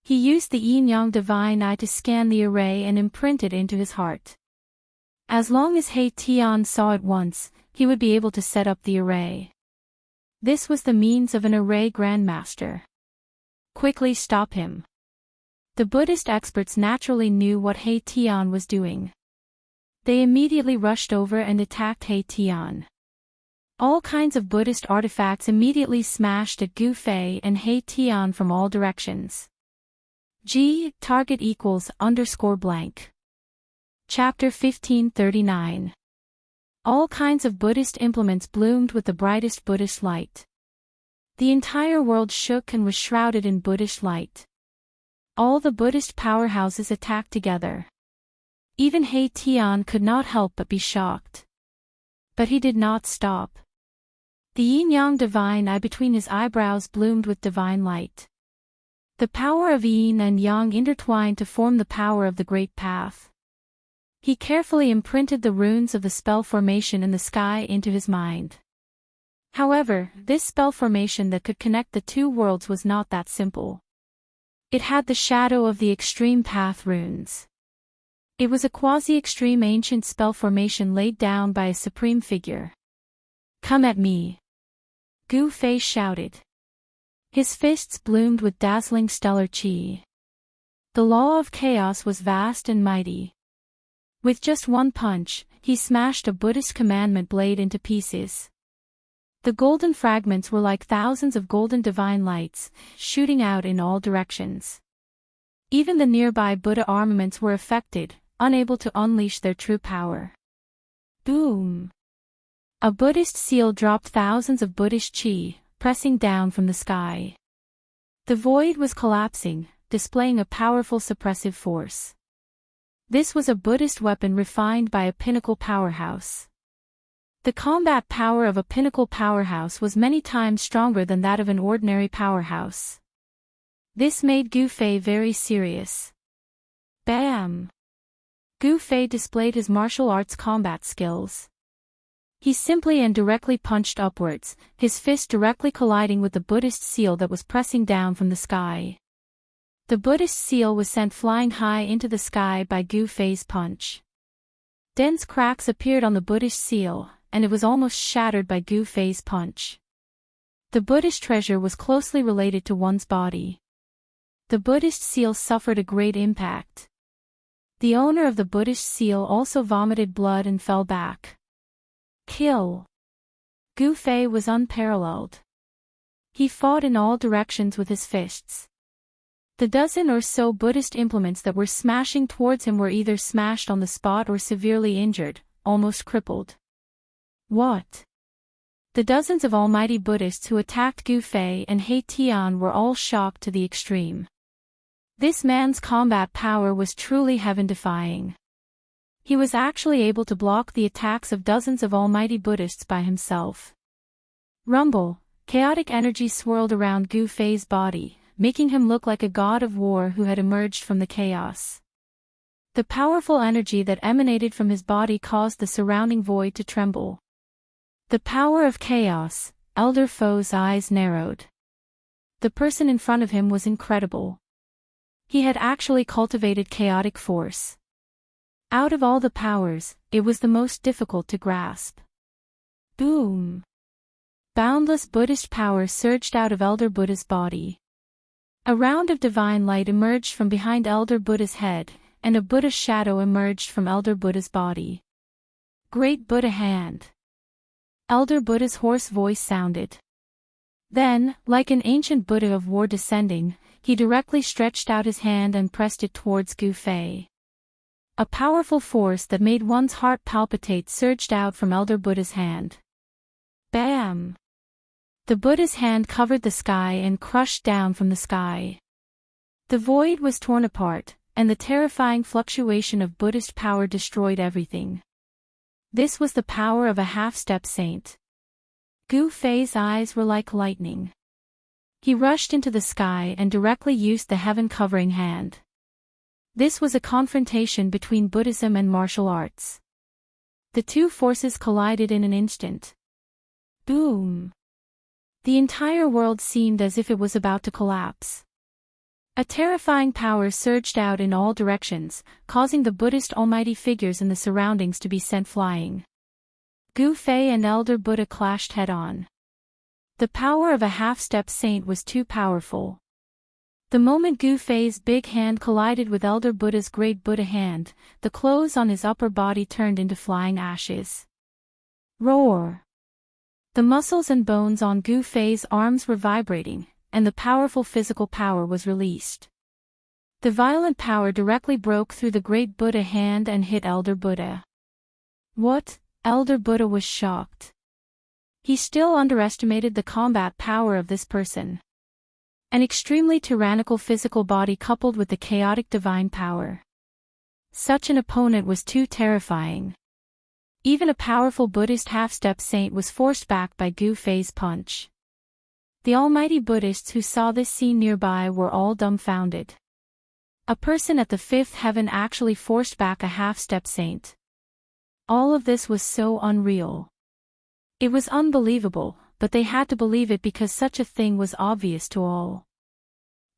He used the yin-yang divine eye to scan the array and imprint it into his heart. As long as He Tian saw it once, he would be able to set up the array. This was the means of an array grandmaster. Quickly stop him. The Buddhist experts naturally knew what He Tian was doing. They immediately rushed over and attacked He Tian. All kinds of Buddhist artifacts immediately smashed at Gu Fei and He Tian from all directions. G, target equals _ blank. Chapter 1539. All kinds of Buddhist implements bloomed with the brightest Buddhist light. The entire world shook and was shrouded in Buddhist light. All the Buddhist powerhouses attacked together. Even He Tian could not help but be shocked. But he did not stop. The yin-yang divine eye between his eyebrows bloomed with divine light. The power of yin and yang intertwined to form the power of the great path. He carefully imprinted the runes of the spell formation in the sky into his mind. However, this spell formation that could connect the two worlds was not that simple. It had the shadow of the extreme path runes. It was a quasi-extreme ancient spell formation laid down by a supreme figure. "Come at me!" Gu Fei shouted. His fists bloomed with dazzling stellar qi. The law of chaos was vast and mighty. With just one punch, he smashed a Buddhist commandment blade into pieces. The golden fragments were like thousands of golden divine lights, shooting out in all directions. Even the nearby Buddha armaments were affected, unable to unleash their true power. Boom! A Buddhist seal dropped thousands of Buddhist qi, pressing down from the sky. The void was collapsing, displaying a powerful suppressive force. This was a Buddhist weapon refined by a pinnacle powerhouse. The combat power of a pinnacle powerhouse was many times stronger than that of an ordinary powerhouse. This made Gu Fei very serious. Bam! Gu Fei displayed his martial arts combat skills. He simply and directly punched upwards, his fist directly colliding with the Buddhist seal that was pressing down from the sky. The Buddhist seal was sent flying high into the sky by Gu Fei's punch. Dense cracks appeared on the Buddhist seal, and it was almost shattered by Gu Fei's punch. The Buddhist treasure was closely related to one's body. The Buddhist seal suffered a great impact. The owner of the Buddhist seal also vomited blood and fell back. Kill! Gu Fei was unparalleled. He fought in all directions with his fists. The dozen or so Buddhist implements that were smashing towards him were either smashed on the spot or severely injured, almost crippled. What? The dozens of almighty Buddhists who attacked Gu Fei and He Tian were all shocked to the extreme. This man's combat power was truly heaven-defying. He was actually able to block the attacks of dozens of almighty Buddhists by himself. Rumble, chaotic energy swirled around Gu Fei's body, making him look like a god of war who had emerged from the chaos. The powerful energy that emanated from his body caused the surrounding void to tremble. The power of chaos, Elder Fo's eyes narrowed. The person in front of him was incredible. He had actually cultivated chaotic force. Out of all the powers, it was the most difficult to grasp. Boom! Boundless Buddhist power surged out of Elder Buddha's body. A round of divine light emerged from behind Elder Buddha's head, and a Buddha shadow emerged from Elder Buddha's body. Great Buddha hand! Elder Buddha's hoarse voice sounded. Then, like an ancient Buddha of war descending, he directly stretched out his hand and pressed it towards Gu Fei. A powerful force that made one's heart palpitate surged out from Elder Buddha's hand. Bam! The Buddha's hand covered the sky and crushed down from the sky. The void was torn apart, and the terrifying fluctuation of Buddhist power destroyed everything. This was the power of a half-step saint. Gu Fei's eyes were like lightning. He rushed into the sky and directly used the heaven-covering hand. This was a confrontation between Buddhism and martial arts. The two forces collided in an instant. Boom! The entire world seemed as if it was about to collapse. A terrifying power surged out in all directions, causing the Buddhist almighty figures in the surroundings to be sent flying. Gu Fei and Elder Buddha clashed head-on. The power of a half-step saint was too powerful. The moment Gu Fei's big hand collided with Elder Buddha's great Buddha hand, the clothes on his upper body turned into flying ashes. Roar! The muscles and bones on Gu Fei's arms were vibrating, and the powerful physical power was released. The violent power directly broke through the great Buddha hand and hit Elder Buddha. What? Elder Buddha was shocked. He still underestimated the combat power of this person. An extremely tyrannical physical body coupled with the chaotic divine power. Such an opponent was too terrifying. Even a powerful Buddhist half-step saint was forced back by Gu Fei's punch. The almighty Buddhists who saw this scene nearby were all dumbfounded. A person at the fifth heaven actually forced back a half-step saint. All of this was so unreal. It was unbelievable, but they had to believe it because such a thing was obvious to all.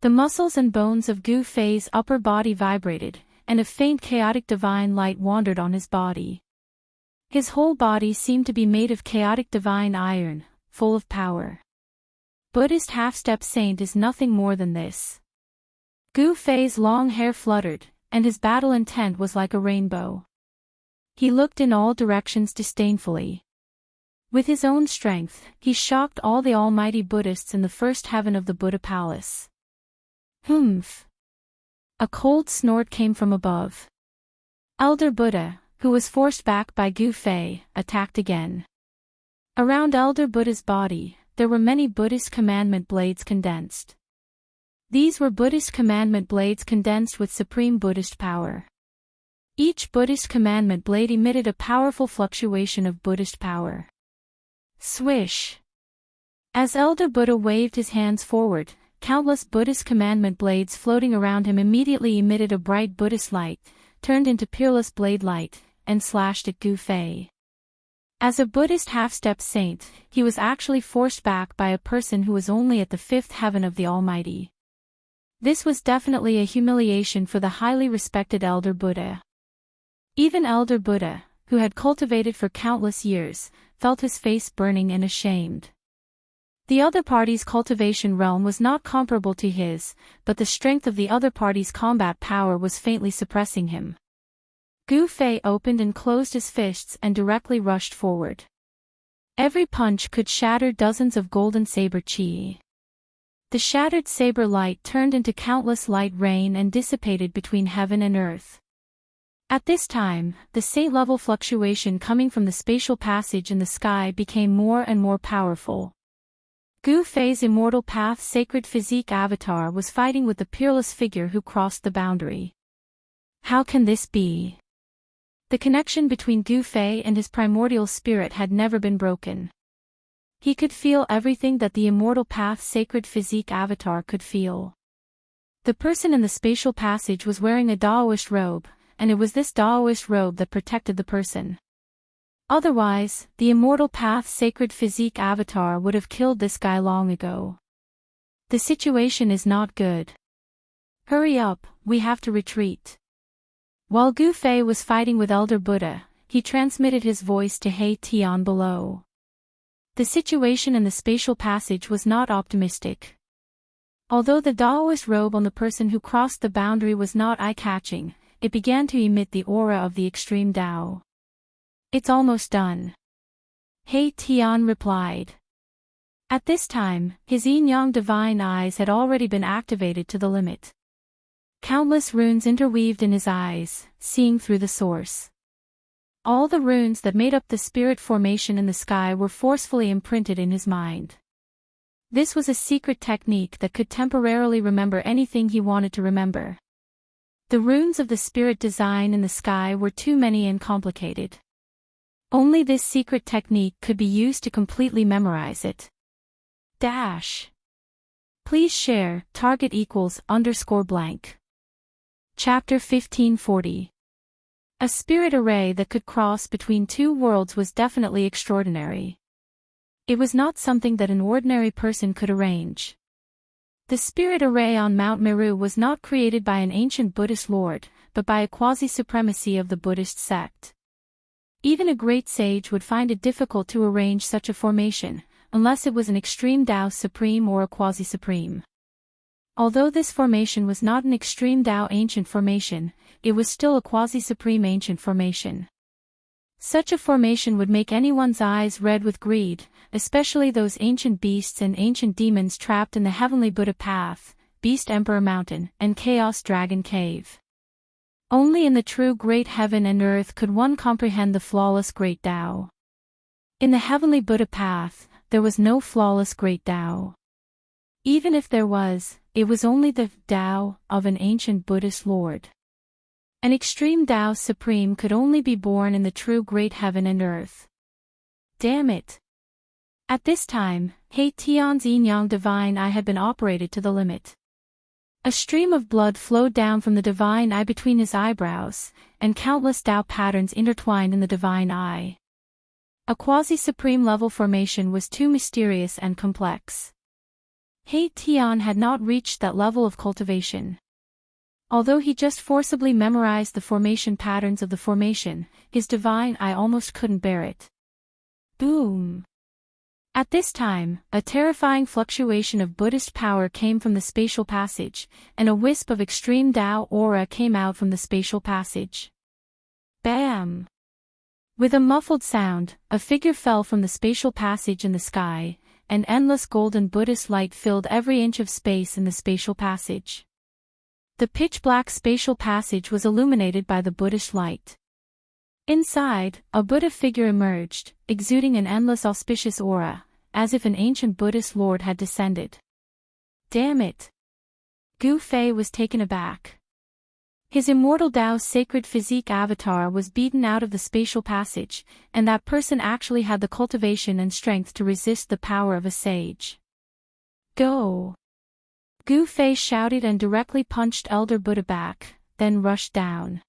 The muscles and bones of Gu Fei's upper body vibrated, and a faint chaotic divine light wandered on his body. His whole body seemed to be made of chaotic divine iron, full of power. Buddhist half-step saint is nothing more than this. Gu Fei's long hair fluttered, and his battle intent was like a rainbow. He looked in all directions disdainfully. With his own strength, he shocked all the almighty Buddhists in the first heaven of the Buddha palace. Humph! A cold snort came from above. Elder Buddha, who was forced back by Gu Fei, attacked again. Around Elder Buddha's body, there were many Buddhist commandment blades condensed. These were Buddhist commandment blades condensed with supreme Buddhist power. Each Buddhist commandment blade emitted a powerful fluctuation of Buddhist power. Swish! As Elder Buddha waved his hands forward, countless Buddhist commandment blades floating around him immediately emitted a bright Buddhist light, turned into peerless blade light, and slashed at Gu Fei. As a Buddhist half-step saint, he was actually forced back by a person who was only at the fifth heaven of the Almighty. This was definitely a humiliation for the highly respected Elder Buddha. Even Elder Buddha, who had cultivated for countless years, felt his face burning and ashamed. The other party's cultivation realm was not comparable to his, but the strength of the other party's combat power was faintly suppressing him. Gu Fei opened and closed his fists and directly rushed forward. Every punch could shatter dozens of golden saber chi. The shattered saber light turned into countless light rain and dissipated between heaven and earth. At this time, the saint-level fluctuation coming from the spatial passage in the sky became more and more powerful. Gu Fei's immortal path sacred physique avatar was fighting with the peerless figure who crossed the boundary. How can this be? The connection between Gu Fei and his primordial spirit had never been broken. He could feel everything that the immortal path sacred physique avatar could feel. The person in the spatial passage was wearing a Daoist robe, and it was this Daoist robe that protected the person. Otherwise, the immortal path sacred physique avatar would have killed this guy long ago. The situation is not good. Hurry up, we have to retreat. While Gu Fei was fighting with Elder Buddha, he transmitted his voice to He Tian below. The situation in the spatial passage was not optimistic. Although the Daoist robe on the person who crossed the boundary was not eye-catching, it began to emit the aura of the extreme Dao. It's almost done. He Tian replied. At this time, his yin-yang divine eyes had already been activated to the limit. Countless runes interweaved in his eyes, seeing through the source. All the runes that made up the spirit formation in the sky were forcefully imprinted in his mind. This was a secret technique that could temporarily remember anything he wanted to remember. The runes of the spirit design in the sky were too many and complicated. Only this secret technique could be used to completely memorize it. Dash. Please share, target equals _blank. Chapter 1540. A spirit array that could cross between two worlds was definitely extraordinary. It was not something that an ordinary person could arrange. The spirit array on Mount Meru was not created by an ancient Buddhist lord, but by a quasi-supremacy of the Buddhist sect. Even a great sage would find it difficult to arrange such a formation, unless it was an extreme Tao supreme or a quasi-supreme. Although this formation was not an extreme Tao ancient formation, it was still a quasi-supreme ancient formation. Such a formation would make anyone's eyes red with greed, especially those ancient beasts and ancient demons trapped in the heavenly Buddha path, Beast Emperor Mountain, and Chaos Dragon Cave. Only in the true great heaven and earth could one comprehend the flawless great Tao. In the heavenly Buddha path, there was no flawless great Tao. Even if there was, it was only the Tao of an ancient Buddhist lord. An extreme Tao supreme could only be born in the true great heaven and earth. Damn it! At this time, He Tian's yin-yang divine eye had been operated to the limit. A stream of blood flowed down from the divine eye between his eyebrows, and countless Tao patterns intertwined in the divine eye. A quasi-supreme level formation was too mysterious and complex. He Tian had not reached that level of cultivation. Although he just forcibly memorized the formation patterns of the formation, his divine eye almost couldn't bear it. Boom! At this time, a terrifying fluctuation of Buddhist power came from the spatial passage, and a wisp of extreme Tao aura came out from the spatial passage. Bam! With a muffled sound, a figure fell from the spatial passage in the sky, and endless golden Buddhist light filled every inch of space in the spatial passage. The pitch-black spatial passage was illuminated by the Buddhist light. Inside, a Buddha figure emerged, exuding an endless auspicious aura, as if an ancient Buddhist lord had descended. Damn it! Gu Fei was taken aback. His immortal Daoist sacred physique avatar was beaten out of the spatial passage, and that person actually had the cultivation and strength to resist the power of a sage. Go! Gu Fei shouted and directly punched Elder Buddha back, then rushed down.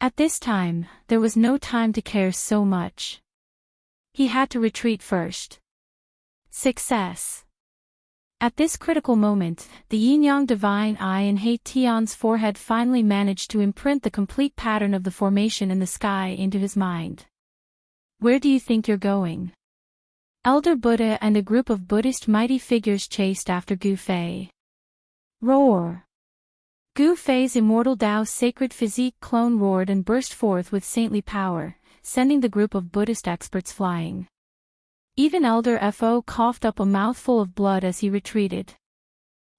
At this time, there was no time to care so much. He had to retreat first. Success! At this critical moment, the yin-yang divine eye in He Tian's forehead finally managed to imprint the complete pattern of the formation in the sky into his mind. Where do you think you're going? Elder Buddha and a group of Buddhist mighty figures chased after Gu Fei. Roar! Gu Fei's immortal Daoist sacred physique clone roared and burst forth with saintly power, sending the group of Buddhist experts flying. Even Elder Fo coughed up a mouthful of blood as he retreated.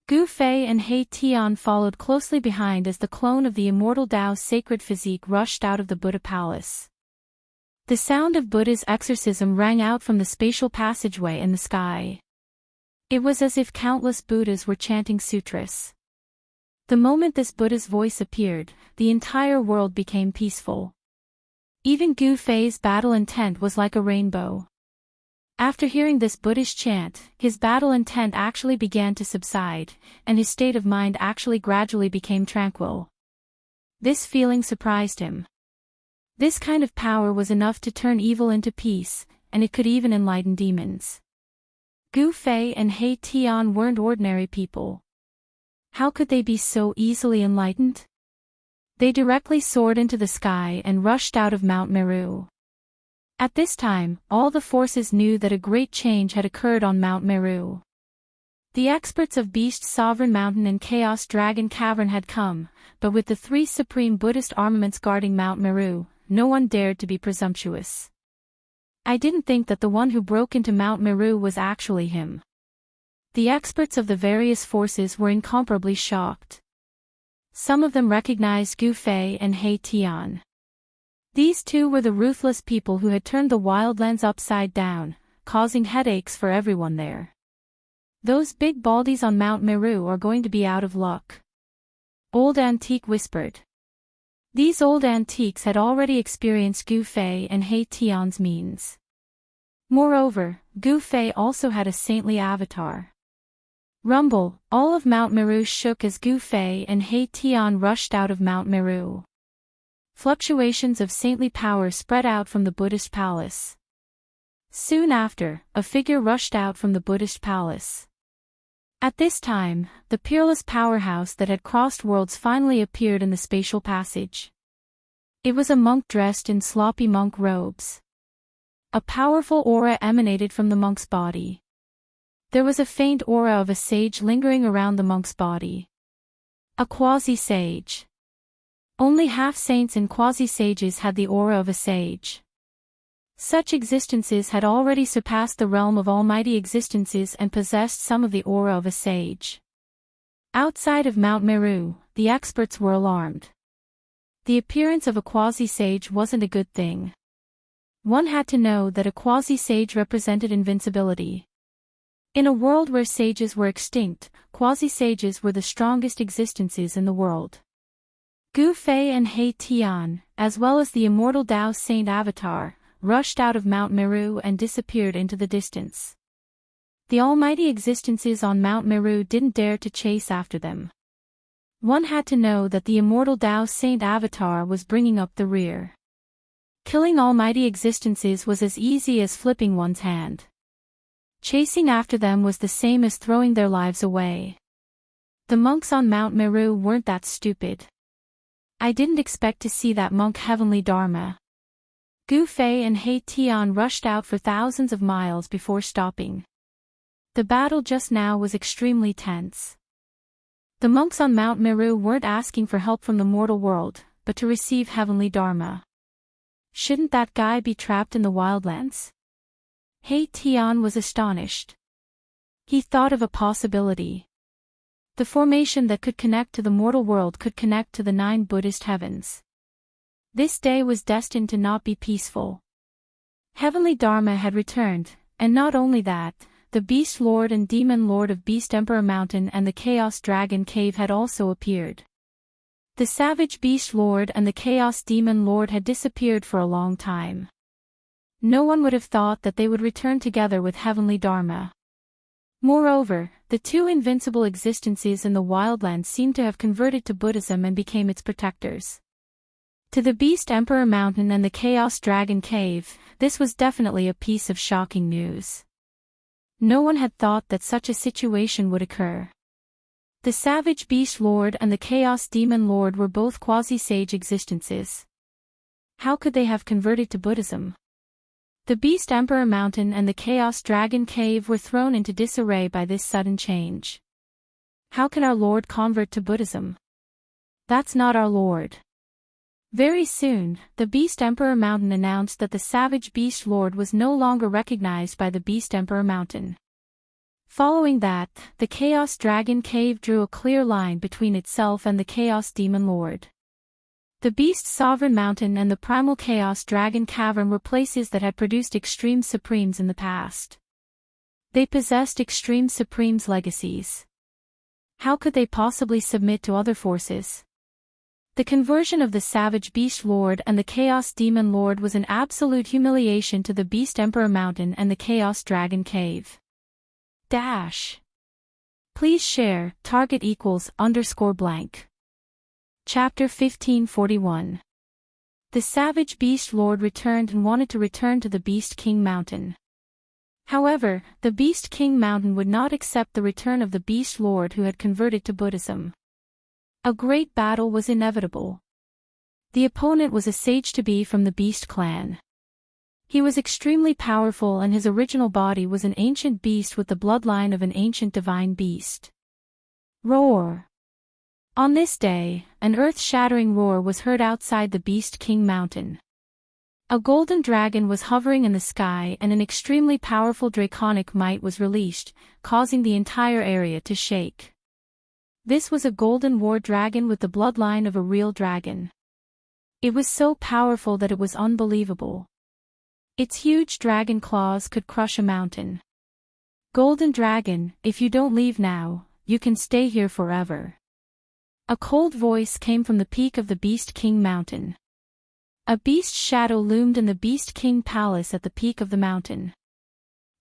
Gu Fei and He Tian followed closely behind as the clone of the immortal Daoist sacred physique rushed out of the Buddha palace. The sound of Buddha's exorcism rang out from the spatial passageway in the sky. It was as if countless Buddhas were chanting sutras. The moment this Buddha's voice appeared, the entire world became peaceful. Even Gu Fei's battle intent was like a rainbow. After hearing this Buddhist chant, his battle intent actually began to subside, and his state of mind actually gradually became tranquil. This feeling surprised him. This kind of power was enough to turn evil into peace, and it could even enlighten demons. Gu Fei and He Tian weren't ordinary people. How could they be so easily enlightened? They directly soared into the sky and rushed out of Mount Meru. At this time, all the forces knew that a great change had occurred on Mount Meru. The experts of Beast Sovereign Mountain and Chaos Dragon Cavern had come, but with the three supreme Buddhist armaments guarding Mount Meru, no one dared to be presumptuous. I didn't think that the one who broke into Mount Meru was actually him. The experts of the various forces were incomparably shocked. Some of them recognized Gu Fei and He Tian. These two were the ruthless people who had turned the wildlands upside down, causing headaches for everyone there. Those big baldies on Mount Meru are going to be out of luck. Old Antique whispered. These old antiques had already experienced Gu Fei and He Tian's means. Moreover, Gu Fei also had a saintly avatar. Rumble, all of Mount Meru shook as Gu Fei and He Tian rushed out of Mount Meru. Fluctuations of saintly power spread out from the Buddhist palace. Soon after, a figure rushed out from the Buddhist palace. At this time, the peerless powerhouse that had crossed worlds finally appeared in the spatial passage. It was a monk dressed in sloppy monk robes. A powerful aura emanated from the monk's body. There was a faint aura of a sage lingering around the monk's body. A quasi-sage. Only half-saints and quasi-sages had the aura of a sage. Such existences had already surpassed the realm of almighty existences and possessed some of the aura of a sage. Outside of Mount Meru, the experts were alarmed. The appearance of a quasi-sage wasn't a good thing. One had to know that a quasi-sage represented invincibility. In a world where sages were extinct, quasi-sages were the strongest existences in the world. Gu Fei and He Tian, as well as the immortal Daoist Saint Avatar, rushed out of Mount Meru and disappeared into the distance. The almighty existences on Mount Meru didn't dare to chase after them. One had to know that the immortal Daoist Saint Avatar was bringing up the rear. Killing almighty existences was as easy as flipping one's hand. Chasing after them was the same as throwing their lives away. The monks on Mount Meru weren't that stupid. I didn't expect to see that monk Heavenly Dharma. Gu Fei and He Tian rushed out for thousands of miles before stopping. The battle just now was extremely tense. The monks on Mount Meru weren't asking for help from the mortal world, but to receive Heavenly Dharma. Shouldn't that guy be trapped in the wildlands? He Tian was astonished. He thought of a possibility. The formation that could connect to the mortal world could connect to the 9 Buddhist heavens. This day was destined to not be peaceful. Heavenly Dharma had returned, and not only that, the Beast Lord and Demon Lord of Beast Emperor Mountain and the Chaos Dragon Cave had also appeared. The Savage Beast Lord and the Chaos Demon Lord had disappeared for a long time. No one would have thought that they would return together with Heavenly Dharma. Moreover, the 2 invincible existences in the wildlands seemed to have converted to Buddhism and became its protectors. To the Beast Emperor Mountain and the Chaos Dragon Cave, this was definitely a piece of shocking news. No one had thought that such a situation would occur. The Savage Beast Lord and the Chaos Demon Lord were both quasi-sage existences. How could they have converted to Buddhism? The Beast Emperor Mountain and the Chaos Dragon Cave were thrown into disarray by this sudden change. How can our Lord convert to Buddhism? That's not our Lord. Very soon, the Beast Emperor Mountain announced that the Savage Beast Lord was no longer recognized by the Beast Emperor Mountain. Following that, the Chaos Dragon Cave drew a clear line between itself and the Chaos Demon Lord. The Beast Sovereign Mountain and the Primal Chaos Dragon Cavern were places that had produced Extreme Supremes in the past. They possessed Extreme Supremes' legacies. How could they possibly submit to other forces? The conversion of the Savage Beast Lord and the Chaos Demon Lord was an absolute humiliation to the Beast Emperor Mountain and the Chaos Dragon Cave. Please share, target =_blank. Chapter 1541. The Savage Beast Lord returned and wanted to return to the Beast King Mountain. However, the Beast King Mountain would not accept the return of the Beast Lord who had converted to Buddhism. A great battle was inevitable. The opponent was a sage-to-be from the Beast clan. He was extremely powerful and his original body was an ancient beast with the bloodline of an ancient divine beast. Roar! On this day, an earth-shattering roar was heard outside the Beast King Mountain. A golden dragon was hovering in the sky and an extremely powerful draconic might was released, causing the entire area to shake. This was a golden war dragon with the bloodline of a real dragon. It was so powerful that it was unbelievable. Its huge dragon claws could crush a mountain. Golden dragon, if you don't leave now, you can stay here forever. A cold voice came from the peak of the Beast King Mountain. A beast shadow loomed in the Beast King Palace at the peak of the mountain.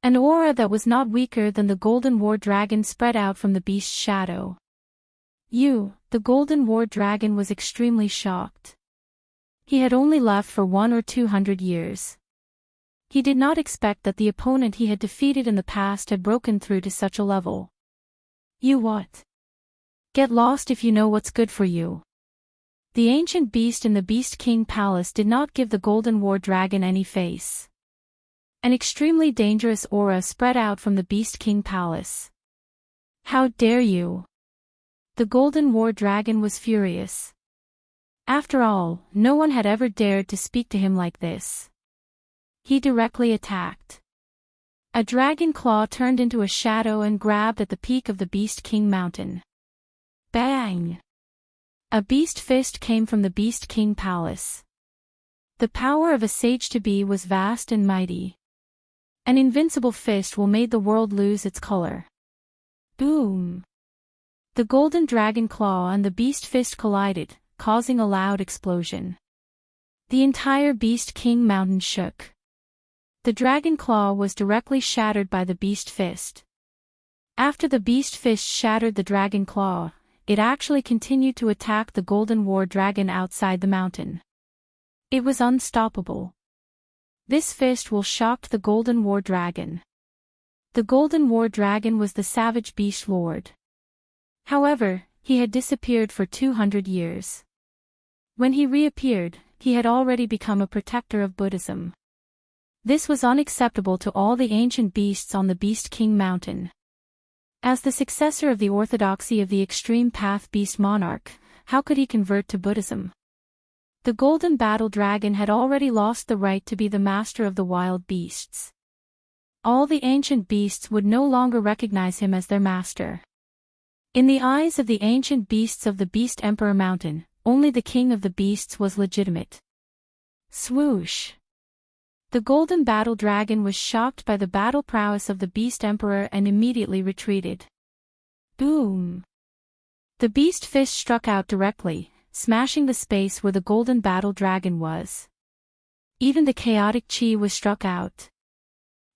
An aura that was not weaker than the Golden War Dragon spread out from the beast's shadow. The Golden War Dragon was extremely shocked. He had only left for 100 or 200 years. He did not expect that the opponent he had defeated in the past had broken through to such a level. You what? Get lost if you know what's good for you. The ancient beast in the Beast King Palace did not give the Golden War Dragon any face. An extremely dangerous aura spread out from the Beast King Palace. How dare you? The Golden War Dragon was furious. After all, no one had ever dared to speak to him like this. He directly attacked. A dragon claw turned into a shadow and grabbed at the peak of the Beast King Mountain. Bang! A beast fist came from the Beast King Palace. The power of a sage-to-be was vast and mighty. An invincible fist will make the world lose its color. Boom! The golden dragon claw and the beast fist collided, causing a loud explosion. The entire Beast King mountain shook. The dragon claw was directly shattered by the beast fist. After the beast fist shattered the dragon claw, it actually continued to attack the golden war dragon outside the mountain. It was unstoppable. This fist will shock the golden war dragon. The golden war dragon was the savage beast lord. However, he had disappeared for 200 years. When he reappeared, he had already become a protector of Buddhism. This was unacceptable to all the ancient beasts on the Beast King Mountain. As the successor of the orthodoxy of the extreme path beast monarch, how could he convert to Buddhism? The golden battle dragon had already lost the right to be the master of the wild beasts. All the ancient beasts would no longer recognize him as their master. In the eyes of the ancient beasts of the Beast Emperor Mountain, only the king of the beasts was legitimate. Swoosh! The golden battle dragon was shocked by the battle prowess of the Beast Emperor and immediately retreated. Boom! The beast fist struck out directly, smashing the space where the golden battle dragon was. Even the chaotic chi was struck out.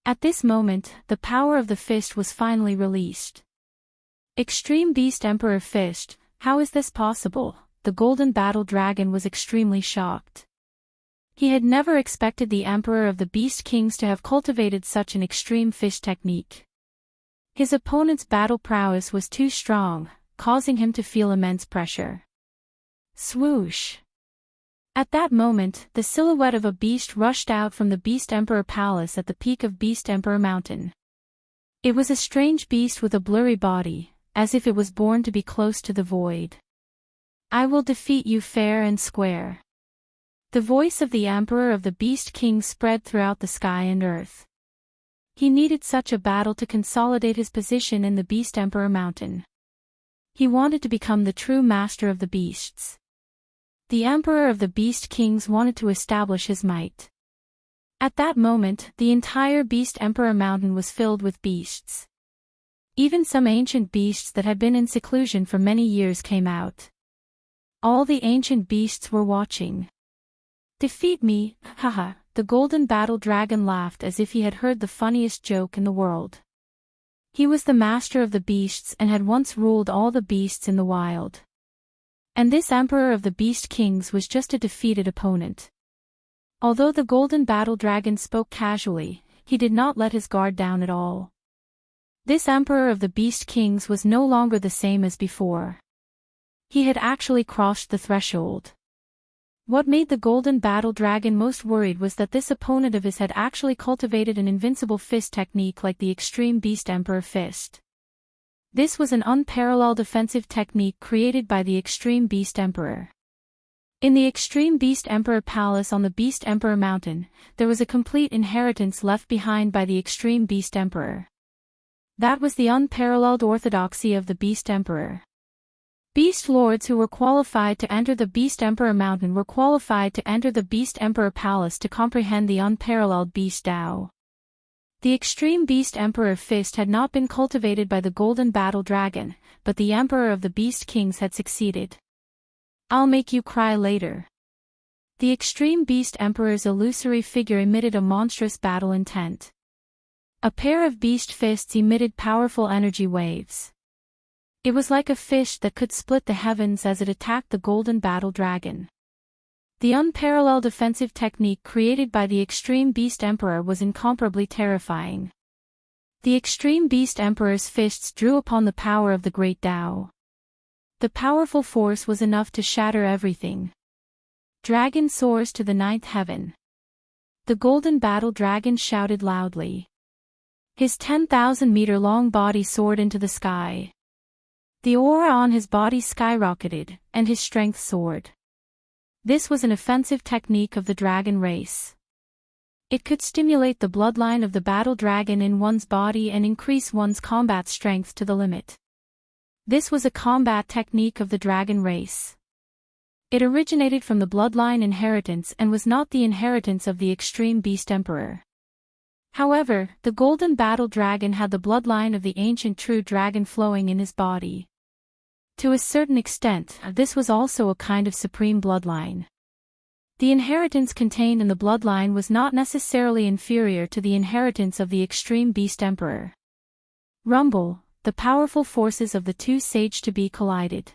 At this moment, the power of the fist was finally released. Extreme Beast Emperor Fist, how is this possible? The golden battle dragon was extremely shocked. He had never expected the Emperor of the Beast Kings to have cultivated such an extreme fist technique. His opponent's battle prowess was too strong, causing him to feel immense pressure. Swoosh! At that moment, the silhouette of a beast rushed out from the Beast Emperor Palace at the peak of Beast Emperor Mountain. It was a strange beast with a blurry body, as if it was born to be close to the void. I will defeat you fair and square. The voice of the Emperor of the Beast King spread throughout the sky and earth. He needed such a battle to consolidate his position in the Beast Emperor Mountain. He wanted to become the true master of the beasts. The Emperor of the Beast Kings wanted to establish his might. At that moment, the entire Beast Emperor Mountain was filled with beasts. Even some ancient beasts that had been in seclusion for many years came out. All the ancient beasts were watching. Defeat me, haha, the golden battle dragon laughed as if he had heard the funniest joke in the world. He was the master of the beasts and had once ruled all the beasts in the wild. And this Emperor of the Beast Kings was just a defeated opponent. Although the golden battle dragon spoke casually, he did not let his guard down at all. This Emperor of the Beast Kings was no longer the same as before. He had actually crossed the threshold. What made the golden battle dragon most worried was that this opponent of his had actually cultivated an invincible fist technique like the Extreme Beast Emperor Fist. This was an unparalleled offensive technique created by the Extreme Beast Emperor. In the Extreme Beast Emperor Palace on the Beast Emperor Mountain, there was a complete inheritance left behind by the Extreme Beast Emperor. That was the unparalleled orthodoxy of the Beast Emperor. Beast lords who were qualified to enter the Beast Emperor Mountain were qualified to enter the Beast Emperor Palace to comprehend the unparalleled Beast Tao. The Extreme Beast Emperor Fist had not been cultivated by the Golden Battle Dragon, but the Emperor of the Beast Kings had succeeded. I'll make you cry later. The Extreme Beast Emperor's illusory figure emitted a monstrous battle intent. A pair of beast fists emitted powerful energy waves. It was like a fish that could split the heavens as it attacked the Golden Battle Dragon. The unparalleled offensive technique created by the Extreme Beast Emperor was incomparably terrifying. The Extreme Beast Emperor's fists drew upon the power of the Great Tao. The powerful force was enough to shatter everything. Dragon soars to the ninth heaven. The Golden Battle Dragon shouted loudly. His 10,000-meter-long body soared into the sky. The aura on his body skyrocketed, and his strength soared. This was an offensive technique of the dragon race. It could stimulate the bloodline of the battle dragon in one's body and increase one's combat strength to the limit. This was a combat technique of the dragon race. It originated from the bloodline inheritance and was not the inheritance of the extreme beast emperor. However, the golden battle dragon had the bloodline of the ancient true dragon flowing in his body. To a certain extent, this was also a kind of supreme bloodline. The inheritance contained in the bloodline was not necessarily inferior to the inheritance of the extreme beast emperor. Rumble, the powerful forces of the two sage-to-be collided.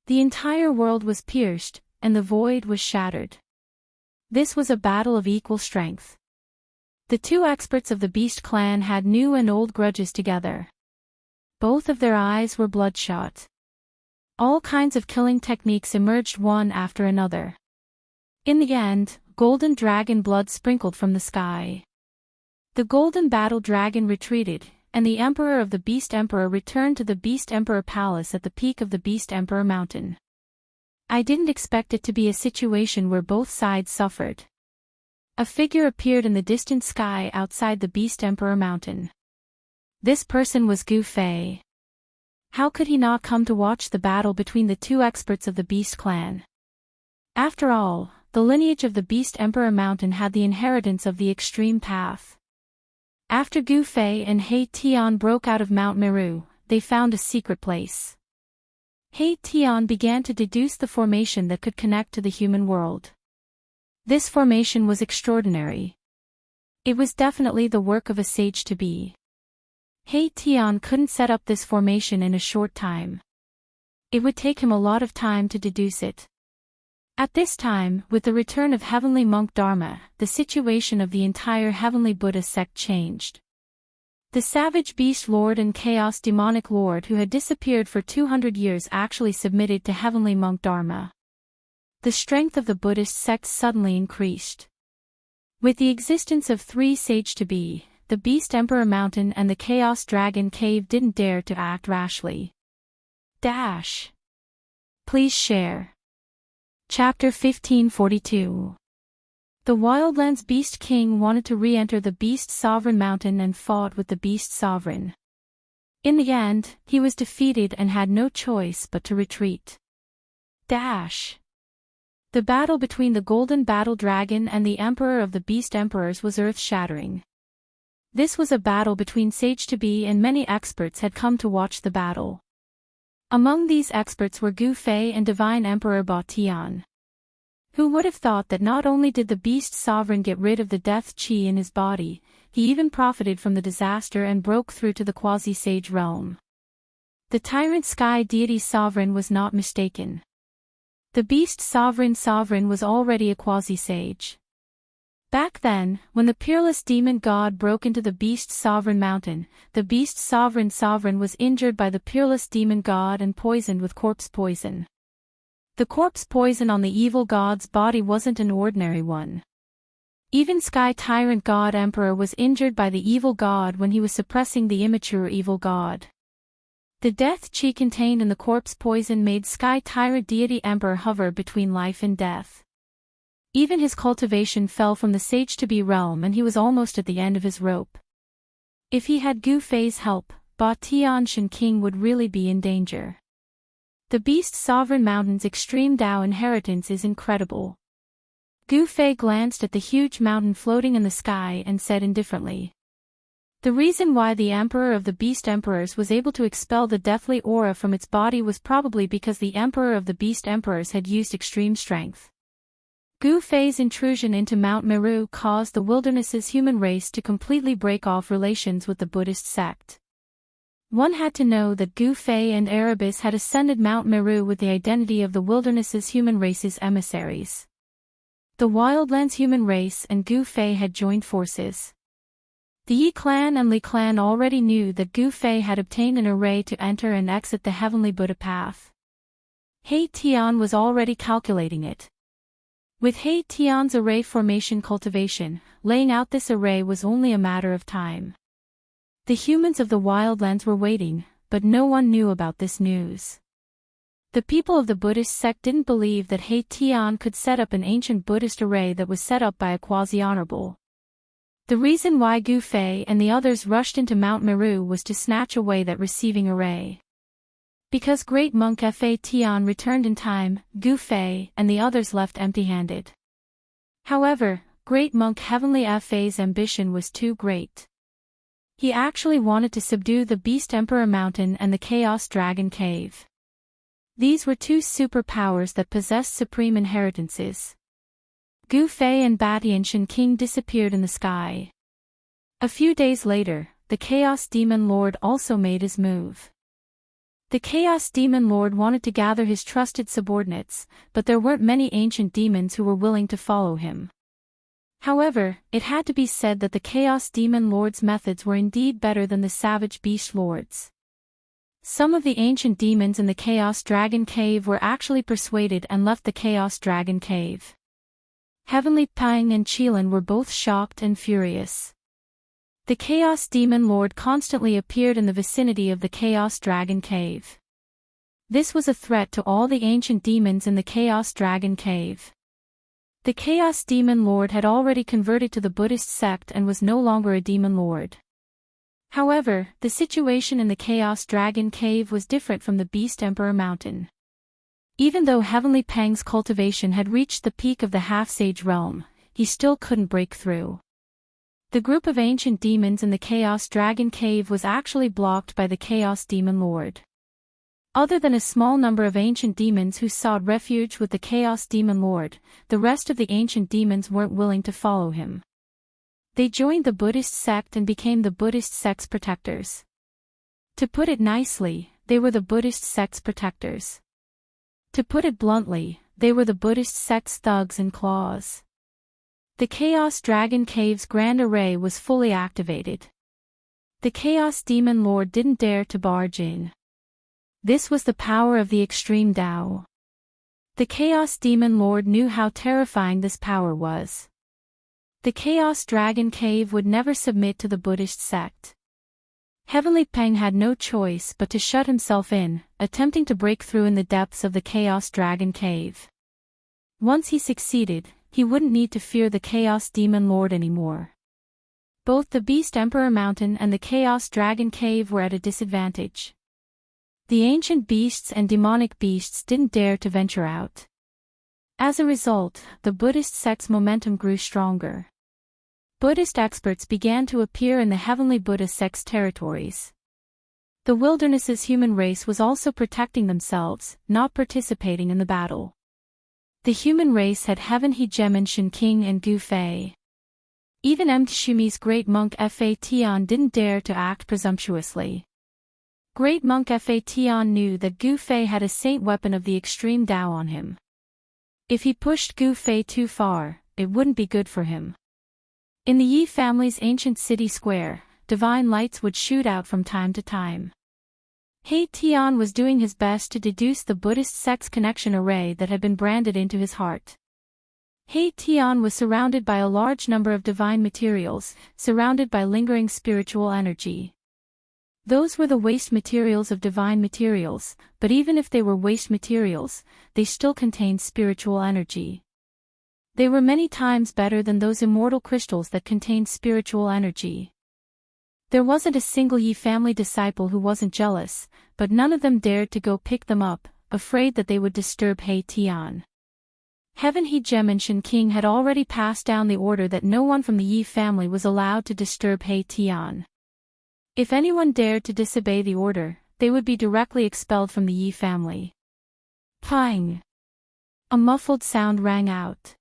The entire world was pierced, and the void was shattered. This was a battle of equal strength. The two experts of the beast clan had new and old grudges together. Both of their eyes were bloodshot. All kinds of killing techniques emerged one after another. In the end, golden dragon blood sprinkled from the sky. The golden battle dragon retreated, and the Emperor of the Beast Emperor returned to the Beast Emperor Palace at the peak of the Beast Emperor Mountain. I didn't expect it to be a situation where both sides suffered. A figure appeared in the distant sky outside the Beast Emperor Mountain. This person was Gu Fei. How could he not come to watch the battle between the two experts of the Beast clan? After all, the lineage of the Beast Emperor Mountain had the inheritance of the extreme path. After Gu Fei and He Tian broke out of Mount Meru, they found a secret place. He Tian began to deduce the formation that could connect to the human world. This formation was extraordinary. It was definitely the work of a sage-to-be. He Tian couldn't set up this formation in a short time. It would take him a lot of time to deduce it. At this time, with the return of Heavenly Monk Dharma, the situation of the entire Heavenly Buddha sect changed. The Savage Beast Lord and Chaos Demonic Lord who had disappeared for 200 years actually submitted to Heavenly Monk Dharma. The strength of the Buddhist sect suddenly increased. With the existence of three sage-to-be, the Beast Emperor Mountain and the Chaos Dragon Cave didn't dare to act rashly. Please share. Chapter 1542. The Wildlands Beast King wanted to re-enter the Beast Sovereign Mountain and fought with the Beast Sovereign. In the end, he was defeated and had no choice but to retreat. The battle between the Golden Battle Dragon and the Emperor of the Beast Emperors was earth-shattering. This was a battle between sage-to-be and many experts had come to watch the battle. Among these experts were Gu Fei and Divine Emperor Ba Tian. Who would have thought that not only did the Beast Sovereign get rid of the death qi in his body, he even profited from the disaster and broke through to the quasi-sage realm. The tyrant sky deity Sovereign was not mistaken. The Beast Sovereign was already a quasi-sage. Back then, when the peerless demon god broke into the Beast Sovereign Mountain, the Beast Sovereign was injured by the peerless demon god and poisoned with corpse poison. The corpse poison on the evil god's body wasn't an ordinary one. Even Sky Tyrant God Emperor was injured by the evil god when he was suppressing the immature evil god. The death qi contained in the corpse poison made Sky Tyrant Deity Emperor hover between life and death. Even his cultivation fell from the sage-to-be realm and he was almost at the end of his rope. If he had Gu Fei's help, Ba Tian Shen King would really be in danger. The Beast Sovereign Mountain's extreme Dao inheritance is incredible. Gu Fei glanced at the huge mountain floating in the sky and said indifferently. The reason why the Emperor of the Beast Emperors was able to expel the deathly aura from its body was probably because the Emperor of the Beast Emperors had used extreme strength. Gu Fei's intrusion into Mount Meru caused the wilderness's human race to completely break off relations with the Buddhist sect. One had to know that Gu Fei and Erebus had ascended Mount Meru with the identity of the wilderness's human race's emissaries. The Wildlands human race and Gu Fei had joined forces. The Yi clan and Li clan already knew that Gu Fei had obtained an array to enter and exit the Heavenly Buddha path. He Tian was already calculating it. With He Tian's array formation cultivation, laying out this array was only a matter of time. The humans of the Wildlands were waiting, but no one knew about this news. The people of the Buddhist sect didn't believe that He Tian could set up an ancient Buddhist array that was set up by a quasi-honorable. The reason why Gu Fei and the others rushed into Mount Meru was to snatch away that receiving array. Because Great Monk Fa Tian returned in time, Gu Fei and the others left empty-handed. However, Great Monk Heavenly Fa's ambition was too great. He actually wanted to subdue the Beast Emperor Mountain and the Chaos Dragon Cave. These were two superpowers that possessed supreme inheritances. Gu Fei and Batianshan King disappeared in the sky. A few days later, the Chaos Demon Lord also made his move. The Chaos Demon Lord wanted to gather his trusted subordinates, but there weren't many ancient demons who were willing to follow him. However, it had to be said that the Chaos Demon Lord's methods were indeed better than the Savage Beast Lord's. Some of the ancient demons in the Chaos Dragon Cave were actually persuaded and left the Chaos Dragon Cave. Heavenly Pang and Qilin were both shocked and furious. The Chaos Demon Lord constantly appeared in the vicinity of the Chaos Dragon Cave. This was a threat to all the ancient demons in the Chaos Dragon Cave. The Chaos Demon Lord had already converted to the Buddhist sect and was no longer a demon lord. However, the situation in the Chaos Dragon Cave was different from the Beast Emperor Mountain. Even though Heavenly Pang's cultivation had reached the peak of the half-sage realm, he still couldn't break through. The group of ancient demons in the Chaos Dragon Cave was actually blocked by the Chaos Demon Lord. Other than a small number of ancient demons who sought refuge with the Chaos Demon Lord, the rest of the ancient demons weren't willing to follow him. They joined the Buddhist sect and became the Buddhist sect's protectors. To put it nicely, they were the Buddhist sect's protectors. To put it bluntly, they were the Buddhist sect's thugs and claws. The Chaos Dragon Cave's Grand Array was fully activated. The Chaos Demon Lord didn't dare to barge in. This was the power of the extreme Tao. The Chaos Demon Lord knew how terrifying this power was. The Chaos Dragon Cave would never submit to the Buddhist sect. Heavenly Pang had no choice but to shut himself in, attempting to break through in the depths of the Chaos Dragon Cave. Once he succeeded, he wouldn't need to fear the Chaos Demon Lord anymore. Both the Beast Emperor Mountain and the Chaos Dragon Cave were at a disadvantage. The ancient beasts and demonic beasts didn't dare to venture out. As a result, the Buddhist sect's momentum grew stronger. Buddhist experts began to appear in the Heavenly Buddha sect's territories. The wilderness's human race was also protecting themselves, not participating in the battle. The human race had Heavenly Shan King and Gu Fei. Even Mtshumi's Great Monk Fa Tian didn't dare to act presumptuously. Great Monk Fa Tian knew that Gu Fei had a saint weapon of the extreme Tao on him. If he pushed Gu Fei too far, it wouldn't be good for him. In the Yi family's ancient city square, divine lights would shoot out from time to time. He Tian was doing his best to deduce the Buddhist sect's connection array that had been branded into his heart. He Tian was surrounded by a large number of divine materials, surrounded by lingering spiritual energy. Those were the waste materials of divine materials, but even if they were waste materials, they still contained spiritual energy. They were many times better than those immortal crystals that contained spiritual energy. There wasn't a single Yi family disciple who wasn't jealous, but none of them dared to go pick them up, afraid that they would disturb He Tian. Heavenly Shan King had already passed down the order that no one from the Yi family was allowed to disturb He Tian. If anyone dared to disobey the order, they would be directly expelled from the Yi family. Pang! A muffled sound rang out.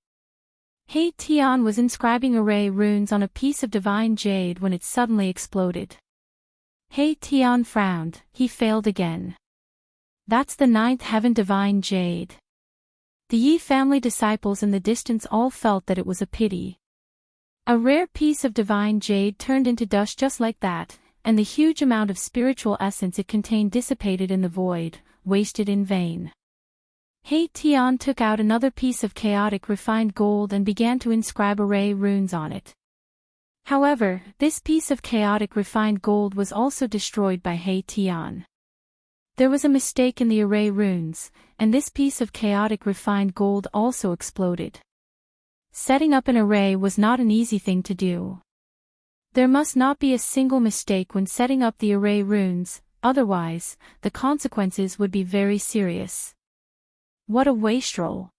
He Tian was inscribing array runes on a piece of divine jade when it suddenly exploded. He Tian frowned, he failed again. That's the 9th heaven divine jade. The Yi family disciples in the distance all felt that it was a pity. A rare piece of divine jade turned into dust just like that, and the huge amount of spiritual essence it contained dissipated in the void, wasted in vain. He Tian took out another piece of chaotic refined gold and began to inscribe array runes on it. However, this piece of chaotic refined gold was also destroyed by He Tian. There was a mistake in the array runes, and this piece of chaotic refined gold also exploded. Setting up an array was not an easy thing to do. There must not be a single mistake when setting up the array runes, otherwise, the consequences would be very serious. What a wastrel.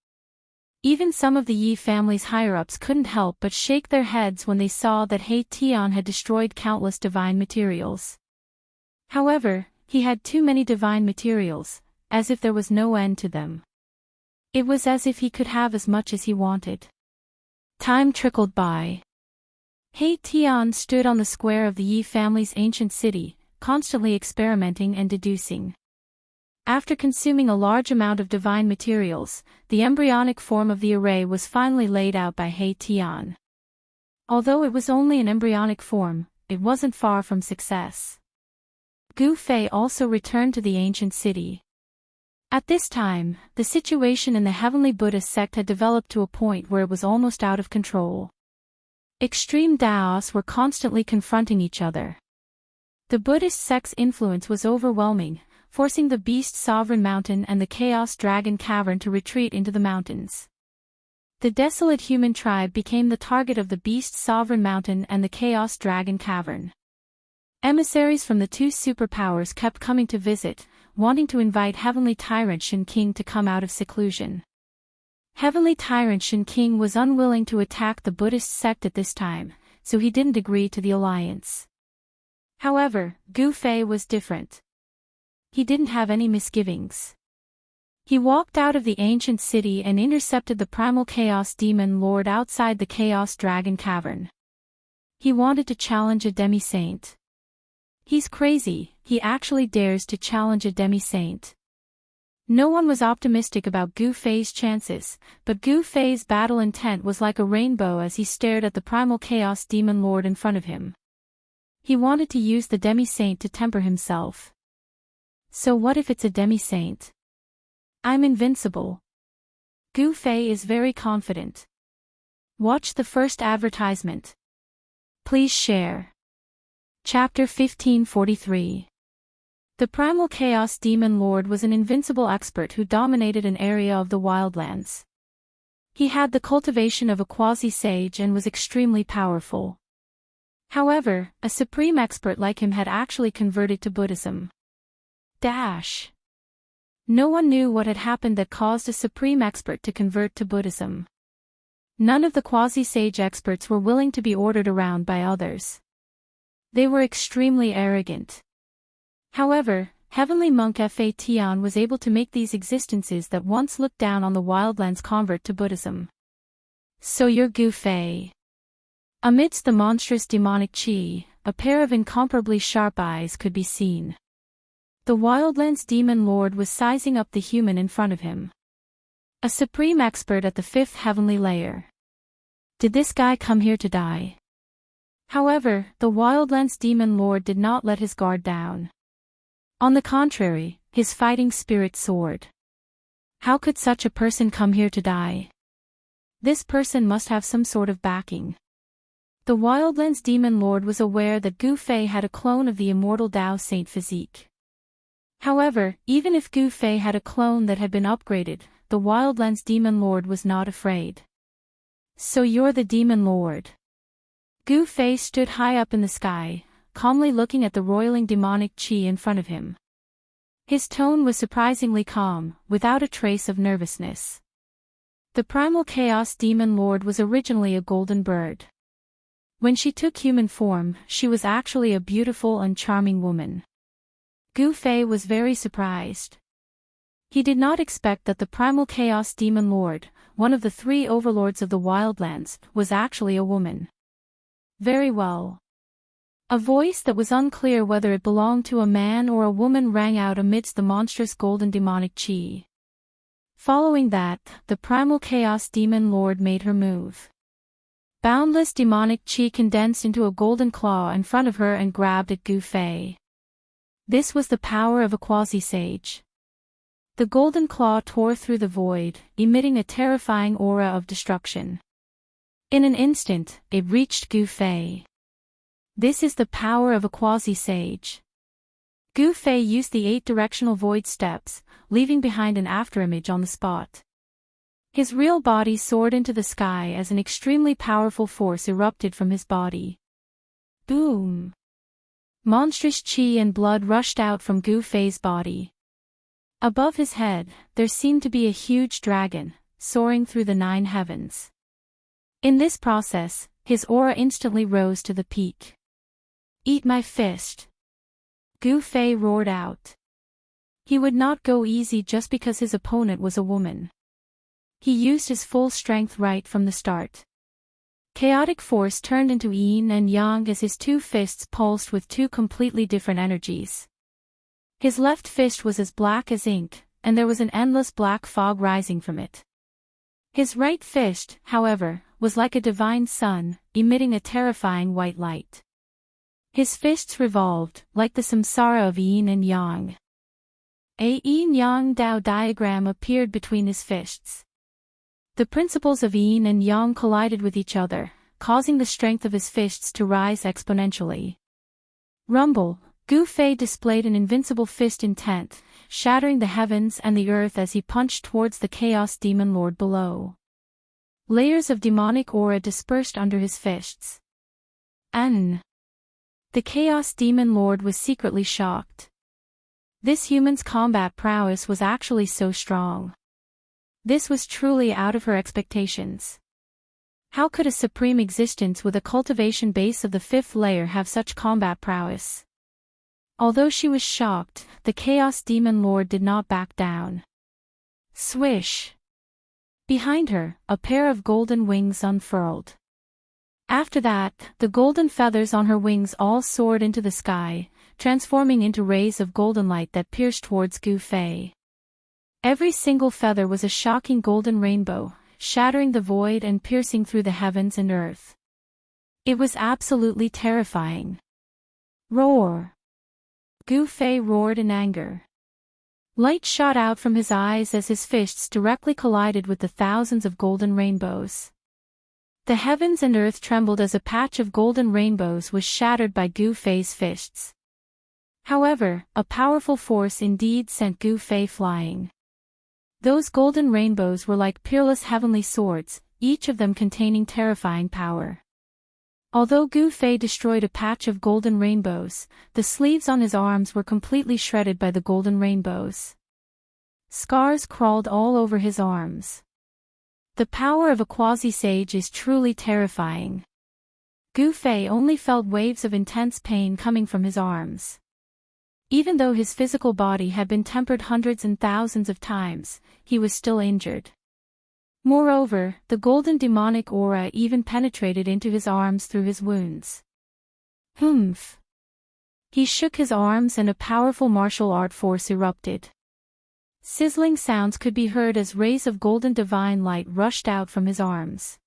Even some of the Yi family's higher-ups couldn't help but shake their heads when they saw that He Tian had destroyed countless divine materials. However, he had too many divine materials, as if there was no end to them. It was as if he could have as much as he wanted. Time trickled by. He Tian stood on the square of the Yi family's ancient city, constantly experimenting and deducing. After consuming a large amount of divine materials, the embryonic form of the array was finally laid out by He Tian. Although it was only an embryonic form, it wasn't far from success. Gu Fei also returned to the ancient city. At this time, the situation in the Heavenly Buddhist sect had developed to a point where it was almost out of control. Extreme Daoists were constantly confronting each other. The Buddhist sect's influence was overwhelming, forcing the Beast Sovereign Mountain and the Chaos Dragon Cavern to retreat into the mountains. The desolate human tribe became the target of the Beast Sovereign Mountain and the Chaos Dragon Cavern. Emissaries from the two superpowers kept coming to visit, wanting to invite Heavenly Tyrant Shen King to come out of seclusion. Heavenly Tyrant Shen King was unwilling to attack the Buddhist sect at this time, so he didn't agree to the alliance. However, Gu Fei was different. He didn't have any misgivings. He walked out of the ancient city and intercepted the primal Chaos Demon Lord outside the Chaos Dragon Cavern. He wanted to challenge a demi-saint. He's crazy, he actually dares to challenge a demi-saint. No one was optimistic about Gu Fei's chances, but Gu Fei's battle intent was like a rainbow as he stared at the primal Chaos Demon Lord in front of him. He wanted to use the demi-saint to temper himself. So what if it's a demi-saint? I'm invincible. Gu Fei is very confident. Watch the first advertisement. Please share. Chapter 1543. The Primal Chaos Demon Lord was an invincible expert who dominated an area of the wildlands. He had the cultivation of a quasi-sage and was extremely powerful. However, a supreme expert like him had actually converted to Buddhism. No one knew what had happened that caused a supreme expert to convert to Buddhism. None of the quasi-sage experts were willing to be ordered around by others. They were extremely arrogant. However, Heavenly Monk Fa Tian was able to make these existences that once looked down on the wildlands convert to Buddhism. So you're Gu Fei. Amidst the monstrous demonic qi, a pair of incomparably sharp eyes could be seen. The wildlands demon lord was sizing up the human in front of him. A supreme expert at the 5th heavenly layer. Did this guy come here to die? However, the wildlands demon lord did not let his guard down. On the contrary, his fighting spirit soared. How could such a person come here to die? This person must have some sort of backing. The wildlands demon lord was aware that Gu Fei had a clone of the immortal Dao Saint physique. However, even if Gu Fei had a clone that had been upgraded, the wildlands demon lord was not afraid. So you're the demon lord. Gu Fei stood high up in the sky, calmly looking at the roiling demonic qi in front of him. His tone was surprisingly calm, without a trace of nervousness. The primal chaos demon lord was originally a golden bird. When she took human form, she was actually a beautiful and charming woman. Gu Fei was very surprised. He did not expect that the primal chaos demon lord, one of the 3 overlords of the wildlands, was actually a woman. Very well. A voice that was unclear whether it belonged to a man or a woman rang out amidst the monstrous golden demonic qi. Following that, the primal chaos demon lord made her move. Boundless demonic qi condensed into a golden claw in front of her and grabbed at Gu Fei. This was the power of a quasi-sage. The golden claw tore through the void, emitting a terrifying aura of destruction. In an instant, it reached Gu Fei. This is the power of a quasi-sage. Gu Fei used the 8 directional void steps, leaving behind an afterimage on the spot. His real body soared into the sky as an extremely powerful force erupted from his body. Boom! Monstrous qi and blood rushed out from Gu Fei's body. Above his head, there seemed to be a huge dragon, soaring through the 9 heavens. In this process, his aura instantly rose to the peak. "Eat my fist!" Gu Fei roared out. He would not go easy just because his opponent was a woman. He used his full strength right from the start. Chaotic force turned into yin and yang as his 2 fists pulsed with 2 completely different energies. His left fist was as black as ink, and there was an endless black fog rising from it. His right fist, however, was like a divine sun, emitting a terrifying white light. His fists revolved, like the samsara of yin and yang. A yin-yang Dao diagram appeared between his fists. The principles of yin and yang collided with each other, causing the strength of his fists to rise exponentially. Rumble, Gu Fei displayed an invincible fist intent, shattering the heavens and the earth as he punched towards the Chaos Demon Lord below. Layers of demonic aura dispersed under his fists. The Chaos Demon Lord was secretly shocked. This human's combat prowess was actually so strong. This was truly out of her expectations. How could a supreme existence with a cultivation base of the 5th layer have such combat prowess? Although she was shocked, the Chaos Demon Lord did not back down. Swish! Behind her, a pair of golden wings unfurled. After that, the golden feathers on her wings all soared into the sky, transforming into rays of golden light that pierced towards Gu Fei. Every single feather was a shocking golden rainbow, shattering the void and piercing through the heavens and earth. It was absolutely terrifying. Roar! Gu Fei roared in anger. Light shot out from his eyes as his fists directly collided with the thousands of golden rainbows. The heavens and earth trembled as a patch of golden rainbows was shattered by Gu Fei's fists. However, a powerful force indeed sent Gu Fei flying. Those golden rainbows were like peerless heavenly swords, each of them containing terrifying power. Although Gu Fei destroyed a patch of golden rainbows, the sleeves on his arms were completely shredded by the golden rainbows. Scars crawled all over his arms. The power of a quasi-sage is truly terrifying. Gu Fei only felt waves of intense pain coming from his arms. Even though his physical body had been tempered hundreds and thousands of times, he was still injured. Moreover, the golden demonic aura even penetrated into his arms through his wounds. Humph! He shook his arms and a powerful martial art force erupted. Sizzling sounds could be heard as rays of golden divine light rushed out from his arms.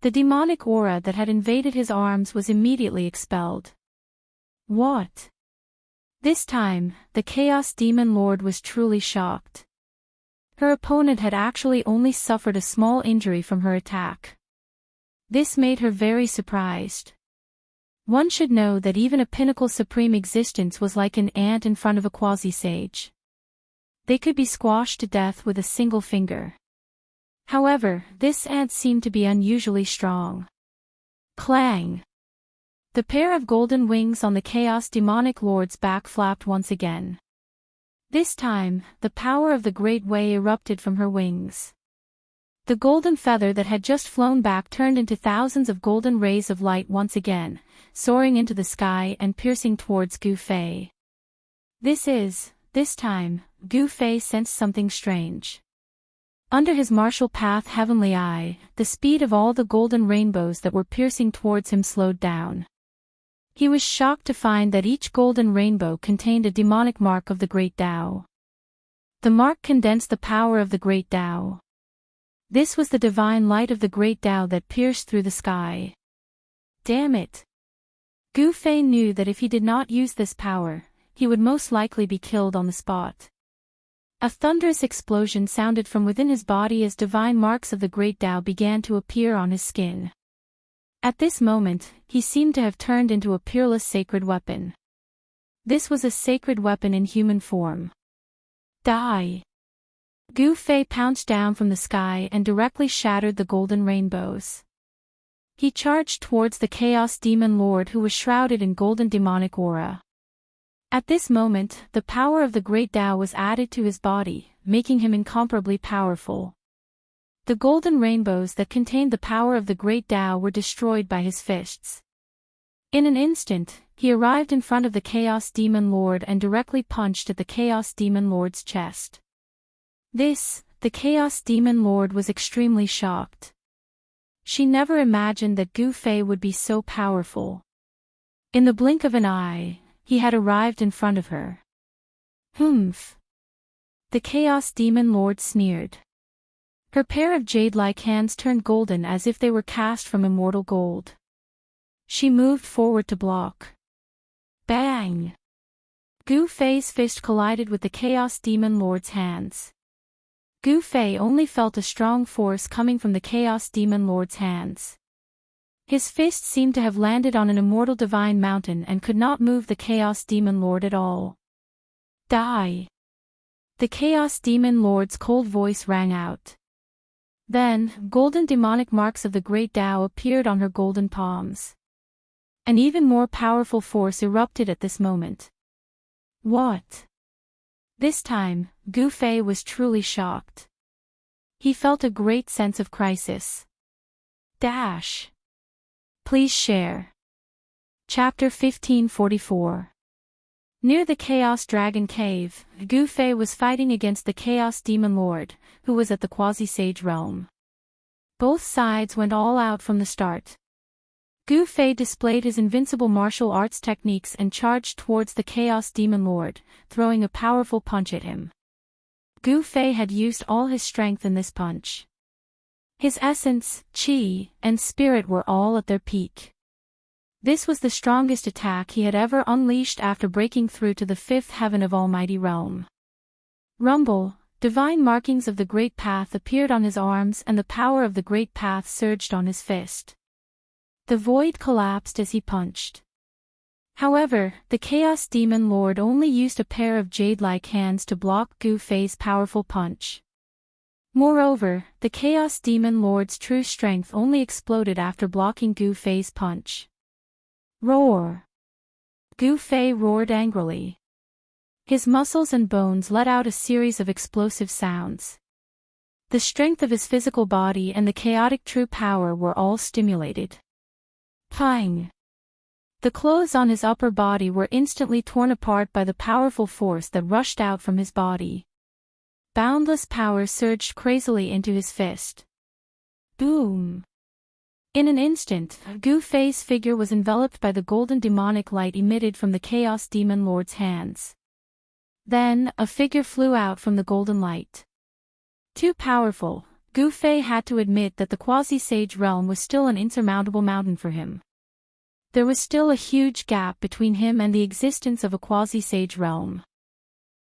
The demonic aura that had invaded his arms was immediately expelled. What? This time, the Chaos Demon Lord was truly shocked. Her opponent had actually only suffered a small injury from her attack. This made her very surprised. One should know that even a pinnacle supreme existence was like an ant in front of a quasi-sage. They could be squashed to death with a single finger. However, this ant seemed to be unusually strong. Clang! The pair of golden wings on the Chaos Demonic Lord's back flapped once again. This time, the power of the Great Way erupted from her wings. The golden feather that had just flown back turned into thousands of golden rays of light once again, soaring into the sky and piercing towards Gu Fei. This time, Gu Fei sensed something strange. Under his martial path heavenly eye, the speed of all the golden rainbows that were piercing towards him slowed down. He was shocked to find that each golden rainbow contained a demonic mark of the Great Tao. The mark condensed the power of the Great Tao. This was the divine light of the Great Tao that pierced through the sky. Damn it! Gu Fei knew that if he did not use this power, he would most likely be killed on the spot. A thunderous explosion sounded from within his body as divine marks of the Great Tao began to appear on his skin. At this moment, he seemed to have turned into a peerless sacred weapon. This was a sacred weapon in human form. Die! Gu Fei pounced down from the sky and directly shattered the golden rainbows. He charged towards the Chaos Demon Lord who was shrouded in golden demonic aura. At this moment, the power of the Great Tao was added to his body, making him incomparably powerful. The golden rainbows that contained the power of the Great Tao were destroyed by his fists. In an instant, he arrived in front of the Chaos Demon Lord and directly punched at the Chaos Demon Lord's chest. The Chaos Demon Lord was extremely shocked. She never imagined that Gu Fei would be so powerful. In the blink of an eye, he had arrived in front of her. Humph! The Chaos Demon Lord sneered. Her pair of jade-like hands turned golden as if they were cast from immortal gold. She moved forward to block. Bang! Gu Fei's fist collided with the Chaos Demon Lord's hands. Gu Fei only felt a strong force coming from the Chaos Demon Lord's hands. His fist seemed to have landed on an immortal divine mountain and could not move the Chaos Demon Lord at all. Die! The Chaos Demon Lord's cold voice rang out. Then, golden demonic marks of the Great Tao appeared on her golden palms. An even more powerful force erupted at this moment. What? This time, Gu Fei was truly shocked. He felt a great sense of crisis. Dash. Please share. Chapter 1544. Near the Chaos Dragon Cave, Gu Fei was fighting against the Chaos Demon Lord, who was at the Quasi-Sage realm. Both sides went all out from the start. Gu Fei displayed his invincible martial arts techniques and charged towards the Chaos Demon Lord, throwing a powerful punch at him. Gu Fei had used all his strength in this punch. His essence, qi, and spirit were all at their peak. This was the strongest attack he had ever unleashed after breaking through to the fifth heaven of Almighty Realm. Rumble, divine markings of the Great Path appeared on his arms and the power of the Great Path surged on his fist. The void collapsed as he punched. However, the Chaos Demon Lord only used a pair of jade-like hands to block Gu Fei's powerful punch. Moreover, the Chaos Demon Lord's true strength only exploded after blocking Gu Fei's punch. Roar! Gu Fei roared angrily. His muscles and bones let out a series of explosive sounds. The strength of his physical body and the chaotic true power were all stimulated. Pang! The clothes on his upper body were instantly torn apart by the powerful force that rushed out from his body. Boundless power surged crazily into his fist. Boom! In an instant, Gu Fei's figure was enveloped by the golden demonic light emitted from the Chaos Demon Lord's hands. Then, a figure flew out from the golden light. Too powerful, Gu Fei had to admit that the Quasi-Sage realm was still an insurmountable mountain for him. There was still a huge gap between him and the existence of a Quasi-Sage realm.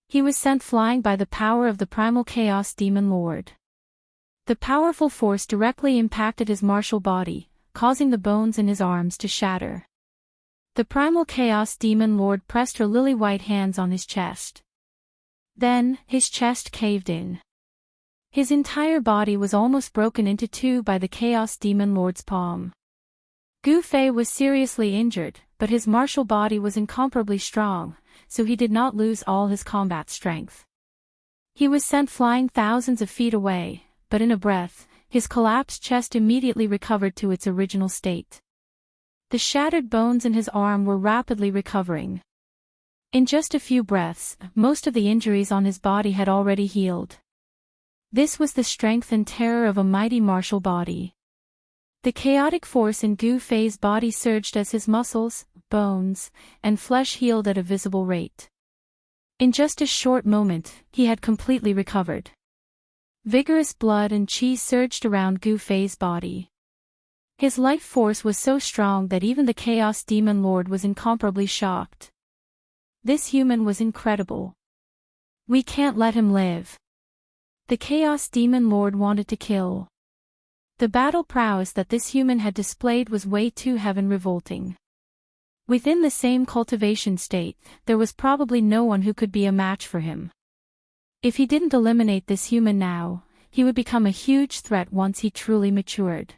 He was sent flying by the power of the primal Chaos Demon Lord. The powerful force directly impacted his martial body, causing the bones in his arms to shatter. The primal Chaos Demon Lord pressed her lily-white hands on his chest. Then, his chest caved in. His entire body was almost broken into two by the Chaos Demon Lord's palm. Gu Fei was seriously injured, but his martial body was incomparably strong, so he did not lose all his combat strength. He was sent flying thousands of feet away, but in a breath, his collapsed chest immediately recovered to its original state. The shattered bones in his arm were rapidly recovering. In just a few breaths, most of the injuries on his body had already healed. This was the strength and terror of a mighty martial body. The chaotic force in Gu Fei's body surged as his muscles, bones, and flesh healed at a visible rate. In just a short moment, he had completely recovered. Vigorous blood and qi surged around Gu Fei's body. His life force was so strong that even the Chaos Demon Lord was incomparably shocked. This human was incredible. We can't let him live. The Chaos Demon Lord wanted to kill. The battle prowess that this human had displayed was way too heaven-revolting. Within the same cultivation state, there was probably no one who could be a match for him. If he didn't eliminate this human now, he would become a huge threat once he truly matured.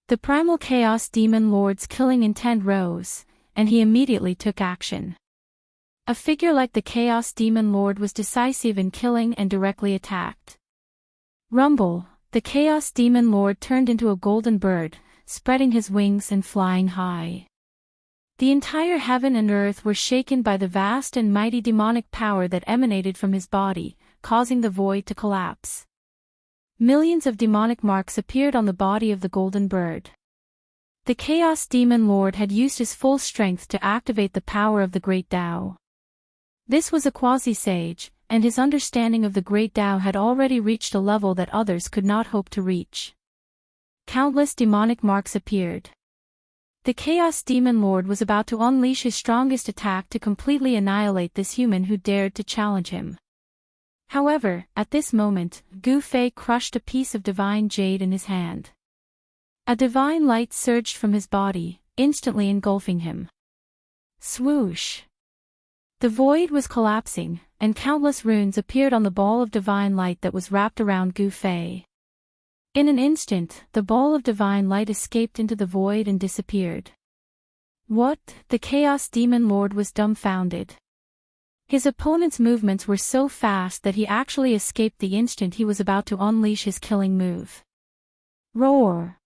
The primal Chaos Demon Lord's killing intent rose, and he immediately took action. A figure like the Chaos Demon Lord was decisive in killing and directly attacked. Rumble, the Chaos Demon Lord turned into a golden bird, spreading his wings and flying high. The entire heaven and earth were shaken by the vast and mighty demonic power that emanated from his body, causing the void to collapse. Millions of demonic marks appeared on the body of the golden bird. The Chaos Demon Lord had used his full strength to activate the power of the Great Tao. This was a quasi-sage, and his understanding of the Great Tao had already reached a level that others could not hope to reach. Countless demonic marks appeared. The Chaos Demon Lord was about to unleash his strongest attack to completely annihilate this human who dared to challenge him. However, at this moment, Gu Fei crushed a piece of divine jade in his hand. A divine light surged from his body, instantly engulfing him. Swoosh! The void was collapsing, and countless runes appeared on the ball of divine light that was wrapped around Gu Fei. In an instant, the ball of divine light escaped into the void and disappeared. What? The Chaos Demon Lord was dumbfounded. His opponent's movements were so fast that he actually escaped the instant he was about to unleash his killing move. Roar!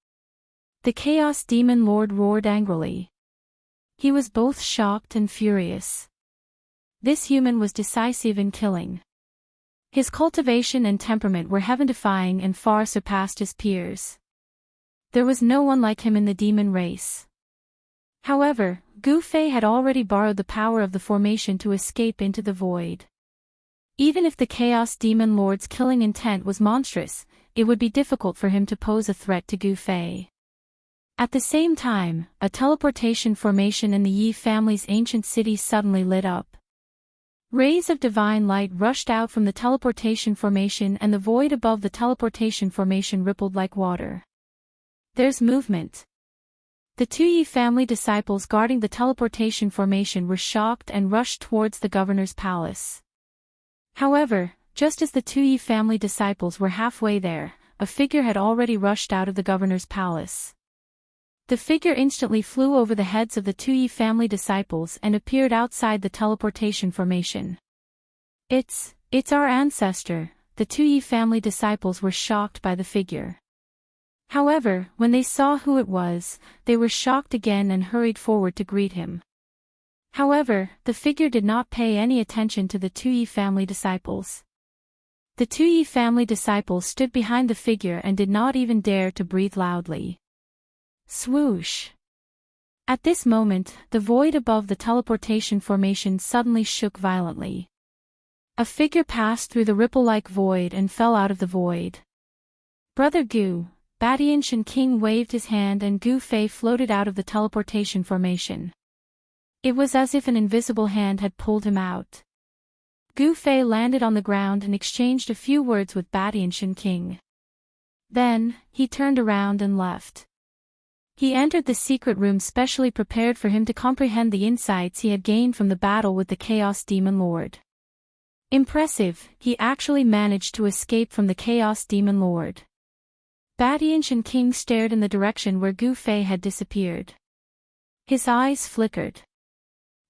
The Chaos Demon Lord roared angrily. He was both shocked and furious. This human was decisive in killing. His cultivation and temperament were heaven-defying and far surpassed his peers. There was no one like him in the demon race. However, Gu Fei had already borrowed the power of the formation to escape into the void. Even if the Chaos Demon Lord's killing intent was monstrous, it would be difficult for him to pose a threat to Gu Fei. At the same time, a teleportation formation in the Yi family's ancient city suddenly lit up. Rays of divine light rushed out from the teleportation formation and the void above the teleportation formation rippled like water. There's movement. The two Yi family disciples guarding the teleportation formation were shocked and rushed towards the governor's palace. However, just as the two Yi family disciples were halfway there, a figure had already rushed out of the governor's palace. The figure instantly flew over the heads of the two Yi family disciples and appeared outside the teleportation formation. It's our ancestor. The two Yi family disciples were shocked by the figure. However, when they saw who it was, they were shocked again and hurried forward to greet him. However, the figure did not pay any attention to the two Yi family disciples. The two Yi family disciples stood behind the figure and did not even dare to breathe loudly. Swoosh! At this moment, the void above the teleportation formation suddenly shook violently. A figure passed through the ripple-like void and fell out of the void. Brother Gu, Badian Shen King waved his hand and Gu Fei floated out of the teleportation formation. It was as if an invisible hand had pulled him out. Gu Fei landed on the ground and exchanged a few words with Badian Shen King. Then, he turned around and left. He entered the secret room specially prepared for him to comprehend the insights he had gained from the battle with the Chaos Demon Lord. Impressive, he actually managed to escape from the Chaos Demon Lord. Badian Shen King stared in the direction where Gu Fei had disappeared. His eyes flickered.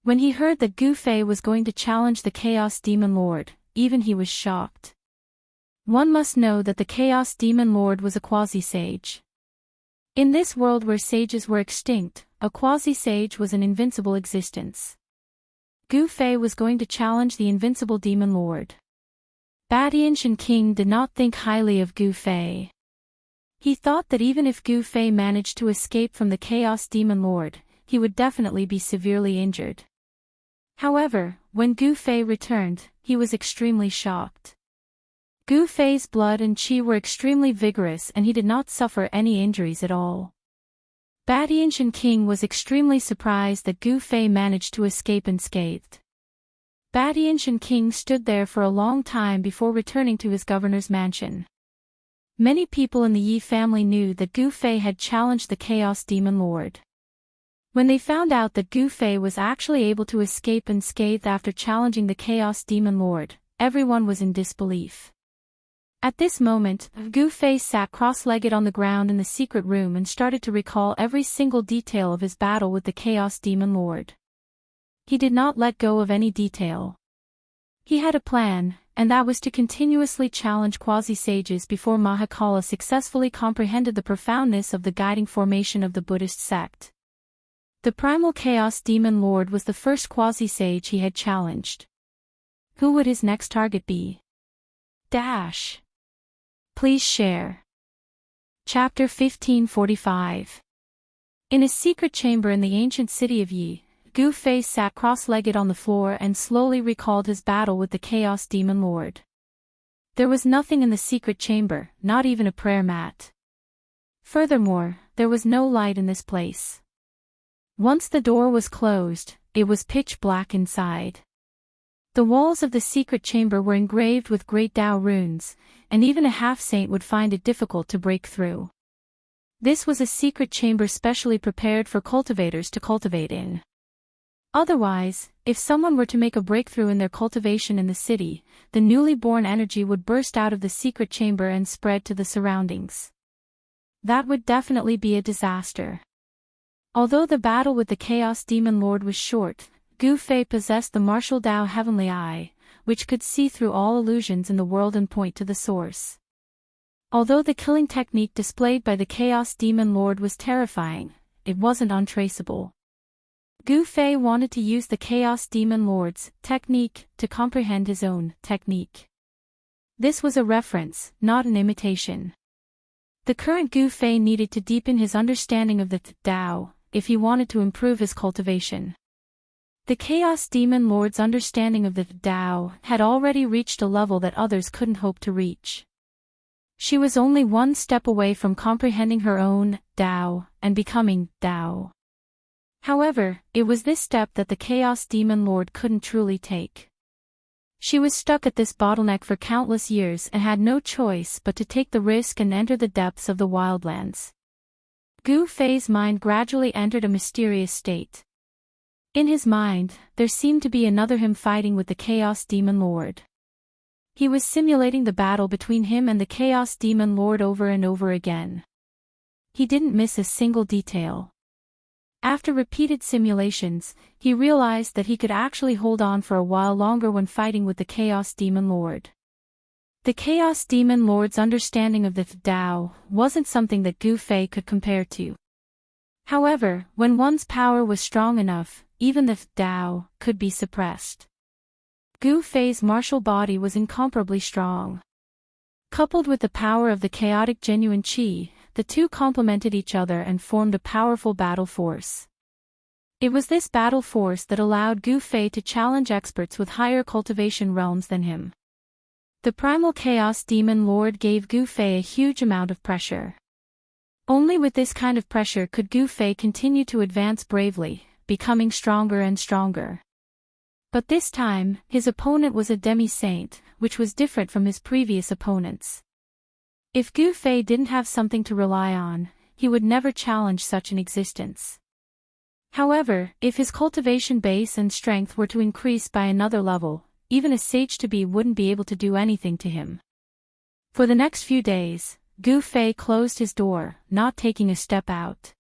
When he heard that Gu Fei was going to challenge the Chaos Demon Lord, even he was shocked. One must know that the Chaos Demon Lord was a quasi-sage. In this world where sages were extinct, a quasi-sage was an invincible existence. Gu Fei was going to challenge the invincible Demon Lord. Badian Shen King did not think highly of Gu Fei. He thought that even if Gu Fei managed to escape from the Chaos Demon Lord, he would definitely be severely injured. However, when Gu Fei returned, he was extremely shocked. Gu Fei's blood and qi were extremely vigorous and he did not suffer any injuries at all. Badian Shen King was extremely surprised that Gu Fei managed to escape unscathed. Badian Shen King stood there for a long time before returning to his governor's mansion. Many people in the Yi family knew that Gu Fei had challenged the Chaos Demon Lord. When they found out that Gu Fei was actually able to escape unscathed after challenging the Chaos Demon Lord, everyone was in disbelief. At this moment, Gu Fei sat cross-legged on the ground in the secret room and started to recall every single detail of his battle with the Chaos Demon Lord. He did not let go of any detail. He had a plan, and that was to continuously challenge quasi-sages before Mahakala successfully comprehended the profoundness of the guiding formation of the Buddhist sect. The primal Chaos Demon Lord was the first quasi-sage he had challenged. Who would his next target be? Please share. Chapter 1545. In a secret chamber in the ancient city of Yi, Gu Fei sat cross-legged on the floor and slowly recalled his battle with the Chaos Demon Lord. There was nothing in the secret chamber, not even a prayer mat. Furthermore, there was no light in this place. Once the door was closed, it was pitch black inside. The walls of the secret chamber were engraved with great Dao runes, and even a half-saint would find it difficult to break through. This was a secret chamber specially prepared for cultivators to cultivate in. Otherwise, if someone were to make a breakthrough in their cultivation in the city, the newly born energy would burst out of the secret chamber and spread to the surroundings. That would definitely be a disaster. Although the battle with the Chaos Demon Lord was short, Gu Fei possessed the martial Dao Heavenly Eye, which could see through all illusions in the world and point to the source. Although the killing technique displayed by the Chaos Demon Lord was terrifying, it wasn't untraceable. Gu Fei wanted to use the Chaos Demon Lord's technique to comprehend his own technique. This was a reference, not an imitation. The current Gu Fei needed to deepen his understanding of the Dao, if he wanted to improve his cultivation. The Chaos Demon Lord's understanding of the Dao had already reached a level that others couldn't hope to reach. She was only one step away from comprehending her own Dao and becoming Dao. However, it was this step that the Chaos Demon Lord couldn't truly take. She was stuck at this bottleneck for countless years and had no choice but to take the risk and enter the depths of the wildlands. Gu Fei's mind gradually entered a mysterious state. In his mind, there seemed to be another him fighting with the Chaos Demon Lord. He was simulating the battle between him and the Chaos Demon Lord over and over again. He didn't miss a single detail. After repeated simulations, he realized that he could actually hold on for a while longer when fighting with the Chaos Demon Lord. The Chaos Demon Lord's understanding of the Dao wasn't something that Gu Fei could compare to. However, when one's power was strong enough, even the Dao could be suppressed. Gu Fei's martial body was incomparably strong. Coupled with the power of the chaotic genuine Qi, the two complemented each other and formed a powerful battle force. It was this battle force that allowed Gu Fei to challenge experts with higher cultivation realms than him. The primal Chaos Demon Lord gave Gu Fei a huge amount of pressure. Only with this kind of pressure could Gu Fei continue to advance bravely, becoming stronger and stronger. But this time, his opponent was a demi-saint, which was different from his previous opponents. If Gu Fei didn't have something to rely on, he would never challenge such an existence. However, if his cultivation base and strength were to increase by another level, even a sage-to-be wouldn't be able to do anything to him. For the next few days, Gu Fei closed his door, not taking a step out.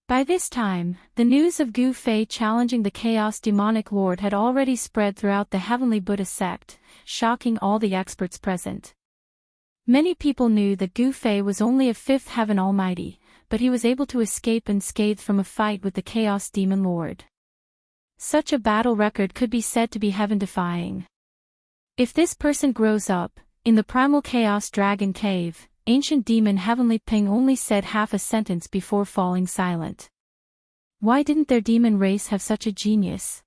By this time, the news of Gu Fei challenging the Chaos Demonic Lord had already spread throughout the Heavenly Buddha sect, shocking all the experts present. Many people knew that Gu Fei was only a fifth heaven almighty, but he was able to escape unscathed from a fight with the Chaos Demon Lord. Such a battle record could be said to be heaven-defying. If this person grows up, in the primal Chaos Dragon Cave, Ancient Demon Heavenly Ping only said half a sentence before falling silent. Why didn't their demon race have such a genius?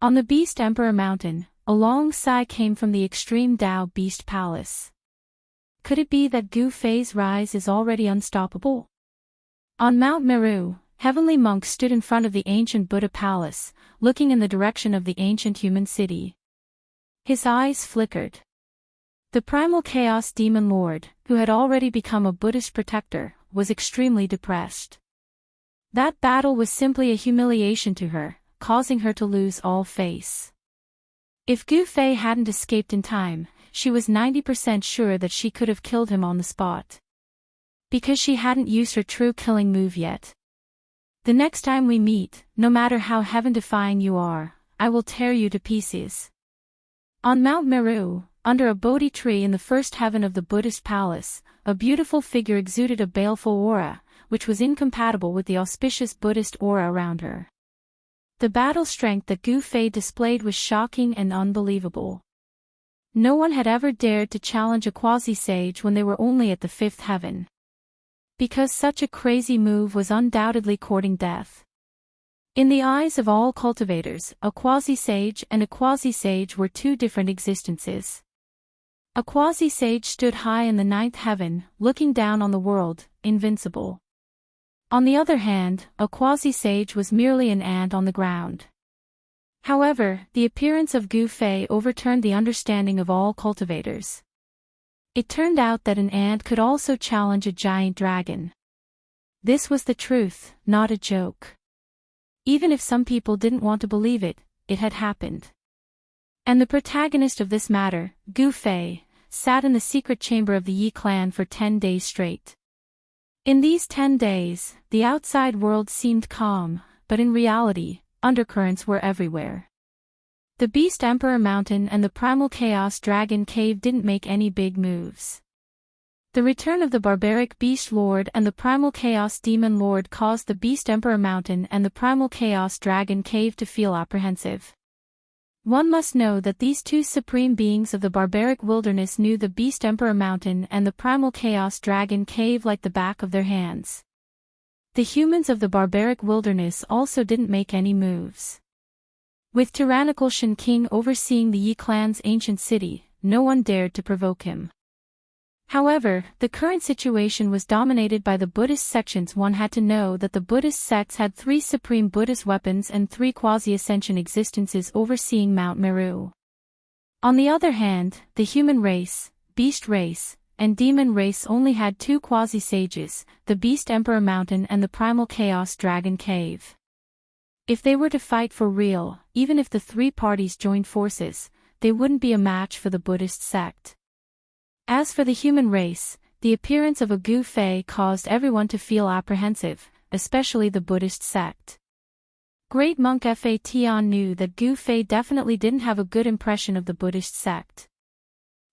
On the Beast Emperor Mountain, a long sigh came from the extreme Dao Beast Palace. Could it be that Gu Fei's rise is already unstoppable? On Mount Meru, heavenly monks stood in front of the ancient Buddha Palace, looking in the direction of the ancient human city. His eyes flickered. The primal Chaos Demon Lord, who had already become a Buddhist protector, was extremely depressed. That battle was simply a humiliation to her, causing her to lose all face. If Gu Fei hadn't escaped in time, she was 90% sure that she could have killed him on the spot. Because she hadn't used her true killing move yet. The next time we meet, no matter how heaven-defying you are, I will tear you to pieces. On Mount Meru, under a Bodhi tree in the first heaven of the Buddhist palace, a beautiful figure exuded a baleful aura, which was incompatible with the auspicious Buddhist aura around her. The battle strength that Gu Fei displayed was shocking and unbelievable. No one had ever dared to challenge a quasi-sage when they were only at the fifth heaven. Because such a crazy move was undoubtedly courting death. In the eyes of all cultivators, a quasi-sage and a quasi-sage were two different existences. A quasi-sage stood high in the ninth heaven, looking down on the world, invincible. On the other hand, a quasi-sage was merely an ant on the ground. However, the appearance of Gu Fei overturned the understanding of all cultivators. It turned out that an ant could also challenge a giant dragon. This was the truth, not a joke. Even if some people didn't want to believe it, it had happened. And the protagonist of this matter, Gu Fei, sat in the secret chamber of the Yi clan for 10 days straight. In these 10 days, the outside world seemed calm, but in reality, undercurrents were everywhere. The Beast Emperor Mountain and the Primal Chaos Dragon Cave didn't make any big moves. The return of the barbaric Beast Lord and the Primal Chaos Demon Lord caused the Beast Emperor Mountain and the Primal Chaos Dragon Cave to feel apprehensive. One must know that these two supreme beings of the barbaric wilderness knew the Beast Emperor Mountain and the Primal Chaos Dragon Cave like the back of their hands. The humans of the barbaric wilderness also didn't make any moves. With tyrannical Shen King overseeing the Yi clan's ancient city, no one dared to provoke him. However, the current situation was dominated by the Buddhist sections. One had to know that the Buddhist sects had 3 supreme Buddhist weapons and 3 quasi-ascension existences overseeing Mount Meru. On the other hand, the human race, beast race, and demon race only had 2 quasi-sages, the Beast Emperor Mountain and the Primal Chaos Dragon Cave. If they were to fight for real, even if the 3 parties joined forces, they wouldn't be a match for the Buddhist sect. As for the human race, the appearance of a Gu Fei caused everyone to feel apprehensive, especially the Buddhist sect. Great Monk Fa Tian knew that Gu Fei definitely didn't have a good impression of the Buddhist sect.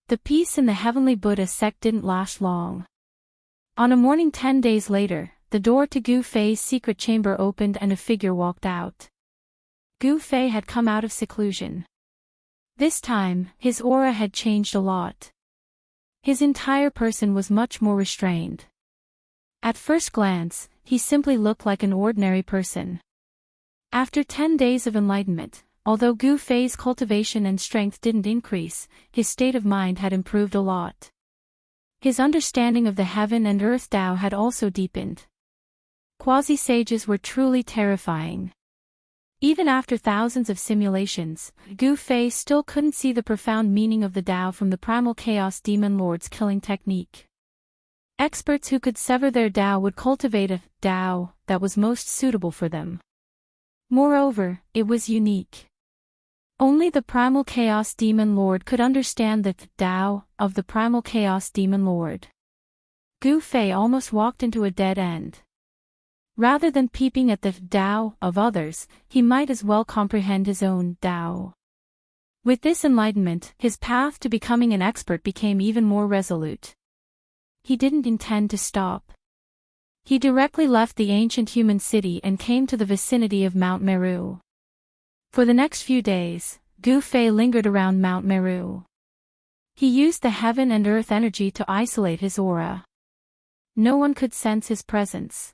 The peace in the Heavenly Buddha sect didn't last long. On a morning 10 days later, the door to Gu Fei's secret chamber opened and a figure walked out. Gu Fei had come out of seclusion. This time, his aura had changed a lot. His entire person was much more restrained. At first glance, he simply looked like an ordinary person. After 10 days of enlightenment, although Gu Fei's cultivation and strength didn't increase, his state of mind had improved a lot. His understanding of the heaven and earth Tao had also deepened. Quasi-sages were truly terrifying. Even after thousands of simulations, Gu Fei still couldn't see the profound meaning of the Tao from the Primal Chaos Demon Lord's killing technique. Experts who could sever their Tao would cultivate a Tao that was most suitable for them. Moreover, it was unique. Only the Primal Chaos Demon Lord could understand the Tao of the Primal Chaos Demon Lord. Gu Fei almost walked into a dead end. Rather than peeping at the Tao of others, he might as well comprehend his own Tao. With this enlightenment, his path to becoming an expert became even more resolute. He didn't intend to stop. He directly left the ancient human city and came to the vicinity of Mount Meru. For the next few days, Gu Fei lingered around Mount Meru. He used the heaven and earth energy to isolate his aura. No one could sense his presence.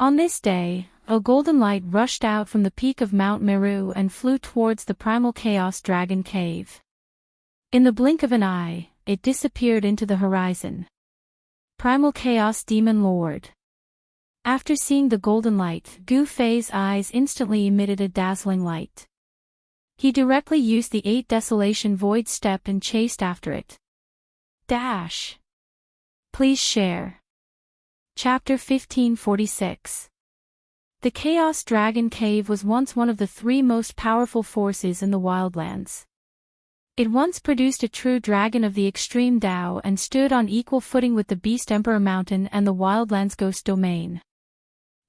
On this day, a golden light rushed out from the peak of Mount Meru and flew towards the Primal Chaos Dragon Cave. In the blink of an eye, it disappeared into the horizon. Primal Chaos Demon Lord. After seeing the golden light, Gu Fei's eyes instantly emitted a dazzling light. He directly used the 8 Desolation Void Step and chased after it. Dash. Please share. Chapter 1546. The Chaos Dragon Cave was once one of the 3 most powerful forces in the wildlands. It once produced a true dragon of the extreme Tao and stood on equal footing with the Beast Emperor Mountain and the Wildlands Ghost Domain.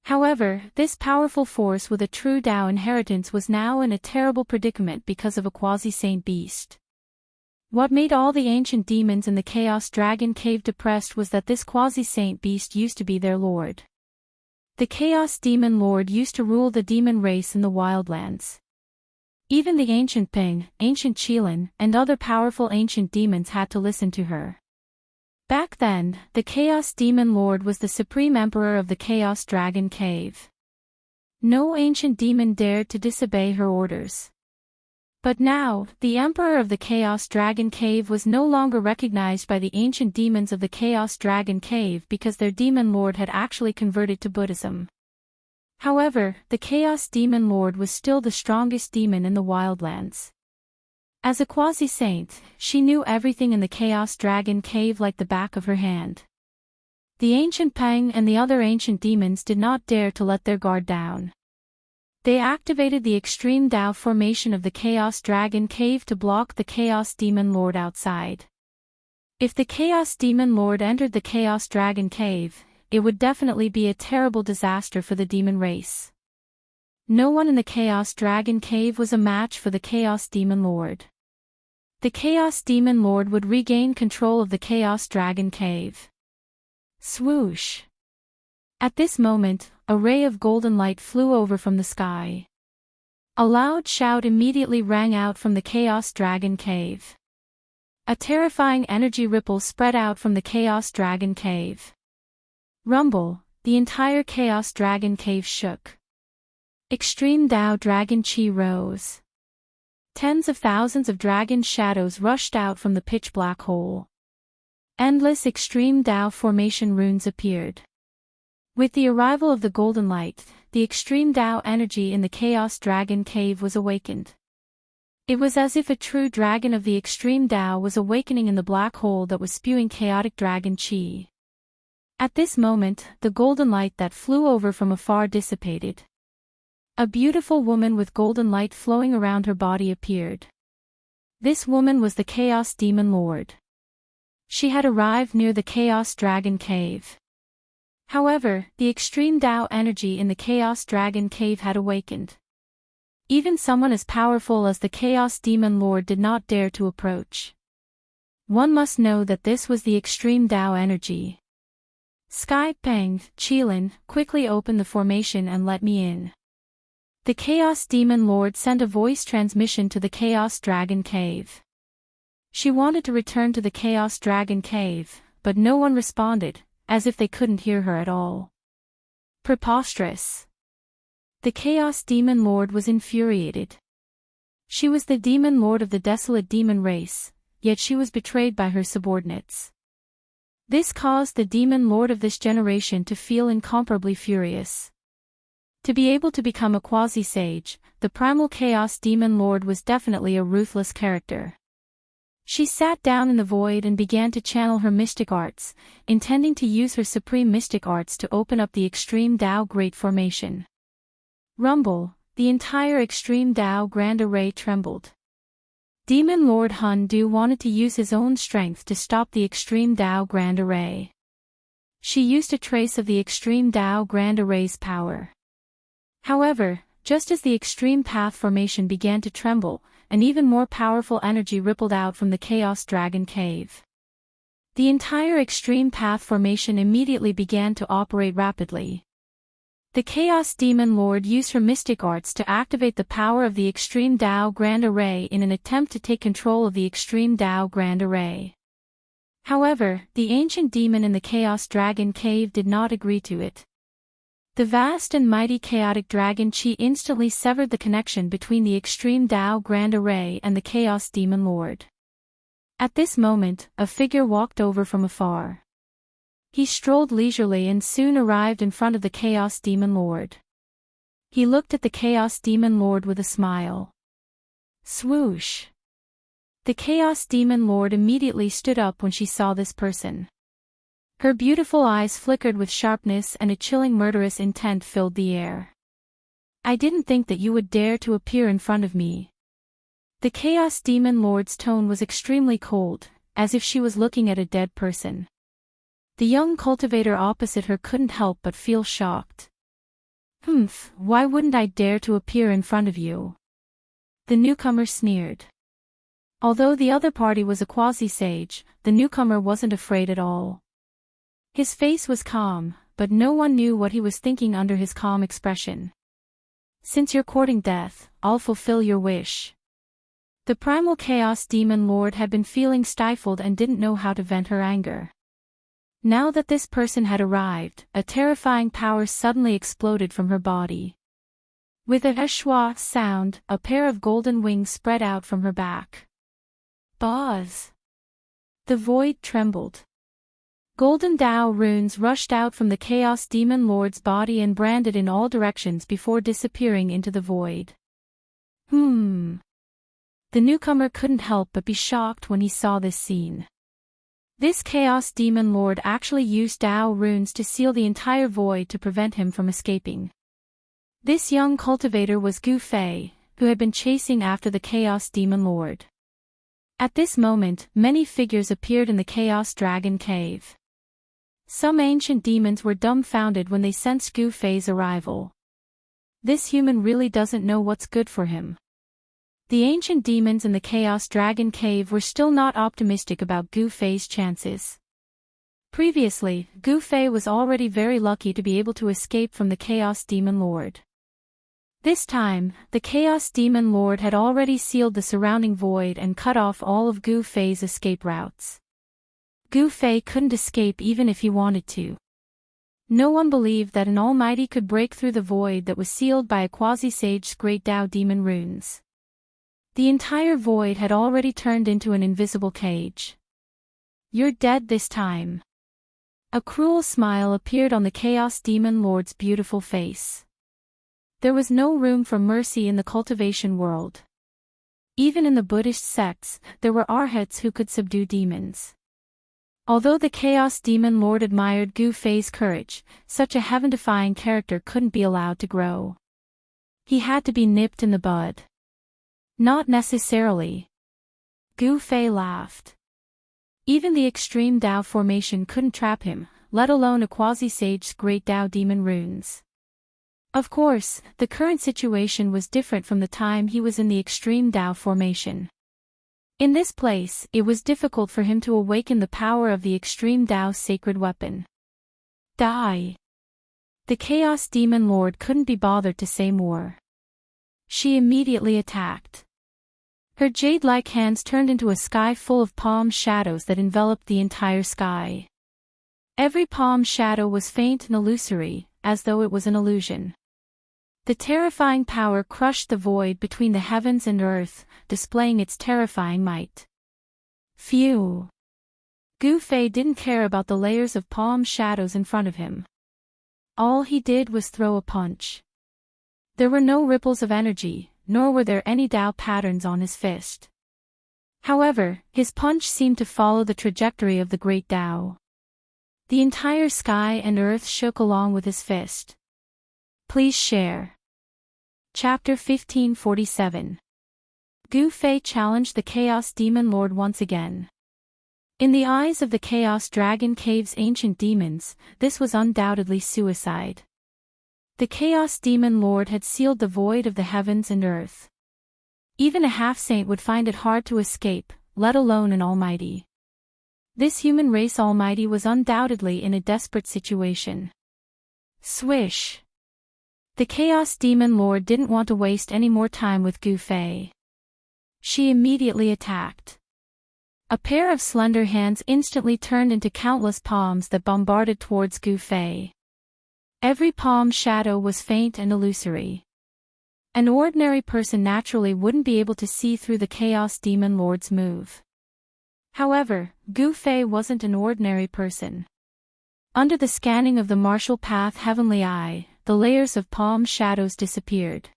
However, this powerful force with a true Tao inheritance was now in a terrible predicament because of a quasi-saint beast. What made all the ancient demons in the Chaos Dragon Cave depressed was that this quasi-saint beast used to be their lord. The Chaos Demon Lord used to rule the demon race in the Wildlands. Even the ancient Ping, ancient Qilin, and other powerful ancient demons had to listen to her. Back then, the Chaos Demon Lord was the supreme emperor of the Chaos Dragon Cave. No ancient demon dared to disobey her orders. But now, the emperor of the Chaos Dragon Cave was no longer recognized by the ancient demons of the Chaos Dragon Cave because their demon lord had actually converted to Buddhism. However, the Chaos Demon Lord was still the strongest demon in the Wildlands. As a quasi-saint, she knew everything in the Chaos Dragon Cave like the back of her hand. The ancient Pang and the other ancient demons did not dare to let their guard down. They activated the extreme Tao formation of the Chaos Dragon Cave to block the Chaos Demon Lord outside. If the Chaos Demon Lord entered the Chaos Dragon Cave, it would definitely be a terrible disaster for the demon race. No one in the Chaos Dragon Cave was a match for the Chaos Demon Lord. The Chaos Demon Lord would regain control of the Chaos Dragon Cave. Swoosh! At this moment, a ray of golden light flew over from the sky. A loud shout immediately rang out from the Chaos Dragon Cave. A terrifying energy ripple spread out from the Chaos Dragon Cave. Rumble, the entire Chaos Dragon Cave shook. Extreme Tao Dragon Qi rose. Tens of thousands of dragon shadows rushed out from the pitch black hole. Endless extreme Tao formation runes appeared. With the arrival of the golden light, the extreme Tao energy in the Chaos Dragon Cave was awakened. It was as if a true dragon of the extreme Tao was awakening in the black hole that was spewing chaotic dragon Qi. At this moment, the golden light that flew over from afar dissipated. A beautiful woman with golden light flowing around her body appeared. This woman was the Chaos Demon Lord. She had arrived near the Chaos Dragon Cave. However, the extreme Tao energy in the Chaos Dragon Cave had awakened. Even someone as powerful as the Chaos Demon Lord did not dare to approach. One must know that this was the extreme Tao energy. Sky Peng, Qilin, quickly open the formation and let me in. The Chaos Demon Lord sent a voice transmission to the Chaos Dragon Cave. She wanted to return to the Chaos Dragon Cave, but no one responded, as if they couldn't hear her at all. Preposterous. The Chaos Demon Lord was infuriated. She was the Demon Lord of the desolate demon race, yet she was betrayed by her subordinates. This caused the Demon Lord of this generation to feel incomparably furious. To be able to become a quasi-sage, the primal Chaos Demon Lord was definitely a ruthless character. She sat down in the void and began to channel her mystic arts, intending to use her supreme mystic arts to open up the extreme Tao Great Formation. Rumble, the entire extreme Tao Grand Array trembled. Demon Lord Hun Du wanted to use his own strength to stop the extreme Tao Grand Array. She used a trace of the extreme Tao Grand Array's power. However, just as the extreme path formation began to tremble, an even more powerful energy rippled out from the Chaos Dragon Cave. The entire extreme path formation immediately began to operate rapidly. The Chaos Demon Lord used her mystic arts to activate the power of the extreme Tao Grand Array in an attempt to take control of the extreme Tao Grand Array. However, the ancient demon in the Chaos Dragon Cave did not agree to it. The vast and mighty chaotic dragon Qi instantly severed the connection between the extreme Tao Grand Array and the Chaos Demon Lord. At this moment, a figure walked over from afar. He strolled leisurely and soon arrived in front of the Chaos Demon Lord. He looked at the Chaos Demon Lord with a smile. Swoosh! The Chaos Demon Lord immediately stood up when she saw this person. Her beautiful eyes flickered with sharpness and a chilling murderous intent filled the air. I didn't think that you would dare to appear in front of me. The Chaos Demon Lord's tone was extremely cold, as if she was looking at a dead person. The young cultivator opposite her couldn't help but feel shocked. Why wouldn't I dare to appear in front of you? The newcomer sneered. Although the other party was a quasi-sage, the newcomer wasn't afraid at all. His face was calm, but no one knew what he was thinking under his calm expression. Since you're courting death, I'll fulfill your wish. The primal Chaos Demon Lord had been feeling stifled and didn't know how to vent her anger. Now that this person had arrived, a terrifying power suddenly exploded from her body. With a schwa sound, a pair of golden wings spread out from her back. Buzz! The void trembled. Golden Dao runes rushed out from the Chaos Demon Lord's body and branded in all directions before disappearing into the void. The newcomer couldn't help but be shocked when he saw this scene. This Chaos Demon Lord actually used Dao runes to seal the entire void to prevent him from escaping. This young cultivator was Gu Fei, who had been chasing after the Chaos Demon Lord. At this moment, many figures appeared in the Chaos Dragon Cave. Some ancient demons were dumbfounded when they sensed Gu Fei's arrival. This human really doesn't know what's good for him. The ancient demons in the Chaos Dragon Cave were still not optimistic about Gu Fei's chances. Previously, Gu Fei was already very lucky to be able to escape from the Chaos Demon Lord. This time, the Chaos Demon Lord had already sealed the surrounding void and cut off all of Gu Fei's escape routes. Gu Fei couldn't escape even if he wanted to. No one believed that an almighty could break through the void that was sealed by a quasi-sage's great Dao demon runes. The entire void had already turned into an invisible cage. You're dead this time. A cruel smile appeared on the Chaos Demon Lord's beautiful face. There was no room for mercy in the cultivation world. Even in the Buddhist sects, there were arhats who could subdue demons. Although the Chaos Demon Lord admired Gu Fei's courage, such a heaven-defying character couldn't be allowed to grow. He had to be nipped in the bud. Not necessarily. Gu Fei laughed. Even the extreme Dao formation couldn't trap him, let alone a quasi-sage's great Dao demon runes. Of course, the current situation was different from the time he was in the extreme Dao formation. In this place, it was difficult for him to awaken the power of the extreme Dao's sacred weapon. Die! The Chaos Demon Lord couldn't be bothered to say more. She immediately attacked. Her jade-like hands turned into a sky full of palm shadows that enveloped the entire sky. Every palm shadow was faint and illusory, as though it was an illusion. The terrifying power crushed the void between the heavens and earth, displaying its terrifying might. Phew! Gu Fei didn't care about the layers of palm shadows in front of him. All he did was throw a punch. There were no ripples of energy, nor were there any Dao patterns on his fist. However, his punch seemed to follow the trajectory of the great Dao. The entire sky and earth shook along with his fist. Please share. Chapter 1547. Gu Fei challenged the Chaos Demon Lord once again. In the eyes of the Chaos Dragon Cave's ancient demons, this was undoubtedly suicide. The Chaos Demon Lord had sealed the void of the heavens and earth. Even a half-saint would find it hard to escape, let alone an almighty. This human race almighty was undoubtedly in a desperate situation. Swish! The Chaos Demon Lord didn't want to waste any more time with Gu Fei. She immediately attacked. A pair of slender hands instantly turned into countless palms that bombarded towards Gu Fei. Every palm shadow was faint and illusory. An ordinary person naturally wouldn't be able to see through the Chaos Demon Lord's move. However, Gu Fei wasn't an ordinary person. Under the scanning of the martial path Heavenly Eye, the layers of palm shadows disappeared.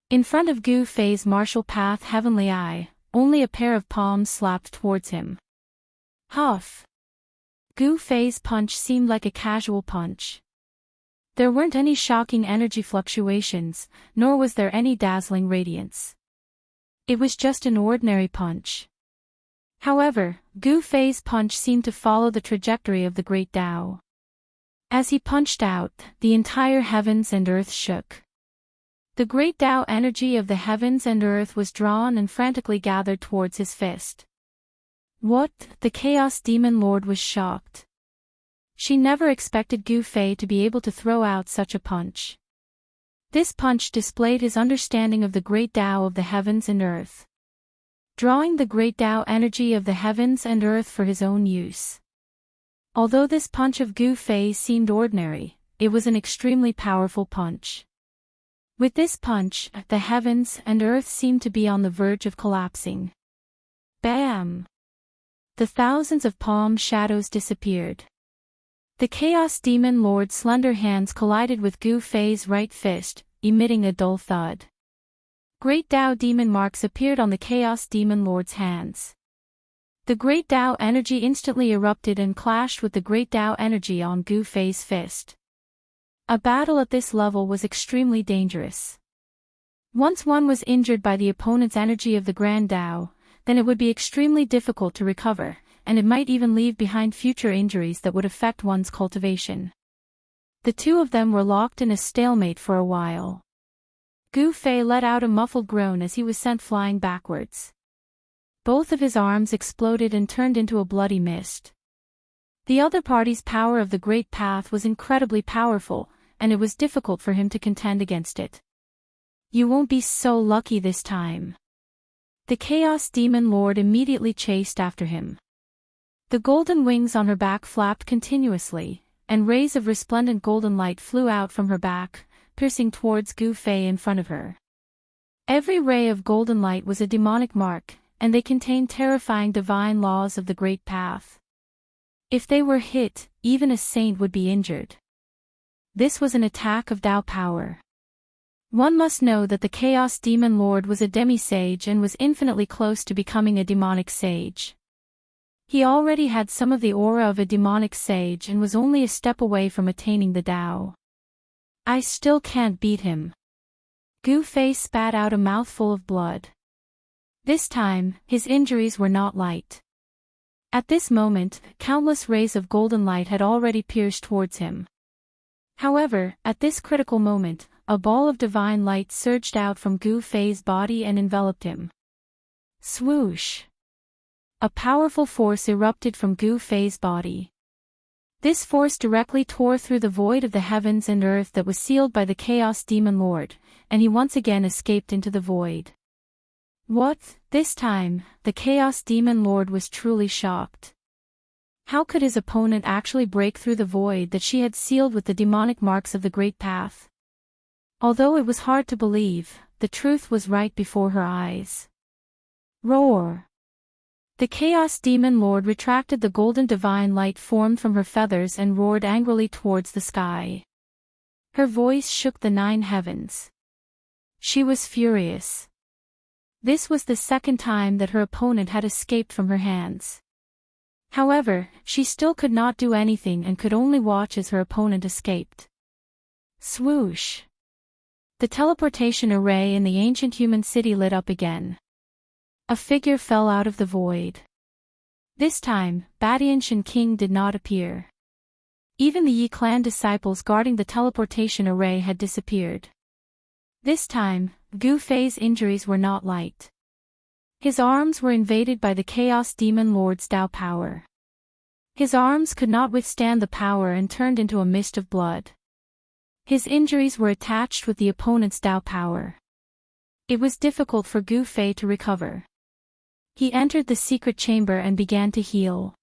In front of Gu Fei's martial path Heavenly Eye, only a pair of palms slapped towards him. Huff! Gu Fei's punch seemed like a casual punch. There weren't any shocking energy fluctuations, nor was there any dazzling radiance. It was just an ordinary punch. However, Gu Fei's punch seemed to follow the trajectory of the great Tao. As he punched out, the entire heavens and earth shook. The great Tao energy of the heavens and earth was drawn and frantically gathered towards his fist. What? The Chaos Demon Lord was shocked. She never expected Gu Fei to be able to throw out such a punch. This punch displayed his understanding of the great Tao of the heavens and earth, drawing the great Tao energy of the heavens and earth for his own use. Although this punch of Gu Fei seemed ordinary, it was an extremely powerful punch. With this punch, the heavens and earth seemed to be on the verge of collapsing. Bam! The thousands of palm shadows disappeared. The Chaos Demon Lord's slender hands collided with Gu Fei's right fist, emitting a dull thud. Great Tao demon marks appeared on the Chaos Demon Lord's hands. The great Tao energy instantly erupted and clashed with the great Tao energy on Gu Fei's fist. A battle at this level was extremely dangerous. Once one was injured by the opponent's energy of the Grand Tao, then it would be extremely difficult to recover, and it might even leave behind future injuries that would affect one's cultivation. The two of them were locked in a stalemate for a while. Gu Fei let out a muffled groan as he was sent flying backwards. Both of his arms exploded and turned into a bloody mist. The other party's power of the Great Path was incredibly powerful, and it was difficult for him to contend against it. You won't be so lucky this time. The Chaos Demon Lord immediately chased after him. The golden wings on her back flapped continuously, and rays of resplendent golden light flew out from her back, piercing towards Gu Fei in front of her. Every ray of golden light was a demonic mark, and they contained terrifying divine laws of the Great Path. If they were hit, even a saint would be injured. This was an attack of Tao power. One must know that the Chaos Demon Lord was a demi-sage and was infinitely close to becoming a demonic sage. He already had some of the aura of a demonic sage and was only a step away from attaining the Tao. I still can't beat him. Gu Fei spat out a mouthful of blood. This time, his injuries were not light. At this moment, countless rays of golden light had already pierced towards him. However, at this critical moment, a ball of divine light surged out from Gu Fei's body and enveloped him. Swoosh! A powerful force erupted from Gu Fei's body. This force directly tore through the void of the heavens and earth that was sealed by the Chaos Demon Lord, and he once again escaped into the void. What? This time, the Chaos Demon Lord was truly shocked. How could his opponent actually break through the void that she had sealed with the demonic marks of the Great Path? Although it was hard to believe, the truth was right before her eyes. Roar! The Chaos Demon Lord retracted the golden divine light formed from her feathers and roared angrily towards the sky. Her voice shook the 9 heavens. She was furious. This was the second time that her opponent had escaped from her hands. However, she still could not do anything and could only watch as her opponent escaped. Swoosh! The teleportation array in the ancient human city lit up again. A figure fell out of the void. This time, Badian Shen King did not appear. Even the Yi clan disciples guarding the teleportation array had disappeared. This time, Gu Fei's injuries were not light. His arms were invaded by the Chaos Demon Lord's Tao power. His arms could not withstand the power and turned into a mist of blood. His injuries were attached with the opponent's Tao power. It was difficult for Gu Fei to recover. He entered the secret chamber and began to heal.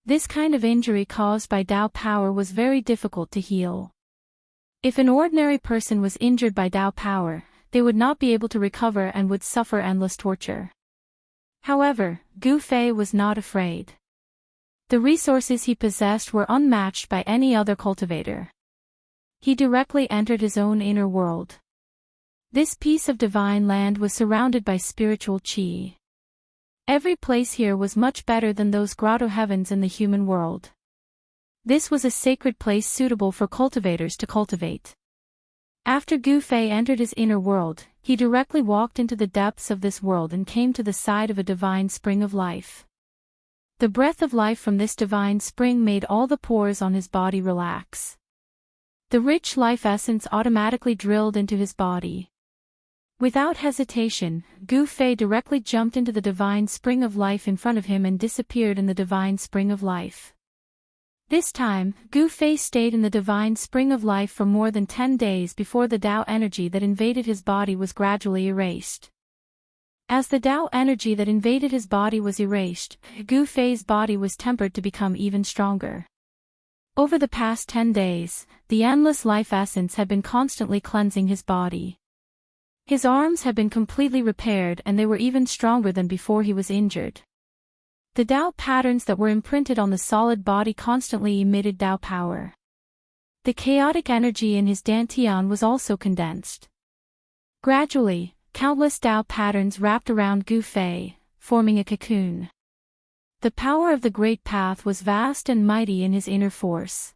This kind of injury caused by Tao power was very difficult to heal. If an ordinary person was injured by Tao power, they would not be able to recover and would suffer endless torture. However, Gu Fei was not afraid. The resources he possessed were unmatched by any other cultivator. He directly entered his own inner world. This piece of divine land was surrounded by spiritual qi. Every place here was much better than those grotto heavens in the human world. This was a sacred place suitable for cultivators to cultivate. After Gu Fei entered his inner world, he directly walked into the depths of this world and came to the side of a divine spring of life. The breath of life from this divine spring made all the pores on his body relax. The rich life essence automatically drilled into his body. Without hesitation, Gu Fei directly jumped into the divine spring of life in front of him and disappeared in the divine spring of life. This time, Gu Fei stayed in the divine spring of life for more than 10 days before the Tao energy that invaded his body was gradually erased. As the Tao energy that invaded his body was erased, Gu Fei's body was tempered to become even stronger. Over the past 10 days, the endless life essence had been constantly cleansing his body. His arms had been completely repaired and they were even stronger than before he was injured. The Tao patterns that were imprinted on the solid body constantly emitted Tao power. The chaotic energy in his dantian was also condensed. Gradually, countless Tao patterns wrapped around Gu Fei, forming a cocoon. The power of the Great Path was vast and mighty in his inner force.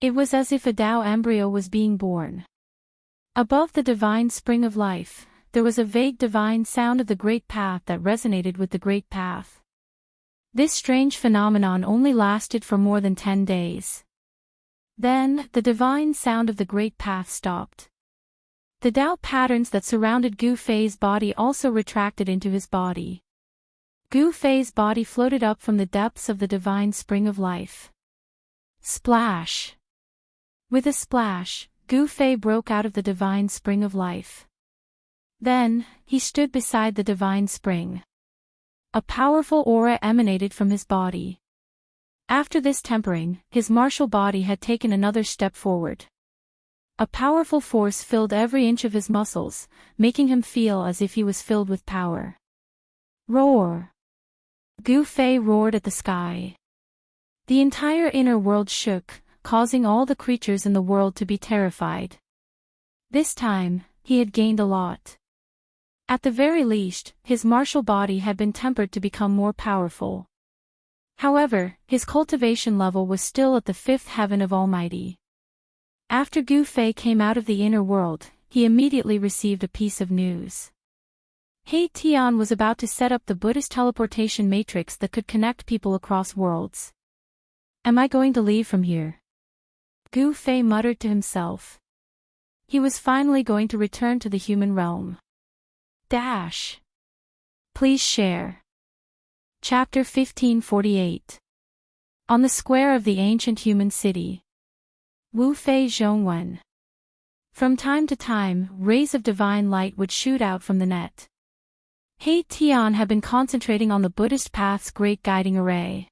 It was as if a Tao embryo was being born. Above the divine spring of life, there was a vague divine sound of the Great Path that resonated with the Great Path. This strange phenomenon only lasted for more than 10 days. Then, the divine sound of the Great Path stopped. The Tao patterns that surrounded Gu Fei's body also retracted into his body. Gu Fei's body floated up from the depths of the divine spring of life. Splash! With a splash, Gu Fei broke out of the divine spring of life. Then, he stood beside the divine spring. A powerful aura emanated from his body. After this tempering, his martial body had taken another step forward. A powerful force filled every inch of his muscles, making him feel as if he was filled with power. Roar! Gu Fei roared at the sky. The entire inner world shook, causing all the creatures in the world to be terrified. This time, he had gained a lot. At the very least, his martial body had been tempered to become more powerful. However, his cultivation level was still at the 5th heaven of Almighty. After Gu Fei came out of the inner world, he immediately received a piece of news. He Tian was about to set up the Buddhist teleportation matrix that could connect people across worlds. Am I going to leave from here? Gu Fei muttered to himself. He was finally going to return to the human realm. Please share. Chapter 1548. On the square of the ancient human city. Wu Fei Zhongwen. From time to time, rays of divine light would shoot out from the net. He Tian had been concentrating on the Buddhist path's great guiding array.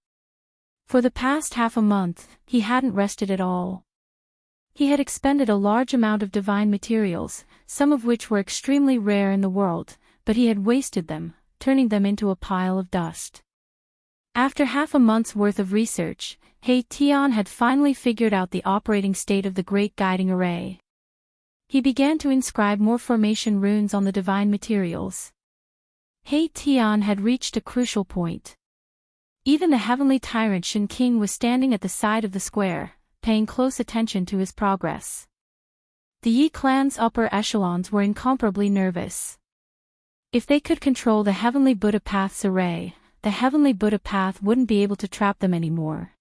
For the past half a month, he hadn't rested at all. He had expended a large amount of divine materials, some of which were extremely rare in the world, but he had wasted them, turning them into a pile of dust. After half a month's worth of research, He Tian had finally figured out the operating state of the Great Guiding Array. He began to inscribe more formation runes on the divine materials. He Tian had reached a crucial point. Even the heavenly tyrant Shen King was standing at the side of the square, paying close attention to his progress. The Yi clan's upper echelons were incomparably nervous. If they could control the heavenly Buddha path's array, the heavenly Buddha path wouldn't be able to trap them anymore.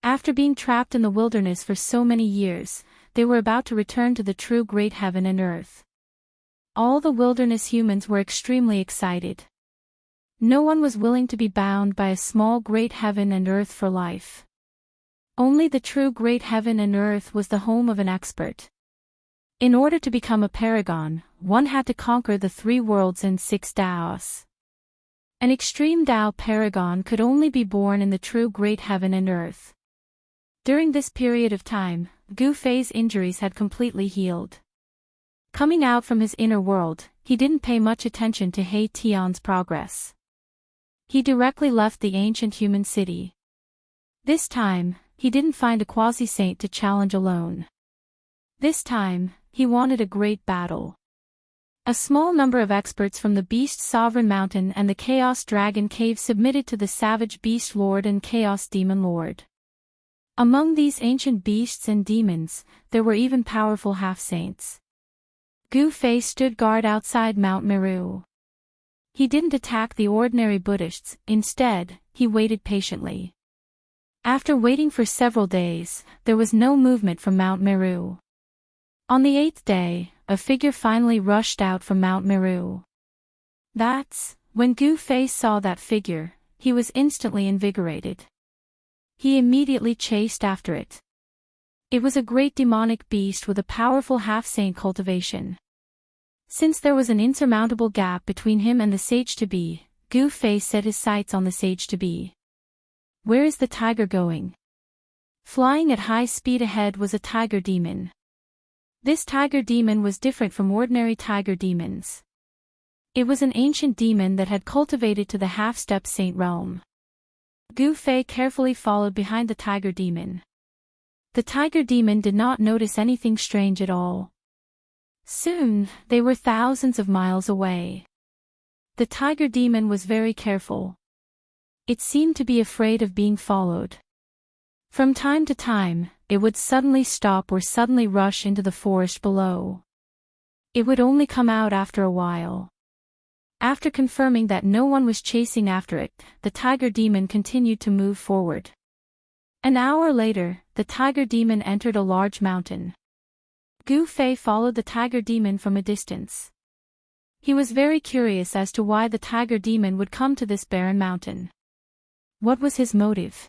After being trapped in the wilderness for so many years, they were about to return to the true great heaven and earth. All the wilderness humans were extremely excited. No one was willing to be bound by a small great heaven and earth for life. Only the true great heaven and earth was the home of an expert. In order to become a paragon, one had to conquer the 3 worlds and 6 Daos. An extreme Tao paragon could only be born in the true great heaven and earth. During this period of time, Gu Fei's injuries had completely healed. Coming out from his inner world, he didn't pay much attention to He Tian's progress. He directly left the ancient human city. This time, he didn't find a quasi-saint to challenge alone. This time, he wanted a great battle. A small number of experts from the Beast Sovereign Mountain and the Chaos Dragon Cave submitted to the Savage Beast Lord and Chaos Demon Lord. Among these ancient beasts and demons, there were even powerful half-saints. Gu Fei stood guard outside Mount Meru. He didn't attack the ordinary Buddhists, instead, he waited patiently. After waiting for several days, there was no movement from Mount Meru. On the 8th day, a figure finally rushed out from Mount Meru. When Gu Fei saw that figure, he was instantly invigorated. He immediately chased after it. It was a great demonic beast with a powerful half-saint cultivation. Since there was an insurmountable gap between him and the sage-to-be, Gu Fei set his sights on the sage-to-be. Where is the tiger going? Flying at high speed ahead was a tiger demon. This tiger demon was different from ordinary tiger demons. It was an ancient demon that had cultivated to the half-step saint realm. Gu Fei carefully followed behind the tiger demon. The tiger demon did not notice anything strange at all. Soon, they were thousands of miles away. The tiger demon was very careful. It seemed to be afraid of being followed. From time to time, it would suddenly stop or suddenly rush into the forest below. It would only come out after a while. After confirming that no one was chasing after it, the tiger demon continued to move forward. An hour later, the tiger demon entered a large mountain. Gu Fei followed the tiger demon from a distance. He was very curious as to why the tiger demon would come to this barren mountain. What was his motive?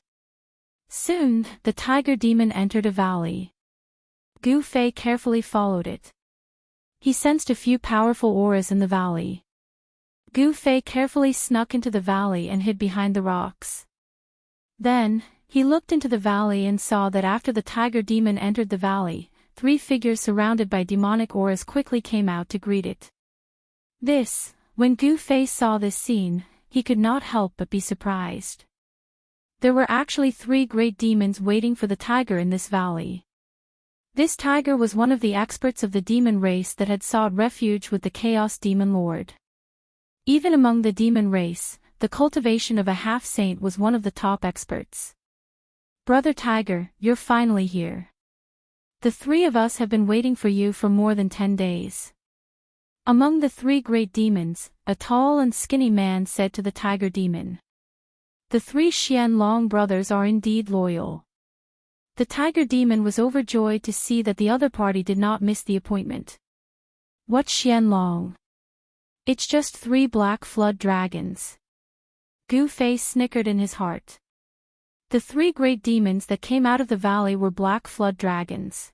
Soon, the tiger demon entered a valley. Gu Fei carefully followed it. He sensed a few powerful auras in the valley. Gu Fei carefully snuck into the valley and hid behind the rocks. Then, he looked into the valley and saw that after the tiger demon entered the valley, 3 figures surrounded by demonic auras quickly came out to greet it. When Gu Fei saw this scene, he could not help but be surprised. There were actually 3 great demons waiting for the tiger in this valley. This tiger was one of the experts of the demon race that had sought refuge with the Chaos Demon Lord. Even among the demon race, the cultivation of a half-saint was one of the top experts. Brother Tiger, you're finally here. The 3 of us have been waiting for you for more than 10 days. Among the 3 great demons, a tall and skinny man said to the tiger demon. The 3 Xianlong brothers are indeed loyal. The tiger demon was overjoyed to see that the other party did not miss the appointment. What Xianlong? It's just 3 black flood dragons. Gu Fei snickered in his heart. The 3 great demons that came out of the valley were black flood dragons.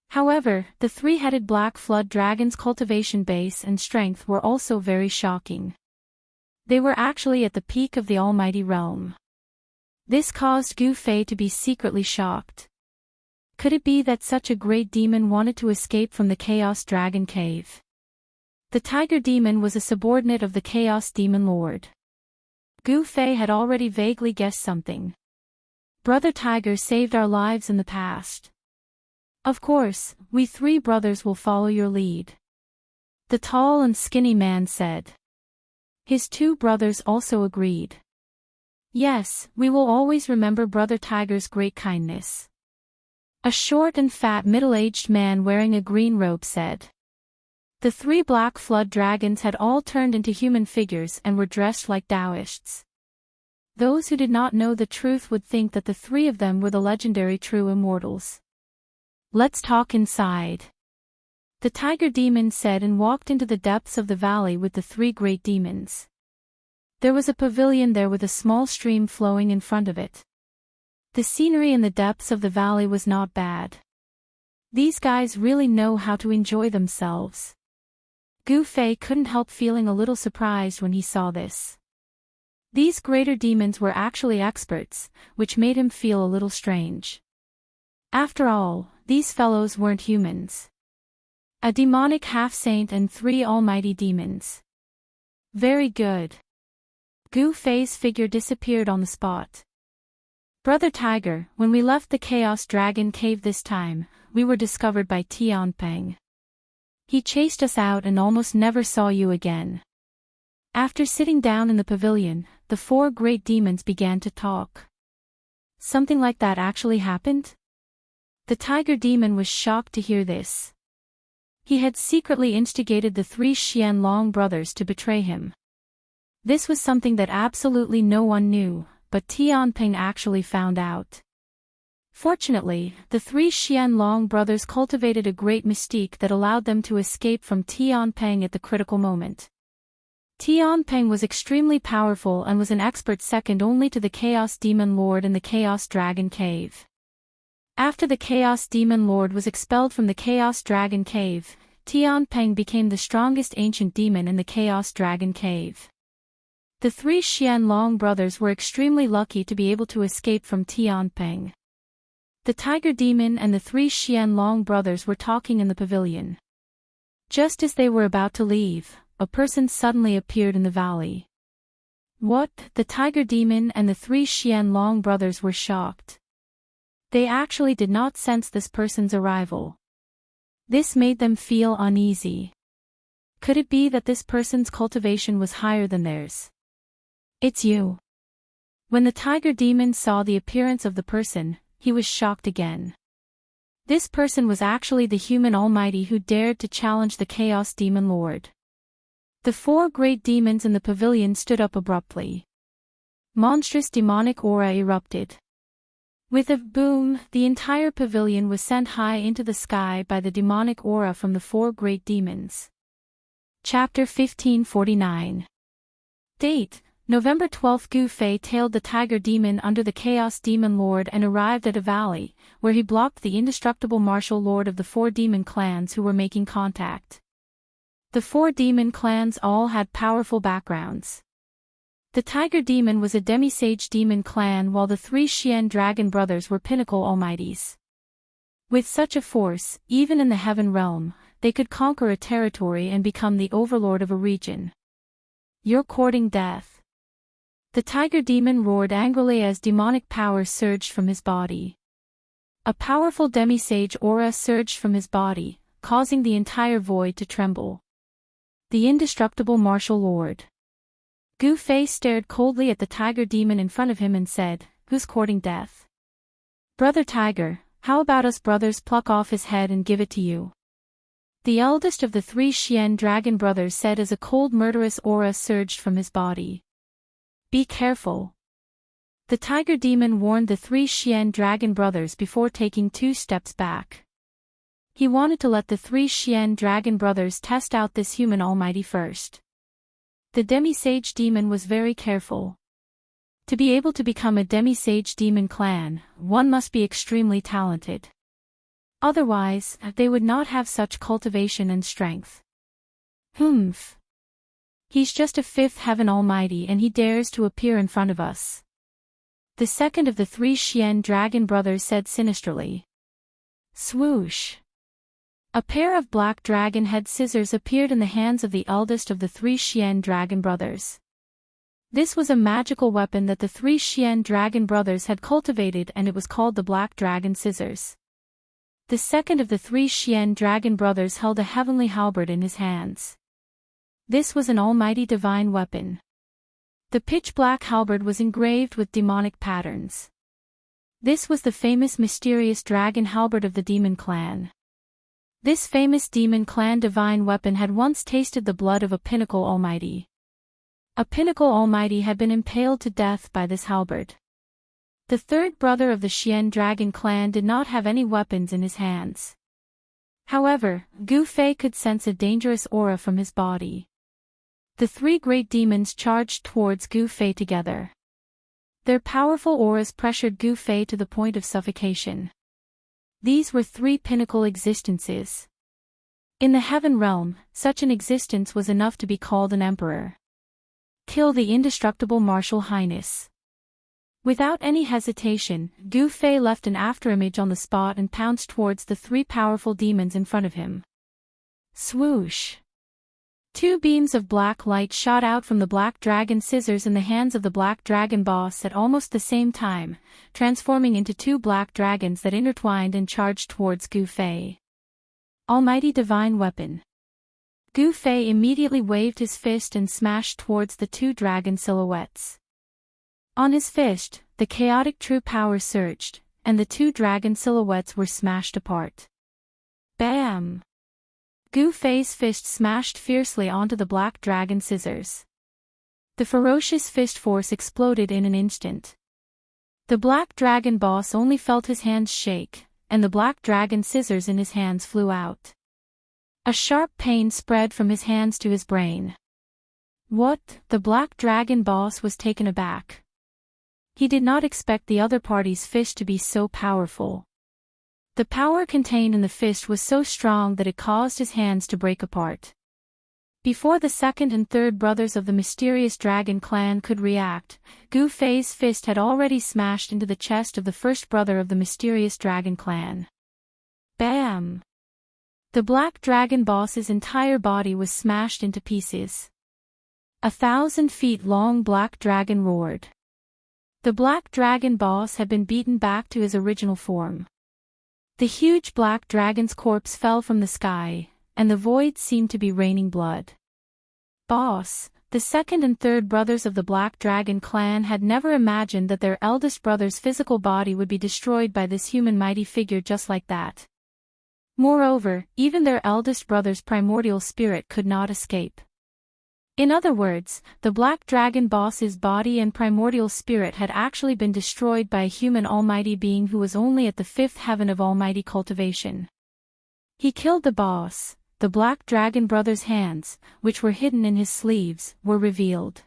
However, the 3-headed black flood dragon's cultivation base and strength were also very shocking. They were actually at the peak of the almighty realm. This caused Gu Fei to be secretly shocked. Could it be that such a great demon wanted to escape from the Chaos Dragon Cave? The tiger demon was a subordinate of the Chaos Demon Lord. Gu Fei had already vaguely guessed something. Brother Tiger saved our lives in the past. Of course, we 3 brothers will follow your lead. The tall and skinny man said. His 2 brothers also agreed. Yes, we will always remember Brother Tiger's great kindness. A short and fat middle-aged man wearing a green robe said. The 3 black flood dragons had all turned into human figures and were dressed like Daoists. Those who did not know the truth would think that the 3 of them were the legendary true immortals. Let's talk inside. The tiger demon said and walked into the depths of the valley with the 3 great demons. There was a pavilion there with a small stream flowing in front of it. The scenery in the depths of the valley was not bad. These guys really know how to enjoy themselves. Gu Fei couldn't help feeling a little surprised when he saw this. These greater demons were actually experts, which made him feel a little strange. After all, these fellows weren't humans. A demonic half-saint and 3 almighty demons. Very good. Gu Fei's figure disappeared on the spot. Brother Tiger, when we left the Chaos Dragon Cave this time, we were discovered by Tianpeng. He chased us out and almost never saw you again. After sitting down in the pavilion, the 4 great demons began to talk. Something like that actually happened? The tiger demon was shocked to hear this. He had secretly instigated the three Xianlong brothers to betray him. This was something that absolutely no one knew, but Tianping actually found out. Fortunately, the three Xianlong brothers cultivated a great mystique that allowed them to escape from Tianping at the critical moment. Tianping was extremely powerful and was an expert second only to the Chaos Demon Lord in the Chaos Dragon Cave. After the Chaos Demon Lord was expelled from the Chaos Dragon Cave, Tianping became the strongest ancient demon in the Chaos Dragon Cave. The three Xianlong brothers were extremely lucky to be able to escape from Tianping. The Tiger Demon and the three Xianlong brothers were talking in the pavilion. Just as they were about to leave, a person suddenly appeared in the valley. What? The Tiger Demon and the three Xianlong brothers were shocked. They actually did not sense this person's arrival. This made them feel uneasy. Could it be that this person's cultivation was higher than theirs? It's you. When the Tiger Demon saw the appearance of the person, he was shocked again. This person was actually the human almighty who dared to challenge the Chaos Demon Lord. The four great demons in the pavilion stood up abruptly. Monstrous demonic aura erupted. With a boom, the entire pavilion was sent high into the sky by the demonic aura from the four great demons. Chapter 1549. Date: November 12. Gu Fei tailed the Tiger Demon under the Chaos Demon Lord and arrived at a valley, where he blocked the indestructible martial lord of the four demon clans who were making contact. The four demon clans all had powerful backgrounds. The Tiger Demon was a demi-sage demon clan while the three Xian Dragon brothers were pinnacle almighties. With such a force, even in the heaven realm, they could conquer a territory and become the overlord of a region. You're courting death. The Tiger Demon roared angrily as demonic power surged from his body. A powerful demi-sage aura surged from his body, causing the entire void to tremble. The indestructible martial lord. Gu Fei stared coldly at the Tiger Demon in front of him and said, "Who's courting death? Brother Tiger, how about us brothers pluck off his head and give it to you?" The eldest of the three Xian Dragon brothers said as a cold murderous aura surged from his body. Be careful. The Tiger Demon warned the three Xian Dragon brothers before taking 2 steps back. He wanted to let the three Xian Dragon brothers test out this human almighty first. The demi-sage demon was very careful. To be able to become a demi-sage demon clan, one must be extremely talented. Otherwise, they would not have such cultivation and strength. Humph. He's just a 5th heaven almighty and he dares to appear in front of us. The second of the three Xian Dragon brothers said sinisterly. Swoosh. A pair of black dragon head scissors appeared in the hands of the eldest of the three Xian Dragon brothers. This was a magical weapon that the three Xian Dragon brothers had cultivated and it was called the Black Dragon Scissors. The second of the three Xian Dragon brothers held a heavenly halberd in his hands. This was an almighty divine weapon. The pitch-black halberd was engraved with demonic patterns. This was the famous mysterious dragon halberd of the demon clan. This famous demon clan divine weapon had once tasted the blood of a pinnacle almighty. A pinnacle almighty had been impaled to death by this halberd. The third brother of the Xian Dragon clan did not have any weapons in his hands. However, Gu Fei could sense a dangerous aura from his body. The three great demons charged towards Gu Fei together. Their powerful auras pressured Gu Fei to the point of suffocation. These were 3 pinnacle existences. In the heaven realm, such an existence was enough to be called an emperor. Kill the indestructible martial highness. Without any hesitation, Gu Fei left an afterimage on the spot and pounced towards the 3 powerful demons in front of him. Swoosh! 2 beams of black light shot out from the Black Dragon Scissors in the hands of the Black Dragon Boss at almost the same time, transforming into 2 black dragons that intertwined and charged towards Gu Fei. Almighty Divine Weapon. Gu Fei immediately waved his fist and smashed towards the 2 dragon silhouettes. On his fist, the chaotic true power surged, and the 2 dragon silhouettes were smashed apart. Bam! Gu Fei's fist smashed fiercely onto the black dragon scissors. The ferocious fist force exploded in an instant. The black dragon boss only felt his hands shake, and the black dragon scissors in his hands flew out. A sharp pain spread from his hands to his brain. What? The black dragon boss was taken aback. He did not expect the other party's fist to be so powerful. The power contained in the fist was so strong that it caused his hands to break apart. Before the second and third brothers of the mysterious dragon clan could react, Gu Fei's fist had already smashed into the chest of the first brother of the mysterious dragon clan. Bam! The black dragon boss's entire body was smashed into pieces. 1,000 feet long black dragon roared. The black dragon boss had been beaten back to his original form. The huge black dragon's corpse fell from the sky, and the void seemed to be raining blood. Boss, the second and third brothers of the Black Dragon clan had never imagined that their eldest brother's physical body would be destroyed by this human mighty figure just like that. Moreover, even their eldest brother's primordial spirit could not escape. In other words, the Black Dragon boss's body and primordial spirit had actually been destroyed by a human almighty being who was only at the fifth heaven of almighty cultivation. He killed the boss. The Black Dragon brother's hands, which were hidden in his sleeves, were revealed.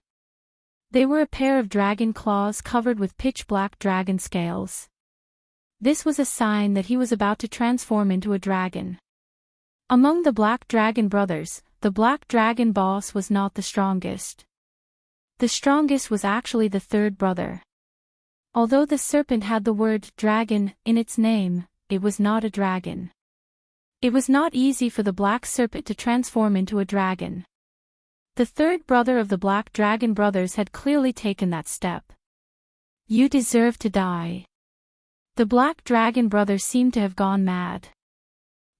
They were a pair of dragon claws covered with pitch-black dragon scales. This was a sign that he was about to transform into a dragon. Among the Black Dragon brothers, the Black Dragon boss was not the strongest. The strongest was actually the third brother. Although the serpent had the word dragon in its name, it was not a dragon. It was not easy for the black serpent to transform into a dragon. The third brother of the Black Dragon brothers had clearly taken that step. You deserve to die. The Black Dragon brother seemed to have gone mad.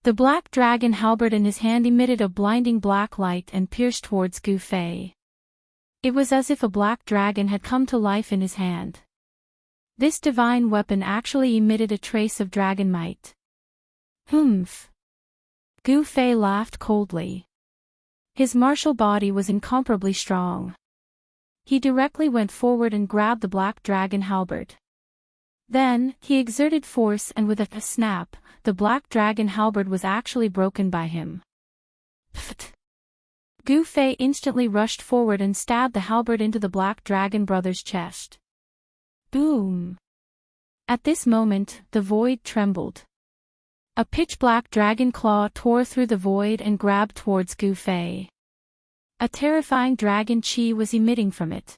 The black dragon halberd in his hand emitted a blinding black light and pierced towards Gu Fei. It was as if a black dragon had come to life in his hand. This divine weapon actually emitted a trace of dragon might. Humph. Gu Fei laughed coldly. His martial body was incomparably strong. He directly went forward and grabbed the black dragon halberd. Then, he exerted force and with a snap, the black dragon halberd was actually broken by him. Pfft! Gu Fei instantly rushed forward and stabbed the halberd into the Black Dragon brother's chest. Boom! At this moment, the void trembled. A pitch-black dragon claw tore through the void and grabbed towards Gu Fei. A terrifying dragon chi was emitting from it.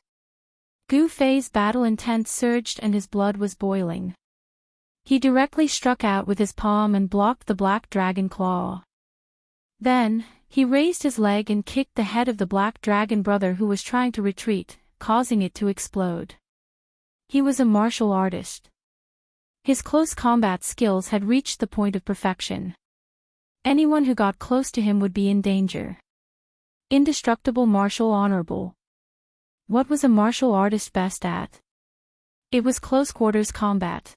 Gu Fei's battle intent surged and his blood was boiling. He directly struck out with his palm and blocked the black dragon claw. Then, he raised his leg and kicked the head of the Black Dragon brother who was trying to retreat, causing it to explode. He was a martial artist. His close combat skills had reached the point of perfection. Anyone who got close to him would be in danger. Indestructible martial honorable. What was a martial artist best at? It was close-quarters combat.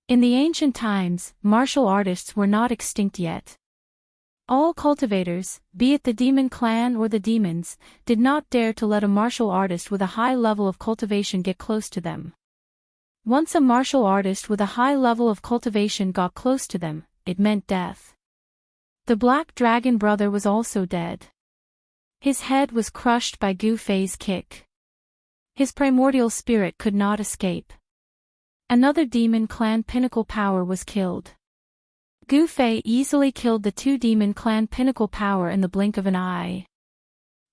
In the ancient times, martial artists were not extinct yet. All cultivators, be it the demon clan or the demons, did not dare to let a martial artist with a high level of cultivation get close to them. Once a martial artist with a high level of cultivation got close to them, it meant death. The Black Dragon brother was also dead. His head was crushed by Gu Fei's kick. His primordial spirit could not escape. Another demon clan pinnacle power was killed. Gu Fei easily killed the two demon clan pinnacle power in the blink of an eye.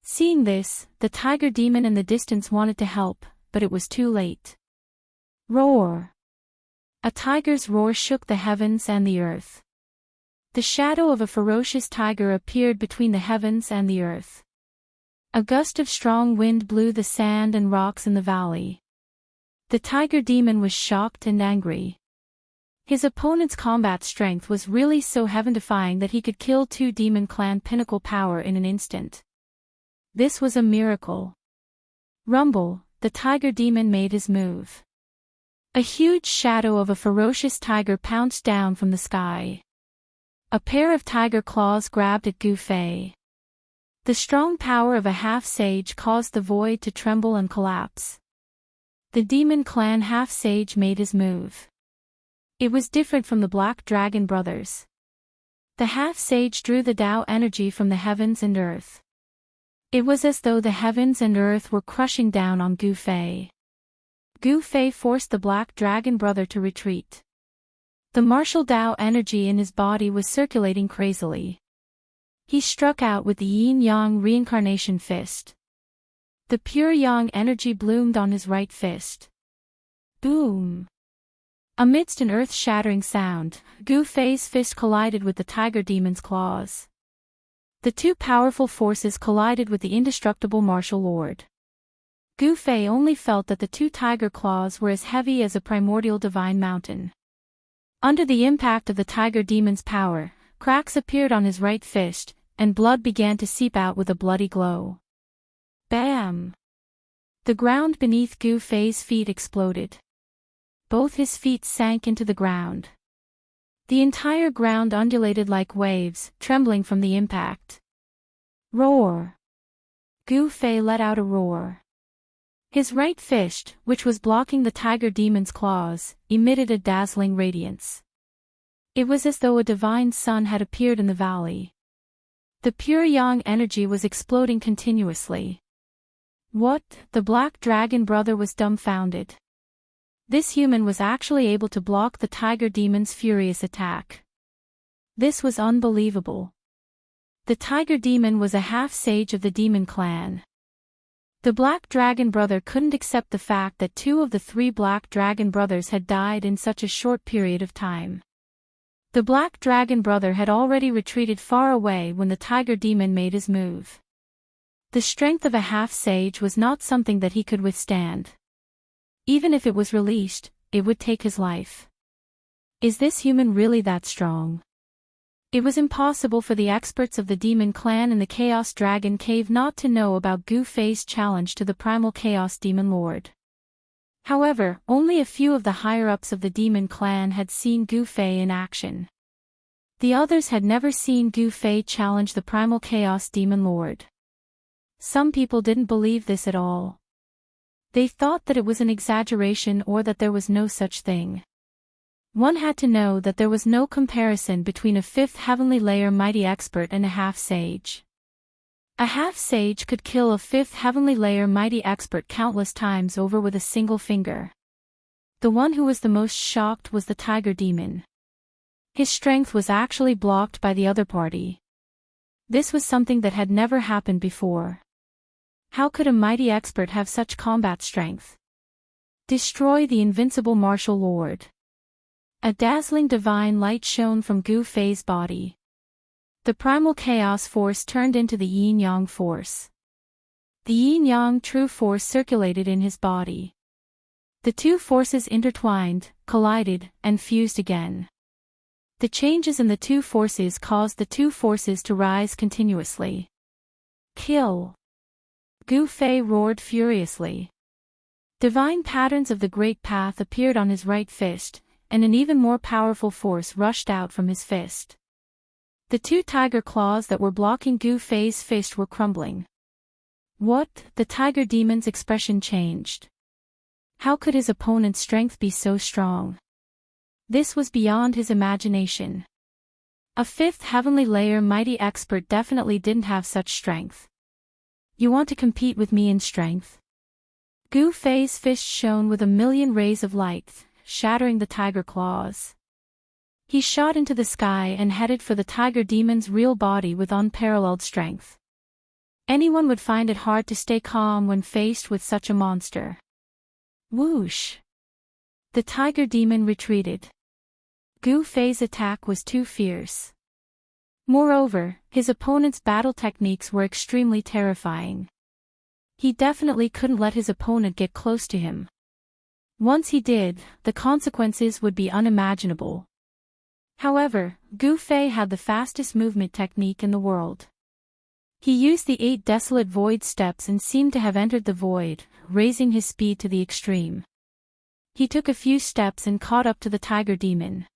Seeing this, the tiger demon in the distance wanted to help, but it was too late. Roar! A tiger's roar shook the heavens and the earth. The shadow of a ferocious tiger appeared between the heavens and the earth. A gust of strong wind blew the sand and rocks in the valley. The tiger demon was shocked and angry. His opponent's combat strength was really so heaven-defying that he could kill two demon clan pinnacle power in an instant. This was a miracle. Rumble, the tiger demon made his move. A huge shadow of a ferocious tiger pounced down from the sky. A pair of tiger claws grabbed at Gu Fei. The strong power of a half-sage caused the void to tremble and collapse. The demon clan half-sage made his move. It was different from the Black Dragon brothers. The half-sage drew the Tao energy from the heavens and earth. It was as though the heavens and earth were crushing down on Gu Fei. Gu Fei forced the Black Dragon brother to retreat. The martial Tao energy in his body was circulating crazily. He struck out with the yin-yang reincarnation fist. The pure yang energy bloomed on his right fist. Boom! Amidst an earth-shattering sound, Gu Fei's fist collided with the tiger demon's claws. The two powerful forces collided with the indestructible martial lord. Gu Fei only felt that the two tiger claws were as heavy as a primordial divine mountain. Under the impact of the tiger demon's power, cracks appeared on his right fist, and blood began to seep out with a bloody glow. Bam! The ground beneath Gu Fei's feet exploded. Both his feet sank into the ground. The entire ground undulated like waves, trembling from the impact. Roar! Gu Fei let out a roar. His right fist, which was blocking the tiger demon's claws, emitted a dazzling radiance. It was as though a divine sun had appeared in the valley. The pure yang energy was exploding continuously. What? The Black Dragon brother was dumbfounded. This human was actually able to block the tiger demon's furious attack. This was unbelievable. The tiger demon was a half-sage of the demon clan. The Black Dragon brother couldn't accept the fact that two of the three Black Dragon brothers had died in such a short period of time. The Black Dragon brother had already retreated far away when the tiger demon made his move. The strength of a half-sage was not something that he could withstand. Even if it was released, it would take his life. Is this human really that strong? It was impossible for the experts of the demon clan in the Chaos Dragon Cave not to know about Gu Fei's challenge to the primal Chaos Demon Lord. However, only a few of the higher-ups of the demon clan had seen Gu Fei in action. The others had never seen Gu Fei challenge the primal Chaos Demon Lord. Some people didn't believe this at all. They thought that it was an exaggeration or that there was no such thing. One had to know that there was no comparison between a fifth heavenly layer mighty expert and a half-sage. A half-sage could kill a fifth heavenly layer mighty expert countless times over with a single finger. The one who was the most shocked was the tiger demon. His strength was actually blocked by the other party. This was something that had never happened before. How could a mighty expert have such combat strength? Destroy the invincible martial lord. A dazzling divine light shone from Gu Fei's body. The primal chaos force turned into the yin-yang force. The yin-yang true force circulated in his body. The two forces intertwined, collided, and fused again. The changes in the two forces caused the two forces to rise continuously. Kill! Gu Fei roared furiously. Divine patterns of the Great Path appeared on his right fist, and an even more powerful force rushed out from his fist. The two tiger claws that were blocking Gu Fei's fist were crumbling. What? The tiger demon's expression changed. How could his opponent's strength be so strong? This was beyond his imagination. A fifth heavenly layer mighty expert definitely didn't have such strength. You want to compete with me in strength? Gu Fei's fist shone with a million rays of light, shattering the tiger claws. He shot into the sky and headed for the tiger demon's real body with unparalleled strength. Anyone would find it hard to stay calm when faced with such a monster. Whoosh! The tiger demon retreated. Gu Fei's attack was too fierce. Moreover, his opponent's battle techniques were extremely terrifying. He definitely couldn't let his opponent get close to him. Once he did, the consequences would be unimaginable. However, Gu Fei had the fastest movement technique in the world. He used the 8 desolate void steps and seemed to have entered the void, raising his speed to the extreme. He took a few steps and caught up to the tiger demon.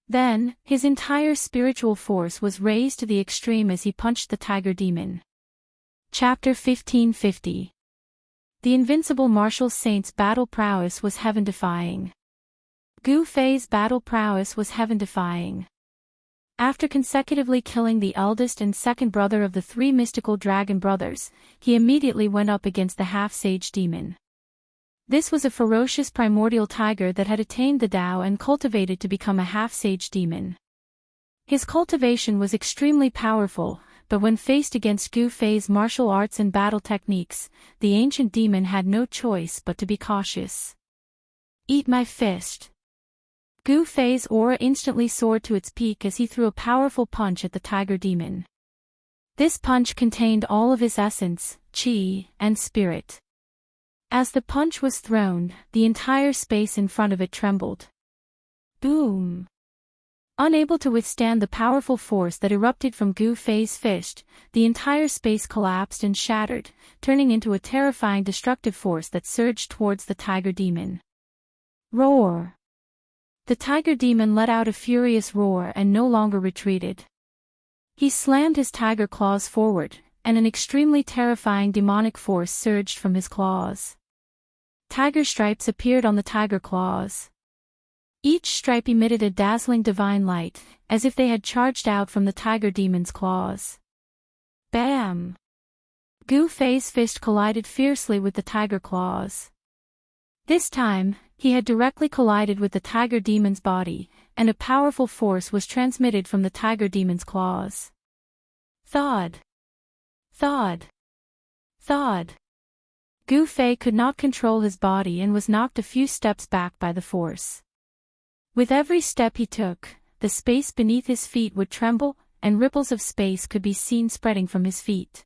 Then, his entire spiritual force was raised to the extreme as he punched the tiger demon. Chapter 1550. The invincible martial saint's battle prowess was heaven-defying. Gu Fei's battle prowess was heaven-defying. After consecutively killing the eldest and second brother of the three mystical dragon brothers, he immediately went up against the half-sage demon. This was a ferocious primordial tiger that had attained the Tao and cultivated to become a half-sage demon. His cultivation was extremely powerful, but when faced against Gu Fei's martial arts and battle techniques, the ancient demon had no choice but to be cautious. Eat my fist. Gu Fei's aura instantly soared to its peak as he threw a powerful punch at the tiger demon. This punch contained all of his essence, qi, and spirit. As the punch was thrown, the entire space in front of it trembled. Boom! Unable to withstand the powerful force that erupted from Gu Fei's fist, the entire space collapsed and shattered, turning into a terrifying destructive force that surged towards the tiger demon. Roar! The tiger demon let out a furious roar and no longer retreated. He slammed his tiger claws forward, and an extremely terrifying demonic force surged from his claws. Tiger stripes appeared on the tiger claws. Each stripe emitted a dazzling divine light, as if they had charged out from the tiger demon's claws. Bam! Gu Fei's fist collided fiercely with the tiger claws. This time, he had directly collided with the tiger demon's body, and a powerful force was transmitted from the tiger demon's claws. Thud! Thud! Thud! Gu Fei could not control his body and was knocked a few steps back by the force. With every step he took, the space beneath his feet would tremble, and ripples of space could be seen spreading from his feet.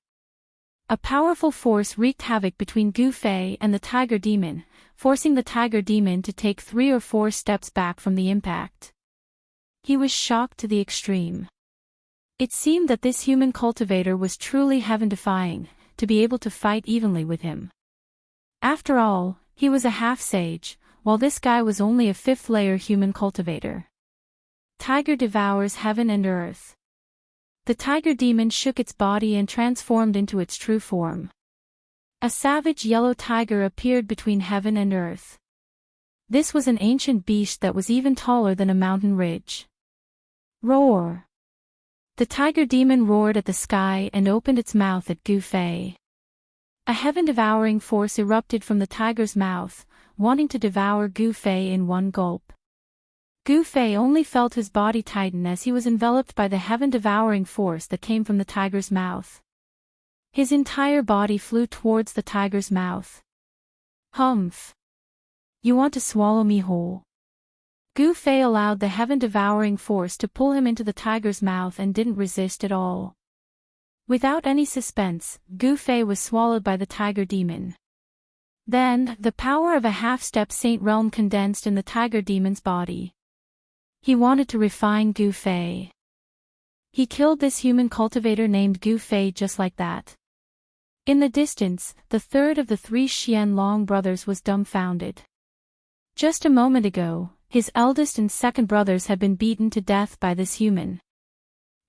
A powerful force wreaked havoc between Gu Fei and the tiger demon, forcing the tiger demon to take 3 or 4 steps back from the impact. He was shocked to the extreme. It seemed that this human cultivator was truly heaven-defying, to be able to fight evenly with him. After all, he was a half-sage, while this guy was only a 5th-layer human cultivator. Tiger devours heaven and earth. The tiger demon shook its body and transformed into its true form. A savage yellow tiger appeared between heaven and earth. This was an ancient beast that was even taller than a mountain ridge. Roar! The tiger demon roared at the sky and opened its mouth at Gu Fei. A heaven-devouring force erupted from the tiger's mouth, wanting to devour Gu Fei in one gulp. Gu Fei only felt his body tighten as he was enveloped by the heaven-devouring force that came from the tiger's mouth. His entire body flew towards the tiger's mouth. Humph! You want to swallow me whole? Gu Fei allowed the heaven-devouring force to pull him into the tiger's mouth and didn't resist at all. Without any suspense, Gu Fei was swallowed by the tiger demon. Then, the power of a half-step saint realm condensed in the tiger demon's body. He wanted to refine Gu Fei. He killed this human cultivator named Gu Fei just like that. In the distance, the third of the 3 Xianlong brothers was dumbfounded. Just a moment ago, his eldest and second brothers had been beaten to death by this human.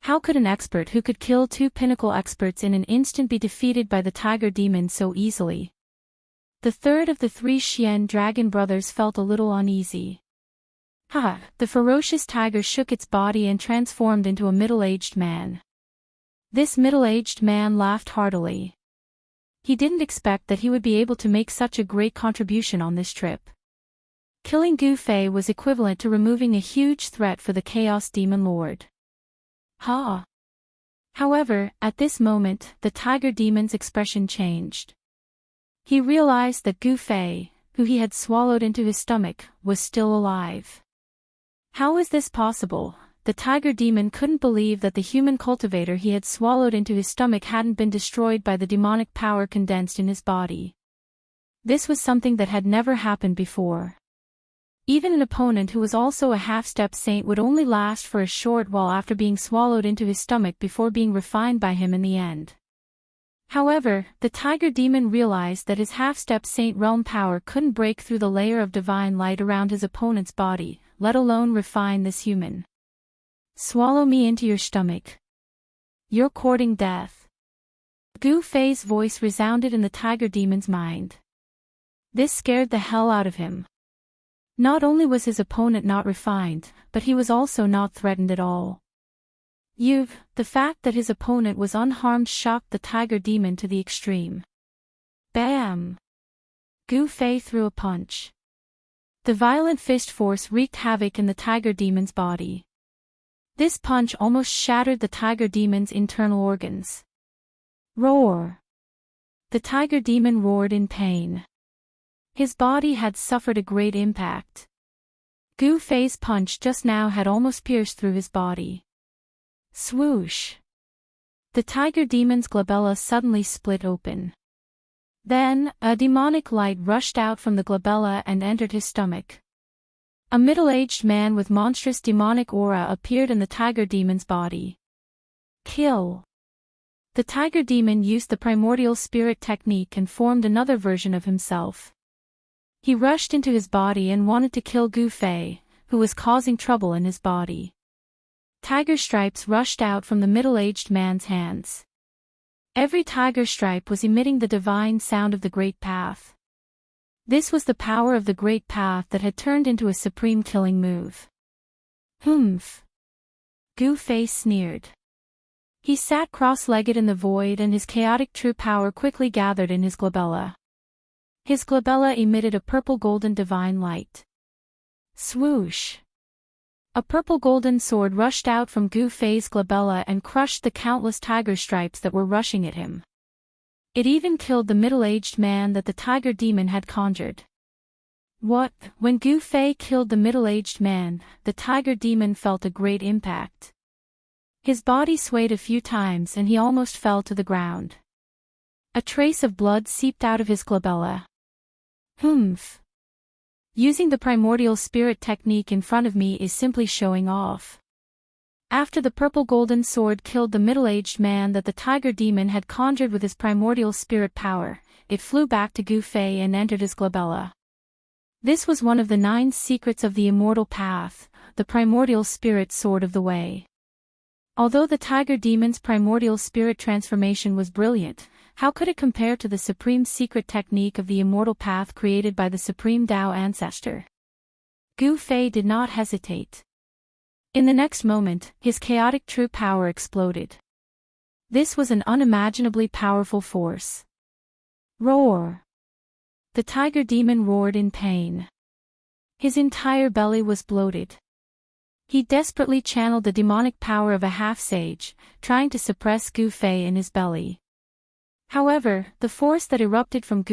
How could an expert who could kill 2 pinnacle experts in an instant be defeated by the tiger demon so easily? The third of the 3 Xian dragon brothers felt a little uneasy. The ferocious tiger shook its body and transformed into a middle-aged man. This middle-aged man laughed heartily. He didn't expect that he would be able to make such a great contribution on this trip. Killing Gu Fei was equivalent to removing a huge threat for the Chaos Demon Lord. However, at this moment, the tiger demon's expression changed. He realized that Gu Fei, who he had swallowed into his stomach, was still alive. How is this possible? The tiger demon couldn't believe that the human cultivator he had swallowed into his stomach hadn't been destroyed by the demonic power condensed in his body. This was something that had never happened before. Even an opponent who was also a half-step saint would only last for a short while after being swallowed into his stomach before being refined by him in the end. However, the tiger demon realized that his half-step saint realm power couldn't break through the layer of divine light around his opponent's body, let alone refine this human. Swallow me into your stomach. You're courting death. Gu Fei's voice resounded in the tiger demon's mind. This scared the hell out of him. Not only was his opponent not refined, but he was also not threatened at all. The fact that his opponent was unharmed shocked the tiger demon to the extreme. Bam! Gu Fei threw a punch. The violent fist force wreaked havoc in the tiger demon's body. This punch almost shattered the tiger demon's internal organs. Roar! The tiger demon roared in pain. His body had suffered a great impact. Gu Fei's punch just now had almost pierced through his body. Swoosh! The tiger demon's glabella suddenly split open. Then, a demonic light rushed out from the glabella and entered his stomach. A middle-aged man with monstrous demonic aura appeared in the tiger demon's body. Kill! The tiger demon used the primordial spirit technique and formed another version of himself. He rushed into his body and wanted to kill Gu Fei, who was causing trouble in his body. Tiger stripes rushed out from the middle-aged man's hands. Every tiger stripe was emitting the divine sound of the Great Path. This was the power of the Great Path that had turned into a supreme killing move. Humph! Gu Fei sneered. He sat cross-legged in the void and his chaotic true power quickly gathered in his glabella. His glabella emitted a purple-golden divine light. Swoosh! A purple-golden sword rushed out from Gu Fei's glabella and crushed the countless tiger stripes that were rushing at him. It even killed the middle-aged man that the tiger demon had conjured. When Gu Fei killed the middle-aged man, the tiger demon felt a great impact. His body swayed a few times and he almost fell to the ground. A trace of blood seeped out of his glabella. Humph! Using the primordial spirit technique in front of me is simply showing off. After the purple-golden sword killed the middle-aged man that the tiger demon had conjured with his primordial spirit power, it flew back to Gu Fei and entered his glabella. This was one of the 9 secrets of the immortal path, the primordial spirit sword of the way. Although the tiger demon's primordial spirit transformation was brilliant, how could it compare to the supreme secret technique of the immortal path created by the supreme Dao ancestor? Gu Fei did not hesitate. In the next moment, his chaotic true power exploded. This was an unimaginably powerful force. Roar! The tiger demon roared in pain. His entire belly was bloated. He desperately channeled the demonic power of a half-sage, trying to suppress Gu Fei in his belly. However, the force that erupted from Gu